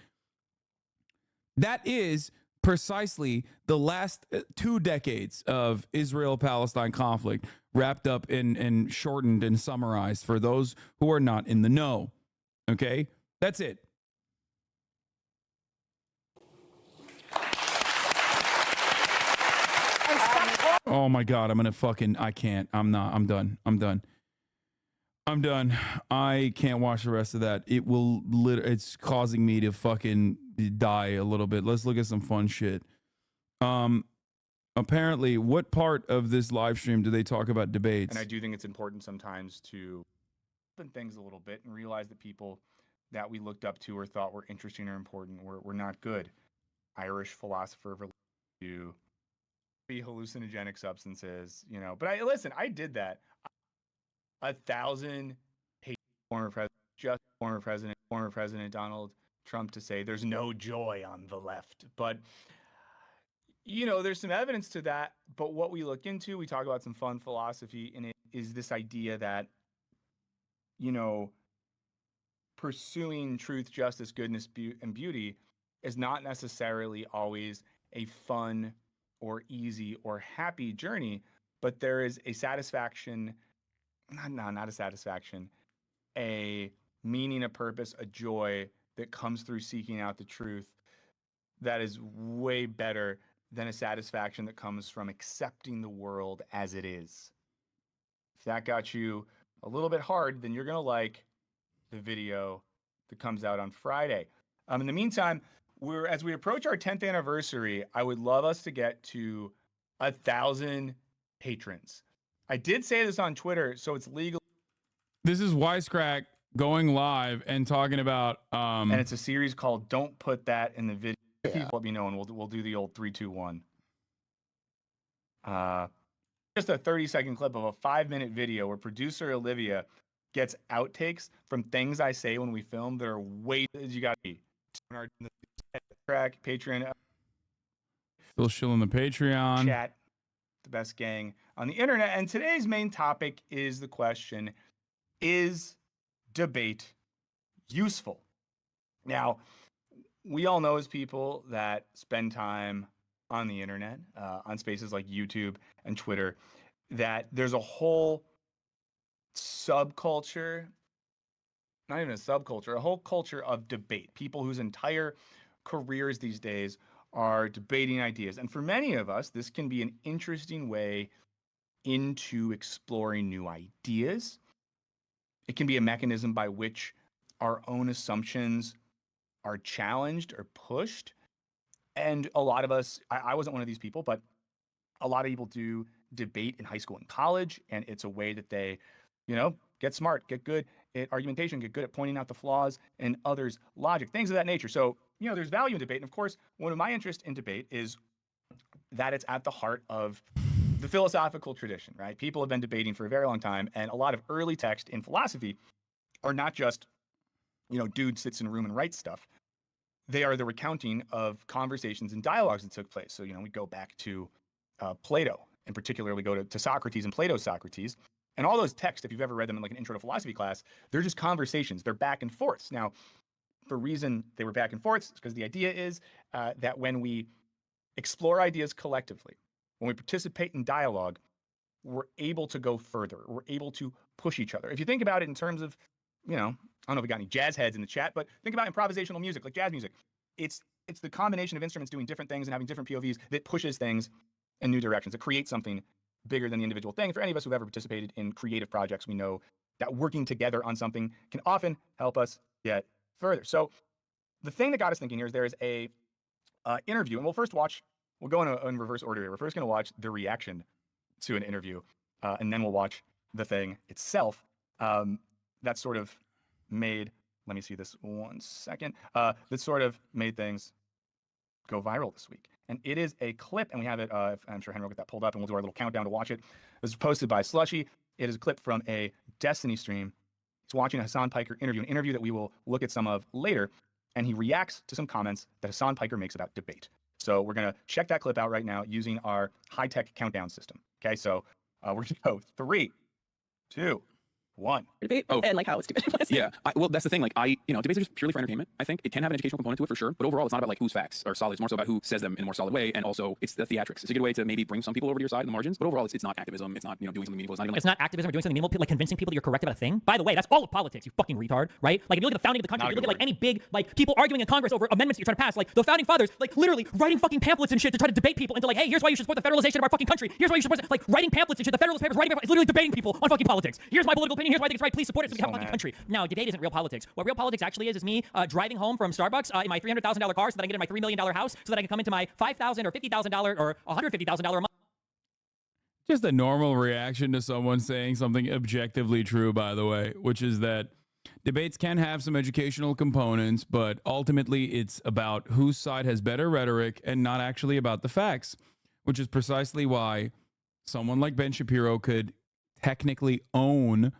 That is precisely the last 2 decades of Israel-Palestine conflict wrapped up and shortened and summarized for those who are not in the know. Okay? That's it. Oh my God, I'm gonna fucking, I can't. I'm done. I can't watch the rest of that. It will, it's causing me to fucking die a little bit. Let's look at some fun shit. Apparently, what part of this live stream do they talk about debates? And I do think it's important sometimes to open things a little bit and realize that people that we looked up to or thought were interesting or important were not good. Irish philosopher to be hallucinogenic substances, you know. But I did that. 1,000 hate former President Donald Trump to say there's no joy on the left. But you know, there's some evidence to that. But what we look into, we talk about some fun philosophy in it, is this idea that, you know, pursuing truth, justice, goodness, and beauty is not necessarily always a fun or easy or happy journey, but there is a satisfaction, not a satisfaction, a meaning, a purpose, a joy that comes through seeking out the truth that is way better than a satisfaction that comes from accepting the world as it is. If that got you a little bit hard, then you're going to like the video that comes out on Friday. In the meantime, as we approach our 10th anniversary, I would love us to get to 1,000 patrons. I did say this on Twitter, so it's legal. This is Wisecrack going live and talking about and it's a series called Don't Put That in the Video. People let me know and we'll do the old 3, 2, 1. Just a 30-second clip of a 5-minute video where producer Olivia gets outtakes from things I say when we film that are way you got to be. Track Patreon. Still shilling the Patreon. Chat, the best gang on the internet. And today's main topic is the question, is debate useful? Now, we all know as people that spend time on the internet, on spaces like YouTube and Twitter, that there's a whole subculture, not even a subculture, a whole culture of debate. People whose entire careers these days are debating ideas. And for many of us, this can be an interesting way into exploring new ideas. It can be a mechanism by which our own assumptions are challenged or pushed. And a lot of us, I wasn't one of these people, but a lot of people do debate in high school and college, and it's a way that they, get smart, get good at argumentation, get good at pointing out the flaws in others' logic, things of that nature. So, there's value in debate. And of course, one of my interests in debate is that it's at the heart of the philosophical tradition, right? People have been debating for a very long time, and a lot of early text in philosophy are not just, dude sits in a room and writes stuff. They are the recounting of conversations and dialogues that took place. So, we go back to Plato. In particular, we go to Socrates and Plato's Socrates. And all those texts, if you've ever read them in like an intro to philosophy class, they're just conversations. They're back and forths. Now, the reason they were back and forths is because the idea is that when we explore ideas collectively, when we participate in dialogue, we're able to go further. We're able to push each other. If you think about it in terms of, I don't know if we got any jazz heads in the chat, but think about improvisational music, like jazz music. It's the combination of instruments doing different things and having different POVs that pushes things in new directions. It creates something bigger than the individual thing. For any of us who've ever participated in creative projects, we know that working together on something can often help us get further. So the thing that got us thinking here is there is a interview, and we'll go in reverse order here. We're first going to watch the reaction to an interview, and then we'll watch the thing itself. That sort of made, let me see this one second, that sort of made things go viral this week. And it is a clip, and we have it, I'm sure Henry will get that pulled up, and we'll do our little countdown to watch it. This was posted by Slushy. It is a clip from a Destiny stream. He's watching a Hassan Piker interview, an interview that we will look at some of later, and he reacts to some comments that Hassan Piker makes about debate. So we're going to check that clip out right now using our high-tech countdown system. Okay, so we're going to go 3, 2, 1. Debate and like how it's stupid. Yeah, well, that's the thing. Like, debates are just purely for entertainment. I think it can have an educational component to it for sure, but overall, it's not about like whose facts are solid. It's more so about who says them in a more solid way, and also it's the theatrics. It's a good way to maybe bring some people over to your side in the margins, but overall, it's not activism. It's not doing something meaningful. It's not even it's not activism or doing something meaningful, like convincing people that you're correct about a thing. By the way, that's all of politics. You fucking retard, right? Like if you look at the founding of the country, you look at like any big like people arguing in Congress over amendments that you're trying to pass. Like the founding fathers, like literally writing fucking pamphlets and shit to try to debate people into like, hey, here's why you should support the federalization of our fucking country. Here's why you should support like writing pamphlets and shit. The Federalist Papers, writing pamphlets, it's literally debating people on fucking politics. Here's my political opinion. Here's why I think it's right. Please support it so we can have a fucking country. No, debate isn't real politics. What real politics actually is me driving home from Starbucks in my $300,000 car so that I can get in my $3 million house so that I can come into my $5,000 or $50,000 or $150,000 a month. Just a normal reaction to someone saying something objectively true, by the way, which is that debates can have some educational components, but ultimately it's about whose side has better rhetoric and not actually about the facts, which is precisely why someone like Ben Shapiro could technically own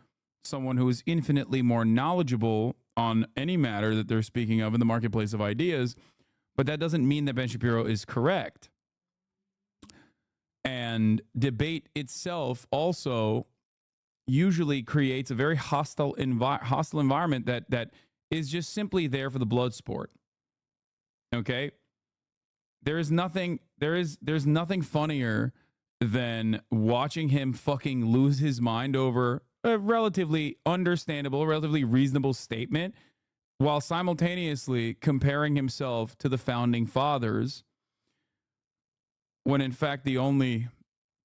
someone who is infinitely more knowledgeable on any matter that they're speaking of in the marketplace of ideas, but that doesn't mean that Ben Shapiro is correct. And debate itself also usually creates a very hostile environment that is just simply there for the blood sport. Okay? There's nothing funnier than watching him fucking lose his mind over a relatively understandable, relatively reasonable statement while simultaneously comparing himself to the founding fathers, when in fact the only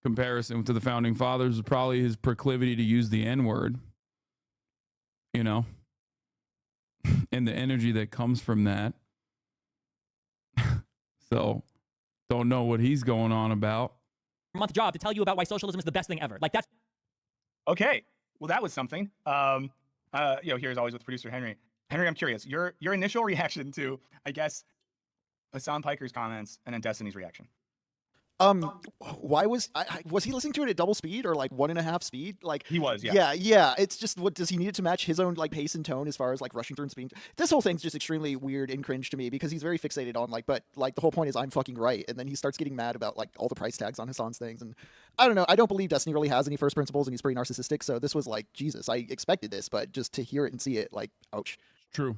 comparison to the founding fathers was probably his proclivity to use the N-word, and the energy that comes from that. So don't know what he's going on about. Month job to tell you about why socialism is the best thing ever. Like that's okay. Well, that was something. Here's always with producer Henry. Henry, I'm curious. Your initial reaction to, I guess, Hassan Piker's comments and then Destiny's reaction. Why was he listening to it at double speed or like 1.5 speed? Like he was, yeah. Yeah. It's just, what does he need it to match his own like pace and tone as far as like rushing through and speeding? This whole thing's just extremely weird and cringe to me because he's very fixated on but the whole point is I'm fucking right, and then he starts getting mad about like all the price tags on Hassan's things, and I don't know. I don't believe Destiny really has any first principles, and he's pretty narcissistic. So this was like, Jesus, I expected this, but just to hear it and see it, like, ouch. True.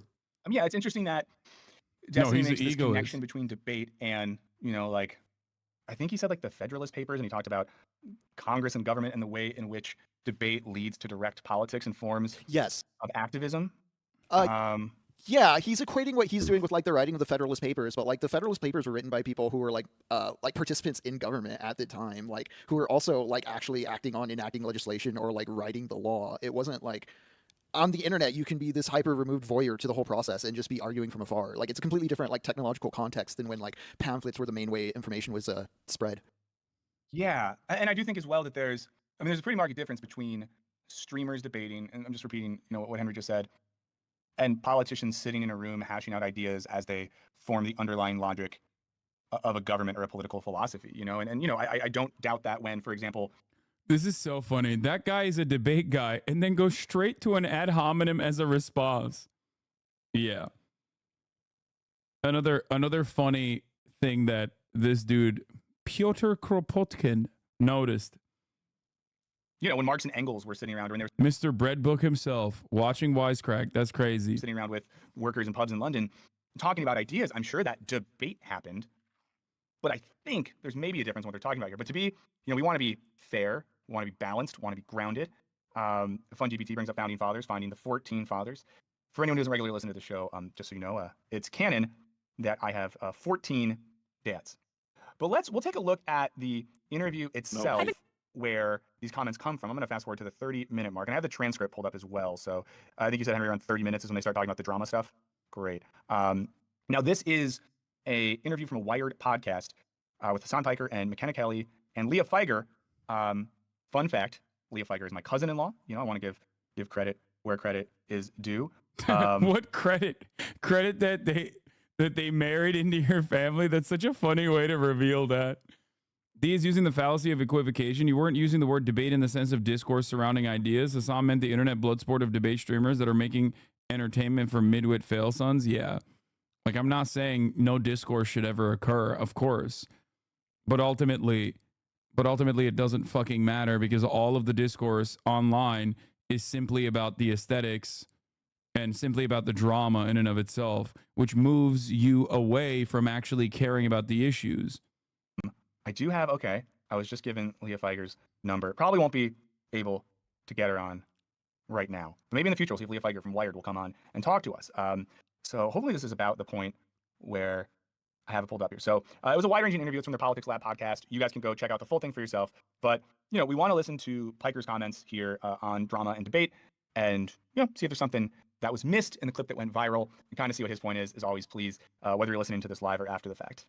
Yeah, it's interesting that Destiny makes this connection between debate and I think he said like the Federalist Papers, and he talked about Congress and government and the way in which debate leads to direct politics and forms of activism. Yeah, he's equating what he's doing with like the writing of the Federalist Papers, but like the Federalist Papers were written by people who were like participants in government at the time, like who were also like actually acting on enacting legislation or like writing the law. It wasn't like on the internet you can be this hyper removed voyeur to the whole process and just be arguing from afar. Like it's a completely different like technological context than when like pamphlets were the main way information was spread. Yeah, and I do think as well that there's a pretty marked difference between streamers debating, and I'm just repeating, what Henry just said, and politicians sitting in a room hashing out ideas as they form the underlying logic of a government or a political philosophy, I don't doubt that when, for example, This is so funny. That guy is a debate guy and then goes straight to an ad hominem as a response. Yeah. Another funny thing that this dude, Pyotr Kropotkin, noticed. When Marx and Engels were sitting around, when they were Mr. Breadbook himself watching Wisecrack. That's crazy. sitting around with workers in pubs in London talking about ideas, I'm sure that debate happened. But I think there's maybe a difference in what they're talking about here. But to be, we want to be fair, we want to be balanced, we want to be grounded. FunGPT brings up founding fathers, finding the 14 fathers. For anyone who doesn't regularly listen to the show, just so you know, it's canon that I have 14 dads. But we'll take a look at the interview itself, where these comments come from. I'm going to fast forward to the 30-minute mark, and I have the transcript pulled up as well. So I think you said, Henry, around 30 minutes is when they start talking about the drama stuff. Great. Now this is a interview from a Wired podcast with Hassan Piker and McKenna Kelly and Leah Feiger. Fun fact: Leah Feiger is my cousin-in-law. I want to give credit where credit is due. What credit? Credit that they married into your family? That's such a funny way to reveal that. D is using the fallacy of equivocation. You weren't using the word debate in the sense of discourse surrounding ideas. Hassan meant the internet blood sport of debate streamers that are making entertainment for midwit fail sons. Yeah. Like, I'm not saying no discourse should ever occur, of course. But ultimately it doesn't fucking matter, because all of the discourse online is simply about the aesthetics and simply about the drama in and of itself, which moves you away from actually caring about the issues. I do have, I was just given Leah Feiger's number. Probably won't be able to get her on right now. But maybe in the future, we'll see if Leah Feiger from Wired will come on and talk to us. So hopefully this is about the point where I have it pulled up here. So it was a wide-ranging interview. It's from the Politics Lab podcast. You guys can go check out the full thing for yourself. But, we want to listen to Piker's comments here on drama and debate and, see if there's something that was missed in the clip that went viral, and kind of see what his point is. As always, please, whether you're listening to this live or after the fact,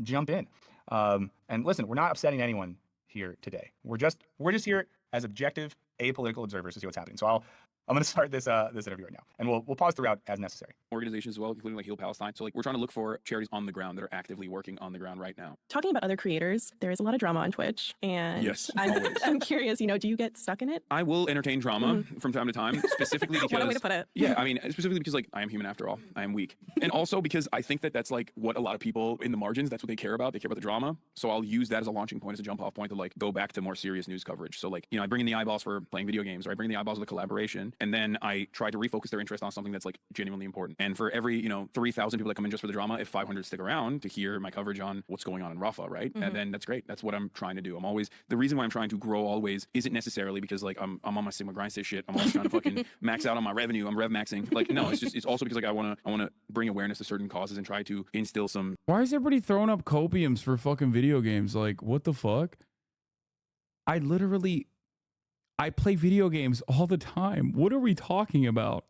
jump in. And listen, we're not upsetting anyone here today. We're just here as objective, apolitical observers to see what's happening. So I'm going to start this interview right now, and we'll pause throughout as necessary. Organizations as well, including like Heal Palestine. So like we're trying to look for charities on the ground that are actively working on the ground right now. Talking about other creators, there is a lot of drama on Twitch, and yes, I'm curious, do you get stuck in it? I will entertain drama from time to time, specifically because what a way to put it. Yeah, I mean, specifically because like I am human after all. I am weak, and also because I think that that's like what a lot of people in the margins, that's what they care about. They care about the drama. So I'll use that as a launching point, as a jump off point to like go back to more serious news coverage. So like, I bring in the eyeballs for playing video games, or I bring in the eyeballs of the collaboration, and then I try to refocus their interest on something that's like genuinely important. And for every 3,000 people that come in just for the drama, if 500 stick around to hear my coverage on what's going on in Rafah, right? And then that's great. That's what I'm trying to do. I'm always, the reason why I'm trying to grow always isn't necessarily because like I'm on my Sigma grind shit. I'm always trying to fucking max out on my revenue. I'm rev maxing. Like, no, it's also because like I want to bring awareness to certain causes and try to instill some. Why is everybody throwing up copiums for fucking video games? Like, what the fuck? I play video games all the time. What are we talking about?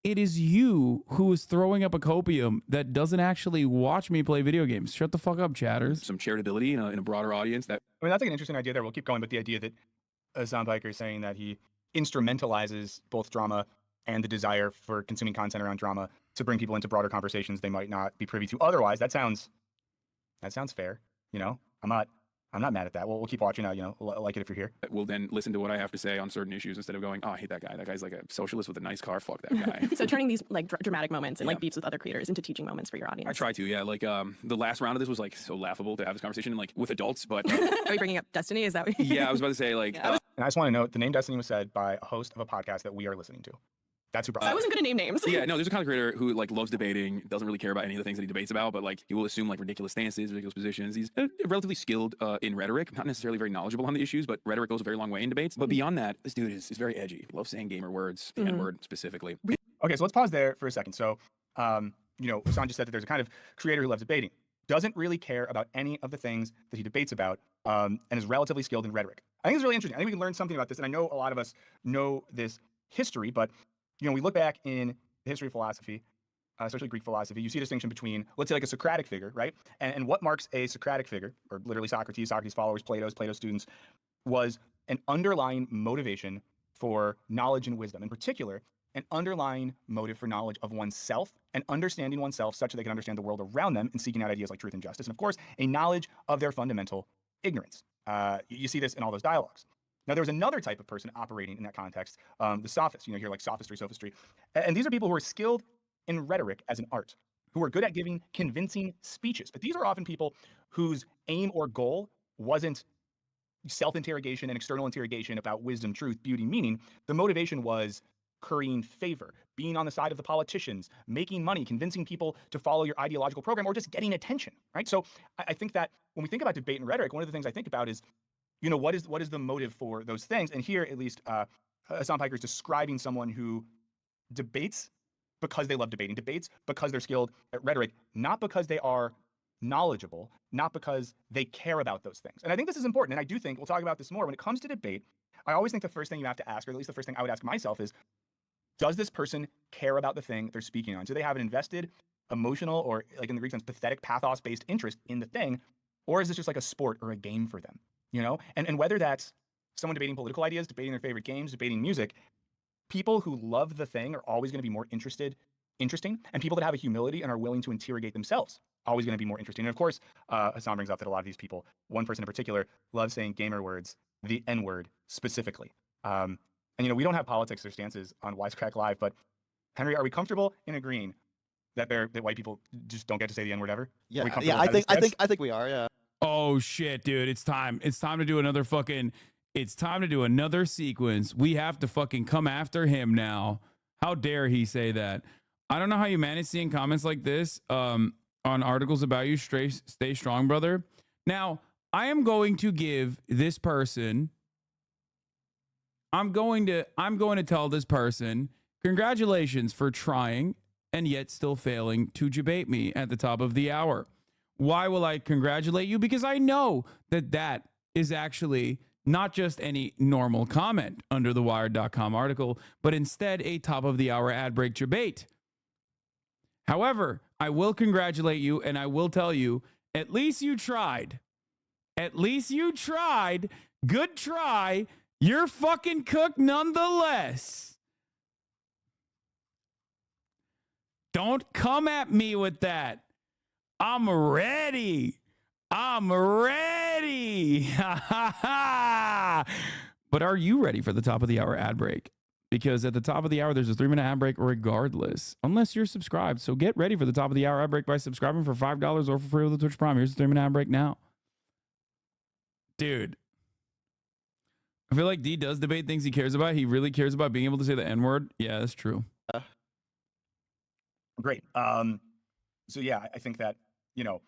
It is you who is throwing up a copium that doesn't actually watch me play video games. Shut the fuck up, chatters. Some charitability in a broader audience. That's like an interesting idea there. We'll keep going, but the idea that Hassan Piker is saying that he instrumentalizes both drama and the desire for consuming content around drama to bring people into broader conversations they might not be privy to otherwise. That sounds fair. I'm not mad at that. We'll keep watching now, like it if you're here. We'll then listen to what I have to say on certain issues instead of going, oh, I hate that guy. That guy's like a socialist with a nice car. Fuck that guy. So turning these like dramatic moments and like beefs with other creators into teaching moments for your audience. I try to, yeah. Like the last round of this was like so laughable to have this conversation like with adults, but. Are you bringing up Destiny? Is that what Yeah, I was about to say like. And I just want to note the name Destiny was said by a host of a podcast that we are listening to. That's who brought I wasn't going to name names. Yeah, no, there's a content creator who like loves debating, doesn't really care about any of the things that he debates about, but like he will assume like ridiculous stances, ridiculous positions. He's relatively skilled in rhetoric, not necessarily very knowledgeable on the issues, but rhetoric goes a very long way in debates. But beyond that, this dude is very edgy. Loves saying gamer words, the N-word specifically. Okay, so let's pause there for a second. So, Hassan just said that there's a kind of creator who loves debating, doesn't really care about any of the things that he debates about, and is relatively skilled in rhetoric. I think it's really interesting. I think we can learn something about this, and I know a lot of us know this history, but we look back in the history of philosophy, especially Greek philosophy, you see a distinction between, let's say, like a Socratic figure, right? And what marks a Socratic figure, or literally Socrates, Socrates' followers, Plato's students, was an underlying motivation for knowledge and wisdom. In particular, an underlying motive for knowledge of oneself and understanding oneself such that they can understand the world around them and seeking out ideas like truth and justice. And of course, a knowledge of their fundamental ignorance. You see this in all those dialogues. Now, there was another type of person operating in that context, the sophists. You know, here like sophistry. And these are people who are skilled in rhetoric as an art, who are good at giving convincing speeches. But these are often people whose aim or goal wasn't self-interrogation and external interrogation about wisdom, truth, beauty, meaning. The motivation was currying favor, being on the side of the politicians, making money, convincing people to follow your ideological program, or just getting attention, right? So I think that when we think about debate and rhetoric, one of the things I think about is, you know, what is the motive for those things? And here, at least, Hassan Piker is describing someone who debates because they love debating, debates because they're skilled at rhetoric, not because they are knowledgeable, not because they care about those things. And I think this is important, and I do think, we'll talk about this more, when it comes to debate, I always think the first thing you have to ask, or at least the first thing I would ask myself is, does this person care about the thing they're speaking on? Do they have an invested, emotional, or like in the Greek sense, pathetic, pathos-based interest in the thing? Or is this just like a sport or a game for them? You know? And whether that's someone debating political ideas, debating their favorite games, debating music, people who love the thing are always going to be more interesting, and people that have a humility and are willing to interrogate themselves, always going to be more interesting. And of course, Hassan brings up that a lot of these people, one person in particular, loves saying gamer words, the N-word specifically. And, you know, we don't have politics or stances on Wisecrack Live, but Henry, are we comfortable in agreeing that white people just don't get to say the N-word ever? Yeah, I think we are. Yeah. Oh shit, dude! It's time. It's time to do another fucking. It's time to do another sequence. We have to fucking come after him now. How dare he say that? I don't know how you manage seeing comments like this on articles about you. Stay strong, brother. Now, I am going to give this person. I'm going to tell this person, congratulations for trying and yet still failing to debate me at the top of the hour. Why will I congratulate you? Because I know that is actually not just any normal comment under the Wired.com article, but instead a top of the hour ad break debate. However, I will congratulate you and I will tell you, at least you tried. At least you tried. Good try. You're fucking cooked nonetheless. Don't come at me with that. I'm ready. I'm ready. But are you ready for the top of the hour ad break? Because at the top of the hour, there's a 3-minute ad break regardless, unless you're subscribed. So get ready for the top of the hour ad break by subscribing for $5 or for free with the Twitch Prime. Here's the 3-minute ad break now. Dude. I feel like D does debate things he cares about. He really cares about being able to say the N-word. Yeah, that's true. Great. So yeah, I think that, you know,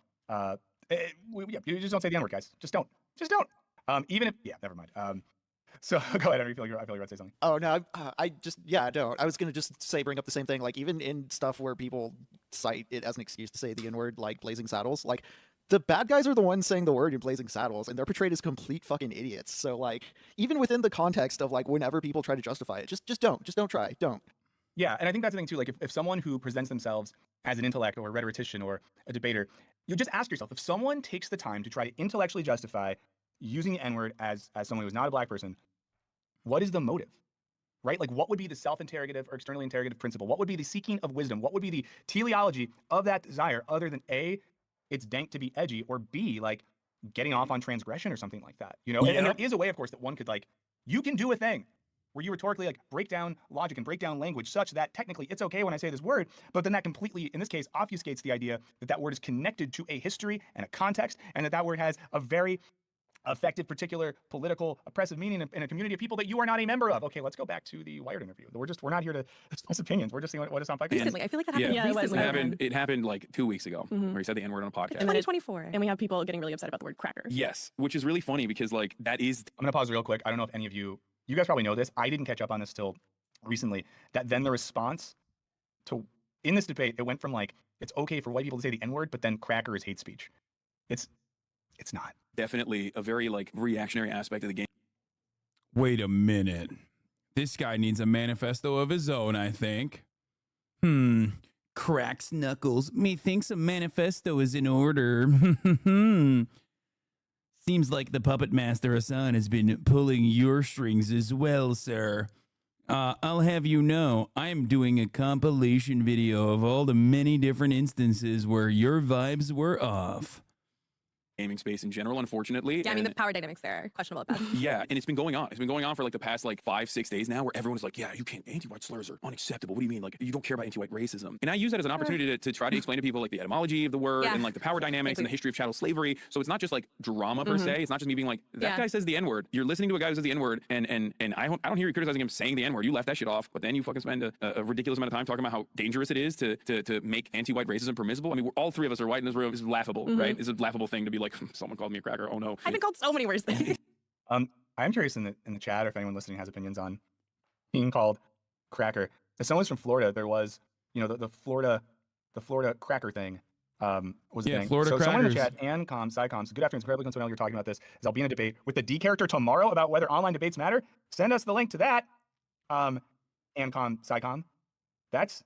you just don't say the N-word, guys. Just don't. Even if, yeah, never mind. So go ahead. I feel like you're about to say something. Oh no, I don't. I was gonna just bring up the same thing. Like even in stuff where people cite it as an excuse to say the N-word, like Blazing Saddles, like the bad guys are the ones saying the word in Blazing Saddles, and they're portrayed as complete fucking idiots. So like even within the context of like whenever people try to justify it, just don't try. Yeah, and I think that's the thing too. Like if someone who presents themselves as an intellect or a rhetorician or a debater, you just ask yourself, if someone takes the time to try to intellectually justify using the N-word as someone who's not a black person, what is the motive? Right? Like what would be the self-interrogative or externally interrogative principle? What would be the seeking of wisdom? What would be the teleology of that desire other than A, it's dank to be edgy, or B, like getting off on transgression or something like that, you know? And there is a way, of course, that one could like, you can do a thing where you rhetorically like break down logic and break down language such that technically it's okay when I say this word, but then that completely, in this case, obfuscates the idea that that word is connected to a history and a context, and that that word has a very effective, particular political oppressive meaning in a community of people that you are not a member of. Okay, let's go back to the Wired interview. We're not here to express opinions. We're just seeing what Hassan Piker Recently, I feel like that happened recently. It happened like 2 weeks ago where he said the N-word on a podcast. 2024. And we have people getting really upset about the word cracker. Yes, which is really funny because like that is... I'm going to pause real quick. I don't know if any of you guys probably know this. I didn't catch up on this till recently, that then the response to, in this debate, it went from like, it's okay for white people to say the N-word, but then cracker is hate speech. It's not. Definitely a very like reactionary aspect of the game. Wait a minute. This guy needs a manifesto of his own, I think. Cracks knuckles. Methinks a manifesto is in order. Seems like the puppet master Hassan has been pulling your strings as well, sir. I'll have you know, I am doing a compilation video of all the many different instances where your vibes were off. Gaming space in general, unfortunately. Yeah, I mean, the power dynamics there are questionable at best. Yeah, and it's been going on. It's been going on for like the past 5-6 days now, where everyone's like, yeah, you can't, anti-white slurs are unacceptable. What do you mean? Like, you don't care about anti-white racism. And I use that as an opportunity to try to explain to people like the etymology of the word and like the power dynamics and the history of chattel slavery. So it's not just like drama per se. It's not just me being like, that guy says the N-word. You're listening to a guy who says the N-word, and I don't hear you criticizing him saying the N-word. You left that shit off, but then you fucking spend a ridiculous amount of time talking about how dangerous it is to make anti-white racism permissible. I mean, all three of us are white in this room. It's laughable, right? It's a laughable thing to be like, someone called me a cracker. Oh no. I've been called so many worse things. I'm curious in the chat, or if anyone listening has opinions on being called cracker. If someone's from Florida, there was, the Florida cracker thing was a thing. Florida so crackers. Someone in the chat, Ancom, Psycoms, good afternoon, it's incredibly coincidental you're talking about this, is I'll be in a debate with the D character tomorrow about whether online debates matter. Send us the link to that. Ancom, Psycom. That's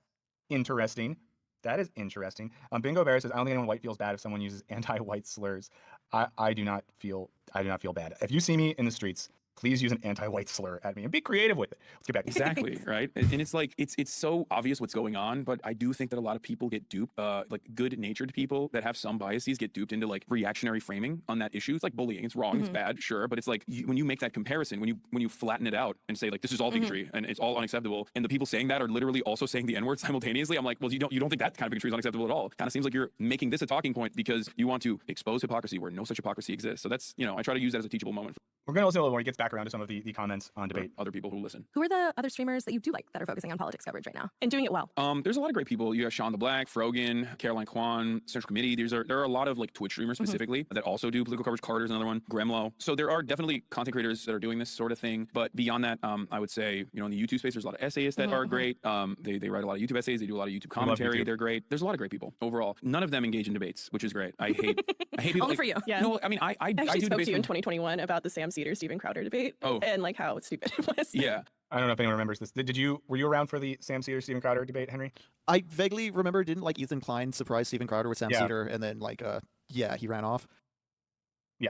interesting. That is interesting. Bingo Bear says, I don't think anyone white feels bad if someone uses anti-white slurs. I do not feel bad. If you see me in the streets, please use an anti-white slur at me and be creative with it. Let's get back. Exactly, right? And it's like, it's so obvious what's going on, but I do think that a lot of people get duped, like good-natured people that have some biases get duped into like reactionary framing on that issue. It's like bullying. It's wrong. It's bad, sure. But it's like, when you make that comparison, when you flatten it out and say like, this is all bigotry and it's all unacceptable, and the people saying that are literally also saying the N-word simultaneously, I'm like, well, you don't think that kind of bigotry is unacceptable at all. Kind of seems like you're making this a talking point because you want to expose hypocrisy where no such hypocrisy exists. So that's, I try to use that as a teachable moment. We're going to listen a little more. He gets back around to some of the comments on debate. Other people who listen. Who are the other streamers that you do like that are focusing on politics coverage right now and doing it well? There's a lot of great people. You have Sean the Black, Frogan, Caroline Kwan, Central Committee. There are a lot of like Twitch streamers specifically that also do political coverage. Carter's another one. Gremlo. So there are definitely content creators that are doing this sort of thing. But beyond that, I would say, in the YouTube space, there's a lot of essayists that are great. They write a lot of YouTube essays. They do a lot of YouTube commentary. They're great. There's a lot of great people overall. None of them engage in debates, which is great. I hate people. Only for you. Yeah. No, I mean, I actually do spoke to you in debates 2021 about the Sam Cedar Steven Crowder debate and like how stupid it was. Yeah. I don't know if anyone remembers this. Were you around for the Sam Cedar Steven Crowder debate, Henry? I vaguely remember. Didn't like Ethan Klein surprise Steven Crowder with Sam Cedar, and then he ran off. Yeah.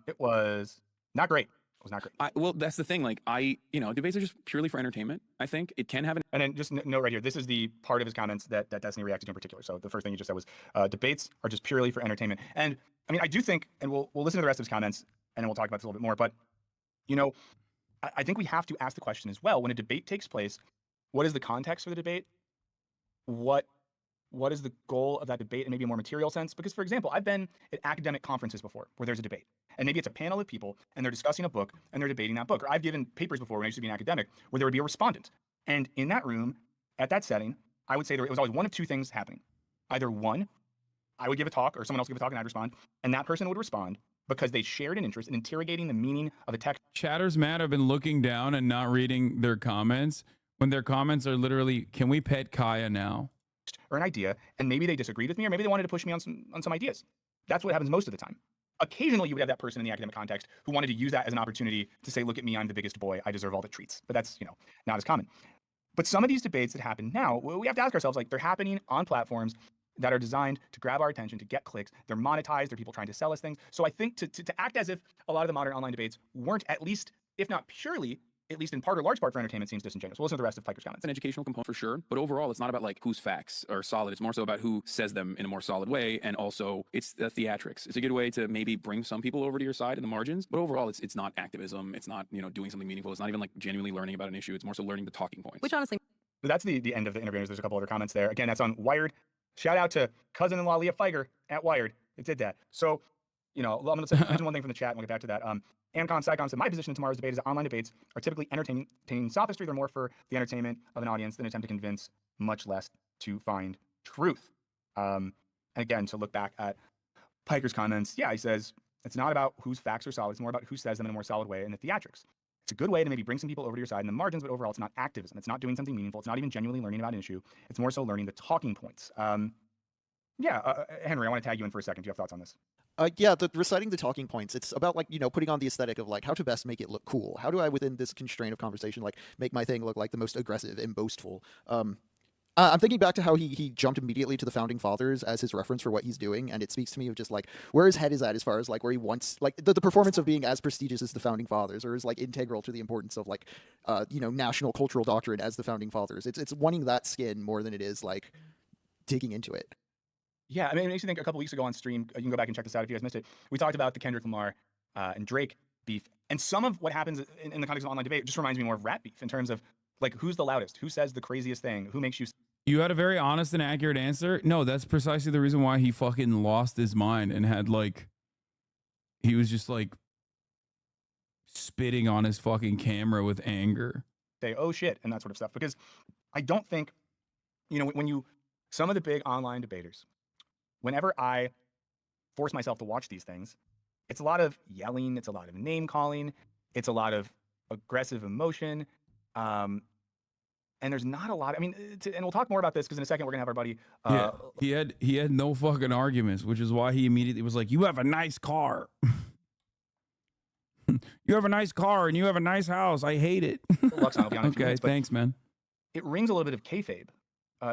It was not great. It was not great. Well, that's the thing. Like debates are just purely for entertainment. I think it can have And then just note right here, this is the part of his comments that Destiny reacted to in particular. So the first thing he just said was, debates are just purely for entertainment. And I mean, I do think, and we'll listen to the rest of his comments, and then we'll talk about this a little bit more. But I think we have to ask the question as well, when a debate takes place, what is the context for the debate? What is the goal of that debate in maybe a more material sense? Because, for example, I've been at academic conferences before where there's a debate. And maybe it's a panel of people, and they're discussing a book, and they're debating that book. Or I've given papers before when I used to be an academic where there would be a respondent. And in that room, at that setting, I would say it was always one of two things happening. Either one, I would give a talk, or someone else would give a talk, and I'd respond. And that person would respond because they shared an interest in interrogating the meaning of a text. Chatters Matt have been looking down and not reading their comments when their comments are literally, can we pet Kaya now? Or an idea, and maybe they disagreed with me, or maybe they wanted to push me on some ideas. That's what happens most of the time. Occasionally, you would have that person in the academic context who wanted to use that as an opportunity to say, look at me, I'm the biggest boy, I deserve all the treats. But that's, not as common. But some of these debates that happen now, we have to ask ourselves, like, they're happening on platforms that are designed to grab our attention, to get clicks. They're monetized. They're people trying to sell us things. So I think to act as if a lot of the modern online debates weren't at least, if not purely, at least in part or large part for entertainment, seems disingenuous. We'll listen to the rest of Piker's comments. An educational component for sure, but overall, it's not about like whose facts are solid. It's more so about who says them in a more solid way, and also it's the theatrics. It's a good way to maybe bring some people over to your side in the margins, but overall, it's not activism. It's not doing something meaningful. It's not even like genuinely learning about an issue. It's more so learning the talking points. Which honestly, so that's the end of the interview. There's a couple other comments there. Again, that's on Wired. Shout out to cousin-in-law Leah Feiger at Wired. It did that. So, I'm going to mention one thing from the chat, and we'll get back to that. Ancon Psycon said, my position in tomorrow's debate is that online debates are typically entertaining sophistry. They're more for the entertainment of an audience than an attempt to convince, much less to find truth. And again, to look back at Piker's comments, he says, it's not about whose facts are solid. It's more about who says them in a more solid way, and the theatrics. It's a good way to maybe bring some people over to your side in the margins, but overall, it's not activism. It's not doing something meaningful. It's not even genuinely learning about an issue. It's more so learning the talking points. Henry, I want to tag you in for a second. Do you have thoughts on this? The reciting the talking points, it's about putting on the aesthetic of how to best make it look cool. How do I, within this constraint of conversation, make my thing look like the most aggressive and boastful? I'm thinking back to how he jumped immediately to the founding fathers as his reference for what he's doing, and it speaks to me of just like where his head is at as far as like where he wants like the performance of being as prestigious as the founding fathers, or is like integral to the importance of like national cultural doctrine as the founding fathers. It's wanting that skin more than it is like digging into it. Yeah, I mean, it makes you think. A couple weeks ago on stream, you can go back and check this out if you guys missed it. We talked about the Kendrick Lamar and Drake beef, and some of what happens in the context of online debate just reminds me more of rap beef in terms of like who's the loudest, who says the craziest thing, who makes you. You had a very honest and accurate answer. No, that's precisely the reason why he fucking lost his mind and had like, he was just like spitting on his fucking camera with anger. Say, oh shit, and that sort of stuff. Because I don't think, when you, some of the big online debaters, whenever I force myself to watch these things, it's a lot of yelling, it's a lot of name calling, it's a lot of aggressive emotion. And there's not a lot. I mean, and we'll talk more about this because in a second we're gonna have our buddy. He had no fucking arguments, which is why he immediately was like, "You have a nice car. You have a nice car, and you have a nice house. I hate it." Okay, thanks, man. It rings a little bit of kayfabe,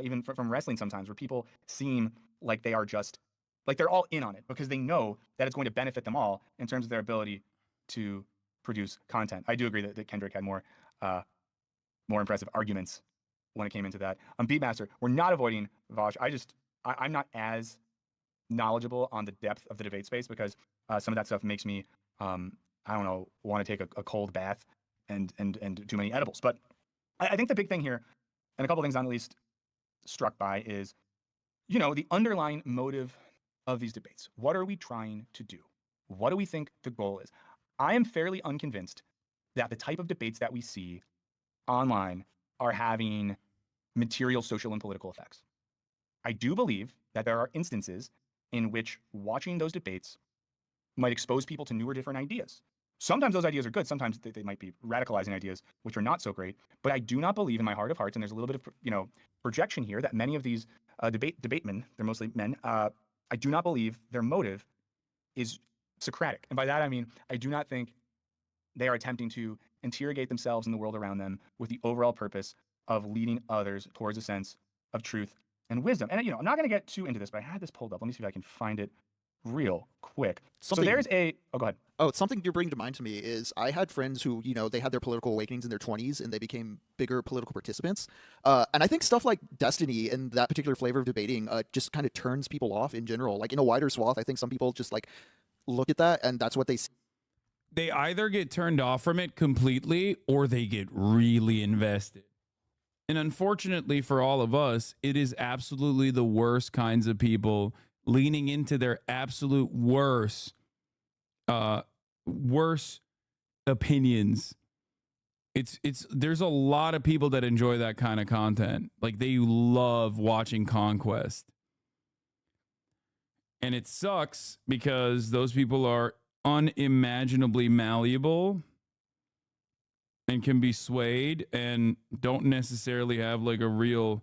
even from wrestling sometimes, where people seem like they are just like they're all in on it because they know that it's going to benefit them all in terms of their ability to produce content. I do agree that Kendrick had more impressive arguments when it came into that. Beatmaster, we're not avoiding Vosh. I'm not as knowledgeable on the depth of the debate space because some of that stuff makes me, I don't know, want to take a cold bath and too many edibles. But I think the big thing here, and a couple things I'm at least struck by is, the underlying motive of these debates. What are we trying to do? What do we think the goal is? I am fairly unconvinced that the type of debates that we see online are having material social and political effects. I do believe that there are instances in which watching those debates might expose people to new or different ideas. Sometimes those ideas are good. Sometimes they might be radicalizing ideas, which are not so great. But I do not believe in my heart of hearts, and there's a little bit of projection here, that many of these debatemen, they're mostly men, I do not believe their motive is Socratic. And by that I mean, I do not think they are attempting to interrogate themselves and the world around them with the overall purpose of leading others towards a sense of truth and wisdom. And I'm not going to get too into this, but I had this pulled up. Let me see if I can find it real quick. So there's oh, go ahead. Oh, something you're bringing to mind to me is I had friends who, they had their political awakenings in their 20s and they became bigger political participants. And I think stuff like Destiny and that particular flavor of debating just kind of turns people off in general. Like in a wider swath, I think some people just like look at that and that's what they see. They either get turned off from it completely or they get really invested. And unfortunately for all of us, it is absolutely the worst kinds of people leaning into their absolute worst opinions. There's a lot of people that enjoy that kind of content. Like they love watching Conquest. And it sucks because those people are unimaginably malleable and can be swayed and don't necessarily have like a real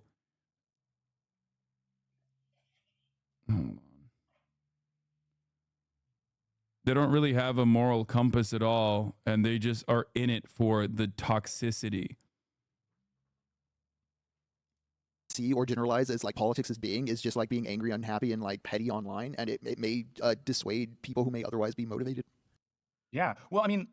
they don't really have a moral compass at all, and they just are in it for the toxicity. See or generalize as like politics as being is just like being angry, unhappy, and like petty online, and it may dissuade people who may otherwise be motivated. Yeah, well, I mean,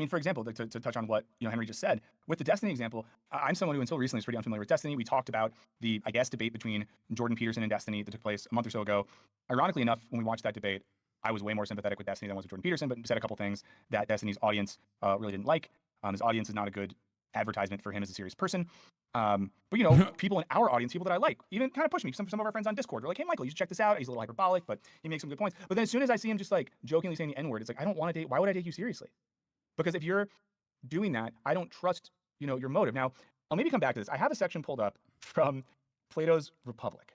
for example, to touch on what Henry just said, with the Destiny example, I'm someone who until recently was pretty unfamiliar with Destiny. We talked about the, debate between Jordan Peterson and Destiny that took place a month or so ago. Ironically enough, when we watched that debate, I was way more sympathetic with Destiny than I was with Jordan Peterson, but said a couple things that Destiny's audience really didn't like. His audience is not a good advertisement for him as a serious person. But people in our audience, people that I like, even kind of push me. Some of our friends on Discord are like, "Hey, Michael, you should check this out. He's a little hyperbolic, but he makes some good points." But then as soon as I see him just like jokingly saying the N-word, it's like, I don't want to date. Why would I take you seriously? Because if you're doing that, I don't trust, your motive. Now, I'll maybe come back to this. I have a section pulled up from Plato's Republic.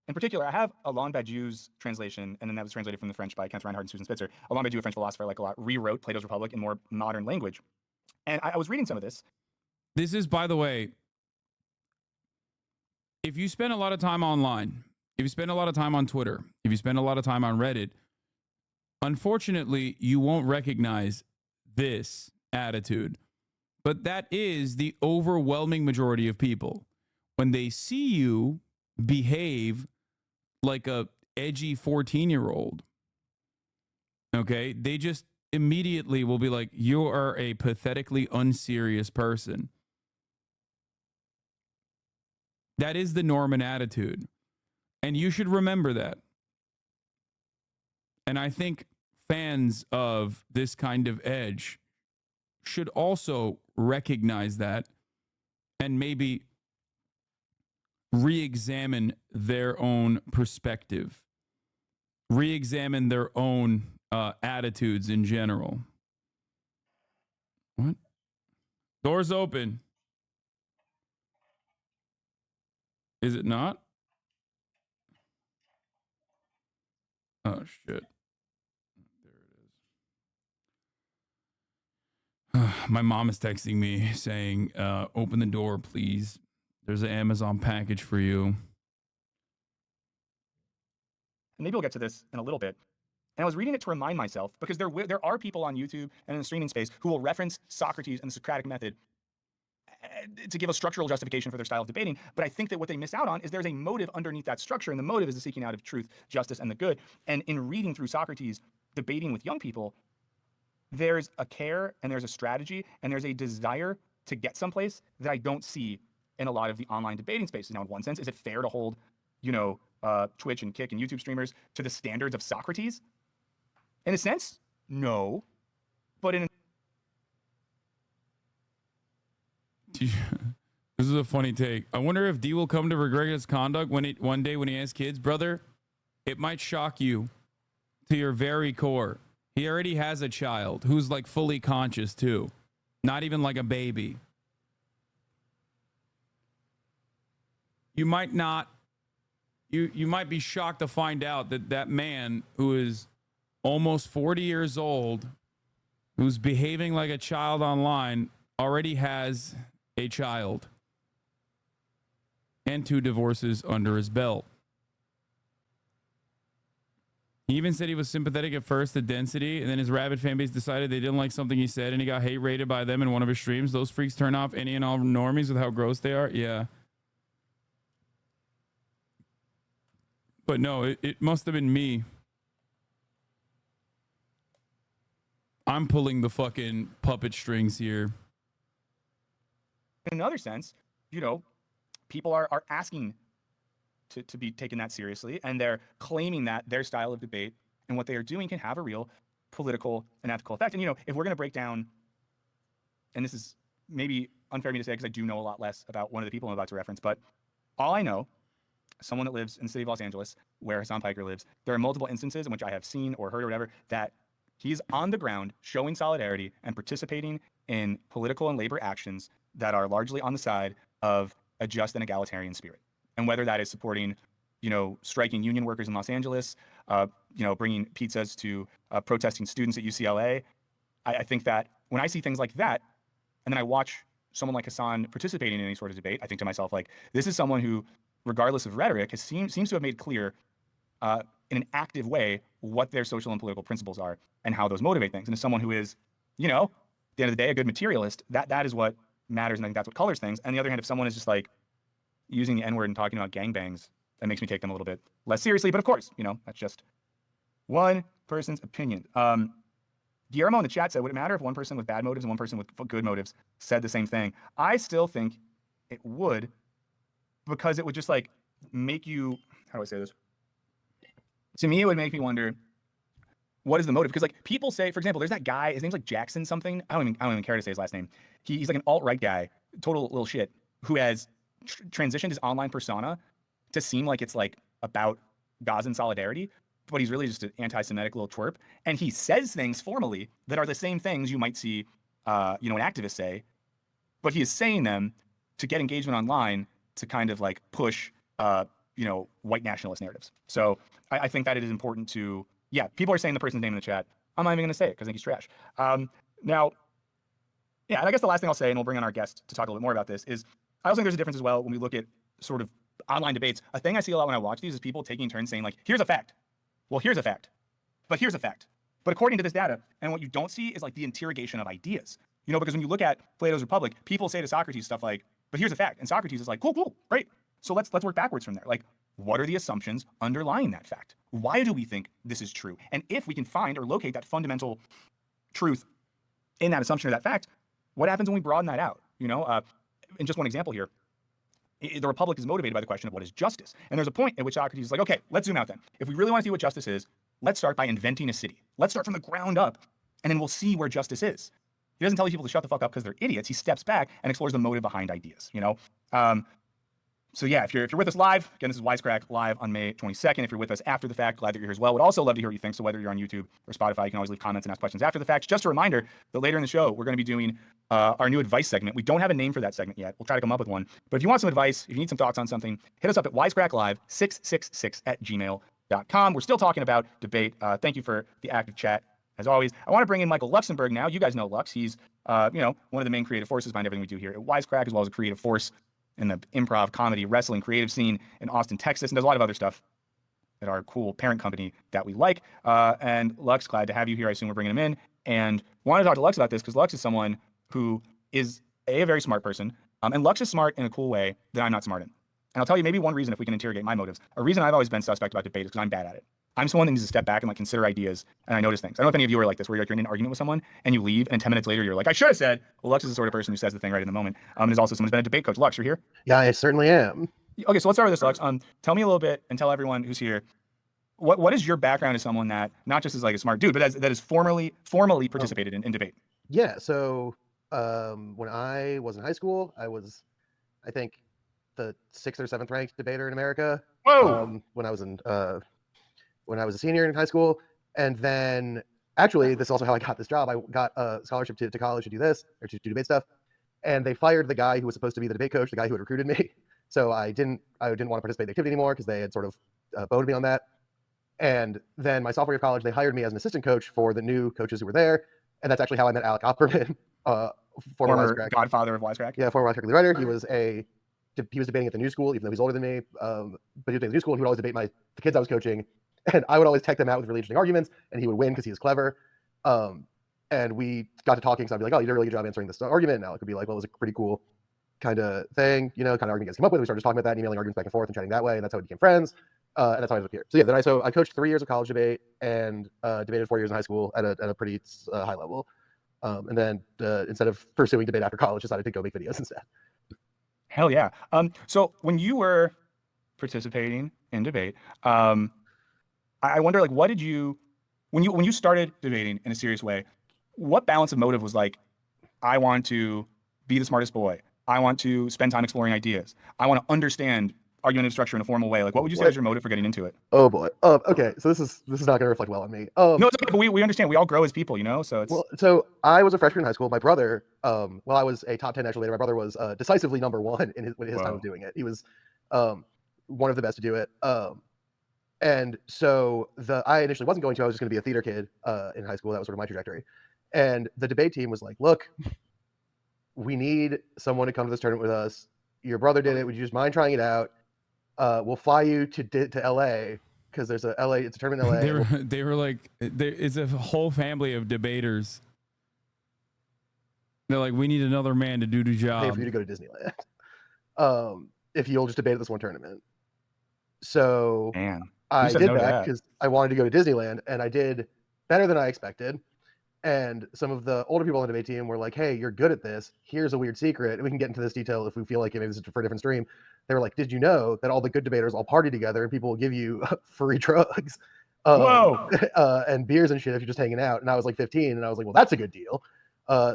In particular, I have Alain Badiou's translation, and then that was translated from the French by Kent Reinhardt and Susan Spitzer. Alain Badiou, a French philosopher I like a lot, rewrote Plato's Republic in more modern language. And I was reading some of this. This is, by the way, if you spend a lot of time online, if you spend a lot of time on Twitter, if you spend a lot of time on Reddit, unfortunately, you won't recognize this attitude. But that is the overwhelming majority of people. when they see you behave like a edgy 14-year-old, okay, they just immediately will be like, you are a pathetically unserious person. That is the norm and attitude. And you should remember that. And I think fans of this kind of edge should also recognize that and maybe re-examine their own perspective, re-examine their own attitudes in general. What? Doors open. Is it not? Oh, shit. There it is. My mom is texting me saying, open the door, please. There's an Amazon package for you. And maybe we'll get to this in a little bit. And I was reading it to remind myself, because there are people on YouTube and in the streaming space who will reference Socrates and the Socratic method to give a structural justification for their style of debating. But I think that what they miss out on is there's a motive underneath that structure, and the motive is the seeking out of truth, justice, and the good. And in reading through Socrates debating with young people, there's a care and there's a strategy and there's a desire to get someplace that I don't see in a lot of the online debating spaces. Now, in one sense, is it fair to hold, Twitch and Kick and YouTube streamers to the standards of Socrates? In a sense, no. But in This is a funny take. I wonder if D will come to regret his conduct one day when he has kids. Brother, it might shock you to your very core. He already has a child who's like fully conscious too. Not even like a baby. You might not, you might be shocked to find out that that man who is almost 40 years old, who's behaving like a child online, already has a child and 2 divorces under his belt. He even said he was sympathetic at first to Density, and then his rabid fan base decided they didn't like something he said, and he got hate rated by them in one of his streams. Those freaks turn off any and all normies with how gross they are. Yeah. But no, it must have been me. I'm pulling the fucking puppet strings here. in another sense, people are asking to be taken that seriously, and they're claiming that their style of debate and what they are doing can have a real political and ethical effect. And, if we're going to break down, and this is maybe unfair of me to say because I do know a lot less about one of the people I'm about to reference, but all I know, someone that lives in the city of Los Angeles, where Hassan Piker lives, there are multiple instances in which I have seen or heard or whatever that he's on the ground showing solidarity and participating in political and labor actions that are largely on the side of a just and egalitarian spirit. And whether that is supporting, striking union workers in Los Angeles, bringing pizzas to protesting students at UCLA, I think that when I see things like that, and then I watch someone like Hassan participating in any sort of debate, I think to myself, like, this is someone who, regardless of rhetoric, seems to have made clear in an active way what their social and political principles are and how those motivate things. And as someone who is, at the end of the day, a good materialist, that is what matters, and I think that's what colors things. On the other hand, if someone is just like using the N-word and talking about gangbangs, that makes me take them a little bit less seriously. But of course, that's just one person's opinion. Guillermo in the chat said, would it matter if one person with bad motives and one person with good motives said the same thing? I still think it would, because it would just like make you, how do I say this? To me, it would make me wonder, what is the motive? Because like people say, for example, there's that guy, his name's like Jackson something. I don't even care to say his last name. He's like an alt-right guy, total little shit, who has transitioned his online persona to seem like it's like about Gaza and solidarity, but he's really just an anti-Semitic little twerp. And he says things formally that are the same things you might see, an activist say, but he is saying them to get engagement online to kind of like push, white nationalist narratives. So I think that it is important to, people are saying the person's name in the chat. I'm not even going to say it because I think he's trash. Now, and I guess the last thing I'll say, and we'll bring on our guest to talk a little bit more about this, is I also think there's a difference as well when we look at sort of online debates. A thing I see a lot when I watch these is people taking turns saying like, here's a fact. Well, here's a fact. But here's a fact. But according to this data, and what you don't see is like the interrogation of ideas. Because when you look at Plato's Republic, people say to Socrates stuff like, But here's the fact. And Socrates is like, cool, great. So let's work backwards from there. Like, what are the assumptions underlying that fact? Why do we think this is true? And if we can find or locate that fundamental truth in that assumption or that fact, what happens when we broaden that out? And just one example here. The Republic is motivated by the question of what is justice. And there's a point at which Socrates is like, okay, let's zoom out then. If we really want to see what justice is, let's start by inventing a city. Let's start from the ground up, and then we'll see where justice is. He doesn't tell these people to shut the fuck up because they're idiots. He steps back and explores the motive behind ideas, So yeah, if you're with us live, again, this is Wisecrack live on May 22nd. If you're with us after the fact, glad that you're here as well. Would also love to hear what you think. So whether you're on YouTube or Spotify, you can always leave comments and ask questions after the fact. Just a reminder that later in the show, we're going to be doing our new advice segment. We don't have a name for that segment yet. We'll try to come up with one. But if you want some advice, if you need some thoughts on something, hit us up at wisecracklive666@gmail.com. We're still talking about debate. Thank you for the active chat. As always, I want to bring in Michael Luxembourg now. You guys know Lux. He's, one of the main creative forces behind everything we do here at Wisecrack, as well as a creative force in the improv, comedy, wrestling, creative scene in Austin, Texas, and does a lot of other stuff at our cool parent company that we like. And Lux, glad to have you here. I assume we're bringing him in. And wanted to talk to Lux about this because Lux is someone who is a very smart person. And Lux is smart in a cool way that I'm not smart in. And I'll tell you maybe one reason if we can interrogate my motives. A reason I've always been suspect about debate is because I'm bad at it. I'm someone that needs to step back and consider ideas, and I notice things. I don't know if any of you are like this, where you're in an argument with someone and you leave, and 10 minutes later you're like, I should have said. Well, Lux is the sort of person who says the thing right in the moment. And is also someone who's been a debate coach. Lux, you're here? Yeah, I certainly am. Okay, so let's start with this, Lux. Tell me a little bit, and tell everyone who's here, what is your background as someone that not just is like a smart dude, but that is formally participated in debate? Yeah. So when I was in high school, I was, I think, the 6th or 7th ranked debater in America. Whoa! When I was a senior in high school. And then actually, this is also how I got this job. I got a scholarship to college to do this, or to do debate stuff. And they fired the guy who was supposed to be the debate coach, the guy who had recruited me. So I didn't want to participate in the activity anymore because they had sort of boned me on that. And then my sophomore year of college, they hired me as an assistant coach for the new coaches who were there. And that's actually how I met Alec Opperman, former godfather of Wisecrack. Yeah, former Wisecrack lead writer. He was debating at the new school, even though he's older than me. But he was debating at the new school, and he would always debate the kids I was coaching. And I would always tech them out with really interesting arguments, and he would win because he was clever. And we got to talking, so I'd be like, oh, you did a really good job answering this argument. And Alec would be like, well, it was a pretty cool kind of thing, kind of argument you guys came up with. We started just talking about that, and emailing arguments back and forth and chatting that way, and that's how we became friends. And that's how I ended up here. So yeah, then I coached 3 years of college debate and debated 4 years in high school at a pretty high level. And then instead of pursuing debate after college, decided to go make videos instead. Hell yeah. So when you were participating in debate, I wonder, what did you, when you started debating in a serious way, what balance of motive was like, I want to be the smartest boy. I want to spend time exploring ideas. I want to understand argumentative structure in a formal way. What would you say was your motive for getting into it? Oh boy. Okay. So this is not going to reflect well on me. No, it's okay, but we understand. We all grow as people, So it's. Well, so I was a freshman in high school. My brother, I was a top 10 national debater. My brother was decisively number one in his time of doing it. He was one of the best to do it. And so I initially wasn't going to. I was just going to be a theater kid in high school. That was sort of my trajectory. And the debate team was like, look, we need someone to come to this tournament with us. Your brother did it. Would you just mind trying it out? We'll fly you to LA because it's a tournament in LA. They were like, it's a whole family of debaters. They're like, we need another man to do the job. Pay for you to go to Disneyland. If you'll just debate at this one tournament. So I did that because I wanted to go to Disneyland, and I did better than I expected. And some of the older people on the debate team were like, hey, you're good at this. Here's a weird secret. And we can get into this detail if we feel like maybe this is for a different stream. They were like, did you know that all the good debaters all party together and people will give you free drugs and beers and shit if you're just hanging out? And I was like 15, and I was like, well, that's a good deal.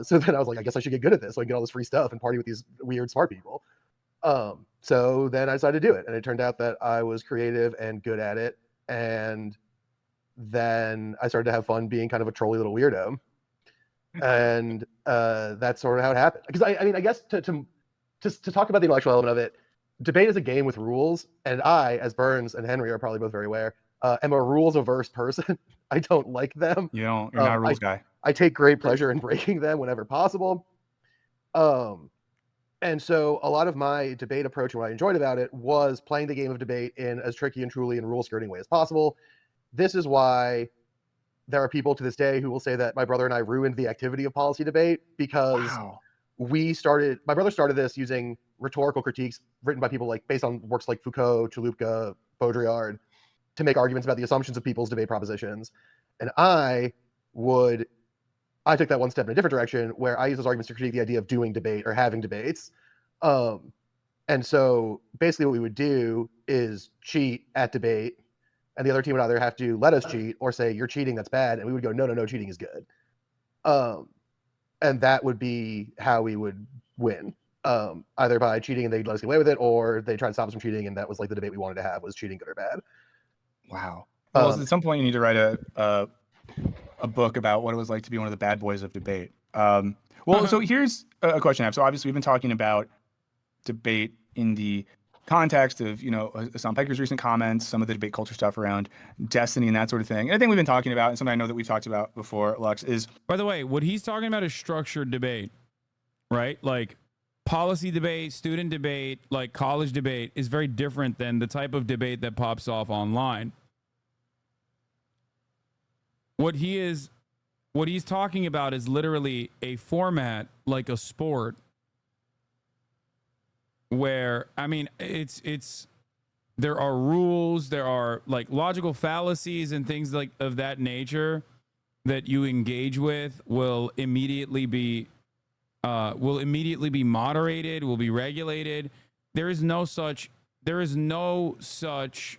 So then I was like, I guess I should get good at this so I can get all this free stuff and party with these weird smart people. So then I decided to do it. And it turned out that I was creative and good at it. And then I started to have fun being kind of a trolly little weirdo. And that's sort of how it happened. Because I guess to talk about the intellectual element of it, debate is a game with rules. And I, as Burns and Henry are probably both very aware, am a rules-averse person. I don't like them. You're not a rules guy. I take great pleasure in breaking them whenever possible. And so a lot of my debate approach and what I enjoyed about it was playing the game of debate in as tricky and truly and rule-skirting way as possible. This is why there are people to this day who will say that my brother and I ruined the activity of policy debate because my brother started this using rhetorical critiques written by people like based on works like Foucault, Chaloupka, Baudrillard, to make arguments about the assumptions of people's debate propositions. And I took that one step in a different direction, where I use those arguments to critique the idea of doing debate or having debates. And so basically what we would do is cheat at debate, and the other team would either have to let us cheat or say, you're cheating, that's bad. And we would go, no, cheating is good. And that would be how we would win. Either by cheating and they'd let us get away with it, or they tried to stop us from cheating, and that was like the debate we wanted to have, was cheating good or bad. Wow. Well, at some point you need to write a book about what it was like to be one of the bad boys of debate. So here's a question I have. So obviously we've been talking about debate in the context of, Hassan Pecker's recent comments, some of the debate culture stuff around destiny and that sort of thing. And I think we've been talking about, and something I know that we've talked about before, Lux, is... By the way, what he's talking about is structured debate, right? Like policy debate, student debate, like college debate is very different than the type of debate that pops off online. What he's talking about is literally a format like a sport where, I mean, there are rules, there are like logical fallacies and things like of that nature that you engage with will immediately be moderated, will be regulated. There is no such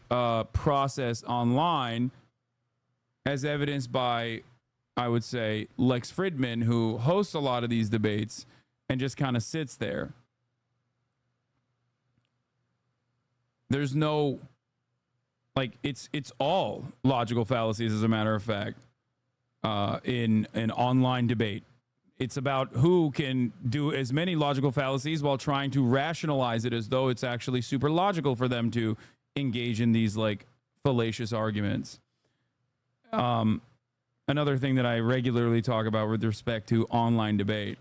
process online, as evidenced by, I would say, Lex Fridman, who hosts a lot of these debates and just kind of sits there. There's no, like, it's all logical fallacies, as a matter of fact, in an online debate. It's about who can do as many logical fallacies while trying to rationalize it as though it's actually super logical for them to engage in these, like, fallacious arguments. Another thing that I regularly talk about with respect to online debate.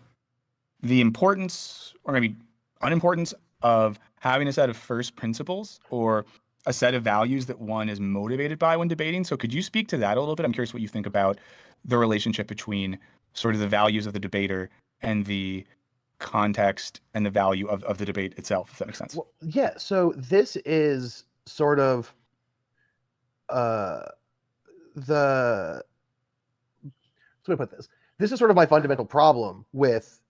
The importance, or maybe unimportance, of having a set of first principles or a set of values that one is motivated by when debating. So could you speak to that a little bit? I'm curious what you think about the relationship between sort of the values of the debater and the context and the value of the debate itself, if that makes sense. Well, yeah, so this is sort of so let me put this. This is sort of my fundamental problem with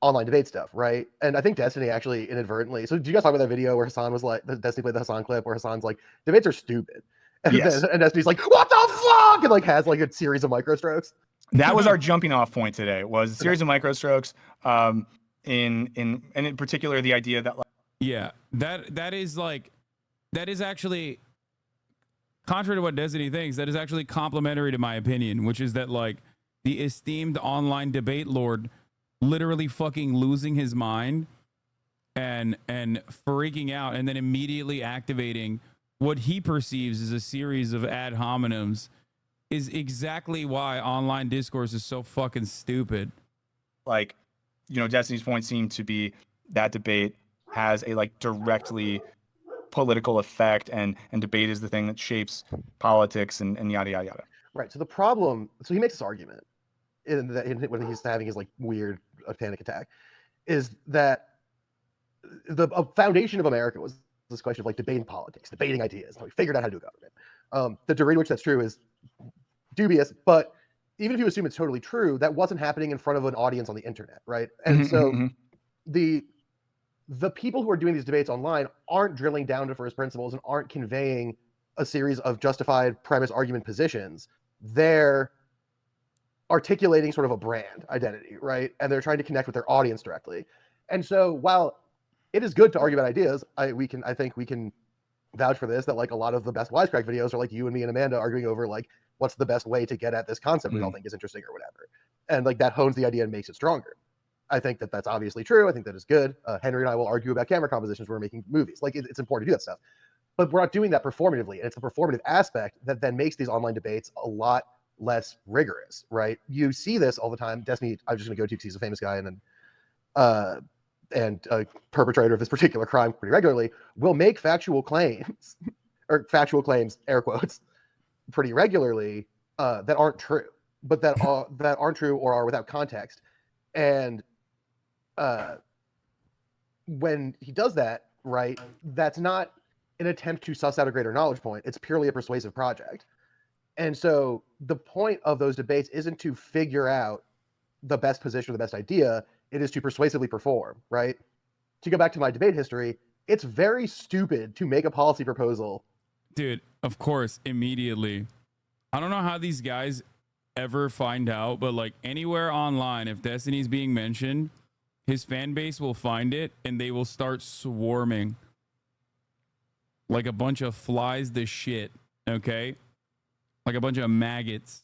online debate stuff, right? And I think Destiny actually inadvertently. So, do you guys talk about that video where Hassan was like, Destiny played the Hassan clip where Hassan's like, debates are stupid, and, yes. and Destiny's like, what the fuck, and like has like a series of microstrokes. That was our jumping off point today. Was a series of microstrokes. In particular, the idea that that is actually, contrary to what Destiny thinks, that is actually complimentary to my opinion, which is that, like, the esteemed online debate lord literally fucking losing his mind and freaking out and then immediately activating what he perceives as a series of ad hominems is exactly why online discourse is so fucking stupid. Like, Destiny's point seemed to be that debate has a like directly political effect, and debate is the thing that shapes politics and yada yada yada. Right. So the problem, so he makes this argument when he's having his like weird panic attack, is that the foundation of America was this question of like debating politics, debating ideas. How we figured out how to do government. The degree to which that's true is dubious, but even if you assume it's totally true, that wasn't happening in front of an audience on the internet, right? And so the people who are doing these debates online aren't drilling down to first principles and aren't conveying a series of justified premise argument positions. They're articulating sort of a brand identity, right? And they're trying to connect with their audience directly. And so while it is good to argue about ideas, I think we can vouch for this, that like a lot of the best Wisecrack videos are like you and me and Amanda arguing over like what's the best way to get at this concept we all think is interesting or whatever. And like that hones the idea and makes it stronger. I think that that's obviously true. I think that is good. Henry and I will argue about camera compositions when we're making movies. Like it's important to do that stuff. But we're not doing that performatively. And it's the performative aspect that then makes these online debates a lot less rigorous, right? You see this all the time. Destiny, I'm just going to go to because he's a famous guy and a perpetrator of this particular crime pretty regularly, will make factual claims, or factual claims, air quotes, pretty regularly that aren't true, but that aren't true or are without context. And when he does that, right, that's not an attempt to suss out a greater knowledge point. It's purely a persuasive project. And so the point of those debates isn't to figure out the best position or the best idea. It is to persuasively perform, right? To go back to my debate history, it's very stupid to make a policy proposal. Dude, of course, immediately. I don't know how these guys ever find out, but like anywhere online, if Destiny's being mentioned, his fan base will find it and they will start swarming like a bunch of flies to shit, okay? Like a bunch of maggots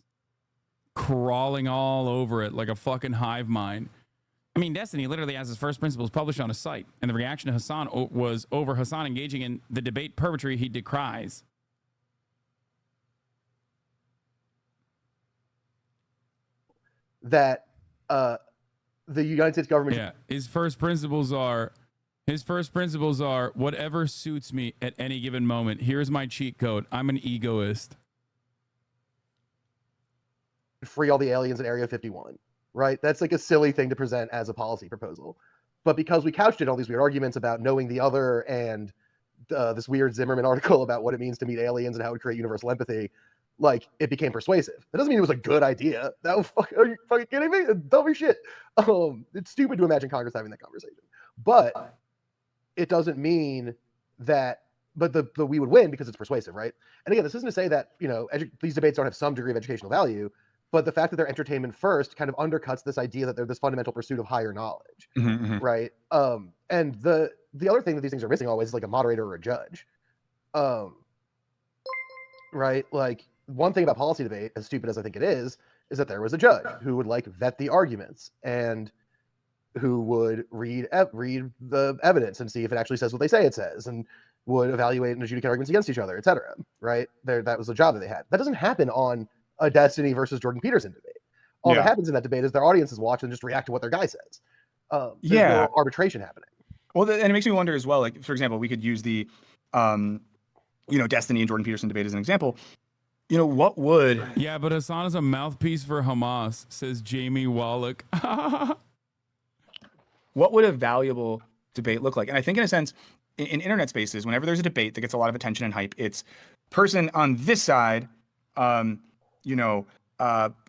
crawling all over it like a fucking hive mind. I mean, Destiny literally has his first principles published on his site, and the reaction to Hassan was over Hassan engaging in the debate purgatory he decries. That the United States government... Yeah, his first principles are whatever suits me at any given moment. Here's my cheat code. I'm an egoist. Free all the aliens in Area 51. Right? That's like a silly thing to present as a policy proposal. But because we couched it in all these weird arguments about knowing the other and this weird Zimmerman article about what it means to meet aliens and how it would create universal empathy, like, it became persuasive. That doesn't mean it was a good idea. That was are you fucking kidding me? Dumb as shit. It's stupid to imagine Congress having that conversation. But it doesn't mean that, but the we would win because it's persuasive, right? And again, this isn't to say that, you know, these debates don't have some degree of educational value, but the fact that they're entertainment first kind of undercuts this idea that they're this fundamental pursuit of higher knowledge, right? And the other thing that these things are missing always is like a moderator or a judge, right? Like, one thing about policy debate, as stupid as I think it is that there was a judge who would like vet the arguments and who would read the evidence and see if it actually says what they say it says, and would evaluate and adjudicate arguments against each other, etc. Right? That was the job that they had. That doesn't happen on a Destiny versus Jordan Peterson debate. All that happens in that debate is their audiences watch and just react to what their guy says. There's no arbitration happening. Well, and it makes me wonder as well, like, for example, we could use the, Destiny and Jordan Peterson debate as an example. You know, what would... Yeah, but Hassan is a mouthpiece for Hamas, says Jamie Wallach. What would a valuable debate look like? And I think in a sense, in internet spaces, whenever there's a debate that gets a lot of attention and hype, it's person on this side,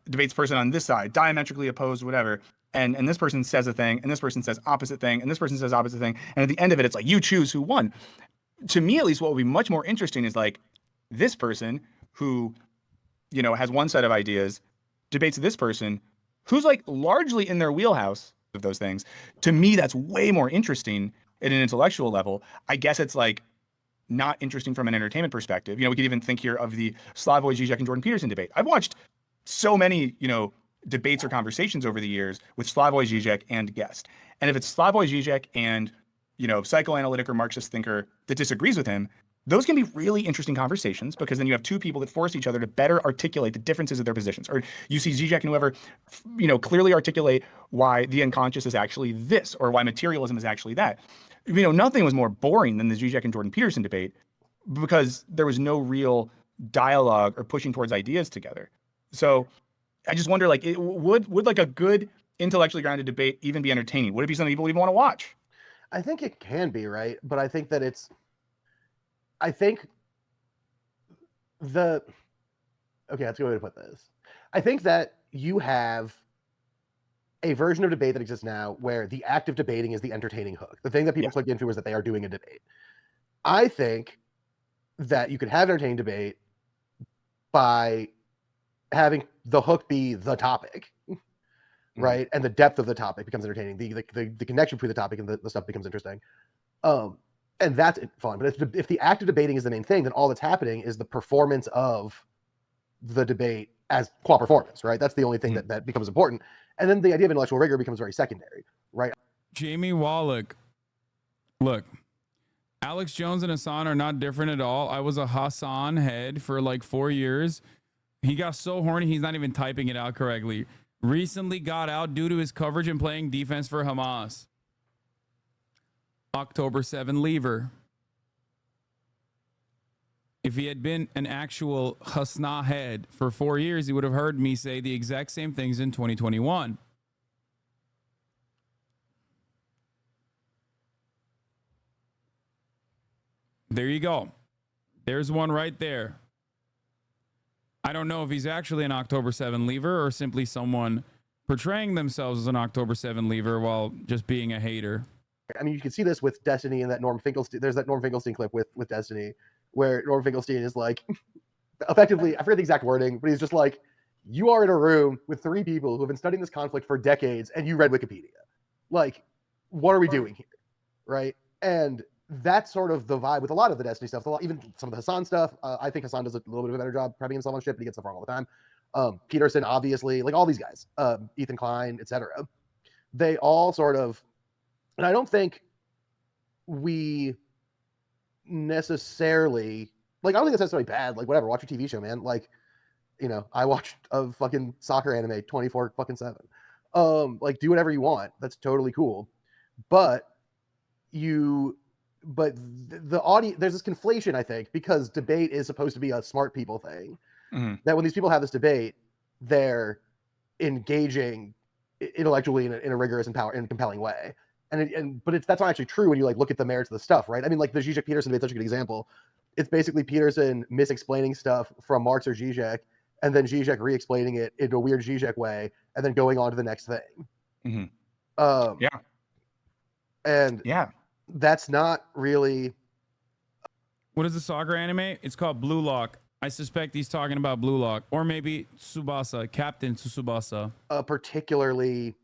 debates person on this side, diametrically opposed, whatever. And this person says a thing, and this person says opposite thing, and this person says opposite thing. And at the end of it, it's like, you choose who won. To me, at least, what would be much more interesting is like this person who, has one set of ideas, debates this person who's like largely in their wheelhouse of those things. To me, that's way more interesting at an intellectual level. I guess it's like not interesting from an entertainment perspective. We could even think here of the Slavoj Žižek and Jordan Peterson debate. I've watched so many, debates or conversations over the years with Slavoj Žižek and guest. And if it's Slavoj Žižek and, psychoanalytic or Marxist thinker that disagrees with him, those can be really interesting conversations, because then you have two people that force each other to better articulate the differences of their positions. Or you see Žižek and whoever, clearly articulate why the unconscious is actually this, or why materialism is actually that. Nothing was more boring than the Žižek and Jordan Peterson debate, because there was no real dialogue or pushing towards ideas together. So I just wonder, like, would like a good intellectually grounded debate even be entertaining? Would it be something people even want to watch? I think it can be, right? But I think that okay, that's a good way to put this. I think that you have a version of debate that exists now where the act of debating is the entertaining hook. The thing that people click into is that they are doing a debate. I think that you could have an entertaining debate by having the hook be the topic, right? And the depth of the topic becomes entertaining. The connection between the topic and the stuff becomes interesting. And that's fun. But if the act of debating is the main thing, then all that's happening is the performance of the debate as qua performance, right? That's the only thing that becomes important. And then the idea of intellectual rigor becomes very secondary, right? Jamie Wallach. Look, Alex Jones and Hassan are not different at all. I was a Hassan head for like 4 years. He got so horny, he's not even typing it out correctly. Recently got out due to his coverage and playing defense for Hamas. October 7 lever. If he had been an actual Hasna head for 4 years, he would have heard me say the exact same things in 2021. There you go. There's one right there. I don't know if he's actually an October 7 leaver or simply someone portraying themselves as an October 7 leaver while just being a hater. I mean, you can see this with Destiny and that Norm Finkelstein. There's that Norm Finkelstein clip with Destiny where Norm Finkelstein is like, effectively, I forget the exact wording, but he's just like, you are in a room with 3 people who have been studying this conflict for decades and you read Wikipedia. Like, what are we doing here? Right? And that's sort of the vibe with a lot of the Destiny stuff. Even some of the Hassan stuff. I think Hassan does a little bit of a better job prepping himself on shit, but he gets stuff wrong all the time. Peterson, obviously, like all these guys, Ethan Klein, etc. They all sort of, and I don't think we necessarily, like, I don't think it's necessarily bad. Like, whatever, watch your TV show, man. Like, you know, I watched a fucking soccer anime 24/7. Like, do whatever you want. That's totally cool. But the audience, there's this conflation, I think, because debate is supposed to be a smart people thing. Mm-hmm. That when these people have this debate, they're engaging intellectually in a rigorous and compelling way. But that's not actually true when you like look at the merits of the stuff, right? I mean, like the Zizek Peterson debate is such a good example. It's basically Peterson misexplaining stuff from Marx or Zizek, and then Zizek re-explaining it in a weird Zizek way, and then going on to the next thing. Mm-hmm. Yeah. That's not really. What is the soccer anime? It's called Blue Lock. I suspect he's talking about Blue Lock, or maybe Tsubasa, Captain Tsubasa. A particularly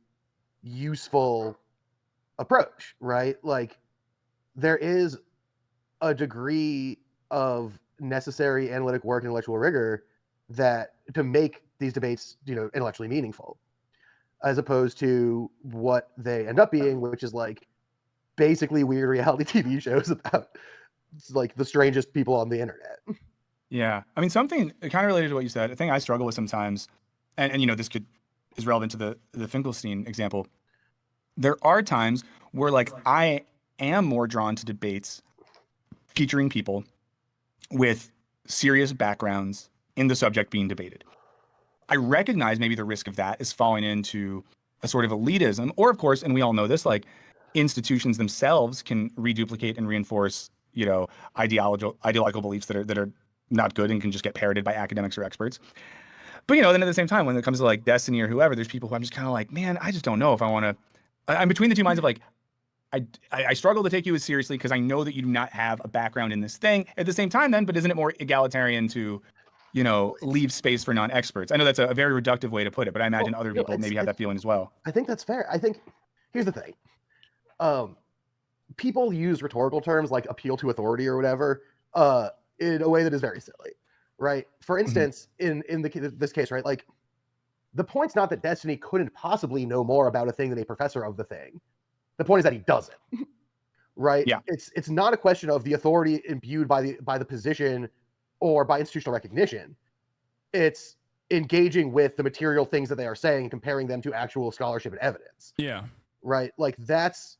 useful approach, right? Like, there is a degree of necessary analytic work and intellectual rigor that to make these debates, you know, intellectually meaningful, as opposed to what they end up being, which is like basically weird reality TV shows about like the strangest people on the internet. Yeah. I mean, something kind of related to what you said, a thing I struggle with sometimes, and you know, this is relevant to the Finkelstein example. There are times where like I am more drawn to debates featuring people with serious backgrounds in the subject being debated. I recognize maybe the risk of that is falling into a sort of elitism, or of course, and we all know this, like institutions themselves can reduplicate and reinforce, you know, ideological beliefs that are not good and can just get parroted by academics or experts. But, you know, then at the same time, when it comes to like Destiny or whoever, there's people who I'm just kind of like, man, I just don't know if I want to. I'm between the two minds of like, I struggle to take you as seriously because I know that you do not have a background in this thing. At the same time, then, but isn't it more egalitarian to, you know, leave space for non-experts? I know that's a very reductive way to put it, but I imagine other people maybe have that feeling as well. I think that's fair. I think here's the thing. People use rhetorical terms like appeal to authority or whatever in a way that is very silly, right? For instance, in this case, right, like the point's not that Destiny couldn't possibly know more about a thing than a professor of the thing. The point is that he doesn't, right? Yeah. It's not a question of the authority imbued by the position or by institutional recognition. It's engaging with the material things that they are saying and comparing them to actual scholarship and evidence. Yeah. Right? Like that's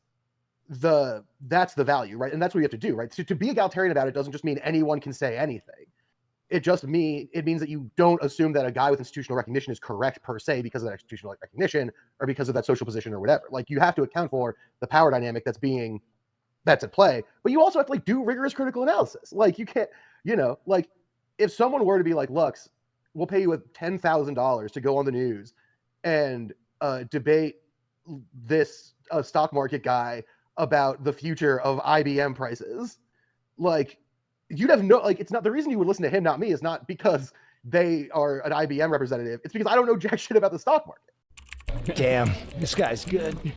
the value, right? And that's what you have to do, right? To be egalitarian about it doesn't just mean anyone can say anything. It means that you don't assume that a guy with institutional recognition is correct per se because of that institutional recognition or because of that social position or whatever. Like you have to account for the power dynamic that's at play, but you also have to like do rigorous critical analysis. Like you can't, you know, like if someone were to be like, Lux, we'll pay you $10,000 to go on the news and debate this stock market guy about the future of IBM prices, like you'd have no, like, it's not the reason you would listen to him, not me, is not because they are an IBM representative. It's because I don't know jack shit about the stock market. Damn, this guy's good.